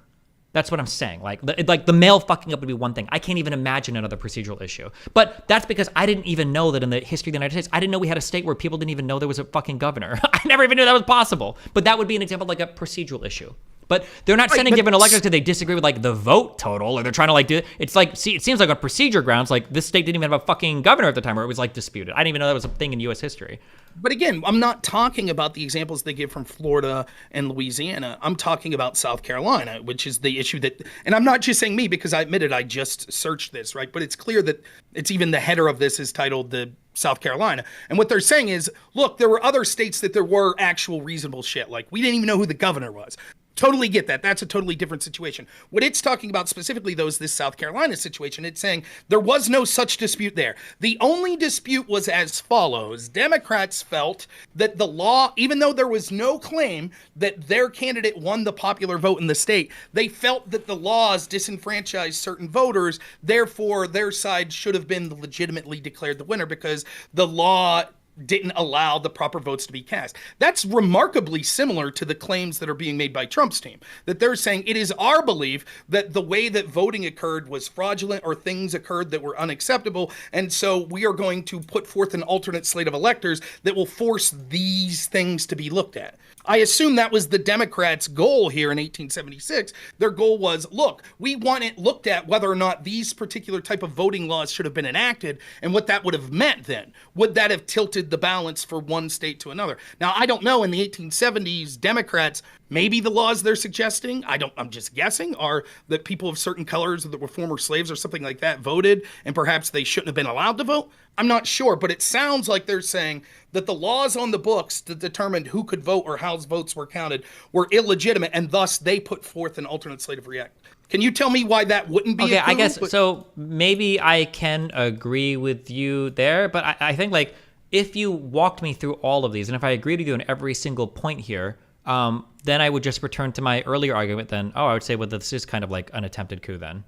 That's what I'm saying. Like the mail fucking up would be one thing. I can't even imagine another procedural issue. But that's because I didn't even know that in the history of the United States, I didn't know we had a state where people didn't even know there was a fucking governor. I never even knew that was possible. But that would be an example of like a procedural issue. But they're not sending different electors because they disagree with like the vote total, or they're trying to like do it. It's like, see, it seems like on procedure grounds, like this state didn't even have a fucking governor at the time where it was like disputed. I didn't even know that was a thing in U.S. history. But again, I'm not talking about the examples they give from Florida and Louisiana. I'm talking about South Carolina, which is the issue that, and I'm not just saying me because I admitted I just searched this, right? But it's clear that it's even the header of this is titled the South Carolina. And what they're saying is, look, there were other states that there were actual reasonable shit. Like we didn't even know who the governor was. Totally get that. That's a totally different situation. What it's talking about specifically, though, is this South Carolina situation. It's saying there was no such dispute there. The only dispute was as follows. Democrats felt that the law, even though there was no claim that their candidate won the popular vote in the state, they felt that the laws disenfranchised certain voters. Therefore, their side should have been legitimately declared the winner because the law didn't allow the proper votes to be cast. That's remarkably similar to the claims that are being made by Trump's team, that they're saying it is our belief that the way that voting occurred was fraudulent or things occurred that were unacceptable, and so we are going to put forth an alternate slate of electors that will force these things to be looked at. I assume that was the Democrats' goal here in 1876. Their goal was, look, we want it looked at whether or not these particular type of voting laws should have been enacted and what that would have meant then. Would that have tilted the balance for one state to another? Now, I don't know. In the 1870s, Democrats, maybe the laws they're suggesting, I'm just guessing, are that people of certain colors that were former slaves or something like that voted, and perhaps they shouldn't have been allowed to vote. I'm not sure, but it sounds like they're saying that the laws on the books that determined who could vote or how votes were counted were illegitimate, and thus they put forth an alternate slate of react. Can you tell me why that wouldn't be? Okay, a coup? I guess so. Maybe I can agree with you there, but I think like if you walked me through all of these, and if I agreed with you on every single point here, then I would just return to my earlier argument. Then, I would say, well, this is kind of like an attempted coup. Then,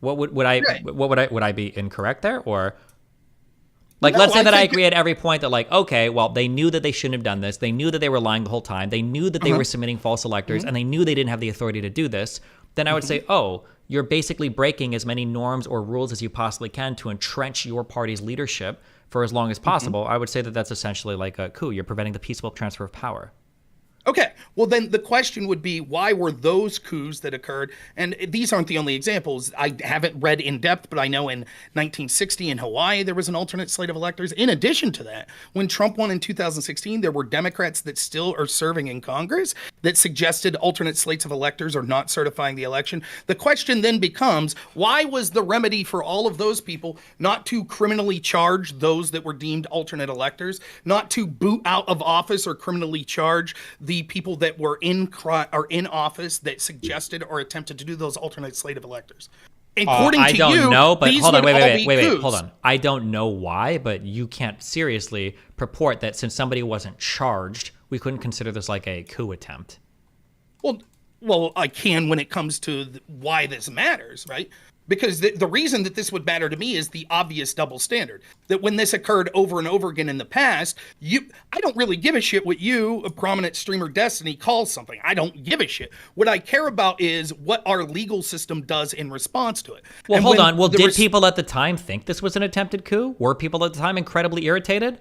would I be incorrect there, or? Like, let's say that I agree at every point that, like, okay, well, they knew that they shouldn't have done this. They knew that they were lying the whole time. They knew that they were submitting false electors, and they knew they didn't have the authority to do this. Then I would say, you're basically breaking as many norms or rules as you possibly can to entrench your party's leadership for as long as possible. I would say that that's essentially like a coup. You're preventing the peaceful transfer of power. Okay, well then the question would be, why were those coups that occurred, and these aren't the only examples, I haven't read in depth, but I know in 1960 in Hawaii there was an alternate slate of electors. In addition to that, when Trump won in 2016, there were Democrats that still are serving in Congress that suggested alternate slates of electors or not certifying the election. The question then becomes, why was the remedy for all of those people not to criminally charge those that were deemed alternate electors, not to boot out of office or criminally charge the people that were in office that suggested or attempted to do those alternate slate of electors? According to you, I don't know, but hold on, wait, wait, hold on. I don't know why, but you can't seriously purport that since somebody wasn't charged, we couldn't consider this like a coup attempt. Well, I can when it comes to why this matters, right? Because the reason that this would matter to me is the obvious double standard. That when this occurred over and over again in the past, I don't really give a shit what you, a prominent streamer Destiny, calls something. I don't give a shit. What I care about is what our legal system does in response to it. Well, hold on. Well, did people at the time think this was an attempted coup? Were people at the time incredibly irritated?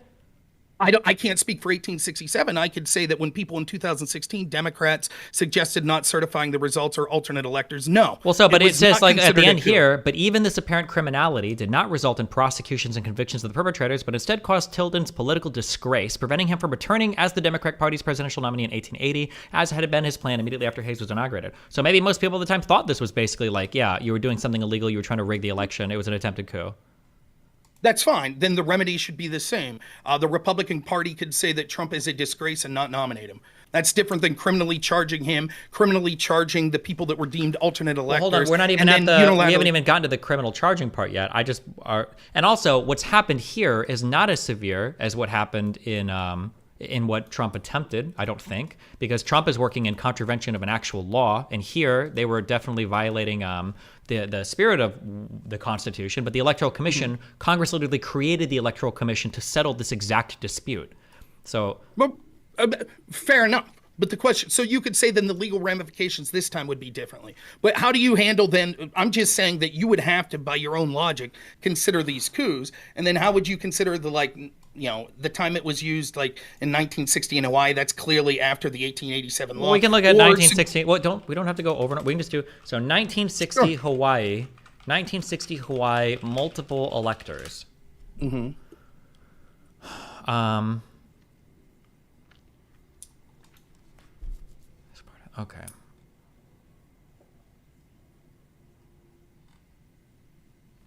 I can't speak for 1867. I could say that when people in 2016, Democrats suggested not certifying the results or alternate electors, no. Well, so, but it says like at the end here, but even this apparent criminality did not result in prosecutions and convictions of the perpetrators, but instead caused Tilden's political disgrace, preventing him from returning as the Democratic Party's presidential nominee in 1880, as had been his plan immediately after Hayes was inaugurated. So maybe most people at the time thought this was basically like, yeah, you were doing something illegal, you were trying to rig the election, it was an attempted coup. That's fine. Then the remedy should be the same. The Republican Party could say that Trump is a disgrace and not nominate him. That's different than criminally charging him, criminally charging the people that were deemed alternate electors. Well, hold on, we're not even we haven't even gotten to the criminal charging part yet. And also what's happened here is not as severe as what happened in what Trump attempted, I don't think, because Trump is working in contravention of an actual law, and here they were definitely violating the spirit of the Constitution, but the Electoral Commission, Congress literally created the Electoral Commission to settle this exact dispute. So, well, fair enough. But the question, so you could say then the legal ramifications this time would be differently. But how do you handle then, I'm just saying that you would have to, by your own logic, consider these coups, and then how would you consider the time it was used, like in 1960 in Hawaii? That's clearly after the 1887 law. Well, we can look at 1960. Well, we don't have to go over. We can just do 1960 Hawaii. 1960 Hawaii, multiple electors. Okay.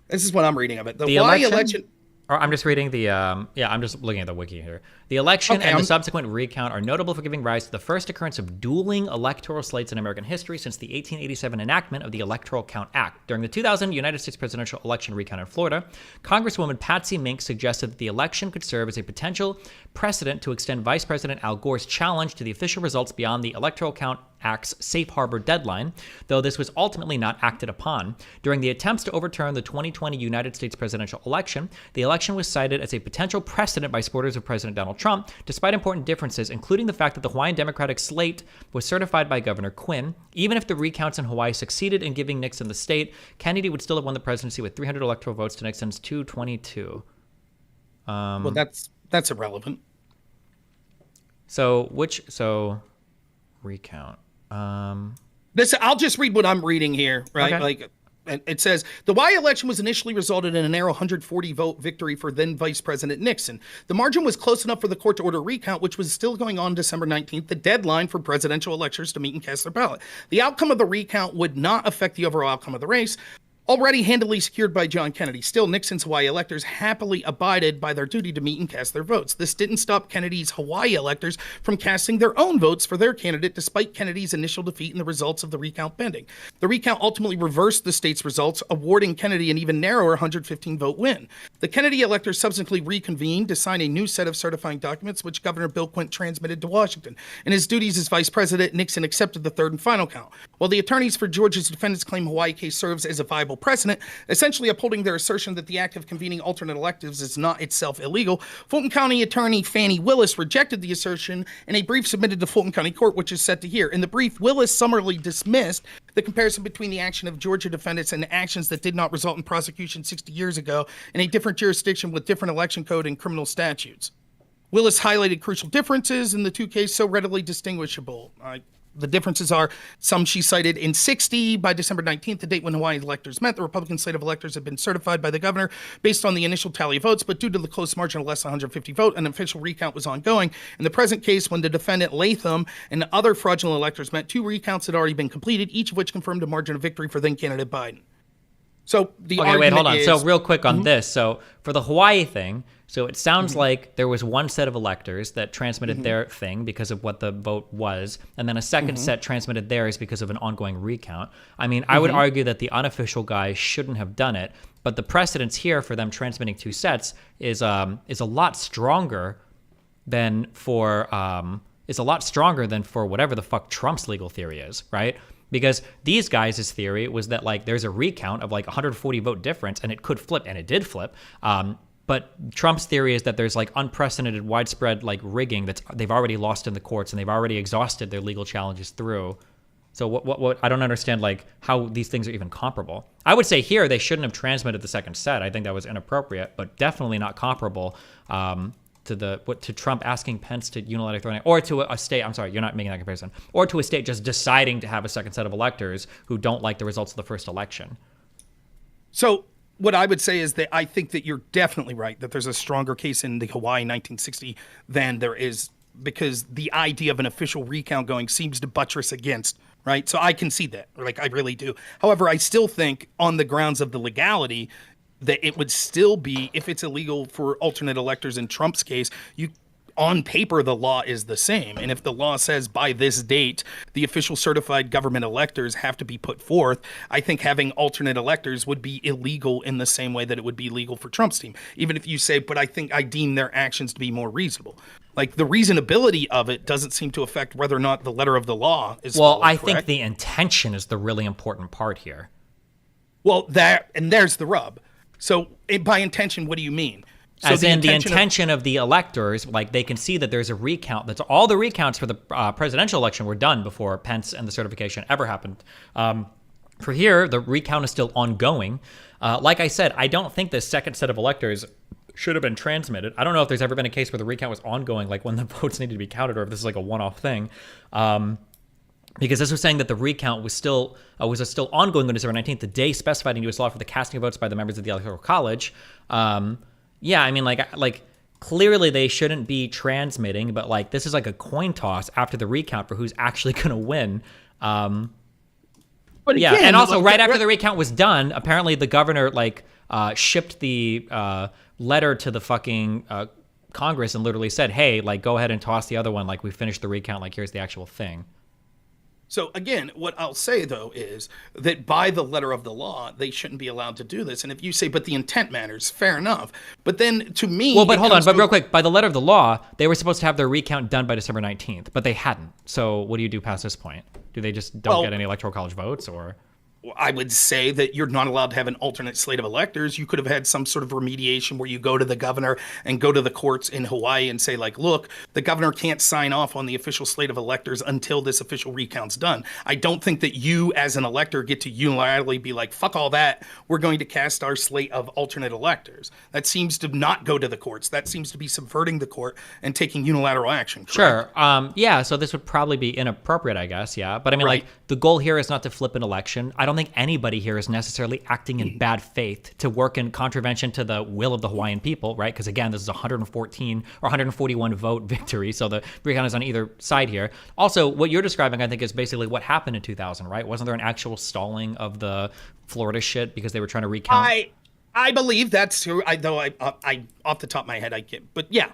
This is what I'm reading of it. The Hawaii election Or I'm just reading the, I'm just looking at the wiki here. The election and the subsequent recount are notable for giving rise to the first occurrence of dueling electoral slates in American history since the 1887 enactment of the Electoral Count Act. During the 2000 United States presidential election recount in Florida, Congresswoman Patsy Mink suggested that the election could serve as a potential precedent to extend Vice President Al Gore's challenge to the official results beyond the Electoral Count Act's safe harbor deadline, though this was ultimately not acted upon. During the attempts to overturn the 2020 United States presidential election, the election was cited as a potential precedent by supporters of President Donald Trump, despite important differences, including the fact that the Hawaiian Democratic slate was certified by Governor Quinn. Even if the recounts in Hawaii succeeded in giving Nixon the state, Kennedy would still have won the presidency with 300 electoral votes to Nixon's 222. Well, that's irrelevant. So recount. I'll just read what I'm reading here, right? Okay. Like, it says, the Hawaii election was initially resulted in a narrow 140 vote victory for then Vice President Nixon. The margin was close enough for the court to order a recount, which was still going on December 19th, the deadline for presidential electors to meet and cast their ballot. The outcome of the recount would not affect the overall outcome of the race, already handily secured by John Kennedy. Still, Nixon's Hawaii electors happily abided by their duty to meet and cast their votes. This didn't stop Kennedy's Hawaii electors from casting their own votes for their candidate, despite Kennedy's initial defeat and the results of the recount pending. The recount ultimately reversed the state's results, awarding Kennedy an even narrower 115-vote win. The Kennedy electors subsequently reconvened to sign a new set of certifying documents, which Governor Bill Clinton transmitted to Washington. In his duties as vice president, Nixon accepted the third and final count. While the attorneys for Georgia's defendants claim Hawaii case serves as a viable precedent, essentially upholding their assertion that the act of convening alternate electives is not itself illegal, Fulton County Attorney Fannie Willis rejected the assertion in a brief submitted to Fulton County Court, which is set to hear. In the brief, Willis summarily dismissed the comparison between the action of Georgia defendants and actions that did not result in prosecution 60 years ago in a different jurisdiction with different election code and criminal statutes. Willis highlighted crucial differences in the two cases so readily distinguishable. The differences are some she cited in 60 by December 19th, the date when Hawaiian electors met. The Republican slate of electors had been certified by the governor based on the initial tally of votes, but due to the close margin of less than 150 vote, an official recount was ongoing. In the present case, when the defendant Latham and other fraudulent electors met, two recounts had already been completed, each of which confirmed a margin of victory for then candidate Biden. So the okay, wait, hold on. So real quick on this. So for the Hawaii thing, so it sounds like there was one set of electors that transmitted their thing because of what the vote was, and then a second set transmitted theirs because of an ongoing recount. I mean, I would argue that the unofficial guy shouldn't have done it, but the precedence here for them transmitting two sets is a lot stronger than for whatever the fuck Trump's legal theory is, right? Because these guys' theory was that like there's a recount of like 140 vote difference and it could flip, and it did flip. But Trump's theory is that there's like unprecedented widespread like rigging that they've already lost in the courts and they've already exhausted their legal challenges through. So what I don't understand like how these things are even comparable. I would say here they shouldn't have transmitted the second set. I think that was inappropriate, but definitely not comparable to Trump asking Pence to unilaterally throw it, or to a state. I'm sorry, you're not making that comparison. Or to a state just deciding to have a second set of electors who don't like the results of the first election. So what I would say is that I think that you're definitely right, that there's a stronger case in the Hawaii 1960 than there is, because the idea of an official recount going seems to buttress against, right? So I can see that, like I really do. However, I still think on the grounds of the legality that it would still be, if it's illegal for alternate electors in Trump's case, on paper, the law is the same. And if the law says by this date, the official certified government electors have to be put forth, I think having alternate electors would be illegal in the same way that it would be legal for Trump's team. Even if you say, but I think I deem their actions to be more reasonable. Like the reasonability of it doesn't seem to affect whether or not the letter of the law is well, I correct. think the intention is the really important part here. Well, and there's the rub. So by intention, what do you mean? So as in the intention of the electors, like they can see that there's a recount. That's all the recounts for the presidential election were done before Pence and the certification ever happened. For here, the recount is still ongoing. Like I said, I don't think the second set of electors should have been transmitted. I don't know if there's ever been a case where the recount was ongoing, like when the votes needed to be counted, or if this is like a one-off thing. Because this was saying that the recount was still ongoing on December 19th, the day specified in U.S. law for the casting of votes by the members of the Electoral College. Yeah, I mean, like clearly they shouldn't be transmitting, but like this is like a coin toss after the recount for who's actually going to win. But again, and also right after the recount was done, apparently the governor shipped the letter to the fucking Congress and literally said, hey, like, go ahead and toss the other one. Like, we finished the recount. Like, here's the actual thing. So again, what I'll say though is that by the letter of the law, they shouldn't be allowed to do this. And if you say, but the intent matters, fair enough. But then to me, well, but hold on, but real quick, by the letter of the law, they were supposed to have their recount done by December 19th, but they hadn't. So what do you do past this point? Do they just don't get any electoral college votes, or? I would say that you're not allowed to have an alternate slate of electors. You could have had some sort of remediation where you go to the governor and go to the courts in Hawaii and say, like, look, the governor can't sign off on the official slate of electors until this official recount's done. I don't think that you as an elector get to unilaterally be like, fuck all that. We're going to cast our slate of alternate electors. That seems to not go to the courts. That seems to be subverting the court and taking unilateral action. Correct? Sure. Yeah. So this would probably be inappropriate, I guess. Yeah. But I mean, like, the goal here is not to flip an election. I don't think anybody here is necessarily acting in bad faith to work in contravention to the will of the Hawaiian people, right? Because again, this is 114 or 141 vote victory, so the recount is on either side here. Also, what you're describing, I think, is basically what happened in 2000, right? Wasn't there an actual stalling of the Florida shit because they were trying to recount? I believe that's true. Though I off the top of my head I can't. But yeah.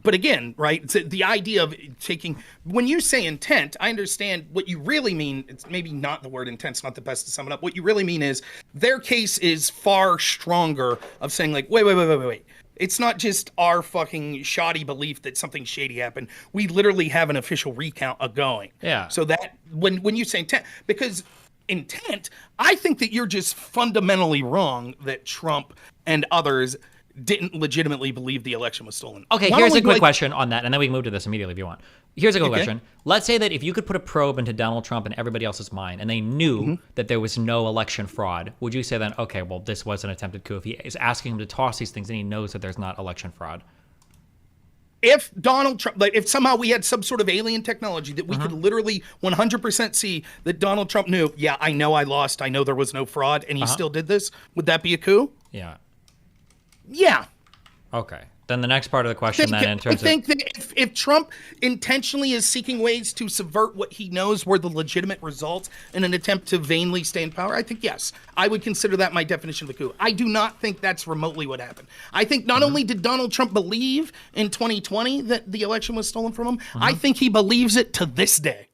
But again, right, the idea of taking, when you say intent, I understand what you really mean. It's maybe not the word intent, it's not the best to sum it up. What you really mean is their case is far stronger of saying like, wait. It's not just our fucking shoddy belief that something shady happened. We literally have an official recount going. Yeah. So that when you say intent, because intent, I think that you're just fundamentally wrong that Trump and others didn't legitimately believe the election was stolen. Okay, here's a quick question on that, and then we can move to this immediately if you want. Here's a quick question. Let's say that if you could put a probe into Donald Trump and everybody else's mind, and they knew that there was no election fraud, would you say then, okay, well, this was an attempted coup? If he is asking him to toss these things and he knows that there's not election fraud. If Donald Trump, like if somehow we had some sort of alien technology that we could literally 100% see that Donald Trump knew, yeah, I know I lost, I know there was no fraud, and he still did this, would that be a coup? Yeah. Yeah. Okay. Then the next part of the question I think that if Trump intentionally is seeking ways to subvert what he knows were the legitimate results in an attempt to vainly stay in power, I think, yes, I would consider that my definition of a coup. I do not think that's remotely what happened. I think not only did Donald Trump believe in 2020 that the election was stolen from him, I think he believes it to this day.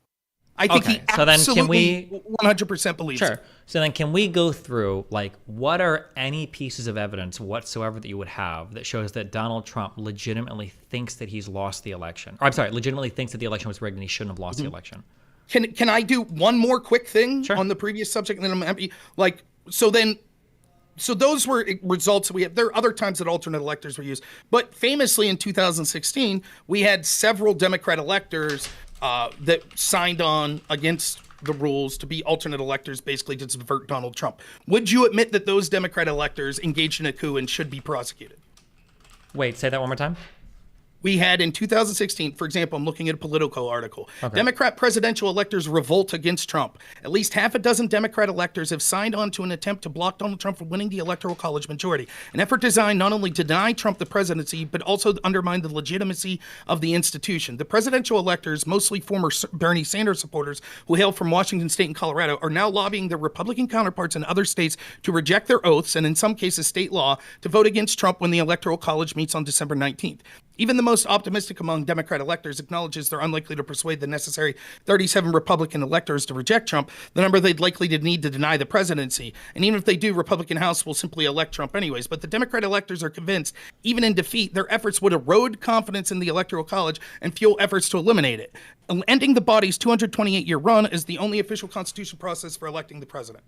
I think he absolutely 100% believes it. So then can we go through, like, what are any pieces of evidence whatsoever that you would have that shows that Donald Trump legitimately thinks that he's lost the election? Or I'm sorry, legitimately thinks that the election was rigged and he shouldn't have lost the election. Can I do one more quick thing on the previous subject? And then I'm happy. Like, so those were results we have. There are other times that alternate electors were used. But famously in 2016, we had several Democrat electors that signed on against the rules to be alternate electors, basically to subvert Donald Trump. Would you admit that those Democrat electors engaged in a coup and should be prosecuted? Wait, say that one more time. We had in 2016, for example, I'm looking at a Politico article. Democrat presidential electors revolt against Trump. At least half a dozen Democrat electors have signed on to an attempt to block Donald Trump from winning the Electoral College majority. An effort designed not only to deny Trump the presidency, but also to undermine the legitimacy of the institution. The presidential electors, mostly former Bernie Sanders supporters who hail from Washington State and Colorado, are now lobbying their Republican counterparts in other states to reject their oaths and in some cases state law to vote against Trump when the Electoral College meets on December 19th. Even the most optimistic among Democrat electors acknowledges they're unlikely to persuade the necessary 37 Republican electors to reject Trump, the number they'd likely to need to deny the presidency. And even if they do, Republican House will simply elect Trump anyways. But the Democrat electors are convinced, even in defeat, their efforts would erode confidence in the Electoral College and fuel efforts to eliminate it. Ending the body's 228-year run is the only official constitutional process for electing the president.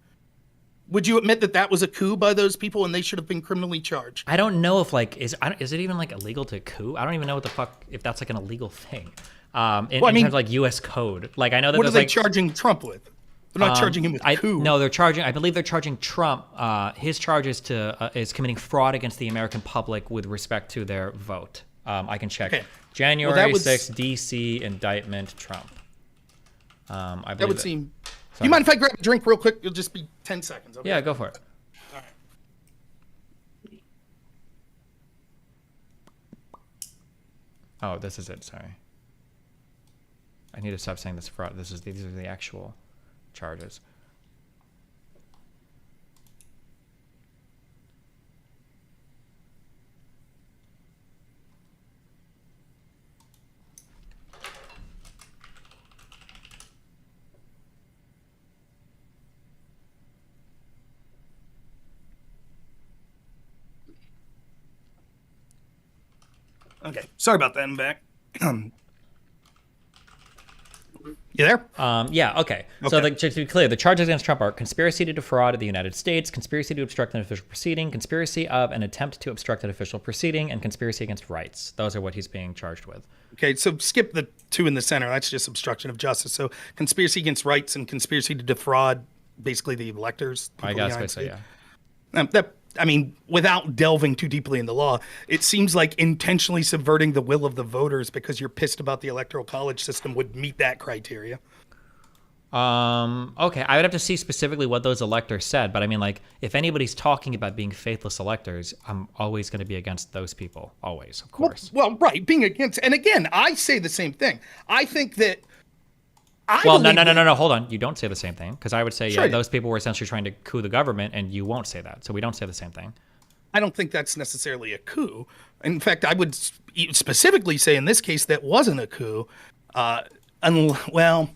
Would you admit that that was a coup by those people and they should have been criminally charged? I don't know if, like, is it even, like, illegal to coup? I don't even know what the fuck, if that's, like, an illegal thing. In terms of, like, U.S. code. Like, I know that what are they charging Trump with? They're not charging him with coup. No, I believe they're charging Trump. His charge is committing fraud against the American public with respect to their vote. I can check. Okay. January 6th, D.C. indictment, Trump. I believe that would seem... Do you mind if I grab a drink real quick? It'll just be 10 seconds. Okay? Yeah, go for it. All right. Oh, this is it. Sorry. I need to stop saying this fraud. These are the actual charges. Okay, sorry about that. I'm back. You there? Yeah, okay. So to be clear, the charges against Trump are conspiracy to defraud the United States, conspiracy to obstruct an official proceeding, conspiracy of an attempt to obstruct an official proceeding, and conspiracy against rights. Those are what he's being charged with. Okay, so skip the two in the center. That's just obstruction of justice. So conspiracy against rights and conspiracy to defraud basically the electors. I guess so, yeah. I mean, without delving too deeply in the law, it seems like intentionally subverting the will of the voters because you're pissed about the electoral college system would meet that criteria. Okay, I would have to see specifically what those electors said, but I mean, like, if anybody's talking about being faithless electors, I'm always going to be against those people. Always, of course. Well, right, being against, and again, I say the same thing. I think that. No, hold on. You don't say the same thing, because I would say, yeah, those people were essentially trying to coup the government, and you won't say that. So we don't say the same thing. I don't think that's necessarily a coup. In fact, I would specifically say in this case that wasn't a coup. Well,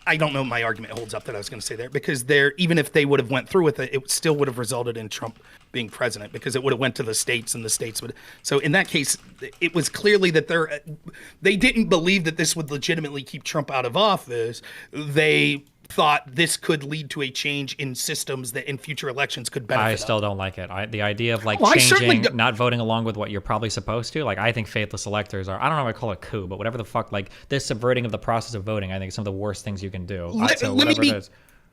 I don't know if my argument holds up that I was going to say there, because even if they would have went through with it, it still would have resulted in Trump being president, because it would have went to the states and the states would. So in that case, it was clearly that they didn't believe that this would legitimately keep Trump out of office. They thought this could lead to a change in systems that in future elections could benefit. I still don't like it. The idea of changing, not voting along with what you're probably supposed to. Like, I think faithless electors are, I don't know if I call it coup, but whatever the fuck, like this subverting of the process of voting, I think is some of the worst things you can do.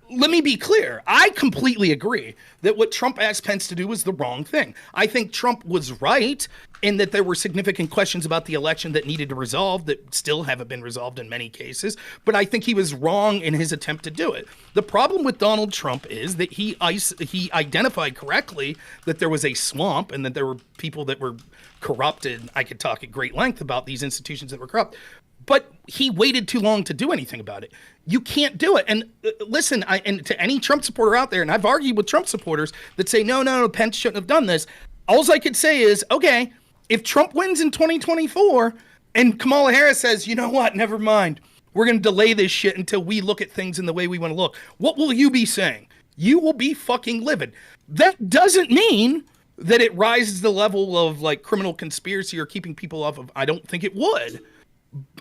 Let me be clear. I completely agree that what Trump asked Pence to do was the wrong thing. I think Trump was right in that there were significant questions about the election that needed to resolve that still haven't been resolved in many cases. But I think he was wrong in his attempt to do it. The problem with Donald Trump is that he identified correctly that there was a swamp and that there were people that were corrupted. I could talk at great length about these institutions that were corrupt. But he waited too long to do anything about it. You can't do it. And listen, and to any Trump supporter out there, and I've argued with Trump supporters that say, no, Pence shouldn't have done this. All I could say is, okay, if Trump wins in 2024 and Kamala Harris says, you know what, never mind, we're going to delay this shit until we look at things in the way we want to look, what will you be saying? You will be fucking livid. That doesn't mean that it rises to the level of like criminal conspiracy or keeping people off of, I don't think it would.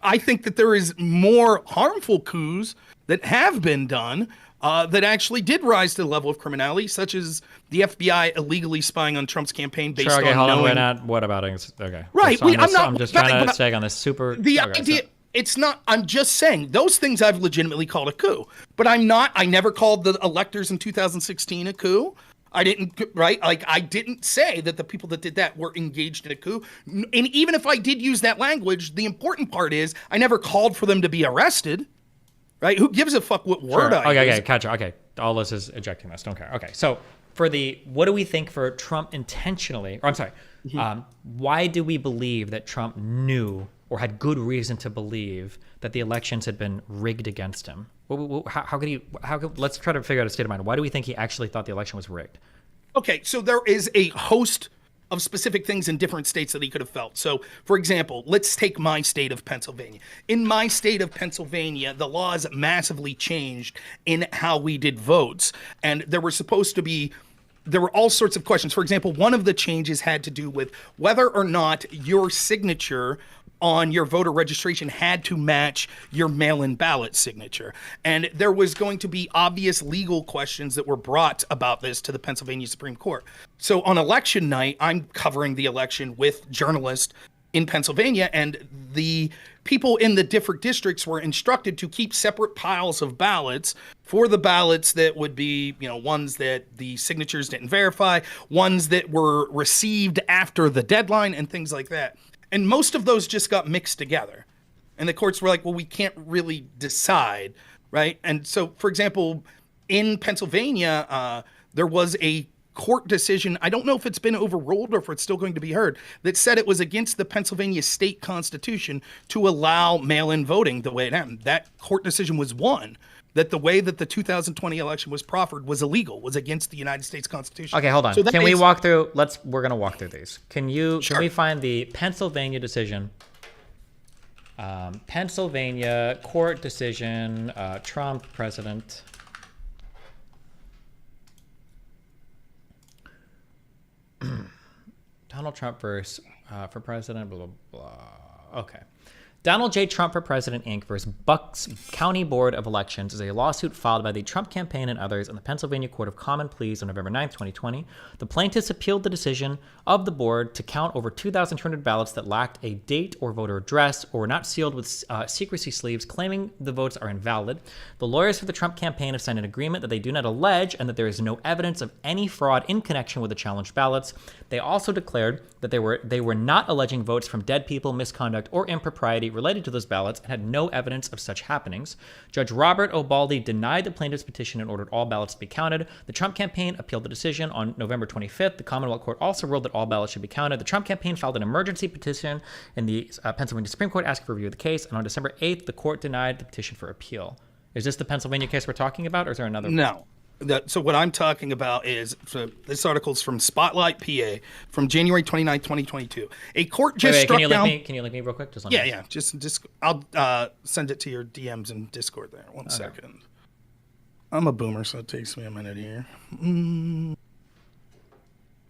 I think that there is more harmful coups that have been done that actually did rise to the level of criminality, such as the FBI illegally spying on Trump's campaign based on knowing... What about it? Okay. Right. I'm just trying to stay on this super... It's not... I'm just saying, those things I've legitimately called a coup. But I never called the electors in 2016 a coup. I didn't say that the people that did that were engaged in a coup. And even if I did use that language, the important part is I never called for them to be arrested, right? Who gives a fuck what word I use? Okay, gotcha. Okay, all this is ejecting this. Don't care. Okay, so what do we think for Trump intentionally, or I'm sorry, why do we believe that Trump knew or had good reason to believe that the elections had been rigged against him? Let's try to figure out a state of mind. Why do we think he actually thought the election was rigged? Okay, so there is a host of specific things in different states that he could have felt. So, for example, let's take my state of Pennsylvania. In my state of Pennsylvania, the laws massively changed in how we did votes. And there were all sorts of questions. For example, one of the changes had to do with whether or not your signature on your voter registration had to match your mail-in ballot signature. And there was going to be obvious legal questions that were brought about this to the Pennsylvania Supreme Court. So on election night, I'm covering the election with journalists in Pennsylvania, and the people in the different districts were instructed to keep separate piles of ballots for the ballots that would be, ones that the signatures didn't verify, ones that were received after the deadline, and things like that. And most of those just got mixed together. And the courts were like, well, we can't really decide, right? And so, for example, in Pennsylvania, there was a court decision, I don't know if it's been overruled or if it's still going to be heard, that said it was against the Pennsylvania state constitution to allow mail-in voting the way it happened. That court decision was won. That the way that the 2020 election was proffered was illegal, was against the United States Constitution. Okay, hold on. Can we walk through? We're gonna walk through these. Can we find the Pennsylvania decision? Pennsylvania court decision. Trump president. Donald Trump versus for president, blah, blah, blah. Okay. Donald J. Trump for President, Inc. versus Bucks County Board of Elections is a lawsuit filed by the Trump campaign and others in the Pennsylvania Court of Common Pleas on November 9, 2020. The plaintiffs appealed the decision of the board to count over 2,200 ballots that lacked a date or voter address or were not sealed with secrecy sleeves, claiming the votes are invalid. The lawyers for the Trump campaign have signed an agreement that they do not allege and that there is no evidence of any fraud in connection with the challenged ballots. They also declared that they were not alleging votes from dead people, misconduct, or impropriety related to those ballots and had no evidence of such happenings. Judge Robert O'Baldy denied the plaintiff's petition and ordered all ballots to be counted. The Trump campaign appealed the decision on November 25th. The Commonwealth Court also ruled that all ballots should be counted. The Trump campaign filed an emergency petition in the Pennsylvania Supreme Court asking for review of the case, and on December 8th, the court denied the petition for appeal. Is this the Pennsylvania case we're talking about, or is there another? No. So what I'm talking about is, so this article's from Spotlight, PA, from January 29, 2022. A court just struck down... Can you link me real quick? Just yeah. Just I'll send it to your DMs in Discord there. One second. I'm a boomer, so it takes me a minute here.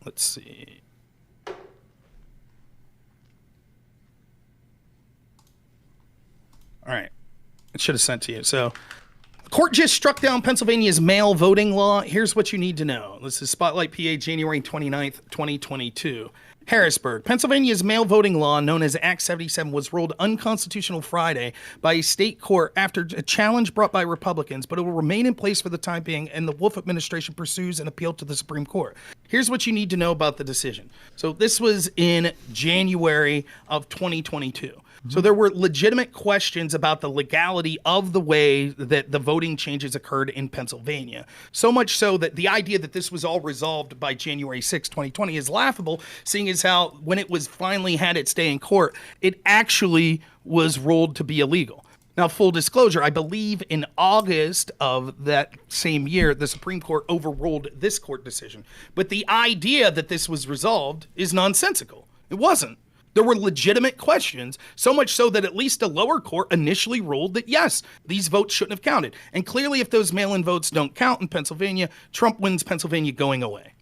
Let's see. All right. It should have sent to you. So... Court just struck down Pennsylvania's mail voting law. Here's what you need to know. This is Spotlight, PA, January 29th, 2022. Harrisburg. Pennsylvania's mail voting law, known as Act 77, was ruled unconstitutional Friday by a state court after a challenge brought by Republicans, but it will remain in place for the time being, and the Wolf administration pursues an appeal to the Supreme Court. Here's what you need to know about the decision. So this was in January of 2022. So there were legitimate questions about the legality of the way that the voting changes occurred in Pennsylvania. So much so that the idea that this was all resolved by January 6, 2020 is laughable, seeing as how when it was finally had its day in court, it actually was ruled to be illegal. Now, full disclosure, I believe in August of that same year, the Supreme Court overruled this court decision. But the idea that this was resolved is nonsensical. It wasn't. There were legitimate questions, so much so that at least a lower court initially ruled that, yes, these votes shouldn't have counted. And clearly, if those mail-in votes don't count in Pennsylvania, Trump wins Pennsylvania going away.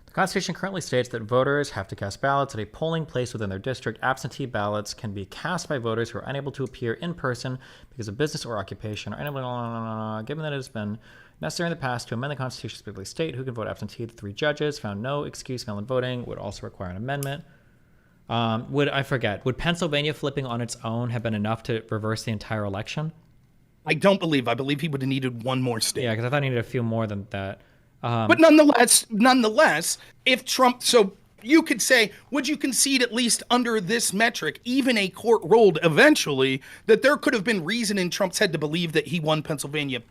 The Constitution currently states that voters have to cast ballots at a polling place within their district. Absentee ballots can be cast by voters who are unable to appear in person because of business or occupation, or given that it has been necessary in the past to amend the Constitution to specifically state who can vote absentee. The 3 judges found no excuse. Mail-in voting would also require an amendment. Would Pennsylvania flipping on its own have been enough to reverse the entire election? I believe he would have needed one more state. Yeah, because I thought he needed a few more than that. But nonetheless, if Trump, so you could say, would you concede at least under this metric, even a court ruled eventually that there could have been reason in Trump's head to believe that he won Pennsylvania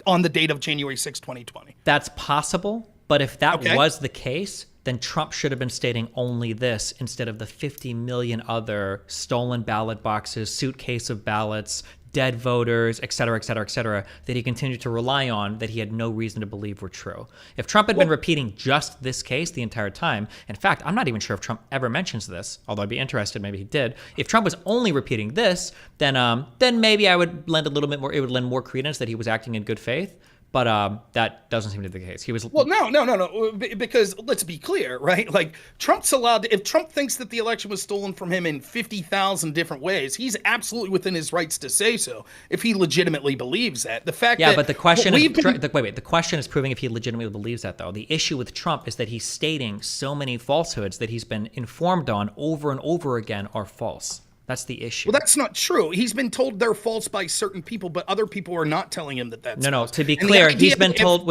on the date of January 6, 2020? That's possible, but if that was the case, then Trump should have been stating only this instead of the 50 million other stolen ballot boxes, suitcase of ballots, dead voters, et cetera, that he continued to rely on that he had no reason to believe were true. If Trump had been repeating just this case the entire time, in fact, I'm not even sure if Trump ever mentions this, although I'd be interested, maybe he did. If Trump was only repeating this, then maybe I would lend a little bit more, it would lend more credence that he was acting in good faith. But that doesn't seem to be the case. He was no. Because let's be clear, right? Like Trump's allowed. If Trump thinks that the election was stolen from him in 50,000 different ways, he's absolutely within his rights to say so. If he legitimately believes that, the fact. Yeah, but the question is, the question is proving if he legitimately believes that, though. The issue with Trump is that he's stating so many falsehoods that he's been informed on over and over again are false. That's the issue. Well, that's not true. He's been told they're false by certain people, but other people are not telling him that that's false. To be clear, he's been told.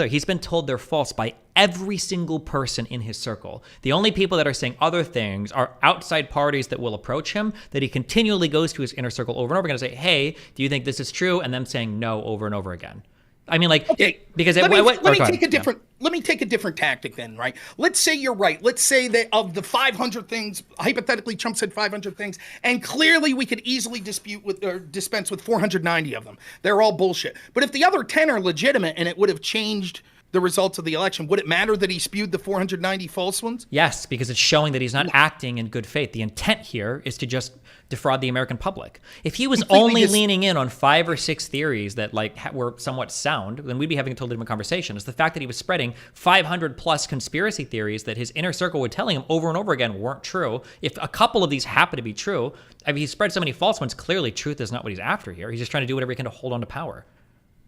He's been told they're false by every single person in his circle. The only people that are saying other things are outside parties that will approach him, that he continually goes to his inner circle over and over again and say, hey, do you think this is true? And them saying no over and over again. I mean, like, because let me take a different tactic then, right? Let's say you're right. Let's say that of the 500 things, hypothetically, Trump said 500 things, and clearly we could easily dispense with 490 of them. They're all bullshit. But if the other 10 are legitimate and it would have changed the results of the election. Would it matter that he spewed the 490 false ones? Yes, because it's showing that he's not acting in good faith. The intent here is to just defraud the American public. If he was only leaning in on 5 or 6 theories that were somewhat sound, then we'd be having a totally different conversation. It's the fact that he was spreading 500 plus conspiracy theories that his inner circle were telling him over and over again weren't true. If a couple of these happen to be true, I mean, he spread so many false ones, clearly truth is not what he's after here. He's just trying to do whatever he can to hold on to power.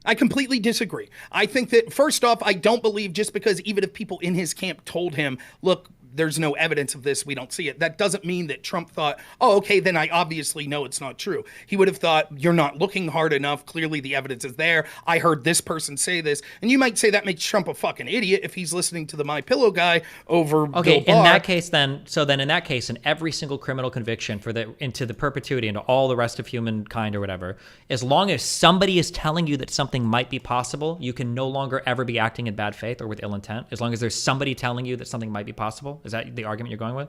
I completely disagree. I think that, first off, I don't believe just because even if people in his camp told him, look, there's no evidence of this, we don't see it, that doesn't mean that Trump thought, oh, okay, then I obviously know it's not true. He would have thought, you're not looking hard enough, clearly the evidence is there, I heard this person say this, and you might say that makes Trump a fucking idiot if he's listening to the MyPillow guy over Okay, Bill Barr. in that case then, in that case, in every single criminal conviction into the perpetuity, into all the rest of humankind or whatever, as long as somebody is telling you that something might be possible, you can no longer ever be acting in bad faith or with ill intent, as long as there's somebody telling you that something might be possible. Is that the argument you're going with?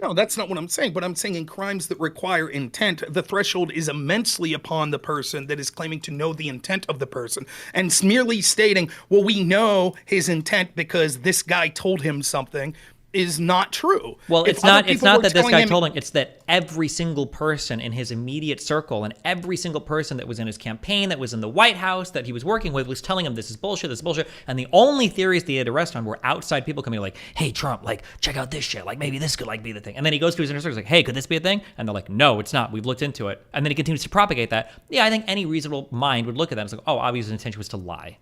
No, that's not what I'm saying. But I'm saying in crimes that require intent, the threshold is immensely upon the person that is claiming to know the intent of the person. And merely stating, well, we know his intent because this guy told him something, is not true. Well, it's not that this guy told him, it's that every single person in his immediate circle and every single person that was in his campaign, that was in the White House, that he was working with, was telling him this is bullshit. And the only theories that he had to rest on were outside people coming like, hey, Trump, check out this shit. Maybe this could be the thing. And then he goes to his inner circle, like, hey, could this be a thing? And they're like, no, it's not. We've looked into it. And then he continues to propagate that. Yeah, I think any reasonable mind would look at that and say, oh, obviously his intention was to lie.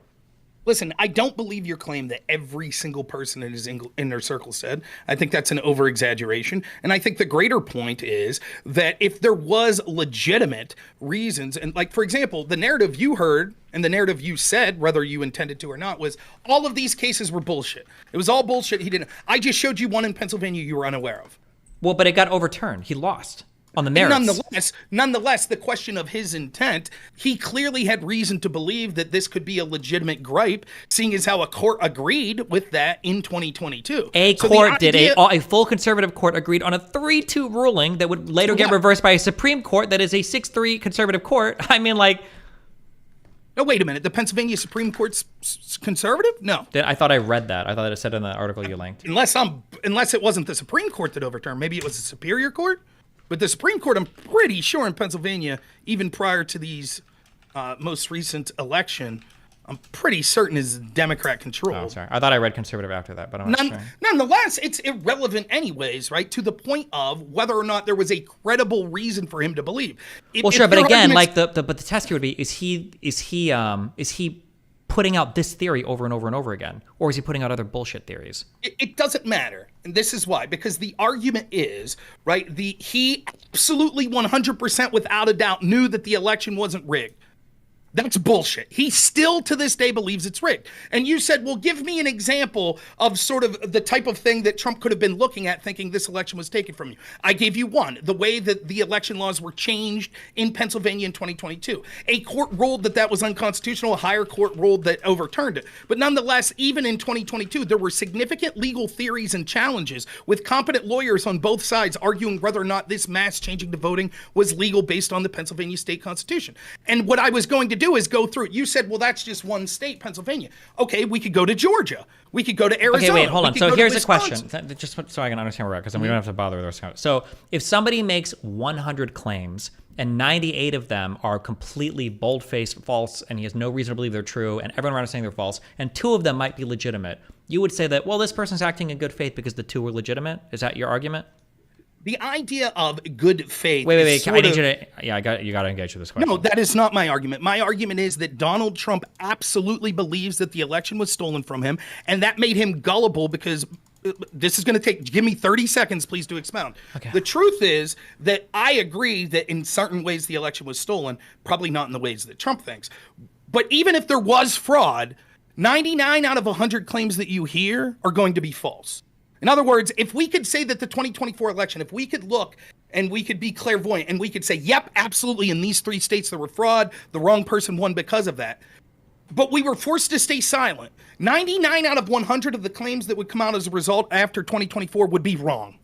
Listen, I don't believe your claim that every single person in his inner circle said. I think that's an over-exaggeration. And I think the greater point is that if there was legitimate reasons, and for example, the narrative you heard and the narrative you said, whether you intended to or not, was all of these cases were bullshit. It was all bullshit. I just showed you one in Pennsylvania you were unaware of. Well, but it got overturned. He lost. On the merits. Nonetheless, the question of his intent, he clearly had reason to believe that this could be a legitimate gripe, seeing as how a court agreed with that in 2022. A full conservative court agreed on a 3-2 ruling that would later get reversed by a Supreme Court that is a 6-3 conservative court. I mean, No, wait a minute. The Pennsylvania Supreme Court's conservative? No. I thought I read that. I thought it said in the article you linked. Unless it wasn't the Supreme Court that overturned. Maybe it was the Superior Court? But the Supreme Court, I'm pretty sure in Pennsylvania, even prior to these most recent election, I'm pretty certain is Democrat control. Oh, sorry. I thought I read conservative after that, but I'm not sure. Nonetheless, it's irrelevant anyways, right? To the point of whether or not there was a credible reason for him to believe. But again, the test here would be: is he putting out this theory over and over and over again, or is he putting out other bullshit theories? It doesn't matter, and this is why. Because the argument is right. He absolutely 100% without a doubt knew that the election wasn't rigged. That's bullshit. He still to this day believes it's rigged. And you said, well, give me an example of sort of the type of thing that Trump could have been looking at thinking this election was taken from you. I gave you one, the way that the election laws were changed in Pennsylvania in 2022. A court ruled that was unconstitutional. A higher court ruled that overturned it. But nonetheless, even in 2022, there were significant legal theories and challenges with competent lawyers on both sides arguing whether or not this mass changing to voting was legal based on the Pennsylvania state constitution. And what I was going to do is go through it. You said, well, that's just one state, Pennsylvania. Okay, we could go to Georgia. We could go to Arizona. Okay, wait, hold on. So here's a question, just so I can understand where we're at, because we don't have to bother with those. So if somebody makes 100 claims and 98 of them are completely bold-faced false, and he has no reason to believe they're true, and everyone around is saying they're false, and 2 of them might be legitimate, you would say that, well, this person's acting in good faith because the 2 were legitimate? Is that your argument? The idea of good faith. Wait. I need you to. Yeah, you got to engage with this question. No, that is not my argument. My argument is that Donald Trump absolutely believes that the election was stolen from him, and that made him gullible because this is going to give me 30 seconds, please, to expound. Okay. The truth is that I agree that in certain ways the election was stolen, probably not in the ways that Trump thinks. But even if there was fraud, 99 out of 100 claims that you hear are going to be false. In other words, if we could say that the 2024 election, if we could look and we could be clairvoyant and we could say, yep, absolutely, in these 3 states there were fraud, the wrong person won because of that. But we were forced to stay silent. 99 out of 100 of the claims that would come out as a result after 2024 would be wrong.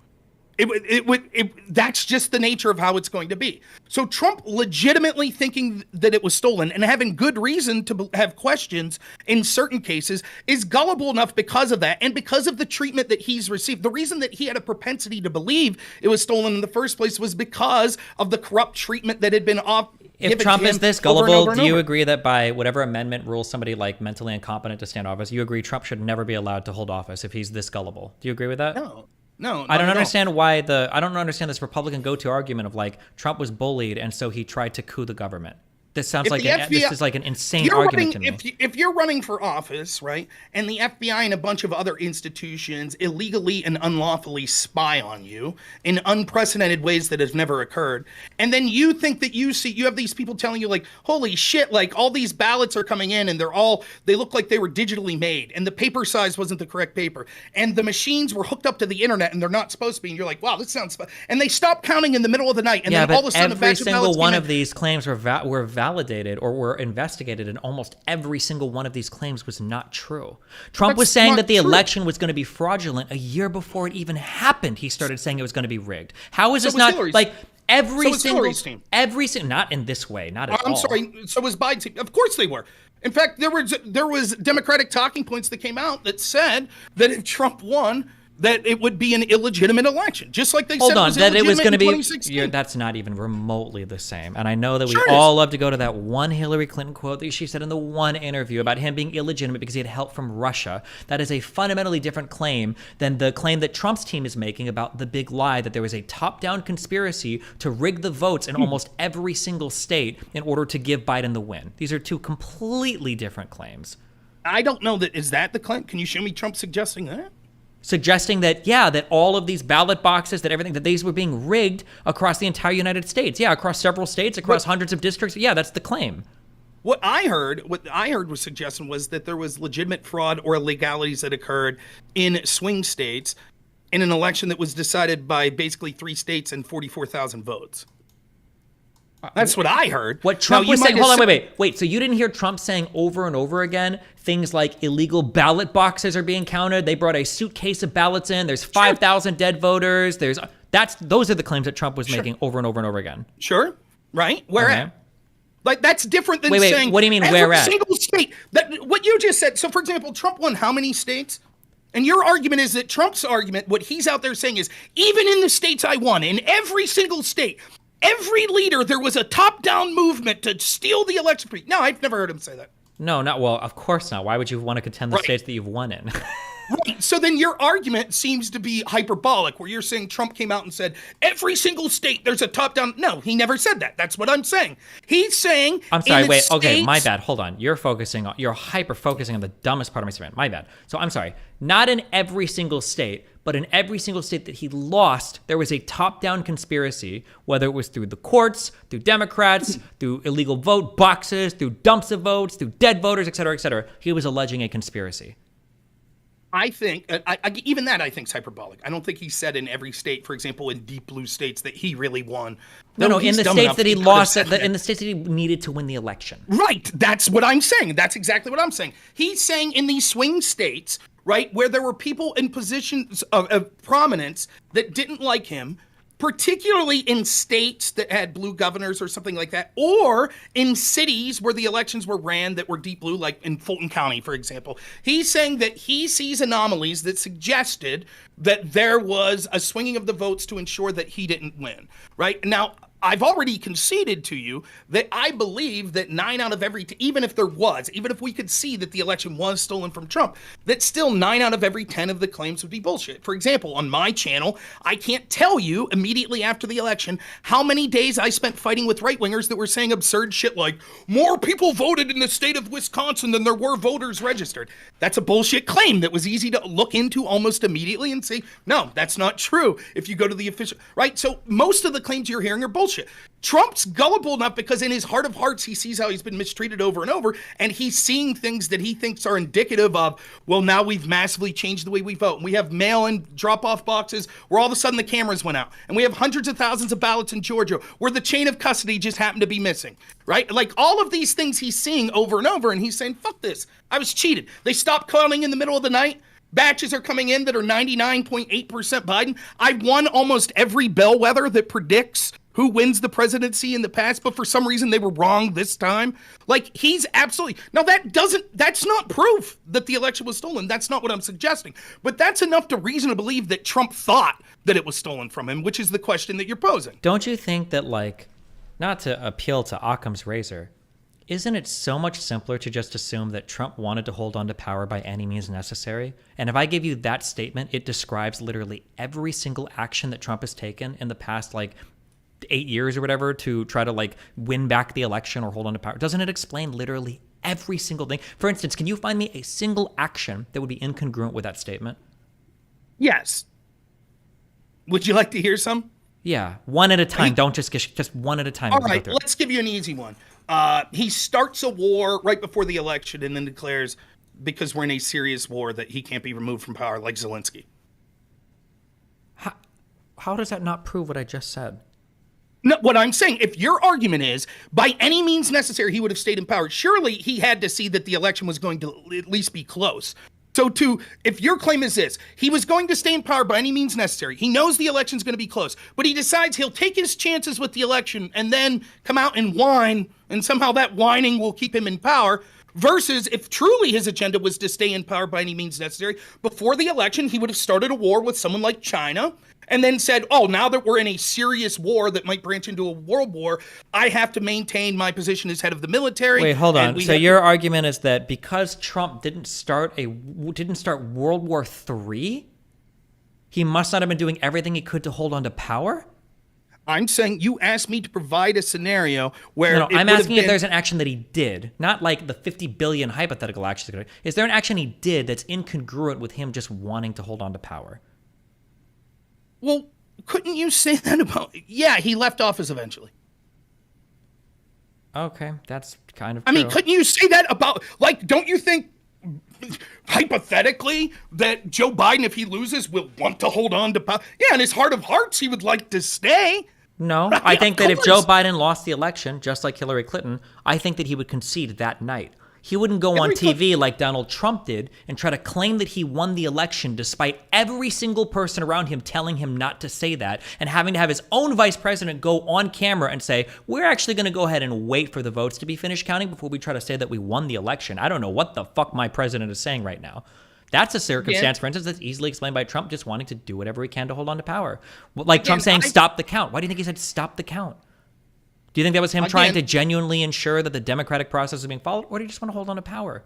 That's just the nature of how it's going to be. So Trump legitimately thinking that it was stolen and having good reason to have questions in certain cases is gullible enough because of that and because of the treatment that he's received. The reason that he had a propensity to believe it was stolen in the first place was because of the corrupt treatment that had been If Trump is this gullible, do you agree that by whatever amendment rules somebody like mentally incompetent to stand office, you agree Trump should never be allowed to hold office if he's this gullible? Do you agree with that? No, I don't understand why I don't understand this Republican go-to argument of like Trump was bullied and so he tried to coup the government. This sounds like this is like an insane argument to me. If you're running for office, right, and the FBI and a bunch of other institutions illegally and unlawfully spy on you in unprecedented ways that have never occurred, and then you think that you have these people telling you like, holy shit, like all these ballots are coming in and they look like they were digitally made and the paper size wasn't the correct paper and the machines were hooked up to the internet and they're not supposed to be, and you're like, wow, this sounds fun. And they stop counting in the middle of the night, and then all of a sudden every single one of these claims were validated or were investigated, and almost every single one of these claims was not true. Trump was saying that the election was going to be fraudulent a year before it even happened. He started saying it was going to be rigged. How is this not like every single not in this way, not at all. I'm sorry. So was Biden's team. Of course they were. In fact, there was Democratic talking points that came out that said that if Trump won, that it would be an illegitimate election, just like they said it was going to be 2016. That's not even remotely the same. And I know that we all love to go to that one Hillary Clinton quote that she said in the one interview about him being illegitimate because he had help from Russia. That is a fundamentally different claim than the claim that Trump's team is making about the big lie that there was a top-down conspiracy to rig the votes in almost every single state in order to give Biden the win. These are two completely different claims. I don't know is that the claim? Can you show me Trump suggesting that? Suggesting that, that all of these ballot boxes, that these were being rigged across the entire United States. Yeah, across several states, across hundreds of districts. Yeah, that's the claim. What I heard was suggestion was that there was legitimate fraud or illegalities that occurred in swing states in an election that was decided by basically 3 states and 44,000 votes. That's what I heard. What Trump was saying, hold on, wait. So you didn't hear Trump saying over and over again, things like illegal ballot boxes are being counted. They brought a suitcase of ballots in. There's 5,000 dead voters. Those are the claims that Trump was making over and over and over again. Sure. Right. Where at? Like, that's different than saying. What do you mean where at? Every single state. What you just said. So, for example, Trump won how many states? And your argument is that Trump's argument, what he's out there saying is, even in the states I won, in every single state, every leader, there was a top-down movement to steal the election. No, I've never heard him say that. No, not well. Of course not. Why would you want to contend the states that you've won in? Right. So then your argument seems to be hyperbolic, where you're saying Trump came out and said every single state there's a top-down. No, he never said that. That's what I'm saying. He's saying. I'm sorry. Wait. Okay, my bad. Hold on. You're hyper focusing on the dumbest part of my statement. My bad. So I'm sorry. Not in every single state, but in every single state that he lost, there was a top-down conspiracy, whether it was through the courts, through Democrats, through illegal vote boxes, through dumps of votes, through dead voters, et cetera, et cetera. He was alleging a conspiracy. I think, even that I think is hyperbolic. I don't think he said in every state, for example, in deep blue states, that he really won. No, in the states that he lost, in the states that he needed to win the election. Right. That's what I'm saying. That's exactly what I'm saying. He's saying in these swing states, right, where there were people in positions of prominence that didn't like him, particularly in states that had blue governors or something like that, or in cities where the elections were ran that were deep blue, like in Fulton County, for example. He's saying that he sees anomalies that suggested that there was a swinging of the votes to ensure that he didn't win, right? Now, I've already conceded to you that I believe that 9 out of every, even if we could see that the election was stolen from Trump, that still 9 out of every 10 of the claims would be bullshit. For example, on my channel, I can't tell you immediately after the election how many days I spent fighting with right-wingers that were saying absurd shit like, more people voted in the state of Wisconsin than there were voters registered. That's a bullshit claim that was easy to look into almost immediately and say, no, that's not true if you go to the official, right? So most of the claims you're hearing are bullshit. Trump's gullible enough because in his heart of hearts, he sees how he's been mistreated over and over, and he's seeing things that he thinks are indicative of, well, now we've massively changed the way we vote. And we have mail-in drop-off boxes where all of a sudden the cameras went out. And we have hundreds of thousands of ballots in Georgia where the chain of custody just happened to be missing, right? Like all of these things he's seeing over and over, and he's saying, fuck this. I was cheated. They stopped counting in the middle of the night. batches are coming in that are 99.8% Biden. I've won almost every bellwether that predicts who wins the presidency in the past, but for some reason they were wrong this time. Like, he's absolutely... Now, that's not proof that the election was stolen. That's not what I'm suggesting. But that's enough to reason to believe that Trump thought that it was stolen from him, which is the question that you're posing. Don't you think that, like, not to appeal to Occam's razor, isn't it so much simpler to just assume that Trump wanted to hold on to power by any means necessary? And if I give you that statement, it describes literally every single action that Trump has taken in the past, like, 8 years or whatever to try to, like, win back the election or hold on to power. Doesn't it explain literally every single thing? For instance, can you find me a single action that would be incongruent with that statement? Yes. Would you like to hear some? Yeah, one at a time. Don't just one at a time. All right, let's give you an easy one. He starts a war right before the election and then declares, because we're in a serious war, that he can't be removed from power like Zelensky. How does that not prove what I just said? No, what I'm saying, if your argument is, by any means necessary, he would have stayed in power, surely he had to see that the election was going to at least be close. So if your claim is this, he was going to stay in power by any means necessary, he knows the election's going to be close, but he decides he'll take his chances with the election and then come out and whine, and somehow that whining will keep him in power, versus if truly his agenda was to stay in power by any means necessary, before the election, he would have started a war with someone like China, and then said, oh, now that we're in a serious war that might branch into a world war, I have to maintain my position as head of the military. Wait, hold on. So your argument is that because Trump didn't start World War III, he must not have been doing everything he could to hold on to power? I'm saying you asked me to provide a scenario where... No, I'm asking if there's an action that he did, not like the 50 billion hypothetical actions. Is there an action he did that's incongruent with him just wanting to hold on to power? Well, couldn't you say that about... Yeah, he left office eventually. Okay, that's kind of true. I mean, couldn't you say that about... Like, don't you think, hypothetically, that Joe Biden, if he loses, will want to hold on to power? Yeah, in his heart of hearts, he would like to stay. No, I think that if Joe Biden lost the election, just like Hillary Clinton, I think that he would concede that night. He wouldn't go on TV like Donald Trump did and try to claim that he won the election despite every single person around him telling him not to say that and having to have his own vice president go on camera and say, we're actually going to go ahead and wait for the votes to be finished counting before we try to say that we won the election. I don't know what the fuck my president is saying right now. That's a circumstance, for instance, that's easily explained by Trump just wanting to do whatever he can to hold on to power. Like Trump saying, stop the count. Why do you think he said stop the count? Do you think that was him trying to genuinely ensure that the democratic process is being followed, or do you just want to hold on to power?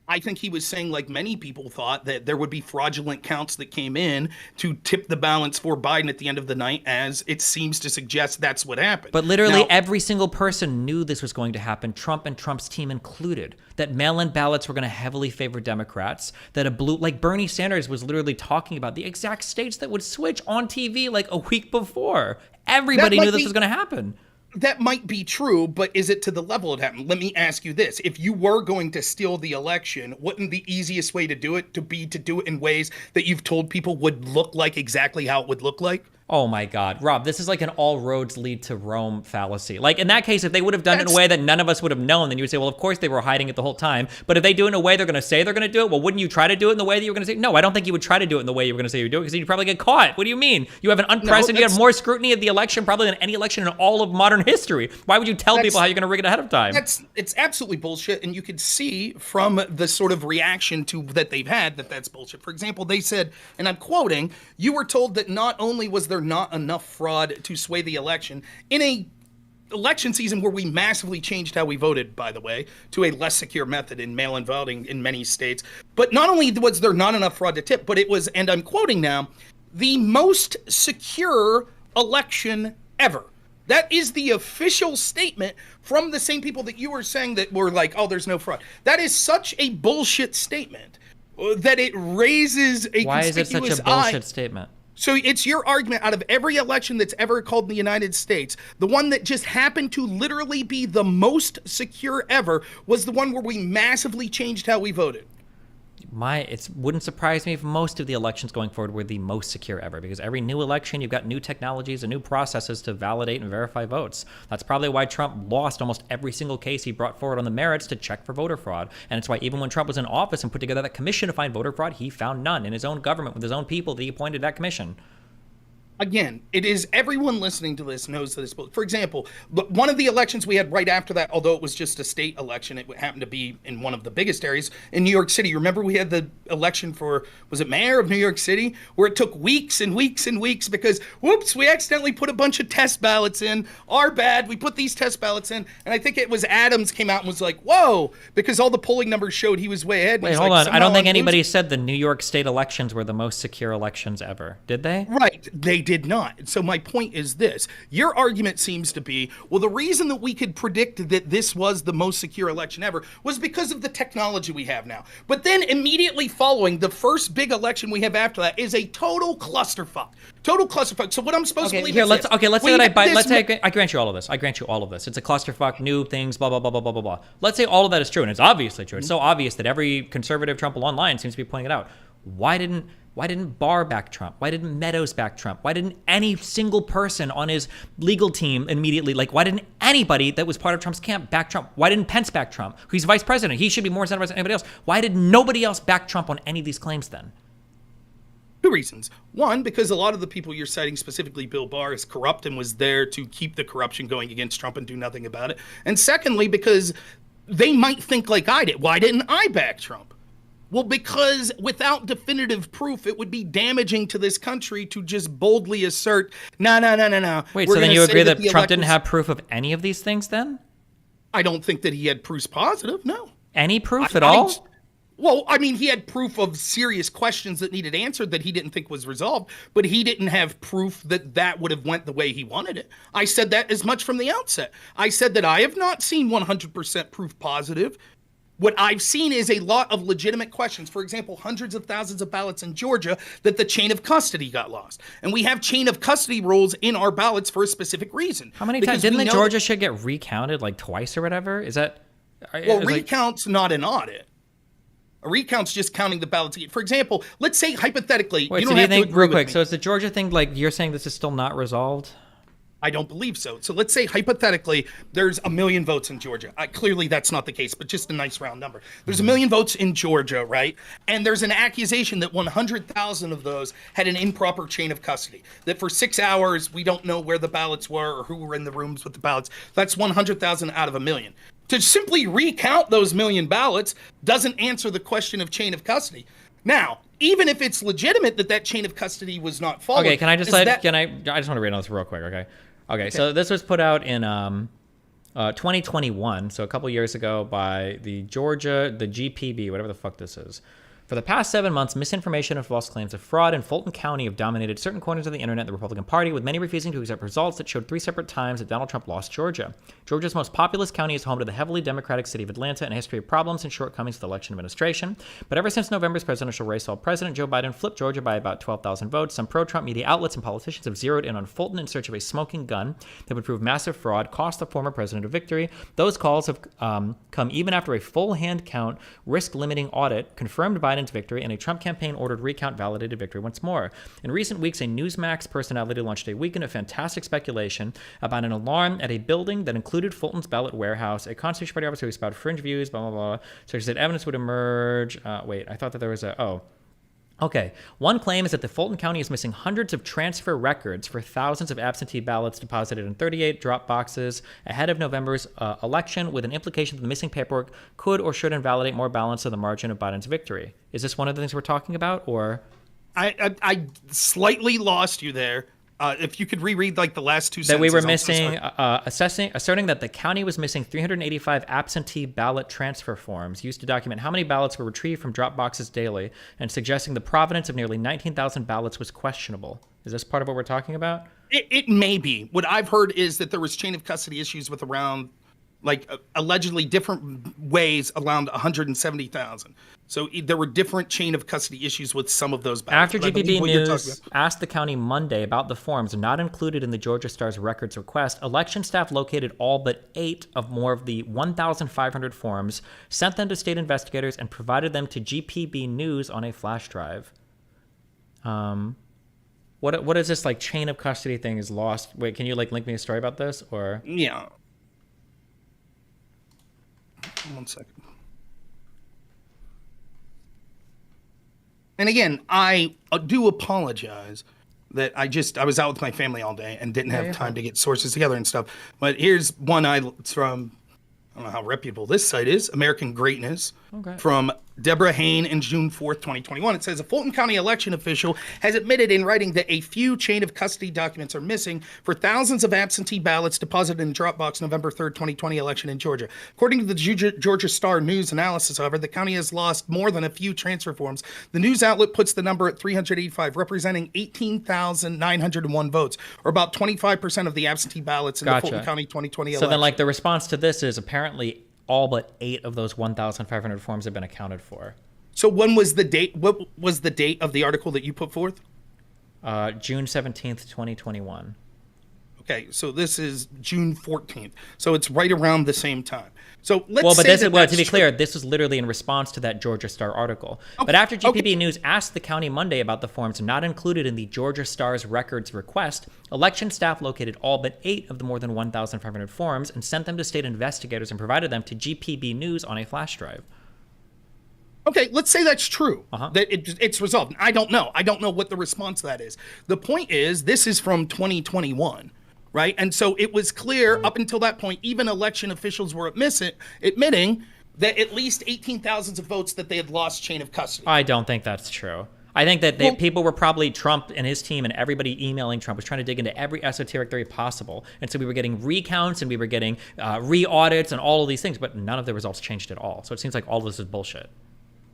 I think he was saying, like many people thought, that there would be fraudulent counts that came in to tip the balance for Biden at the end of the night, as it seems to suggest that's what happened. But literally every single person knew this was going to happen, Trump and Trump's team included, that mail-in ballots were going to heavily favor Democrats, that like Bernie Sanders was literally talking about the exact states that would switch on TV like a week before. Everybody knew this was going to happen. That might be true, but is it to the level it happened? Let me ask you this. If you were going to steal the election, wouldn't the easiest way to do it be to do it in ways that you've told people would look like exactly how it would look like? Oh my God, Rob, this is like an all roads lead to Rome fallacy. Like in that case, if they would have done it in a way that none of us would have known, then you would say, well, of course they were hiding it the whole time. But if they do it in a way they're going to say they're going to do it, well, wouldn't you try to do it in the way that you were going to say? No, I don't think you would try to do it in the way you were going to say you would do it because you'd probably get caught. What do you mean? You have an unprecedented, you have more scrutiny of the election probably than any election in all of modern history. Why would you tell people how you're going to rig it ahead of time? It's absolutely bullshit, and you could see from the sort of reaction to that they've had that that's bullshit. For example, they said, and I'm quoting, you were told that not only was there not enough fraud to sway the election in a election season where we massively changed how we voted, by the way, to a less secure method in mail-in voting in many states. But not only was there not enough fraud to tip, but it was, and I'm quoting now, the most secure election ever. That is the official statement from the same people that you were saying that were like, oh, there's no fraud. That is such a bullshit statement that it raises a Why is it such a bullshit statement? So it's your argument, out of every election that's ever called in the United States, the one that just happened to literally be the most secure ever was the one where we massively changed how we voted. It wouldn't surprise me if most of the elections going forward were the most secure ever, because every new election, you've got new technologies and new processes to validate and verify votes. That's probably why Trump lost almost every single case he brought forward on the merits to check for voter fraud. And it's why even when Trump was in office and put together that commission to find voter fraud, he found none in his own government with his own people that he appointed that commission. Again, it is everyone listening to this knows that it's, for example, one of the elections we had right after that, although it was just a state election, it happened to be in one of the biggest areas in New York City. Remember we had the election for, was it mayor of New York City, where it took weeks and weeks and weeks because, whoops, we accidentally put a bunch of test ballots in. Our bad, we put these test ballots in. And I think it was Adams came out and was like, whoa, because all the polling numbers showed he was way ahead. Wait, hold on. I don't think anybody said the New York state elections were the most secure elections ever. Did they? Right. They did not. So my point is this. Your argument seems to be, well, the reason that we could predict that this was the most secure election ever was because of the technology we have now. But then immediately following, the first big election we have after that is a total clusterfuck. Total clusterfuck. So what I'm supposed to believe is let's say I grant you all of this. I grant you all of this. It's a clusterfuck, new things, blah, blah, blah, blah, blah, blah, blah. Let's say all of that is true, and it's obviously true. It's so obvious that every conservative Trump online seems to be pointing it out. Why didn't Barr back Trump? Why didn't Meadows back Trump? Why didn't any single person on his legal team immediately, why didn't anybody that was part of Trump's camp back Trump? Why didn't Pence back Trump? He's vice president. He should be more incentivized than anybody else. Why did nobody else back Trump on any of these claims then? Two reasons. One, because a lot of the people you're citing, specifically Bill Barr, is corrupt and was there to keep the corruption going against Trump and do nothing about it. And secondly, because they might think like I did. Why didn't I back Trump? Well, because without definitive proof, it would be damaging to this country to just boldly assert, no. Wait, so then you agree that Trump didn't have proof of any of these things then? I don't think that he had proofs positive, no. Any proof at all? Well, I mean, he had proof of serious questions that needed answered that he didn't think was resolved, but he didn't have proof that that would have went the way he wanted it. I said that as much from the outset. I said that I have not seen 100% proof positive. What I've seen is a lot of legitimate questions. For example, hundreds of thousands of ballots in Georgia that the chain of custody got lost. And we have chain of custody rules in our ballots for a specific reason. How many times? Didn't the Georgia shit get recounted twice or whatever? Is that... Well, recount's not an audit. A recount's just counting the ballots. For example, let's say hypothetically... Wait, so do you think, real quick, so is the Georgia thing, you're saying this is still not resolved? I don't believe so. So let's say hypothetically there's 1 million votes in Georgia. Clearly that's not the case, but just a nice round number. There's 1 million votes in Georgia, right? And there's an accusation that 100,000 of those had an improper chain of custody. That for 6 hours we don't know where the ballots were or who were in the rooms with the ballots. That's 100,000 out of 1 million. To simply recount those 1 million ballots doesn't answer the question of chain of custody. Now, even if it's legitimate that chain of custody was not followed. Okay, I just want to read on this real quick, okay? So this was put out in 2021, so a couple years ago, by the GPB, whatever the fuck this is. For the past 7 months, misinformation and false claims of fraud in Fulton County have dominated certain corners of the internet and the Republican Party, with many refusing to accept results that showed 3 separate times that Donald Trump lost Georgia. Georgia's most populous county is home to the heavily Democratic city of Atlanta and a history of problems and shortcomings with the election administration. But ever since November's presidential race saw President Joe Biden flip Georgia by about 12,000 votes, some pro-Trump media outlets and politicians have zeroed in on Fulton in search of a smoking gun that would prove massive fraud, cost the former president a victory. Those calls have come even after a full hand count, risk-limiting audit confirmed Biden's victory, and a Trump campaign ordered recount validated victory once more. In recent weeks, a Newsmax personality launched a weekend of fantastic speculation about an alarm at a building that included Fulton's ballot warehouse, a Constitution Party officer who spouted fringe views, blah, blah, blah. So she said evidence would emerge. Wait, I thought that there was Okay. One claim is that the Fulton County is missing hundreds of transfer records for thousands of absentee ballots deposited in 38 drop boxes ahead of November's election, with an implication that the missing paperwork could or should invalidate more ballots of the margin of Biden's victory. Is this one of the things we're talking about, or? I slightly lost you there. If you could reread the last 2 sentences. That we were missing, asserting that the county was missing 385 absentee ballot transfer forms used to document how many ballots were retrieved from drop boxes daily, and suggesting the provenance of nearly 19,000 ballots was questionable. Is this part of what we're talking about? It may be. What I've heard is that there was chain of custody issues with around allegedly different weighs around 170,000. So there were different chain of custody issues with some of those ballots. After GPB News asked the county Monday about the forms not included in the Georgia Star's records request, election staff located all but 8 of more of the 1,500 forms, sent them to state investigators, and provided them to GPB News on a flash drive. What is this like chain of custody thing is lost? Wait, can you like link me a story about this or? Yeah. 1 second. And again, I do apologize that I was out with my family all day and didn't have time to get sources together and stuff. But here's one it's from, I don't know how reputable this site is, American Greatness, from Deborah Hain in June 4th, 2021. It says, a Fulton County election official has admitted in writing that a few chain of custody documents are missing for thousands of absentee ballots deposited in Dropbox November 3rd, 2020 election in Georgia. According to the Georgia Star News analysis, however, the county has lost more than a few transfer forms. The news outlet puts the number at 385, representing 18,901 votes, or about 25% of the absentee ballots in the Fulton County 2020 election. So then like the response to this is apparently all but 8 of those 1,500 forms have been accounted for. So when was the date? What was the date of the article that you put forth? June 17th, 2021. Okay, so this is June 14th. So it's right around the same time. So let's to be clear, this was literally in response to that Georgia Star article. Okay. But after GPB News asked the county Monday about the forms not included in the Georgia Star's records request, election staff located all but 8 of the more than 1,500 forms and sent them to state investigators and provided them to GPB News on a flash drive. Okay, let's say that's true, that it's resolved. I don't know. I don't know what the response to that is. The point is, this is from 2021. Right. And so it was clear up until that point, even election officials were admitting that at least 18,000 of votes that they had lost chain of custody. I don't think that's true. I think that people were probably Trump and his team and everybody emailing Trump was trying to dig into every esoteric theory possible. And so we were getting recounts and we were getting re-audits and all of these things, but none of the results changed at all. So it seems like all of this is bullshit.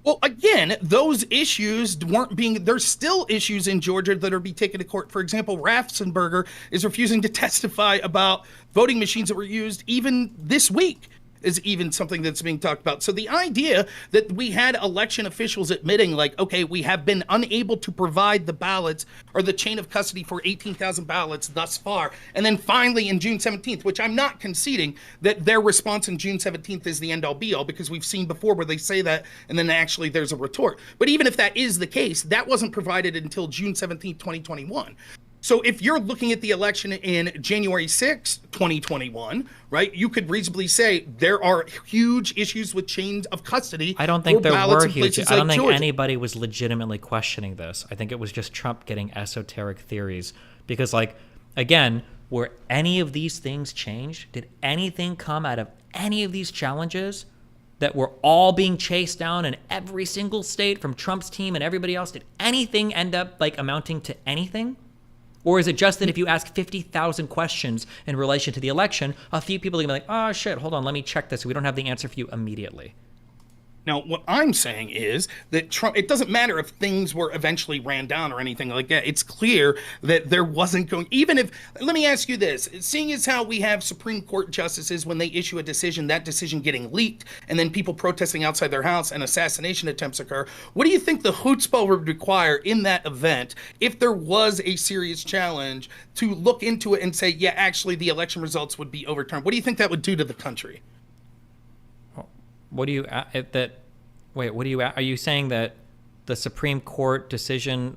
Well, again, those issues there's still issues in Georgia that are being taken to court. For example, Raffensperger is refusing to testify about voting machines that were used even this week is even something that's being talked about. So the idea that we had election officials admitting like, okay, we have been unable to provide the ballots or the chain of custody for 18,000 ballots thus far. And then finally in June 17th, which I'm not conceding that their response in June 17th is the end all be all, because we've seen before where they say that and then actually there's a retort. But even if that is the case, that wasn't provided until June 17th, 2021. So if you're looking at the election in January 6, 2021, right, you could reasonably say there are huge issues with chains of custody. I don't think there were huge. I don't think anybody was legitimately questioning this. I think it was just Trump getting esoteric theories. Because, like, again, were any of these things changed? Did anything come out of any of these challenges that were all being chased down in every single state from Trump's team and everybody else? Did anything end up, like, amounting to anything? Or is it just that if you ask 50,000 questions in relation to the election, a few people are going to be like, oh, shit, hold on, let me check this. We don't have the answer for you immediately. Now, what I'm saying is that Trump, it doesn't matter if things were eventually ran down or anything like that. It's clear that there wasn't going, even if, let me ask you this, seeing as how we have Supreme Court justices, when they issue a decision, that decision getting leaked, and then people protesting outside their house and assassination attempts occur, what do you think the chutzpah would require in that event if there was a serious challenge to look into it and say, yeah, actually the election results would be overturned? What do you think that would do to the country? What do you are you saying that the Supreme Court decision,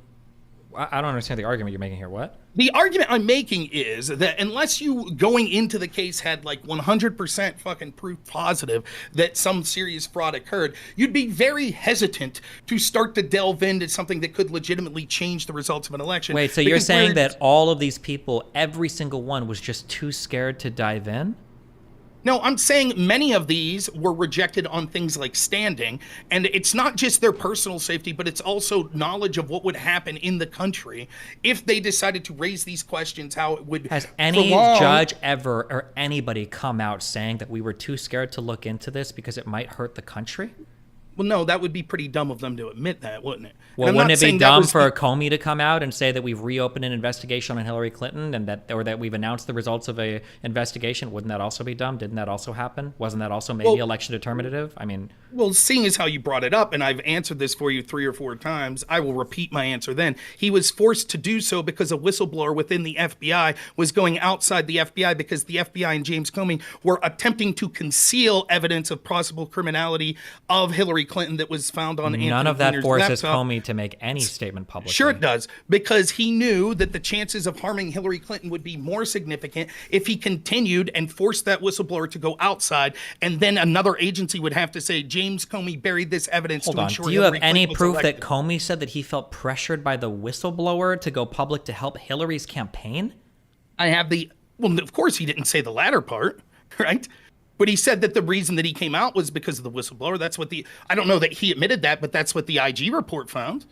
I don't understand the argument you're making here. What? The argument I'm making is that unless you going into the case had like 100% fucking proof positive that some serious fraud occurred, you'd be very hesitant to start to delve into something that could legitimately change the results of an election. Wait, so you're saying that all of these people, every single one was just too scared to dive in? No, I'm saying many of these were rejected on things like standing, and it's not just their personal safety, but it's also knowledge of what would happen in the country if they decided to raise these questions, how it would Has any judge ever or anybody come out saying that we were too scared to look into this because it might hurt the country? Well, no, that would be pretty dumb of them to admit that, wouldn't it? Well, wouldn't it be dumb for Comey to come out and say that we've reopened an investigation on Hillary Clinton and that we've announced the results of a investigation? Wouldn't that also be dumb? Didn't that also happen? Wasn't that also maybe election determinative? I mean, well, seeing as how you brought it up, and I've answered this for you 3 or 4 times, I will repeat my answer then. He was forced to do so because a whistleblower within the FBI was going outside the FBI because the FBI and James Comey were attempting to conceal evidence of possible criminality of Hillary Clinton that was found on Anthony none of that Weiner's forces laptop. Comey to make any statement publicly. Sure it does, because he knew that the chances of harming Hillary Clinton would be more significant if he continued and forced that whistleblower to go outside, and then another agency would have to say, James Comey buried this evidence Hold to on. ensure Do you Hillary have any Clinton was proof elected. that Comey said that he felt pressured by the whistleblower to go public to help Hillary's campaign? I have well, of course he didn't say the latter part, right? But he said that the reason that he came out was because of the whistleblower. That's what I don't know that he admitted that, but that's what the IG report found.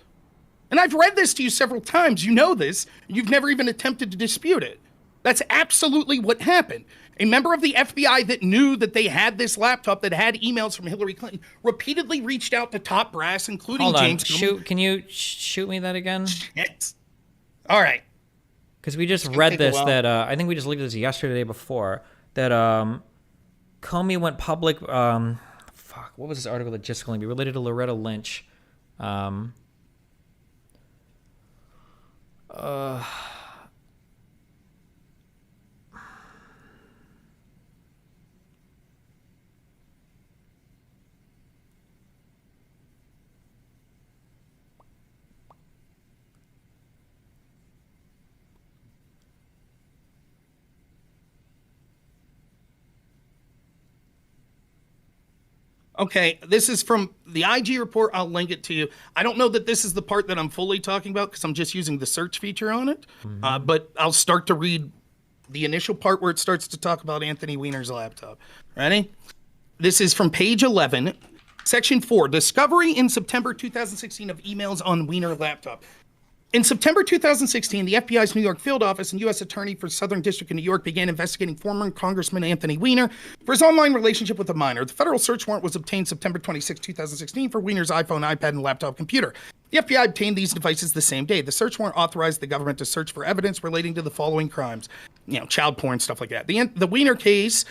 And I've read this to you several times. You know this. You've never even attempted to dispute it. That's absolutely what happened. A member of the FBI that knew that they had this laptop that had emails from Hillary Clinton repeatedly reached out to top brass, including Hold on. James Comey. Can you shoot me that again? Yes. All right. Because we just read this that I think we just leaked this yesterday before that Comey went public. What was this article that just going to be related to Loretta Lynch? Okay, this is from the IG report. I'll link it to you. I don't know that this is the part that I'm fully talking about because I'm just using the search feature on it. But I'll start to read the initial part where it starts to talk about Anthony Weiner's laptop. Ready? This is from page 11, section 4, discovery in September 2016 of emails on Weiner laptop. In September 2016, the FBI's New York field office and U.S. Attorney for Southern District in New York began investigating former Congressman Anthony Weiner for his online relationship with a minor. The federal search warrant was obtained September 26, 2016 for Weiner's iPhone, iPad, and laptop computer. The FBI obtained these devices the same day. The search warrant authorized the government to search for evidence relating to the following crimes. Child porn, stuff like that. The Weiner case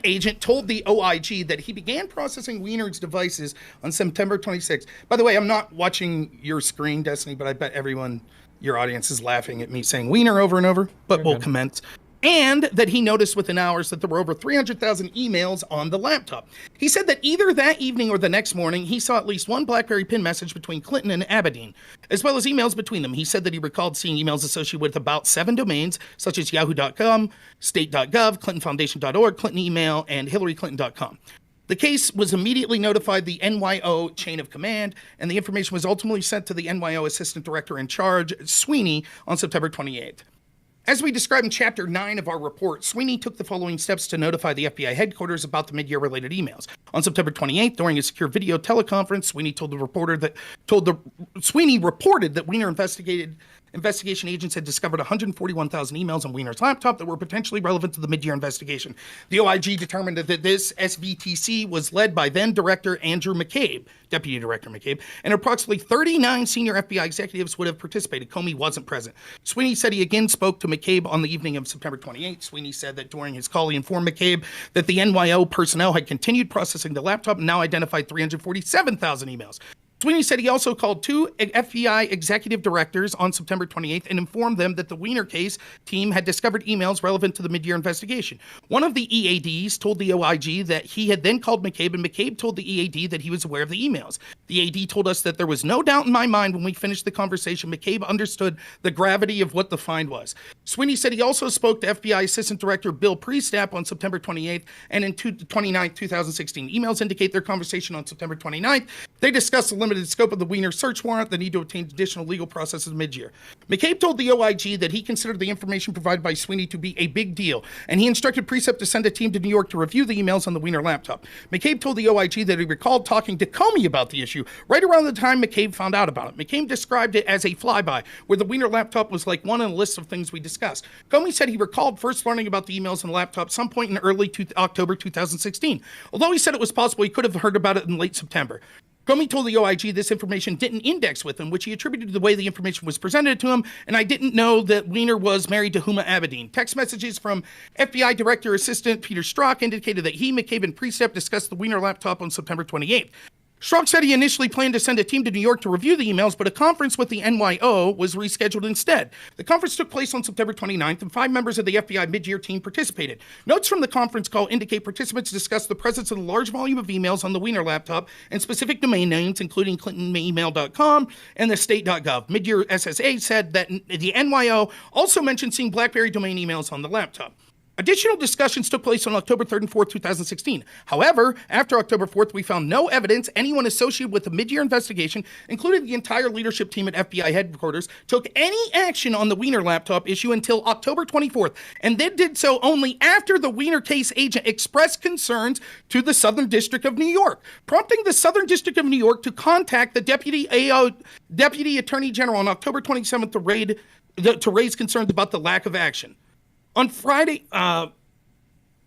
agent told the OIG that he began processing Weiner's devices on September 26th. By the way, I'm not watching your screen, Destiny, but I bet everyone, your audience, is laughing at me saying Weiner over and over, but we'll commence. And that he noticed within hours that there were over 300,000 emails on the laptop. He said that either that evening or the next morning, he saw at least one BlackBerry pin message between Clinton and Abedin, as well as emails between them. He said that he recalled seeing emails associated with about 7 domains, such as yahoo.com, state.gov, clintonfoundation.org, Clinton email, and hillaryclinton.com. The case was immediately notified the NYO chain of command, and the information was ultimately sent to the NYO assistant director in charge, Sweeney, on September 28th. As we described in Chapter 9 of our report, Sweeney took the following steps to notify the FBI headquarters about the mid-year related emails. On September 28th, during a secure video teleconference, Sweeney reported that Weiner investigation agents had discovered 141,000 emails on Weiner's laptop that were potentially relevant to the mid-year investigation. The OIG determined that this SVTC was led by then-Director Andrew McCabe, Deputy Director McCabe, and approximately 39 senior FBI executives would have participated. Comey wasn't present. Sweeney said he again spoke to McCabe on the evening of September 28th. Sweeney said that during his call, he informed McCabe that the NYO personnel had continued processing the laptop and now identified 347,000 emails. Sweeney said he also called 2 FBI executive directors on September 28th and informed them that the Weiner case team had discovered emails relevant to the mid-year investigation. One of the EADs told the OIG that he had then called McCabe, and McCabe told the EAD that he was aware of the emails. The EAD told us that there was no doubt in my mind when we finished the conversation. McCabe understood the gravity of what the find was. Sweeney said he also spoke to FBI Assistant Director Bill Priestap on September 28th and in 29th, 2016. Emails indicate their conversation on September 29th. They discussed the limited scope of the Weiner search warrant, the need to obtain additional legal processes mid-year. McCabe told the OIG that he considered the information provided by Sweeney to be a big deal, and he instructed Precept to send a team to New York to review the emails on the Weiner laptop. McCabe told the OIG that he recalled talking to Comey about the issue right around the time McCabe found out about it. McCabe described it as a flyby, where the Weiner laptop was like one on a list of things we discussed. Comey said he recalled first learning about the emails on the laptop some point in early October 2016, although he said it was possible he could have heard about it in late September. Comey told the OIG this information didn't index with him, which he attributed to the way the information was presented to him, and I didn't know that Weiner was married to Huma Abedin. Text messages from FBI Director Assistant Peter Strzok indicated that he, McCabe, and Precep discussed the Weiner laptop on September 28th. Strzok said he initially planned to send a team to New York to review the emails, but a conference with the NYO was rescheduled instead. The conference took place on September 29th, and 5 members of the FBI mid-year team participated. Notes from the conference call indicate participants discussed the presence of a large volume of emails on the Weiner laptop and specific domain names, including clintonemail.com and thestate.gov. Mid-year SSA said that the NYO also mentioned seeing BlackBerry domain emails on the laptop. Additional discussions took place on October 3rd and 4th, 2016. However, after October 4th, we found no evidence anyone associated with the mid-year investigation, including the entire leadership team at FBI headquarters, took any action on the Weiner laptop issue until October 24th, and then did so only after the Weiner case agent expressed concerns to the Southern District of New York, prompting the Southern District of New York to contact the Deputy Attorney General on October 27th to raise concerns about the lack of action. On Friday,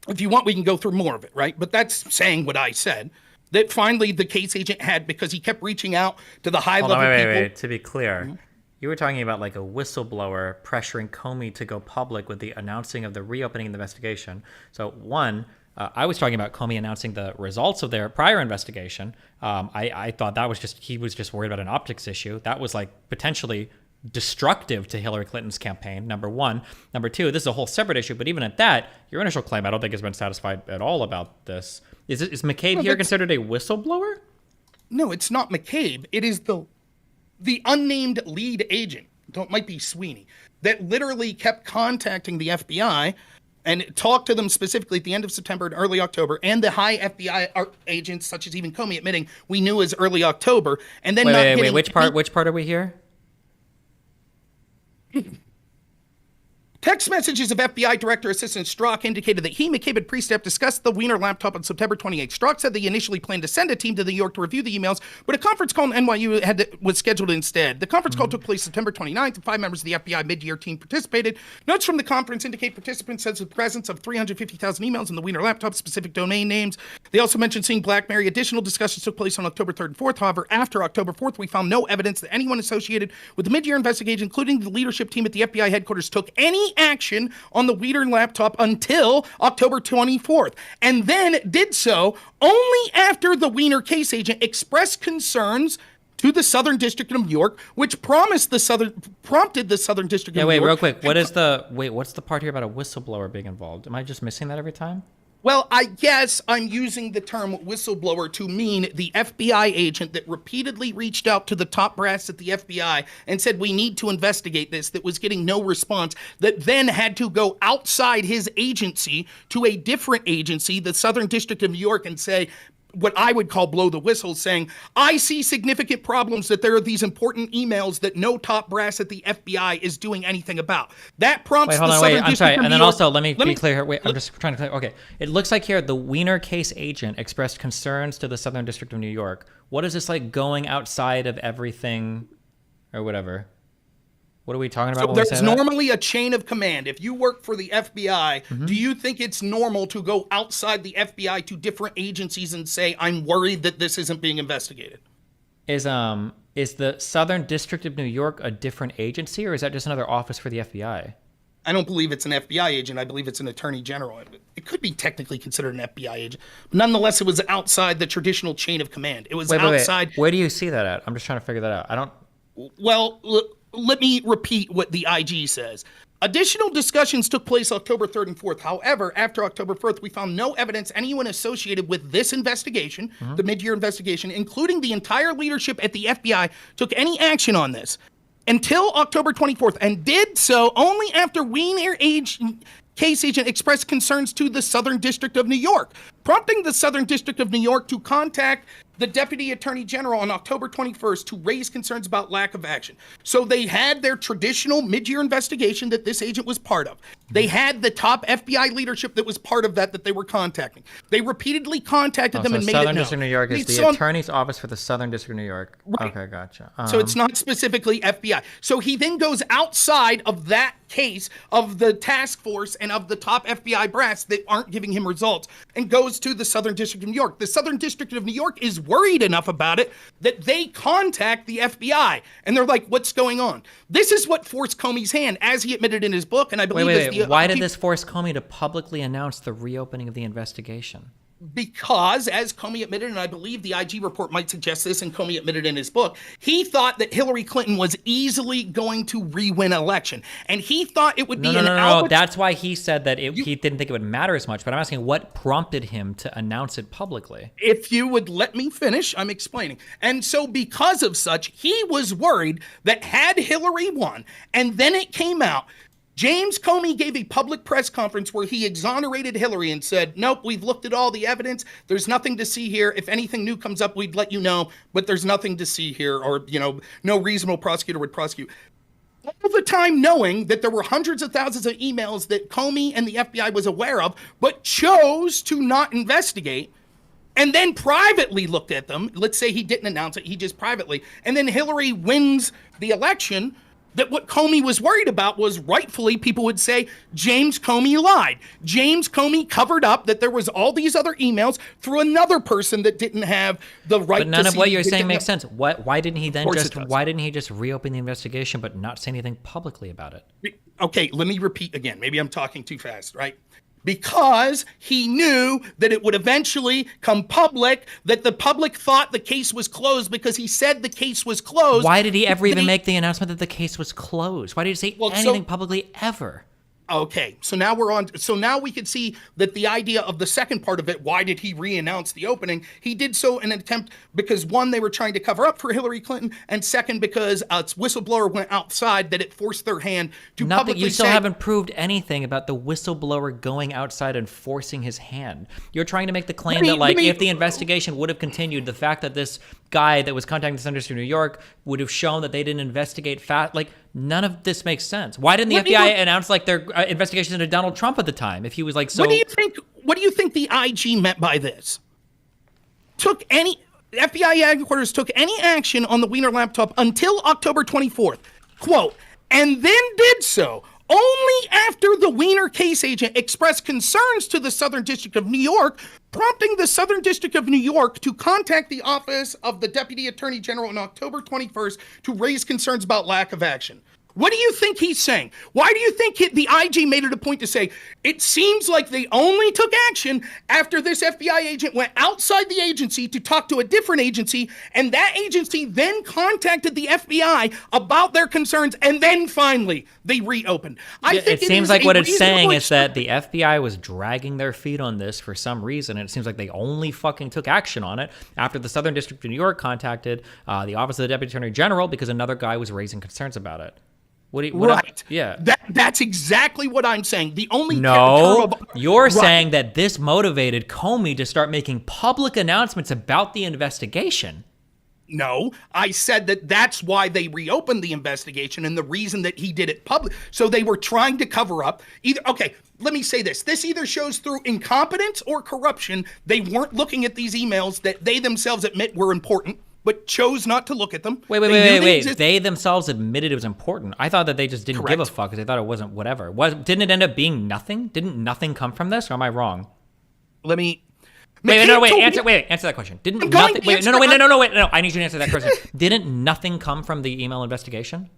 if you want, we can go through more of it, right? But that's saying what I said. That finally the case agent had, because he kept reaching out to the high-level people. Wait. To be clear, you were talking about like a whistleblower pressuring Comey to go public with the announcing of the reopening of the investigation. So one, I was talking about Comey announcing the results of their prior investigation. I thought that was he was just worried about an optics issue. That was like potentially destructive to Hillary Clinton's campaign, number one. Number two, this is a whole separate issue, but even at that, your initial claim, I don't think has been satisfied at all about this. Is McCabe here considered a whistleblower? No, it's not McCabe. It is the unnamed lead agent, it might be Sweeney, that literally kept contacting the FBI and talked to them specifically at the end of September and early October, and the high FBI agents, such as even Comey, admitting we knew as early October, and then wait, which part are we here? Text messages of FBI Director Assistant Strzok indicated that he, McCabe, and Precep discussed the Weiner laptop on September 28th. Strzok said they initially planned to send a team to New York to review the emails, but a conference call in NYU was scheduled instead. The conference call took place September 29th, and 5 members of the FBI mid-year team participated. Notes from the conference indicate participants said the presence of 350,000 emails in the Weiner laptop, specific domain names. They also mentioned seeing BlackBerry. Additional discussions took place on October 3rd and 4th. However, after October 4th, we found no evidence that anyone associated with the mid-year investigation, including the leadership team at the FBI headquarters, took any action on the Weiner laptop until October 24th, and then did so only after the Weiner case agent expressed concerns to the Southern District of New York, which prompted the Southern District of New York. Real quick. What's the part here about a whistleblower being involved? Am I just missing that every time? Well, I guess I'm using the term whistleblower to mean the FBI agent that repeatedly reached out to the top brass at the FBI and said, we need to investigate this, that was getting no response, that then had to go outside his agency to a different agency, the Southern District of New York, and say, what I would call blow the whistle, saying, I see significant problems that there are these important emails that no top brass at the FBI is doing anything about. That prompts the Southern District of New York. And then also, let me be clear here. Wait, I'm just trying to clear. Okay. It looks like here the Weiner case agent expressed concerns to the Southern District of New York. What is this like going outside of everything or whatever? What are we talking about? So there's normally a chain of command. If you work for the FBI, do you think it's normal to go outside the FBI to different agencies and say, I'm worried that this isn't being investigated? Is the Southern District of New York a different agency, or is that just another office for the FBI? I don't believe it's an FBI agent. I believe it's an attorney general. It could be technically considered an FBI agent. Nonetheless, it was outside the traditional chain of command. It was outside. Wait. Where do you see that at? I'm just trying to figure that out. I don't. Well, let me repeat what the IG says. Additional discussions took place October 3rd and 4th. However, after October 4th, we found no evidence anyone associated with this investigation, the mid-year investigation, including the entire leadership at the FBI, took any action on this until October 24th, and did so only after Weiner case agent expressed concerns to the Southern District of New York, prompting the Southern District of New York to contact the Deputy Attorney General on October 21st to raise concerns about lack of action. So they had their traditional mid-year investigation that this agent was part of. They had the top FBI leadership that was part of that they were contacting. They repeatedly contacted them and made it known. Southern District of New York is the Attorney's Office for the Southern District of New York. Right. Okay, gotcha. So it's not specifically FBI. So he then goes outside of that case of the task force and of the top FBI brass that aren't giving him results, and goes to the Southern District of New York. The Southern District of New York is worried enough about it that they contact the FBI. And they're like, what's going on? This is what forced Comey's hand, as he admitted in his book, and I believe... Wait. Why did this force Comey to publicly announce the reopening of the investigation? Because, as Comey admitted, and I believe the IG report might suggest this, and Comey admitted in his book, he thought that Hillary Clinton was easily going to re-win an election. And he thought it would be No. That's why he said that he didn't think it would matter as much. But I'm asking, what prompted him to announce it publicly? If you would let me finish, I'm explaining. And so because of such, he was worried that had Hillary won, and then it came out, James Comey gave a public press conference where he exonerated Hillary and said, nope, we've looked at all the evidence. There's nothing to see here. If anything new comes up, we'd let you know, but there's nothing to see here, or, no reasonable prosecutor would prosecute. All the time knowing that there were hundreds of thousands of emails that Comey and the FBI was aware of, but chose to not investigate, and then privately looked at them. Let's say he didn't announce it, he just privately. And then Hillary wins the election. That what Comey was worried about was, rightfully, people would say, James Comey lied. James Comey covered up that there was all these other emails through another person that didn't have the right to see. But none of what you're saying makes sense. Why didn't he just reopen the investigation but not say anything publicly about it? Okay, let me repeat again. Maybe I'm talking too fast, right? Because he knew that it would eventually come public, that the public thought the case was closed because he said the case was closed. Why did he ever even make the announcement that the case was closed? Why did he say anything publicly ever? Okay, so now we're on. So now we can see that the idea of the second part of it, why did he re-announce the opening? He did so in an attempt because, one, they were trying to cover up for Hillary Clinton, and second, because a whistleblower went outside that it forced their hand to publicly You still say, haven't proved anything about the whistleblower going outside and forcing his hand. You're trying to make the claim that, if the investigation would have continued, the fact that this guy that was contacting the Senators of New York would have shown that they didn't investigate fast. None of this makes sense. Why didn't the FBI announce their investigations into Donald Trump at the time? If he was so. What do you think the IG meant by this? FBI headquarters took any action on the Wiener laptop until October 24th. Quote, and then did so only after the Wiener case agent expressed concerns to the Southern District of New York, prompting the Southern District of New York to contact the Office of the Deputy Attorney General on October 21st to raise concerns about lack of action. What do you think he's saying? Why do you think the IG made it a point to say, it seems like they only took action after this FBI agent went outside the agency to talk to a different agency, and that agency then contacted the FBI about their concerns, and then finally they reopened? It seems like what it's saying is that the FBI was dragging their feet on this for some reason, and it seems like they only fucking took action on it after the Southern District of New York contacted the Office of the Deputy Attorney General because another guy was raising concerns about it. Yeah. That's exactly what I'm saying. You're saying that this motivated Comey to start making public announcements about the investigation. No, I said that that's why they reopened the investigation and the reason that he did it public. So they were trying to cover up let me say this. This either shows through incompetence or corruption. They weren't looking at these emails that they themselves admit were important, but chose not to look at them. Wait. They themselves admitted it was important. I thought that they just didn't give a fuck because they thought it wasn't whatever. Didn't it end up being nothing? Didn't nothing come from this, or am I wrong? Let me... Answer that question. No, I need you to answer that question. Didn't nothing come from the email investigation?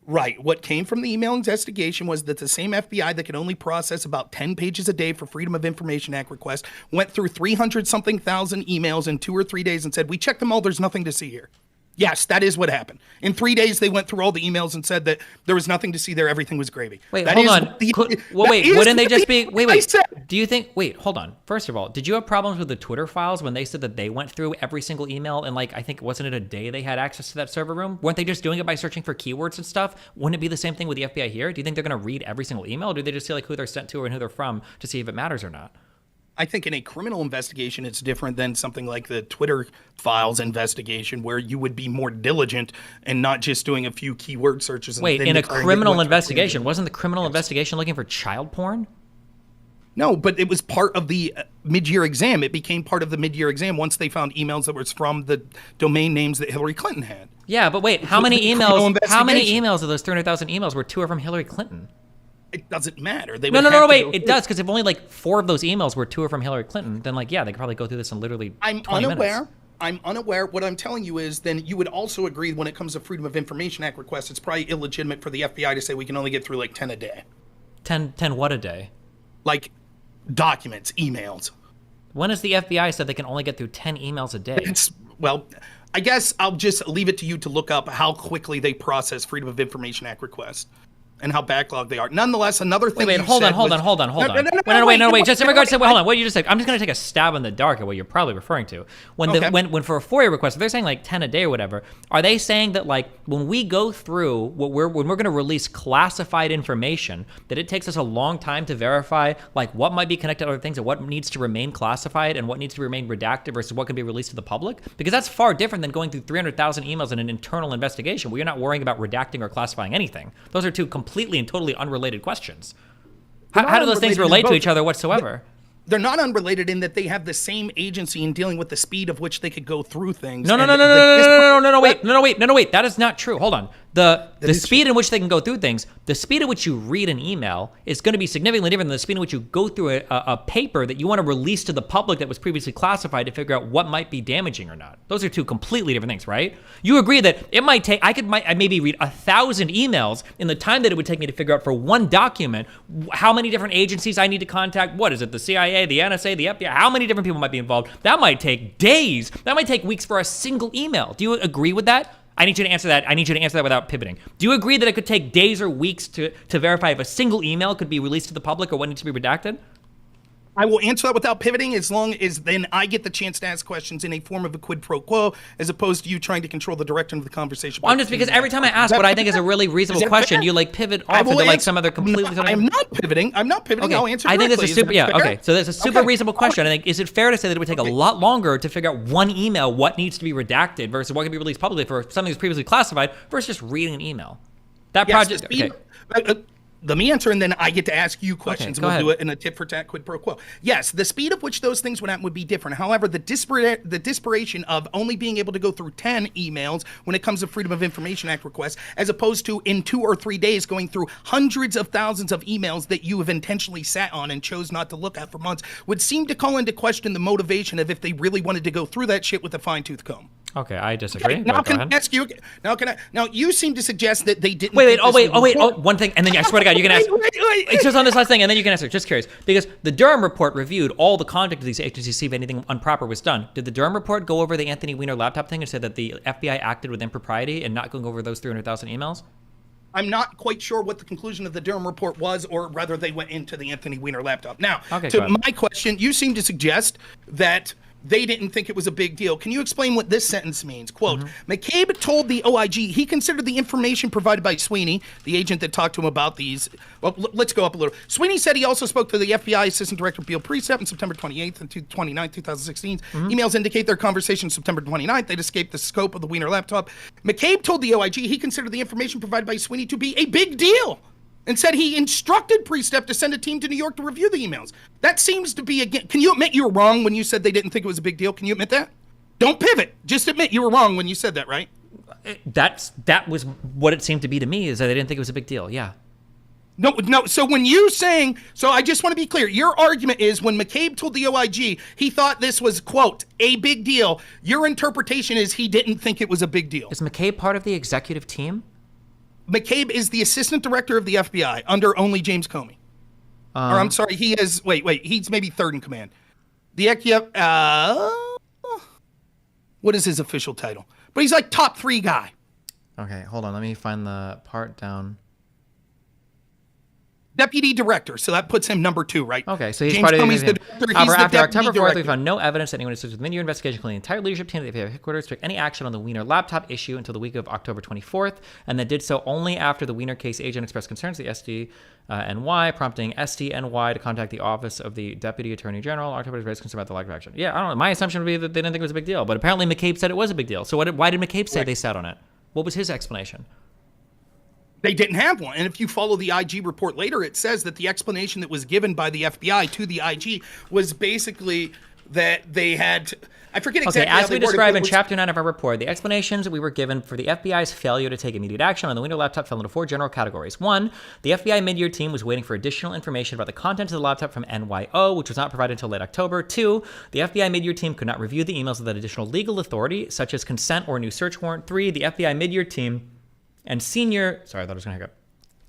Right. What came from the email investigation was that the same FBI that could only process about 10 pages a day for Freedom of Information Act requests went through 300-something thousand emails in 2 or 3 days and said, we checked them all, there's nothing to see here. Yes, that is what happened. In 3 days, they went through all the emails and said that there was nothing to see there, everything was gravy. Hold on. Wouldn't they just be... Wait. Do you think... Wait, hold on. First of all, did you have problems with the Twitter files when they said that they went through every single email and I think, wasn't it a day they had access to that server room? Weren't they just doing it by searching for keywords and stuff? Wouldn't it be the same thing with the FBI here? Do you think they're going to read every single email, or do they just see who they're sent to and who they're from to see if it matters or not? I think in a criminal investigation, it's different than something like the Twitter files investigation, where you would be more diligent and not just doing a few keyword searches. Wait, in a criminal investigation, wasn't the criminal investigation looking for child porn? No, but it was part of the mid-year exam. It became part of the mid-year exam once they found emails that was from the domain names that Hillary Clinton had. Yeah, but wait, how many emails of those 300,000 emails were to or from Hillary Clinton? It doesn't matter. Wait. It does, because if only 4 of those emails were to or from Hillary Clinton, then they could probably go through this in literally 20 minutes. I'm unaware. What I'm telling you is then you would also agree when it comes to Freedom of Information Act requests, it's probably illegitimate for the FBI to say we can only get through like 10 a day. 10 what a day? Like documents, emails. When has the FBI said they can only get through 10 emails a day? Well, I guess I'll just leave it to you to look up how quickly they process Freedom of Information Act requests and how backlogged they are. Nonetheless, another thing. Wait, hold on. Just in regards to hold on, what you just said. I'm just gonna take a stab in the dark at what you're probably referring to. When for a FOIA request, they're saying like 10 a day or whatever. Are they saying that like when we go through when we're gonna release classified information, that it takes us a long time to verify like what might be connected to other things and what needs to remain classified and what needs to remain redacted versus what can be released to the public? Because that's far different than going through 300,000 emails in an internal investigation where you're not worrying about redacting or classifying anything. Those are two completely and totally unrelated questions. How do those things relate to each other whatsoever? They're not unrelated in that they have the same agency in dealing with the speed of which they could go through things. No, wait. That is not true. Hold on. The speed in which they can go through things, the speed at which you read an email is going to be significantly different than the speed in which you go through a paper that you want to release to the public that was previously classified to figure out what might be damaging or not. Those are two completely different things, right? You agree that it might take, I maybe read 1,000 emails in the time that it would take me to figure out for one document how many different agencies I need to contact. What is it? The CIA, the NSA, the FBI? How many different people might be involved? That might take days. That might take weeks for a single email. Do you agree with that? I need you to answer that. I need you to answer that without pivoting. Do you agree that it could take days or weeks to verify if a single email could be released to the public or what needs to be redacted? I will answer that without pivoting as long as then I get the chance to ask questions in a form of a quid pro quo as opposed to you trying to control the direction of the conversation. Well, I'm just because every time I ask what I think is a really reasonable question, you like pivot off into like some other completely. I'm not pivoting. Okay. I'll answer. I think that's a super. Yeah. Okay. So that's a super reasonable question. I think is it fair to say that it would take a lot longer to figure out one email what needs to be redacted versus what can be released publicly for something that's previously classified versus just reading an email? That project. Okay. Let me answer, and then I get to ask you questions, okay, and we'll do it in a tit-for-tat quid pro quo. Yes, the speed of which those things would happen would be different. However, the desperation of only being able to go through 10 emails when it comes to Freedom of Information Act requests, as opposed to in 2 or 3 days going through hundreds of thousands of emails that you have intentionally sat on and chose not to look at for months, would seem to call into question the motivation of if they really wanted to go through that shit with a fine-tooth comb. Okay, I disagree. Okay, now can I ask you? Now you seem to suggest that they didn't. Wait. One thing, and then I swear to God, you can ask. It's just on this last thing, and then you can answer. Just curious, because the Durham report reviewed all the conduct of these agencies to see if anything improper was done. Did the Durham report go over the Anthony Weiner laptop thing and said that the FBI acted with impropriety and not going over those 300,000 emails? I'm not quite sure what the conclusion of the Durham report was, or rather they went into the Anthony Weiner laptop. Now, to my question, you seem to suggest that they didn't think it was a big deal. Can you explain what this sentence means? Quote, McCabe told the OIG he considered the information provided by Sweeney, the agent that talked to him about these. Well, let's go up a little. Sweeney said he also spoke to the FBI Assistant Director Bill Precept on September 28th and 29th, 2016. Emails indicate their conversation September 29th. They'd escaped the scope of the Weiner laptop. McCabe told the OIG he considered the information provided by Sweeney to be a big deal, and said he instructed Precept to send a team to New York to review the emails. That seems to be, again, can you admit you were wrong when you said they didn't think it was a big deal? Can you admit that? Don't pivot. Just admit you were wrong when you said that, right? That was what it seemed to be to me, is that they didn't think it was a big deal, yeah. No, so when you saying, so I just want to be clear, your argument is when McCabe told the OIG he thought this was, quote, a big deal, your interpretation is he didn't think it was a big deal. Is McCabe part of the executive team? McCabe is the assistant director of the FBI under only James Comey. Or I'm sorry, he is, wait, he's maybe third in command. The what is his official title? But he's like top 3 guy. Okay, hold on, let me find the part down. Deputy director, so that puts him number 2, right? Okay, so he's James part of Comey's the director. However, He's after the October 4th, director. we found no evidence that anyone assisted with the Mini investigation, including the entire leadership team of the FBI headquarters, took any action on the Weiner laptop issue until the week of October 24th, and that did so only after the Weiner case agent expressed concerns to the SDNY, prompting SDNY to contact the Office of the Deputy Attorney General. October raised concern about the lack of action. Yeah, I don't know. My assumption would be that they didn't think it was a big deal, but apparently McCabe said it was a big deal. So why did McCabe say they sat on it? What was his explanation? They didn't have one. And if you follow the IG report later, it says that the explanation that was given by the FBI to the IG was basically that they had. I forget exactly. Okay, how as they we worded describe it, in which- Chapter 9 of our report, the explanations we were given for the FBI's failure to take immediate action on the Wiener laptop fell into 4 general categories. 1, the FBI mid-year team was waiting for additional information about the contents of the laptop from NYO, which was not provided until late October. 2, the FBI mid-year team could not review the emails without additional legal authority, such as consent or a new search warrant. 3, the FBI mid-year team and senior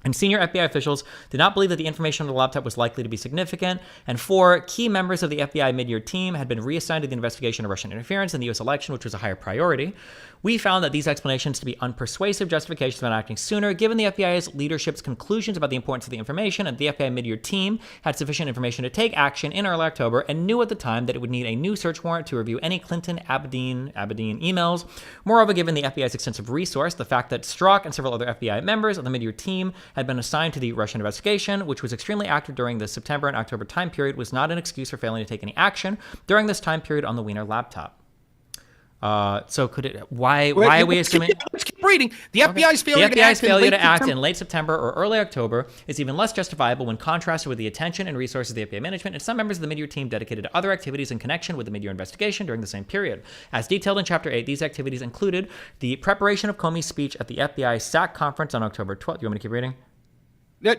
FBI officials did not believe that the information on the laptop was likely to be significant. And 4, key members of the FBI mid-year team had been reassigned to the investigation of Russian interference in the U.S. election, which was a higher priority. We found that these explanations to be unpersuasive justifications for not acting sooner, given the FBI's leadership's conclusions about the importance of the information, and the FBI mid-year team had sufficient information to take action in early October and knew at the time that it would need a new search warrant to review any Clinton-Abedin emails. Moreover, given the FBI's extensive resource, the fact that Strzok and several other FBI members of the mid-year team had been assigned to the Russian investigation, which was extremely active during the September and October time period, was not an excuse for failing to take any action during this time period on the Wiener laptop. So could it? Why are we assuming? Let's keep reading. The FBI's failure to act in late September or early October is even less justifiable when contrasted with the attention and resources of the FBI management and some members of the mid-year team dedicated to other activities in connection with the mid-year investigation during the same period. As detailed in Chapter 8, these activities included the preparation of Comey's speech at the FBI SAC conference on October 12th. You want me to keep reading?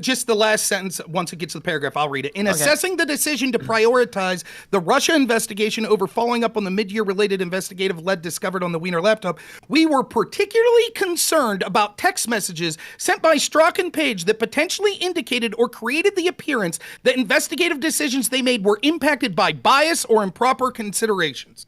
Just the last sentence, once it gets to the paragraph, I'll read it. In assessing the decision to prioritize the Russia investigation over following up on the mid-year related investigative lead discovered on the Wiener laptop, we were particularly concerned about text messages sent by Strzok and Page that potentially indicated or created the appearance that investigative decisions they made were impacted by bias or improper considerations.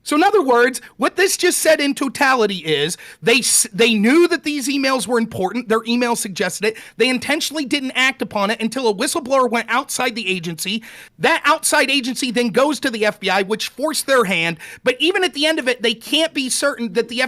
So in other words, what this just said in totality is they knew that these emails were important. Their email suggested it. They intentionally didn't act upon it until a whistleblower went outside the agency. That outside agency then goes to the FBI, which forced their hand. But even at the end of it, they can't be certain that the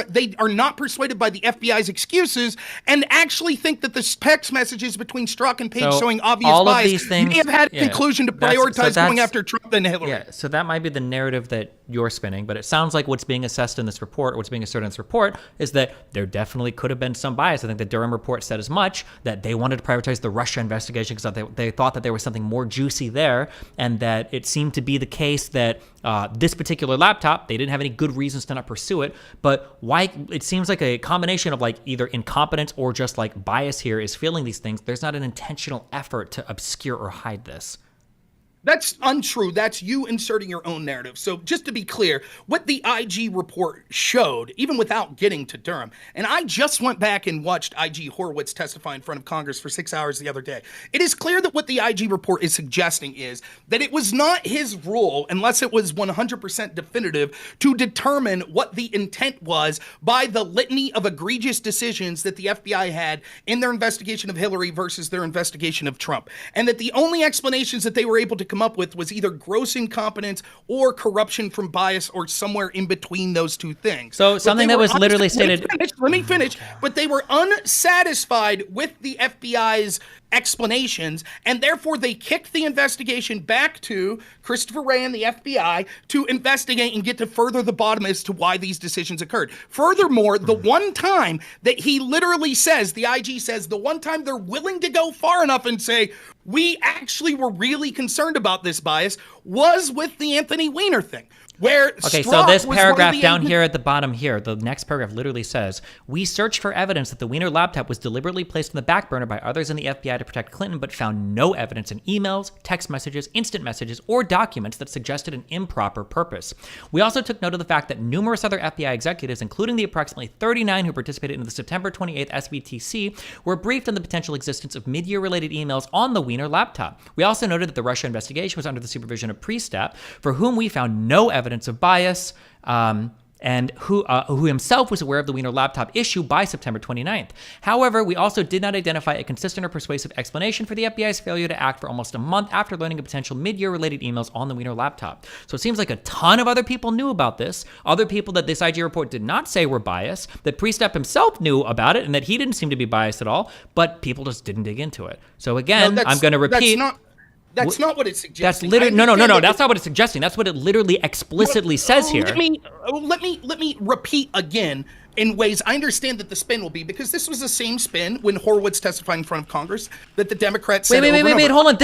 they are not persuaded by the FBI's excuses and actually think that the text messages between Strzok and Page showing obvious all bias of these things, may have had a conclusion to prioritize going after Trump and Hillary. Yeah, so that might be the narrative that you're spinning, but it sounds like what's being assessed in this report, or what's being asserted in this report, is that there definitely could have been some bias. I think the Durham report said as much, that they wanted to prioritize the Russia investigation because they thought that there was something more juicy there, and that it seemed to be the case that this particular laptop, they didn't have any good reasons to not pursue it. But why? It seems like a combination of like either incompetence or just like bias here is feeling these things. There's not an intentional effort to obscure or hide this. That's untrue. That's you inserting your own narrative. So just to be clear, what the IG report showed, even without getting to Durham, and I just went back and watched IG Horowitz testify in front of Congress for 6 hours the other day. It is clear that what the IG report is suggesting is that it was not his role, unless it was 100% definitive, to determine what the intent was by the litany of egregious decisions that the FBI had in their investigation of Hillary versus their investigation of Trump. And that the only explanations that they were able to come up with was either gross incompetence or corruption from bias or somewhere in between those two things. So something that was literally stated. Let me finish. But they were unsatisfied with the FBI's explanations, and therefore they kicked the investigation back to Christopher Wray and the FBI to investigate and get to further the bottom as to why these decisions occurred. Furthermore, the one time that he literally says, the IG says, the one time they're willing to go far enough and say, we actually were really concerned about this bias, was with the Anthony Weiner thing. Okay, so this paragraph down here at the bottom here, the next paragraph literally says, we searched for evidence that the Weiner laptop was deliberately placed on the back burner by others in the FBI to protect Clinton, but found no evidence in emails, text messages, instant messages, or documents that suggested an improper purpose. We also took note of the fact that numerous other FBI executives, including the approximately 39 who participated in the September 28th SVTC, were briefed on the potential existence of mid-year related emails on the Weiner laptop. We also noted that the Russia investigation was under the supervision of Priestap, for whom we found no evidence of bias, and who himself was aware of the Weiner laptop issue by September 29th. However, we also did not identify a consistent or persuasive explanation for the FBI's failure to act for almost a month after learning of potential mid-year related emails on the Weiner laptop. So it seems like a ton of other people knew about this, other people that this IG report did not say were biased, that Priestap himself knew about it, and that he didn't seem to be biased at all, but people just didn't dig into it. So again, I'm going to repeat... That's not what it's suggesting. That's literally no. That's not what it's suggesting. That's what it literally explicitly says here. Let me repeat again in ways. I understand that the spin will be, because this was the same spin when Horowitz testified in front of Congress that the Democrats said wait, hold on. hold on.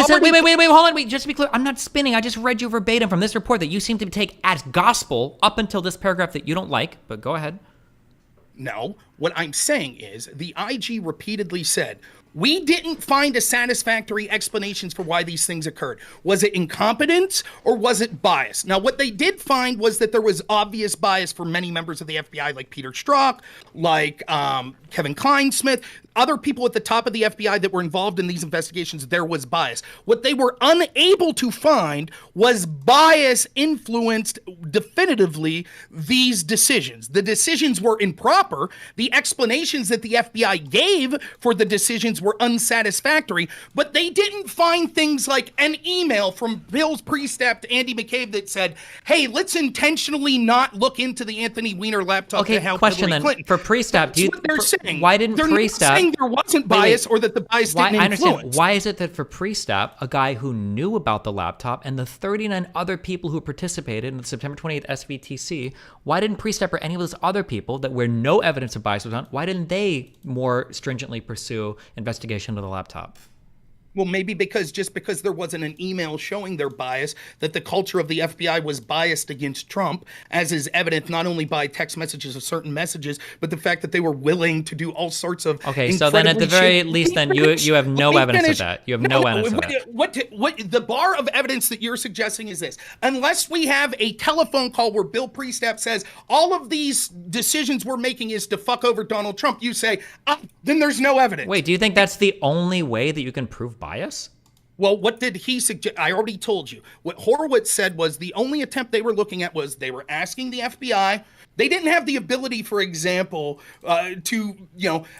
Just to be clear, I'm not spinning. I just read you verbatim from this report that you seem to take as gospel up until this paragraph that you don't like, but go ahead. No, what I'm saying is the IG repeatedly said, we didn't find a satisfactory explanations for why these things occurred. Was it incompetence or was it bias? Now, what they did find was that there was obvious bias for many members of the FBI, like Peter Strzok, like Kevin Kleinsmith, other people at the top of the FBI that were involved in these investigations. There was bias. What they were unable to find was bias influenced definitively these decisions. The decisions were improper. The explanations that the FBI gave for the decisions were unsatisfactory, but they didn't find things like an email from Bill's pre-step to Andy McCabe that said, hey, let's intentionally not look into the Anthony Weiner laptop to help Hillary Clinton. For pre-step, why didn't they're pre-step... not saying there wasn't bias or that the bias didn't influence. I understand. Why is it that for pre-step, a guy who knew about the laptop and the 39 other people who participated in the September 28th SVTC, why didn't pre-step or any of those other people that where no evidence of bias was on, why didn't they more stringently pursue investigation of the laptop? Well, maybe because there wasn't an email showing their bias, that the culture of the FBI was biased against Trump, as is evident not only by text messages of certain messages, but the fact that they were willing to do all sorts of Okay, so then at the very least, then you have no evidence of that. You have no evidence of that. What the bar of evidence that you're suggesting is this: unless we have a telephone call where Bill Priestap says all of these decisions we're making is to fuck over Donald Trump, you say, then there's no evidence. Wait, do you think that's the only way that you can prove bias? Well, what did he suggest? I already told you. What Horowitz said was the only attempt they were looking at was they were asking the FBI. They didn't have the ability, for example, to,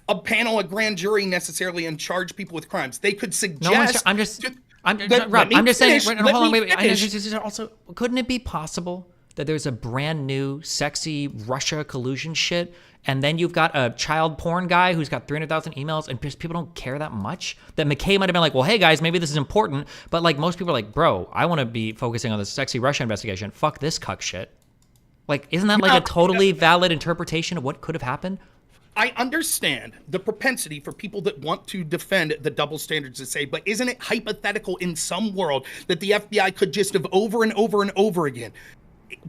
a panel, a grand jury necessarily and charge people with crimes. They could suggest. I'm just saying. Hold on, wait. Also, couldn't it be possible that there's a brand new sexy Russia collusion shit, and then you've got a child porn guy who's got 300,000 emails, and people don't care that much? That McKay might have been like, well, hey guys, maybe this is important, but like most people are like, bro, I want to be focusing on this sexy Russia investigation. Fuck this cuck shit. Like, isn't that like a totally valid interpretation of what could have happened? I understand the propensity for people that want to defend the double standards to say, but isn't it hypothetical in some world that the FBI could just have over and over and over again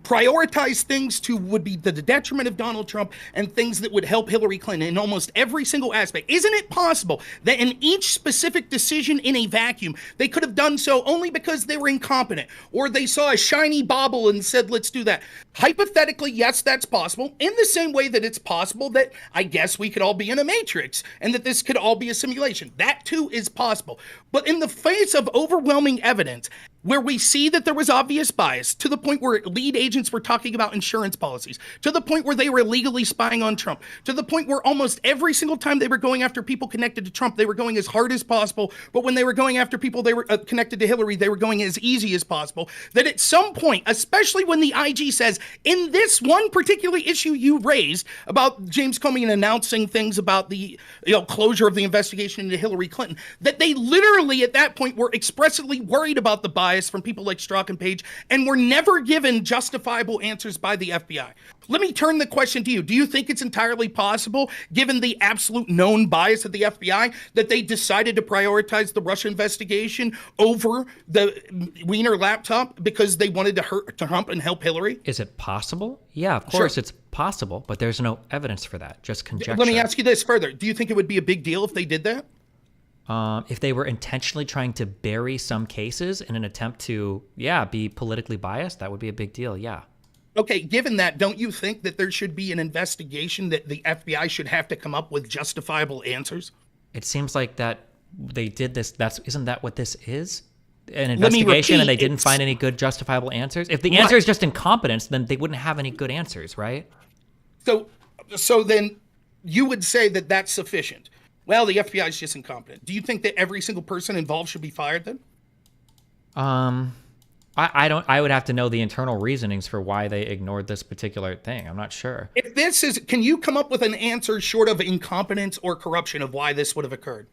prioritize things to would be the detriment of Donald Trump and things that would help Hillary Clinton in almost every single aspect? Isn't it possible that in each specific decision in a vacuum, they could have done so only because they were incompetent or they saw a shiny bauble and said, let's do that? Hypothetically, yes, that's possible, in the same way that it's possible that I guess we could all be in a matrix and that this could all be a simulation. That too is possible. But in the face of overwhelming evidence, where we see that there was obvious bias to the point where lead agents were talking about insurance policies, to the point where they were illegally spying on Trump, to the point where almost every single time they were going after people connected to Trump, they were going as hard as possible. But when they were going after people they were connected to Hillary, they were going as easy as possible. That at some point, especially when the IG says, in this one particular issue you raised about James Comey and announcing things about the closure of the investigation into Hillary Clinton, that they literally at that point were expressly worried about the bias from people like Strzok and Page and were never given justifiable answers by the FBI. Let me turn the question to you. Do you think it's entirely possible, given the absolute known bias of the FBI, that they decided to prioritize the Russia investigation over the Weiner laptop because they wanted to hurt Trump and help Hillary? Is it possible? Yeah, of course it's possible, but there's no evidence for that, just conjecture. Let me ask you this further. Do you think it would be a big deal if they did that? If they were intentionally trying to bury some cases in an attempt to, be politically biased, that would be a big deal, yeah. Okay, given that, don't you think that there should be an investigation that the FBI should have to come up with justifiable answers? It seems like that they did this. Isn't that what this is? An investigation, and they didn't find any good justifiable answers? If the answer is just incompetence, then they wouldn't have any good answers, right? So then you would say that that's sufficient. Well, the FBI is just incompetent. Do you think that every single person involved should be fired then? I don't. I would have to know the internal reasonings for why they ignored this particular thing. I'm not sure. If this is, can you come up with an answer short of incompetence or corruption of why this would have occurred?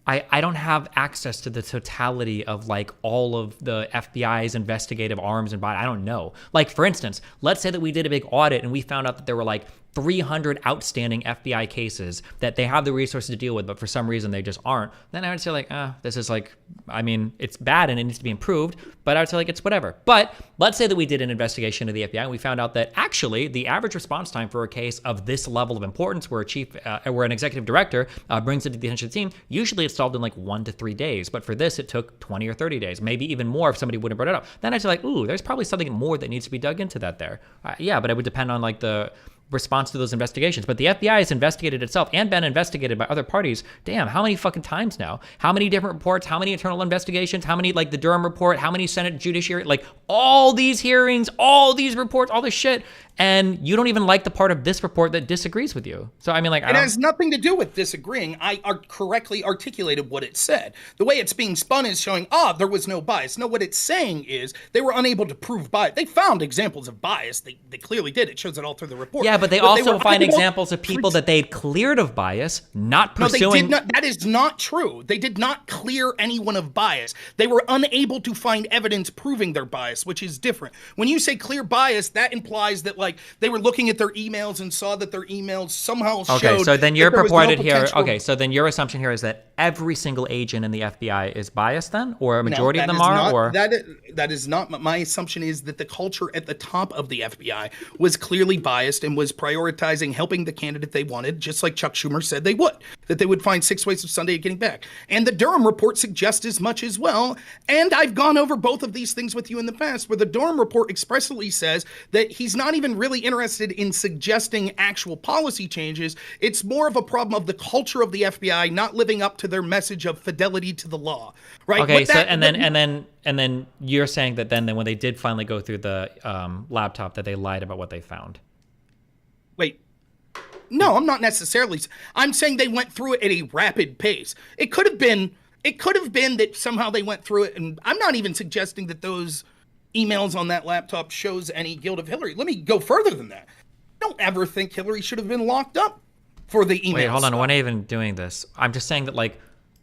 I don't have access to the totality of like all of the FBI's investigative arms and body. I don't know. Like, for instance, let's say that we did a big audit and we found out that there were like 300 outstanding FBI cases that they have the resources to deal with, but for some reason they just aren't, then I would say like, this is like, I mean, it's bad and it needs to be improved, but I would say like, it's whatever. But let's say that we did an investigation of the FBI and we found out that actually the average response time for a case of this level of importance where where an executive director brings it to the attention of the team, usually it's solved in like 1 to 3 days. But for this, it took 20 or 30 days, maybe even more if somebody wouldn't brought it up. Then I'd say like, ooh, there's probably something more that needs to be dug into that there. Yeah, but it would depend on like the response to those investigations. But the FBI has investigated itself and been investigated by other parties. Damn, how many fucking times now? How many different reports? How many internal investigations? How many, like the Durham report? How many Senate Judiciary? Like all these hearings, all these reports, all this shit. And you don't even like the part of this report that disagrees with you. So, I mean, like, it has nothing to do with disagreeing. I correctly articulated what it said. The way it's being spun is showing, there was no bias. No, what it's saying is they were unable to prove bias. They found examples of bias. They clearly did. It shows it all through the report. Yeah, but they also find examples of people that they'd cleared of bias, not pursuing. No, they did not. That is not true. They did not clear anyone of bias. They were unable to find evidence proving their bias, which is different. When you say clear bias, that implies that like they were looking at their emails and saw that their emails somehow showed. Okay, so then you're purported here. Okay, so then your assumption here is that every single agent in the FBI is biased, then, or a majority of them are, or that is not my assumption. Is that the culture at the top of the FBI was clearly biased and was prioritizing helping the candidate they wanted, just like Chuck Schumer said they would. That they would find 6 ways of Sunday at getting back. And the Durham report suggests as much as well. And I've gone over both of these things with you in the past, where the Durham report expressly says that he's not even really interested in suggesting actual policy changes. It's more of a problem of the culture of the FBI not living up to their message of fidelity to the law, right? Okay, so and then you're saying that then when they did finally go through the laptop, that they lied about what they found. Wait. No, I'm not necessarily. I'm saying they went through it at a rapid pace. It could have been that somehow they went through it, and I'm not even suggesting that those emails on that laptop shows any guilt of Hillary. Let me go further than that. I don't ever think Hillary should have been locked up for the emails. Wait, hold on. We're not even doing this. I'm just saying that, like,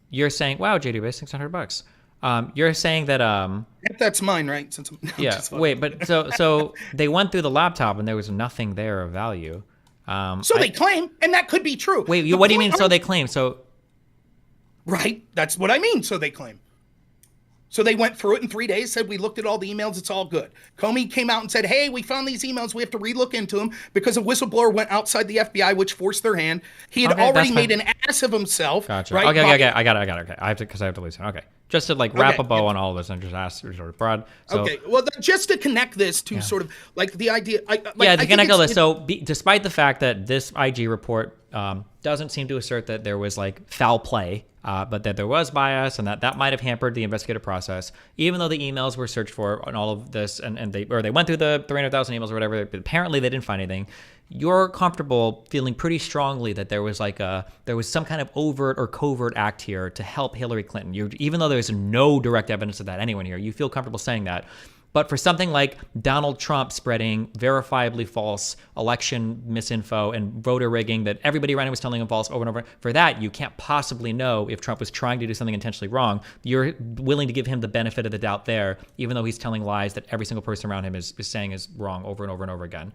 you're saying, wow, JD Base, $600. You're saying that that's mine, right? Since yeah. Wait, but so they went through the laptop and there was nothing there of value. So they claim, and that could be true. Wait, what do you mean? So they claim? So, right, that's what I mean. So they claim. So they went through it in 3 days, said, we looked at all the emails, it's all good. Comey came out and said, hey, we found these emails, we have to relook into them because a whistleblower went outside the FBI, which forced their hand. He had already made an ass of himself. Gotcha. Right? Okay, I got it. Okay, I have to listen. Okay, just to like wrap a bow on all of this and just ask sort of broad. So, okay, well, just to connect this to sort of like the idea. To connect all this. So despite the fact that this IG report doesn't seem to assert that there was like foul play, but that there was bias and that might have hampered the investigative process, even though the emails were searched for on all of this and they went through the 300,000 emails or whatever, but apparently they didn't find anything. You're comfortable feeling pretty strongly that there was some kind of overt or covert act here to help Hillary Clinton. Even though there's no direct evidence of that anywhere here, you feel comfortable saying that. But for something like Donald Trump spreading verifiably false election misinfo and voter rigging that everybody around him was telling him false over and over, for that, you can't possibly know if Trump was trying to do something intentionally wrong. You're willing to give him the benefit of the doubt there, even though he's telling lies that every single person around him is saying is wrong over and over and over again.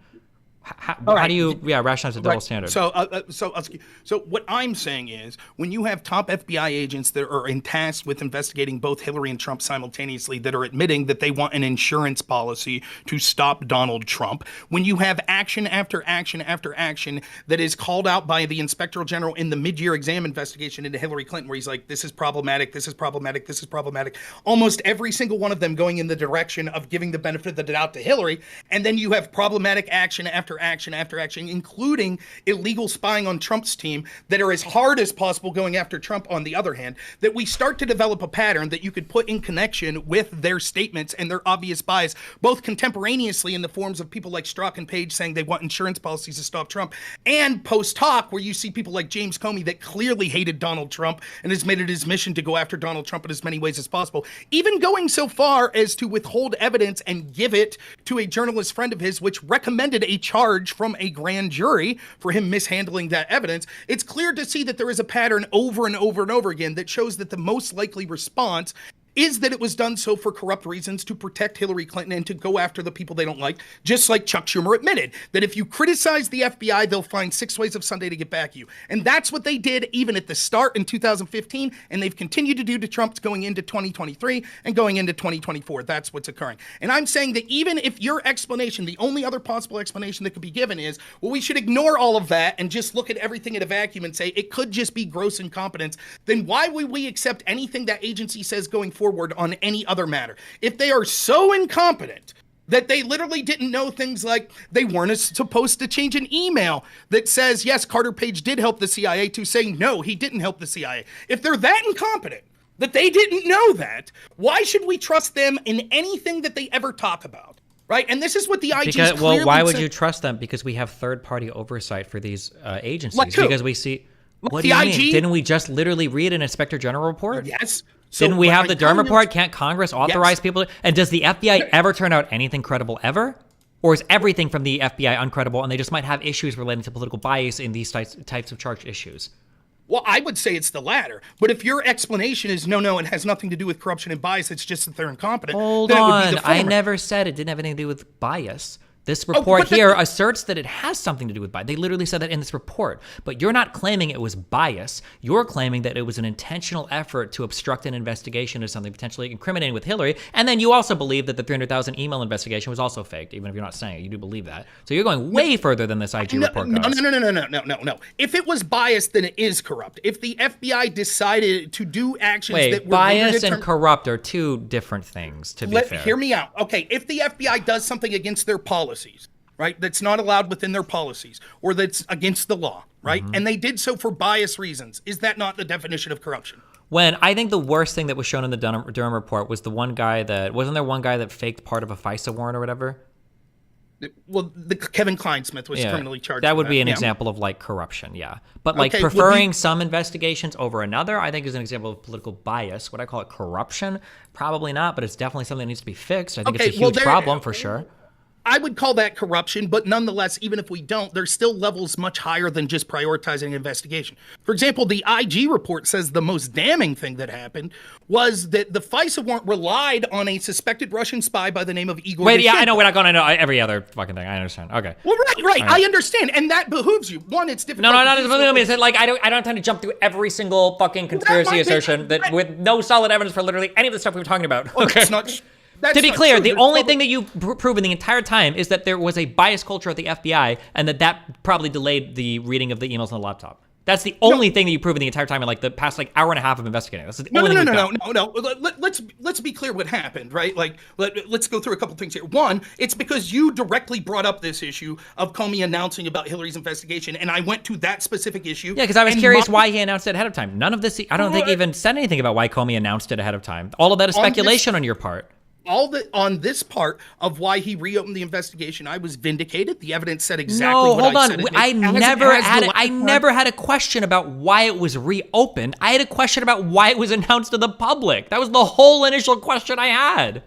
How do you rationalize the double standard? So what I'm saying is, when you have top FBI agents that are tasked with investigating both Hillary and Trump simultaneously, that are admitting that they want an insurance policy to stop Donald Trump, when you have action after action after action that is called out by the Inspector General in the mid-year exam investigation into Hillary Clinton, where he's like, this is problematic, this is problematic, this is problematic, almost every single one of them going in the direction of giving the benefit of the doubt to Hillary, and then you have problematic action after action after action, including illegal spying on Trump's team, that are as hard as possible going after Trump on the other hand, that we start to develop a pattern that you could put in connection with their statements and their obvious bias, both contemporaneously in the forms of people like Strzok and Page saying they want insurance policies to stop Trump, and post hoc where you see people like James Comey that clearly hated Donald Trump and has made it his mission to go after Donald Trump in as many ways as possible, even going so far as to withhold evidence and give it to a journalist friend of his, which recommended a charge from a grand jury for him mishandling that evidence. It's clear to see that there is a pattern over and over and over again that shows that the most likely response is that it was done so for corrupt reasons to protect Hillary Clinton and to go after the people they don't like, just like Chuck Schumer admitted, that if you criticize the FBI, they'll find 6 ways of Sunday to get back at you. And that's what they did even at the start in 2015, and they've continued to do to Trump going into 2023 and going into 2024. That's what's occurring. And I'm saying that even if your explanation, the only other possible explanation that could be given is, well, we should ignore all of that and just look at everything in a vacuum and say it could just be gross incompetence, then why would we accept anything that agency says going forward on any other matter? If they are so incompetent that they literally didn't know things like they weren't supposed to change an email that says, yes, Carter Page did help the CIA, to saying, no, he didn't help the CIA. If they're that incompetent that they didn't know that, why should we trust them in anything that they ever talk about? Right? And this is what the IG is clearly well, why would you trust them? Because we have third-party oversight for these agencies. Like who? Because we see... What do you mean? Didn't we just literally read an Inspector General report? Yes. So didn't we have the Durham report? Can't Congress authorize people? And does the FBI ever turn out anything credible ever? Or is everything from the FBI uncredible and they just might have issues relating to political bias in these types of charged issues? Well, I would say it's the latter. But if your explanation is, no, it has nothing to do with corruption and bias, it's just that they're incompetent. Hold then on. It would be the former. I never said it didn't have anything to do with bias. This report here asserts that it has something to do with bias. They literally said that in this report. But you're not claiming it was bias. You're claiming that it was an intentional effort to obstruct an investigation of something potentially incriminating with Hillary. And then you also believe that the 300,000 email investigation was also faked, even if you're not saying it. You do believe that. So you're going way further than this IG report goes. No. If it was biased, then it is corrupt. If the FBI decided to do actions that were... bias and corrupt are two different things, to be fair. Hear me out. Okay, if the FBI does something against their policies, right, that's not allowed within their policies, or that's against the law, right, and they did so for bias reasons, is that not the definition of corruption? When I think the worst thing that was shown in the Durham report was the one guy that... Wasn't there one guy that faked part of a FISA warrant or whatever? Well, the Kevin Kleinsmith was criminally charged. That would be an example of like corruption, But like preferring some investigations over another, I think is an example of political bias. Would I call it corruption? Probably not, but it's definitely something that needs to be fixed. I think it's a huge problem for sure. I would call that corruption, but nonetheless, even if we don't, there's still levels much higher than just prioritizing an investigation. For example, the IG report says the most damning thing that happened was that the FISA warrant relied on a suspected Russian spy by the name of Igor Wait, Dushenko. I know, we're not going to know every other fucking thing. I understand. Okay. Well, right. I understand, and that behooves you. One, it's difficult. No, like I don't have time to jump through every single fucking conspiracy assertion that with no solid evidence for literally any of the stuff we were talking about. Okay. It's not... To be clear, the only thing that you've proven the entire time is that there was a bias culture at the FBI and that probably delayed the reading of the emails on the laptop. That's the only thing that you've proven the entire time in like the past like hour and a half of investigating. That's the only thing. No. Let's be clear what happened, right? Like let's go through a couple things here. One, it's because you directly brought up this issue of Comey announcing about Hillary's investigation, and I went to that specific issue. Yeah, because I was curious why he announced it ahead of time. None of this, I don't think even said anything about why Comey announced it ahead of time. All of that is speculation on your part. On this part of why he reopened the investigation, I was vindicated. The evidence said exactly what I said. No, hold on. I never had a question about why it was reopened. I had a question about why it was announced to the public. That was the whole initial question I had.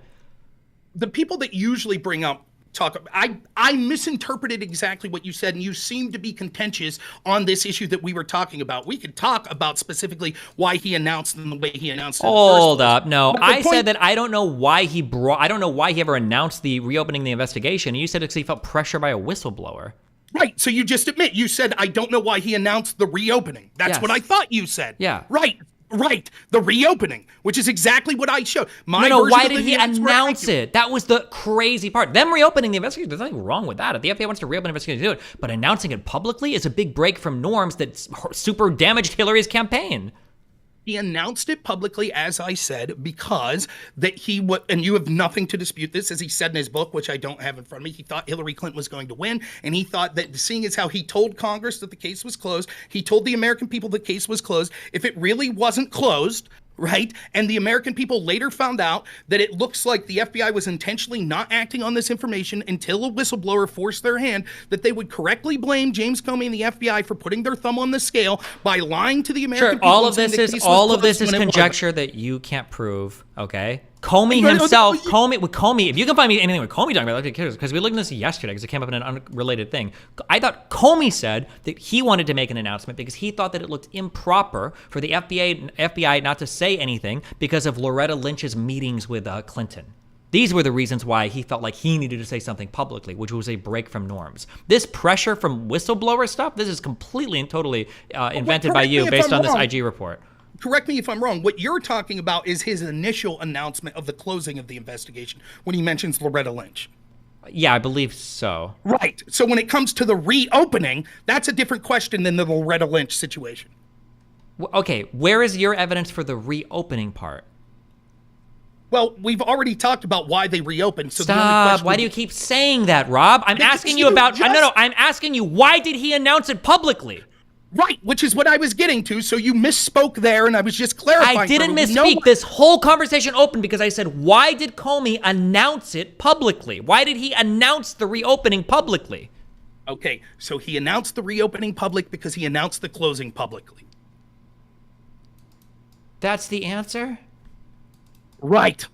The people that usually bring up I misinterpreted exactly what you said, and you seem to be contentious on this issue that we were talking about. We could talk about specifically why he announced them the way he announced it. Hold up. No, I said that I don't know why he ever announced the reopening the investigation. You said it's because he felt pressure by a whistleblower. Right. So you just admit, you said, I don't know why he announced the reopening. That's what I thought you said. Yeah. Right, the reopening, which is exactly what I showed. Why did he announce it? That was the crazy part. Them reopening the investigation, there's nothing wrong with that. If the FBI wants to reopen an investigation, do it. But announcing it publicly is a big break from norms that super damaged Hillary's campaign. He announced it publicly, as I said, because that and you have nothing to dispute this, as he said in his book, which I don't have in front of me, he thought Hillary Clinton was going to win, and he thought that, seeing as how he told Congress that the case was closed, he told the American people the case was closed. If it really wasn't closed, right, and the American people later found out that it looks like the FBI was intentionally not acting on this information until a whistleblower forced their hand, that they would correctly blame James Comey and the FBI for putting their thumb on the scale by lying to the American people. All of this is conjecture that you can't prove, okay? Comey himself, Comey, if you can find me anything with Comey talking about it, because we looked at this yesterday because it came up in an unrelated thing. I thought Comey said that he wanted to make an announcement because he thought that it looked improper for the FBI not to say anything because of Loretta Lynch's meetings with Clinton. These were the reasons why he felt like he needed to say something publicly, which was a break from norms. This pressure from whistleblower stuff, this is completely and totally invented by you based on this IG report. Correct me if I'm wrong. What you're talking about is his initial announcement of the closing of the investigation when he mentions Loretta Lynch. Yeah, I believe so. Right. So when it comes to the reopening, that's a different question than the Loretta Lynch situation. Okay, where is your evidence for the reopening part? Well, we've already talked about why they reopened. So Stop. Why do you keep saying that, Rob? I'm asking you about... No, I'm asking you, why did he announce it publicly? Right, which is what I was getting to, so you misspoke there, and I was just clarifying. I didn't misspeak. This whole conversation opened because I said, why did Comey announce it publicly? Why did he announce the reopening publicly? Okay, so he announced the reopening public because he announced the closing publicly. That's the answer? Right.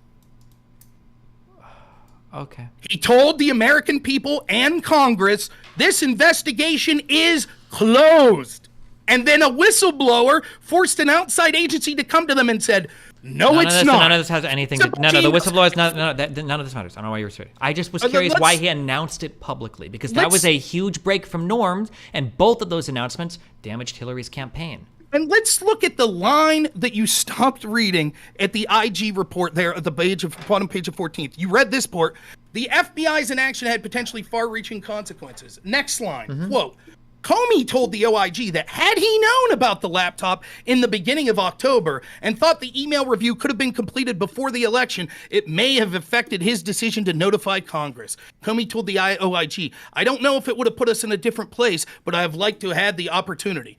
Okay. He told the American people and Congress, this investigation is closed. And then a whistleblower forced an outside agency to come to them and said, no, it's not. None of this has anything to do. No, the whistleblower is not. None of this matters. I don't know why you're saying. I just was curious why he announced it publicly, because that was a huge break from norms, and both of those announcements damaged Hillary's campaign. And let's look at the line that you stopped reading at the IG report there at the bottom page of 14th. You read this part. The FBI's inaction had potentially far-reaching consequences. Next line, quote, Comey told the OIG that had he known about the laptop in the beginning of October and thought the email review could have been completed before the election, it may have affected his decision to notify Congress. Comey told the OIG, I don't know if it would have put us in a different place, but I have liked to have had the opportunity.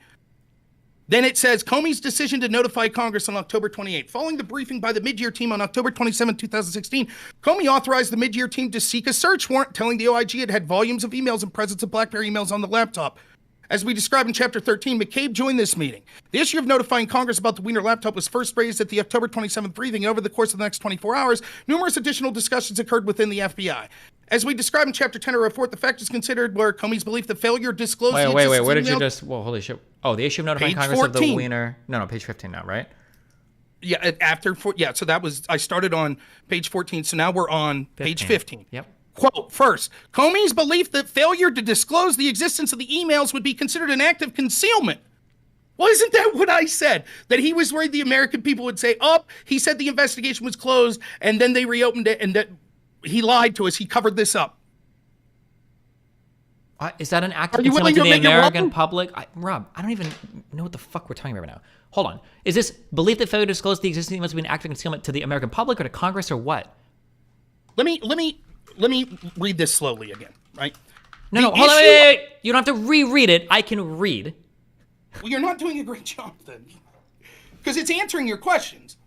Then it says, Comey's decision to notify Congress on October 28th. Following the briefing by the mid-year team on October 27, 2016, Comey authorized the mid-year team to seek a search warrant, telling the OIG it had volumes of emails and presence of BlackBerry emails on the laptop. As we described in Chapter 13, McCabe joined this meeting. The issue of notifying Congress about the Wiener laptop was first raised at the October 27th briefing. Over the course of the next 24 hours, numerous additional discussions occurred within the FBI. As we described in Chapter 10 or report, the factors considered were Comey's belief that failure to disclose the Wait, where did you just... Well, holy shit. Oh, the issue of notifying Congress 14. Of the Wiener... No, page 15 now, right? Yeah, so that was... I started on page 14, so now we're on page 15. Yep. Quote, first, Comey's belief that failure to disclose the existence of the emails would be considered an act of concealment. Well, isn't that what I said? That he was worried the American people would say, he said the investigation was closed, and then they reopened it, and that he lied to us. He covered this up. Is that an act of concealment to the American public? Rob, I don't even know what the fuck we're talking about right now. Hold on. Is this belief that failure to disclose the existing emails would be an act of concealment to the American public or to Congress or what? Let me read this slowly again, right? No, hold on, wait. You don't have to reread it. I can read. Well, you're not doing a great job then. Because it's answering your questions.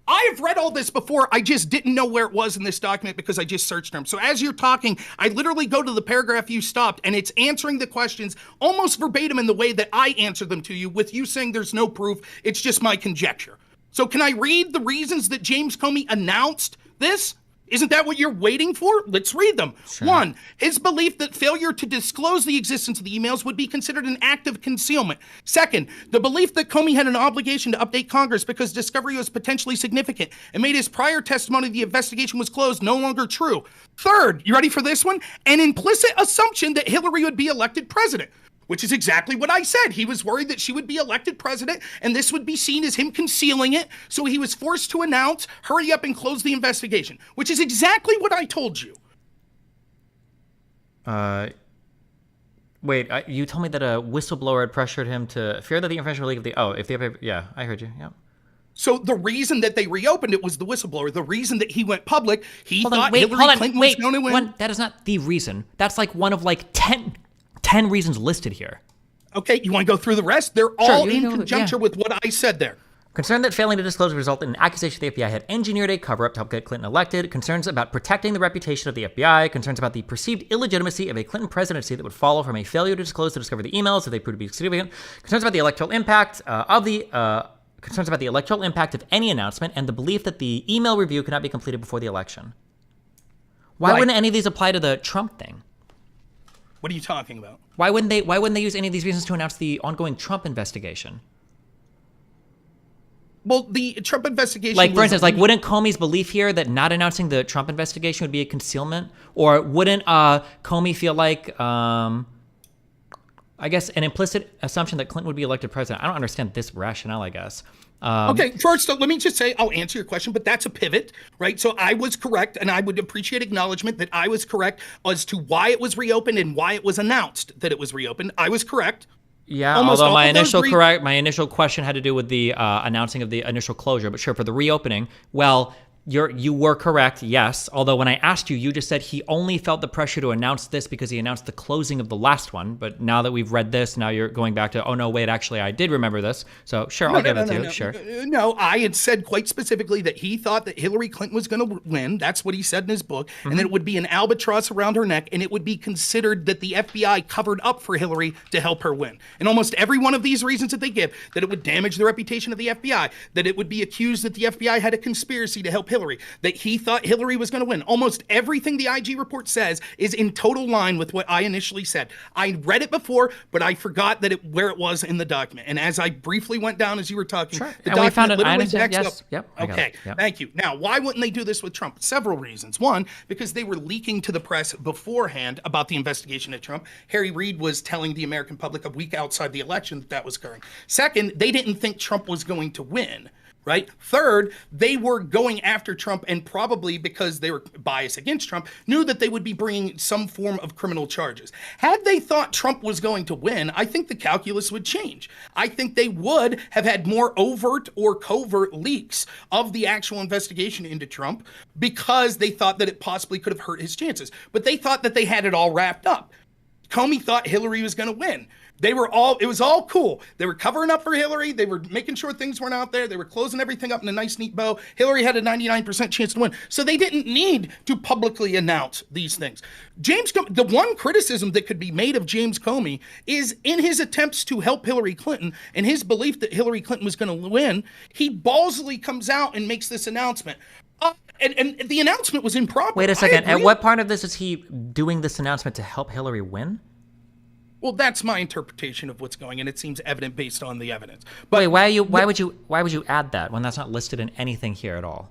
I have read all this before. I just didn't know where it was in this document because I just searched them. So as you're talking, I literally go to the paragraph you stopped, and it's answering the questions almost verbatim in the way that I answered them to you, with you saying there's no proof. It's just my conjecture. So can I read the reasons that James Comey announced this? Isn't that what you're waiting for? Let's read them. Sure. 1, his belief that failure to disclose the existence of the emails would be considered an act of concealment. 2nd, the belief that Comey had an obligation to update Congress because discovery was potentially significant and made his prior testimony the investigation was closed no longer true. 3rd, you ready for this one? An implicit assumption that Hillary would be elected president. Which is exactly what I said. He was worried that she would be elected president, and this would be seen as him concealing it, so he was forced to announce, hurry up and close the investigation, which is exactly what I told you. Wait, you told me that a whistleblower had pressured him to fear that the information leak of the... yeah, I heard you, yeah. So the reason that they reopened it was the whistleblower. The reason that he went public, thought Hillary Clinton was going to win. That is not the reason. That's like one of like 10 reasons listed here. Okay, you want to go through the rest? They're all in conjunction with what I said there. Concerned that failing to disclose would result in an accusation the FBI had engineered a cover-up to help get Clinton elected. Concerns about protecting the reputation of the FBI. Concerns about the perceived illegitimacy of a Clinton presidency that would follow from a failure to disclose to discover the emails if they proved to be significant. Concerns about the electoral impact of the concerns about the electoral impact of any announcement, and the belief that the email review cannot be completed before the election. Why wouldn't any of these apply to the Trump thing? What are you talking about? Why wouldn't they use any of these reasons to announce the ongoing Trump investigation? Well, the Trump investigation... Like, for instance, like, wouldn't Comey's belief here that not announcing the Trump investigation would be a concealment? Or wouldn't Comey feel like, I guess, an implicit assumption that Clinton would be elected president? I don't understand this rationale, I guess. Okay, first, let me just say, I'll answer your question, but that's a pivot, right? So I was correct, and I would appreciate acknowledgement that I was correct as to why it was reopened and why it was announced that it was reopened. I was correct. Yeah, although my initial question had to do with the announcing of the initial closure, but sure, for the reopening, well, you were correct, yes. Although when I asked you, you just said he only felt the pressure to announce this because he announced the closing of the last one. But now that we've read this, now you're going back to, oh no, wait, actually, I did remember this. So sure, I'll give it to you. Sure. No, I had said quite specifically that he thought that Hillary Clinton was going to win. That's what he said in his book, and that it would be an albatross around her neck, and it would be considered that the FBI covered up for Hillary to help her win. And almost every one of these reasons that they give, that it would damage the reputation of the FBI, that it would be accused that the FBI had a conspiracy to help Hillary, that he thought Hillary was going to win. Almost everything the IG report says is in total line with what I initially said. I read it before, but I forgot that where it was in the document. And as I briefly went down as you were talking, the and we found it. I understand. Yes. Yep. Okay. Yep. Thank you. Now, why wouldn't they do this with Trump? Several reasons. One, because they were leaking to the press beforehand about the investigation of Trump. Harry Reid was telling the American public a week outside the election that was occurring. Second, they didn't think Trump was going to win. Right? Third, they were going after Trump, and probably because they were biased against Trump, knew that they would be bringing some form of criminal charges. Had they thought Trump was going to win, I think the calculus would change. I think they would have had more overt or covert leaks of the actual investigation into Trump because they thought that it possibly could have hurt his chances. But they thought that they had it all wrapped up. Comey thought Hillary was going to win. It was all cool. They were covering up for Hillary. They were making sure things weren't out there. They were closing everything up in a nice, neat bow. Hillary had a 99% chance to win. So they didn't need to publicly announce these things. The one criticism that could be made of James Comey is in his attempts to help Hillary Clinton and his belief that Hillary Clinton was going to win, he ballsily comes out and makes this announcement. And the announcement was improper. Wait a second. At what part of this is he doing this announcement to help Hillary win? Well, that's my interpretation of what's going on. It seems evident based on the evidence. But wait, why would you add that when that's not listed in anything here at all?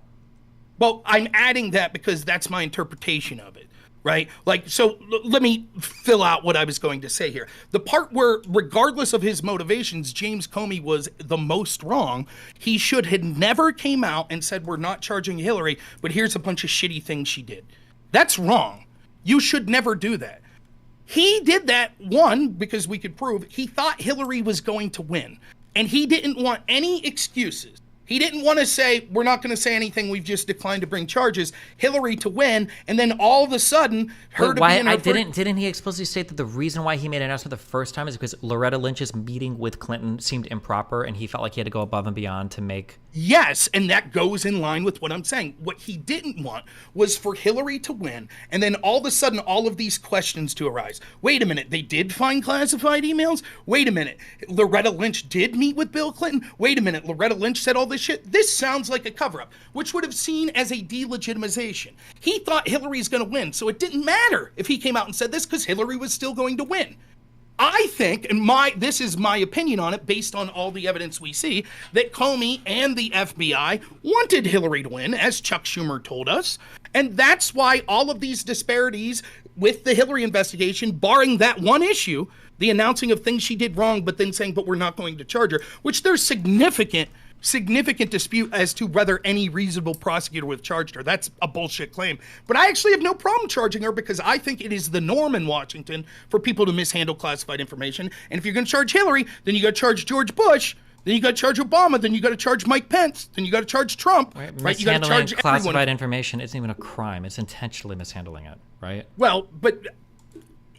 Well, I'm adding that because that's my interpretation of it, right? Like, so let me fill out what I was going to say here. The part where, regardless of his motivations, James Comey was the most wrong. He should have never came out and said, we're not charging Hillary, but here's a bunch of shitty things she did. That's wrong. You should never do that. He did that, one, because we could prove he thought Hillary was going to win. And he didn't want any excuses. He didn't want to say, we're not going to say anything, we've just declined to bring charges, Hillary to win, and then all of a sudden, didn't he explicitly state that the reason why he made an announcement the first time is because Loretta Lynch's meeting with Clinton seemed improper, and he felt like he had to go above and beyond to make... Yes, and that goes in line with what I'm saying. What he didn't want was for Hillary to win, and then all of a sudden, all of these questions to arise. Wait a minute, they did find classified emails? Wait a minute, Loretta Lynch did meet with Bill Clinton? Wait a minute, Loretta Lynch said all this shit? This sounds like a cover-up, which would have seen as a delegitimization. He thought Hillary's going to win, so it didn't matter if he came out and said this because Hillary was still going to win. I think, and this is my opinion on it based on all the evidence we see, that Comey and the FBI wanted Hillary to win, as Chuck Schumer told us. And that's why all of these disparities with the Hillary investigation, barring that one issue, the announcing of things she did wrong, but then saying, but we're not going to charge her, which there's significant dispute as to whether any reasonable prosecutor would have charged her. That's a bullshit claim. But I actually have no problem charging her because I think it is the norm in Washington for people to mishandle classified information. And if you're going to charge Hillary, then you got to charge George Bush, then you got to charge Obama, then you got to charge Mike Pence, then you got to charge Trump, right? You got to charge classified everyone. Information isn't even a crime. It's intentionally mishandling it, right? Well, but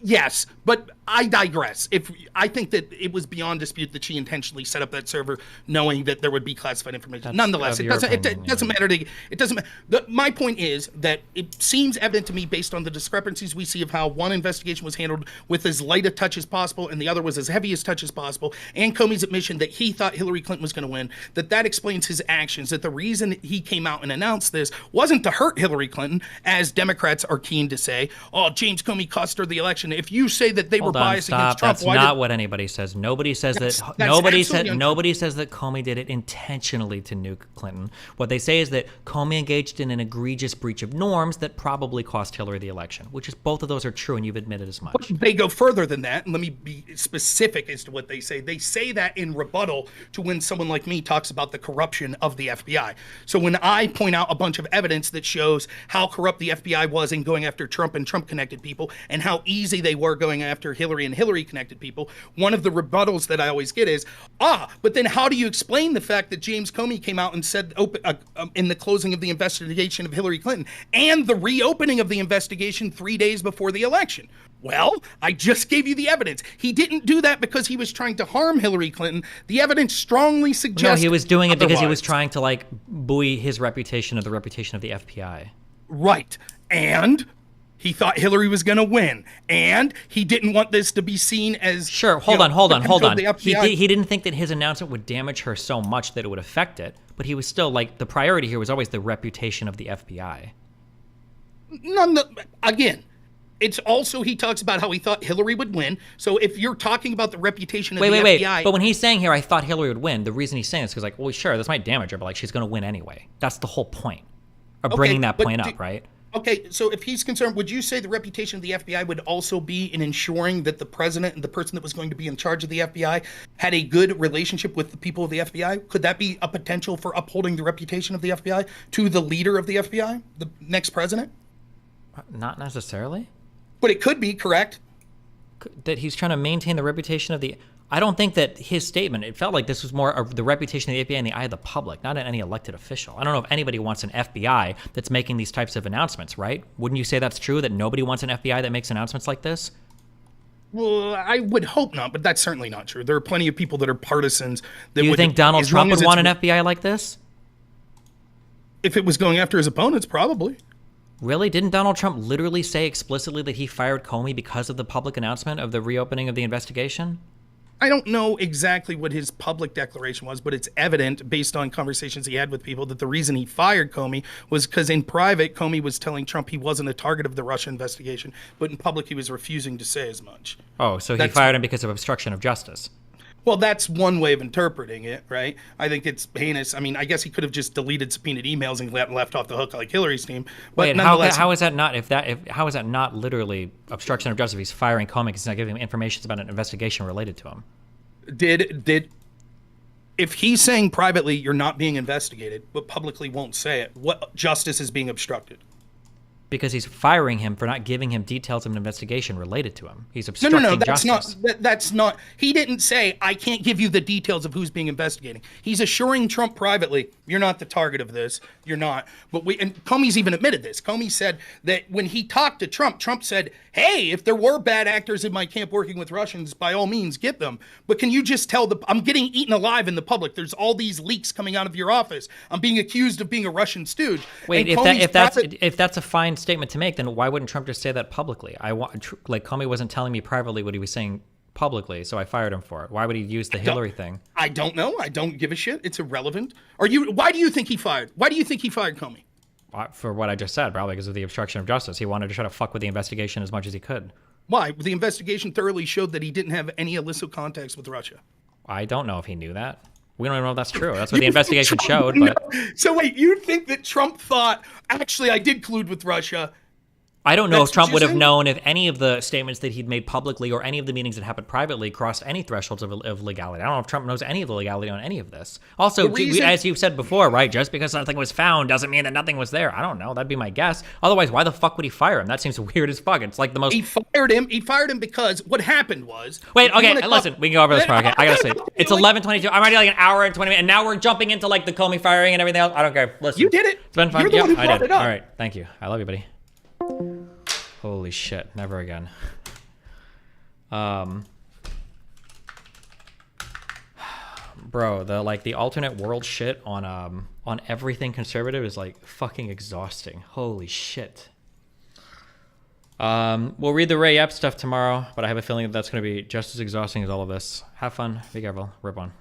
Yes, but I digress. I think that it was beyond dispute that she intentionally set up that server, knowing that there would be classified information. Nonetheless, it doesn't matter. It doesn't matter. My point is that it seems evident to me, based on the discrepancies we see of how one investigation was handled with as light a touch as possible, and the other was as heavy a touch as possible, and Comey's admission that he thought Hillary Clinton was going to win. That explains his actions. That the reason he came out and announced this wasn't to hurt Hillary Clinton, as Democrats are keen to say. Oh, James Comey cost her the election. If you say that they were biased against Trump, that's not what anybody says. Nobody says that. Nobody says that Comey did it intentionally to nuke Clinton. What they say is that Comey engaged in an egregious breach of norms that probably cost Hillary the election. Which is, both of those are true, and you've admitted as much. But they go further than that, and let me be specific as to what they say. They say that in rebuttal to when someone like me talks about the corruption of the FBI. So when I point out a bunch of evidence that shows how corrupt the FBI was in going after Trump and Trump-connected people, and how easy they were going after Hillary and Hillary-connected people, one of the rebuttals that I always get is, but then how do you explain the fact that James Comey came out and said in the closing of the investigation of Hillary Clinton and the reopening of the investigation 3 days before the election? Well, I just gave you the evidence. He didn't do that because he was trying to harm Hillary Clinton. The evidence strongly suggests No, he was doing it because he was otherwise. trying to buoy his reputation or the reputation of the FBI. Right. And he thought Hillary was going to win, and he didn't want this to be seen as hold on. He didn't think that his announcement would damage her so much that it would affect it, but he was still the priority here was always the reputation of the FBI. Again, it's also, he talks about how he thought Hillary would win. So if you're talking about the reputation of the FBI, but when he's saying here, I thought Hillary would win, the reason he's saying this is because well, sure, this might damage her, but she's going to win anyway. That's the whole point of bringing that point up, right? Okay, so if he's concerned, would you say the reputation of the FBI would also be in ensuring that the president and the person that was going to be in charge of the FBI had a good relationship with the people of the FBI? Could that be a potential for upholding the reputation of the FBI to the leader of the FBI, the next president? Not necessarily. But it could be, correct? That he's trying to maintain the reputation of the... I don't think that his statement, it felt like this was more of the reputation of the FBI in the eye of the public, not any elected official. I don't know if anybody wants an FBI that's making these types of announcements, right? Wouldn't you say that's true, that nobody wants an FBI that makes announcements like this? Well, I would hope not, but that's certainly not true. There are plenty of people that are partisans. Do you think Donald Trump would want an FBI like this? If it was going after his opponents, probably. Really? Didn't Donald Trump literally say explicitly that he fired Comey because of the public announcement of the reopening of the investigation? I don't know exactly what his public declaration was, but it's evident based on conversations he had with people that the reason he fired Comey was because in private, Comey was telling Trump he wasn't a target of the Russia investigation, but in public, he was refusing to say as much. Oh, so he fired him because of obstruction of justice. Well, that's one way of interpreting it, right? I think it's heinous. I mean, I guess he could have just deleted subpoenaed emails and left off the hook like Hillary's team. But wait, how is that not how is that not literally obstruction of justice if he's firing Comey because he's not giving him information about an investigation related to him? If he's saying privately you're not being investigated, but publicly won't say it, what justice is being obstructed? Because he's firing him for not giving him details of an investigation related to him. He's obstructing justice. That's not. He didn't say, I can't give you the details of who's being investigating. He's assuring Trump privately, you're not the target of this. You're not. And Comey's even admitted this. Comey said that when he talked to Trump, Trump said, hey, if there were bad actors in my camp working with Russians, by all means, get them. But can you just tell I'm getting eaten alive in the public. There's all these leaks coming out of your office. I'm being accused of being a Russian stooge. Wait, if that's a fine statement to make, then why wouldn't Trump just say that publicly? Comey wasn't telling me privately what he was saying publicly, so I fired him for it. Why would he use the Hillary thing? I don't know. I don't give a shit. It's irrelevant. Why do you think he fired? Why do you think he fired Comey? For what I just said, probably because of the obstruction of justice. He wanted to try to fuck with the investigation as much as he could. Why? The investigation thoroughly showed that he didn't have any illicit contacts with Russia. I don't know if he knew that. We don't even know if that's true. That's what the investigation showed. But so wait, you think that Trump thought, actually, I did collude with Russia? I don't know if Trump would have known if any of the statements that he'd made publicly or any of the meetings that happened privately crossed any thresholds of legality. I don't know if Trump knows any of the legality on any of this. Also, as you've said before, right, just because something was found doesn't mean that nothing was there. I don't know. That'd be my guess. Otherwise, why the fuck would he fire him? That seems weird as fuck. It's like the most... He fired him because what happened was... Wait, okay, listen. We can go over this part. Okay, I gotta say. It's 11:22. I'm already an hour and 20 minutes, and now we're jumping into the Comey firing and everything else. I don't care. Listen. You did it. It's been fun. You're the one who brought it up. All right, thank you. I love you, buddy. Holy shit, never again. Bro, the alternate world shit on everything conservative is like fucking exhausting. Holy shit. We'll read the Ray Epps stuff tomorrow, but I have a feeling that's going to be just as exhausting as all of this. Have fun. Be careful. Rip on.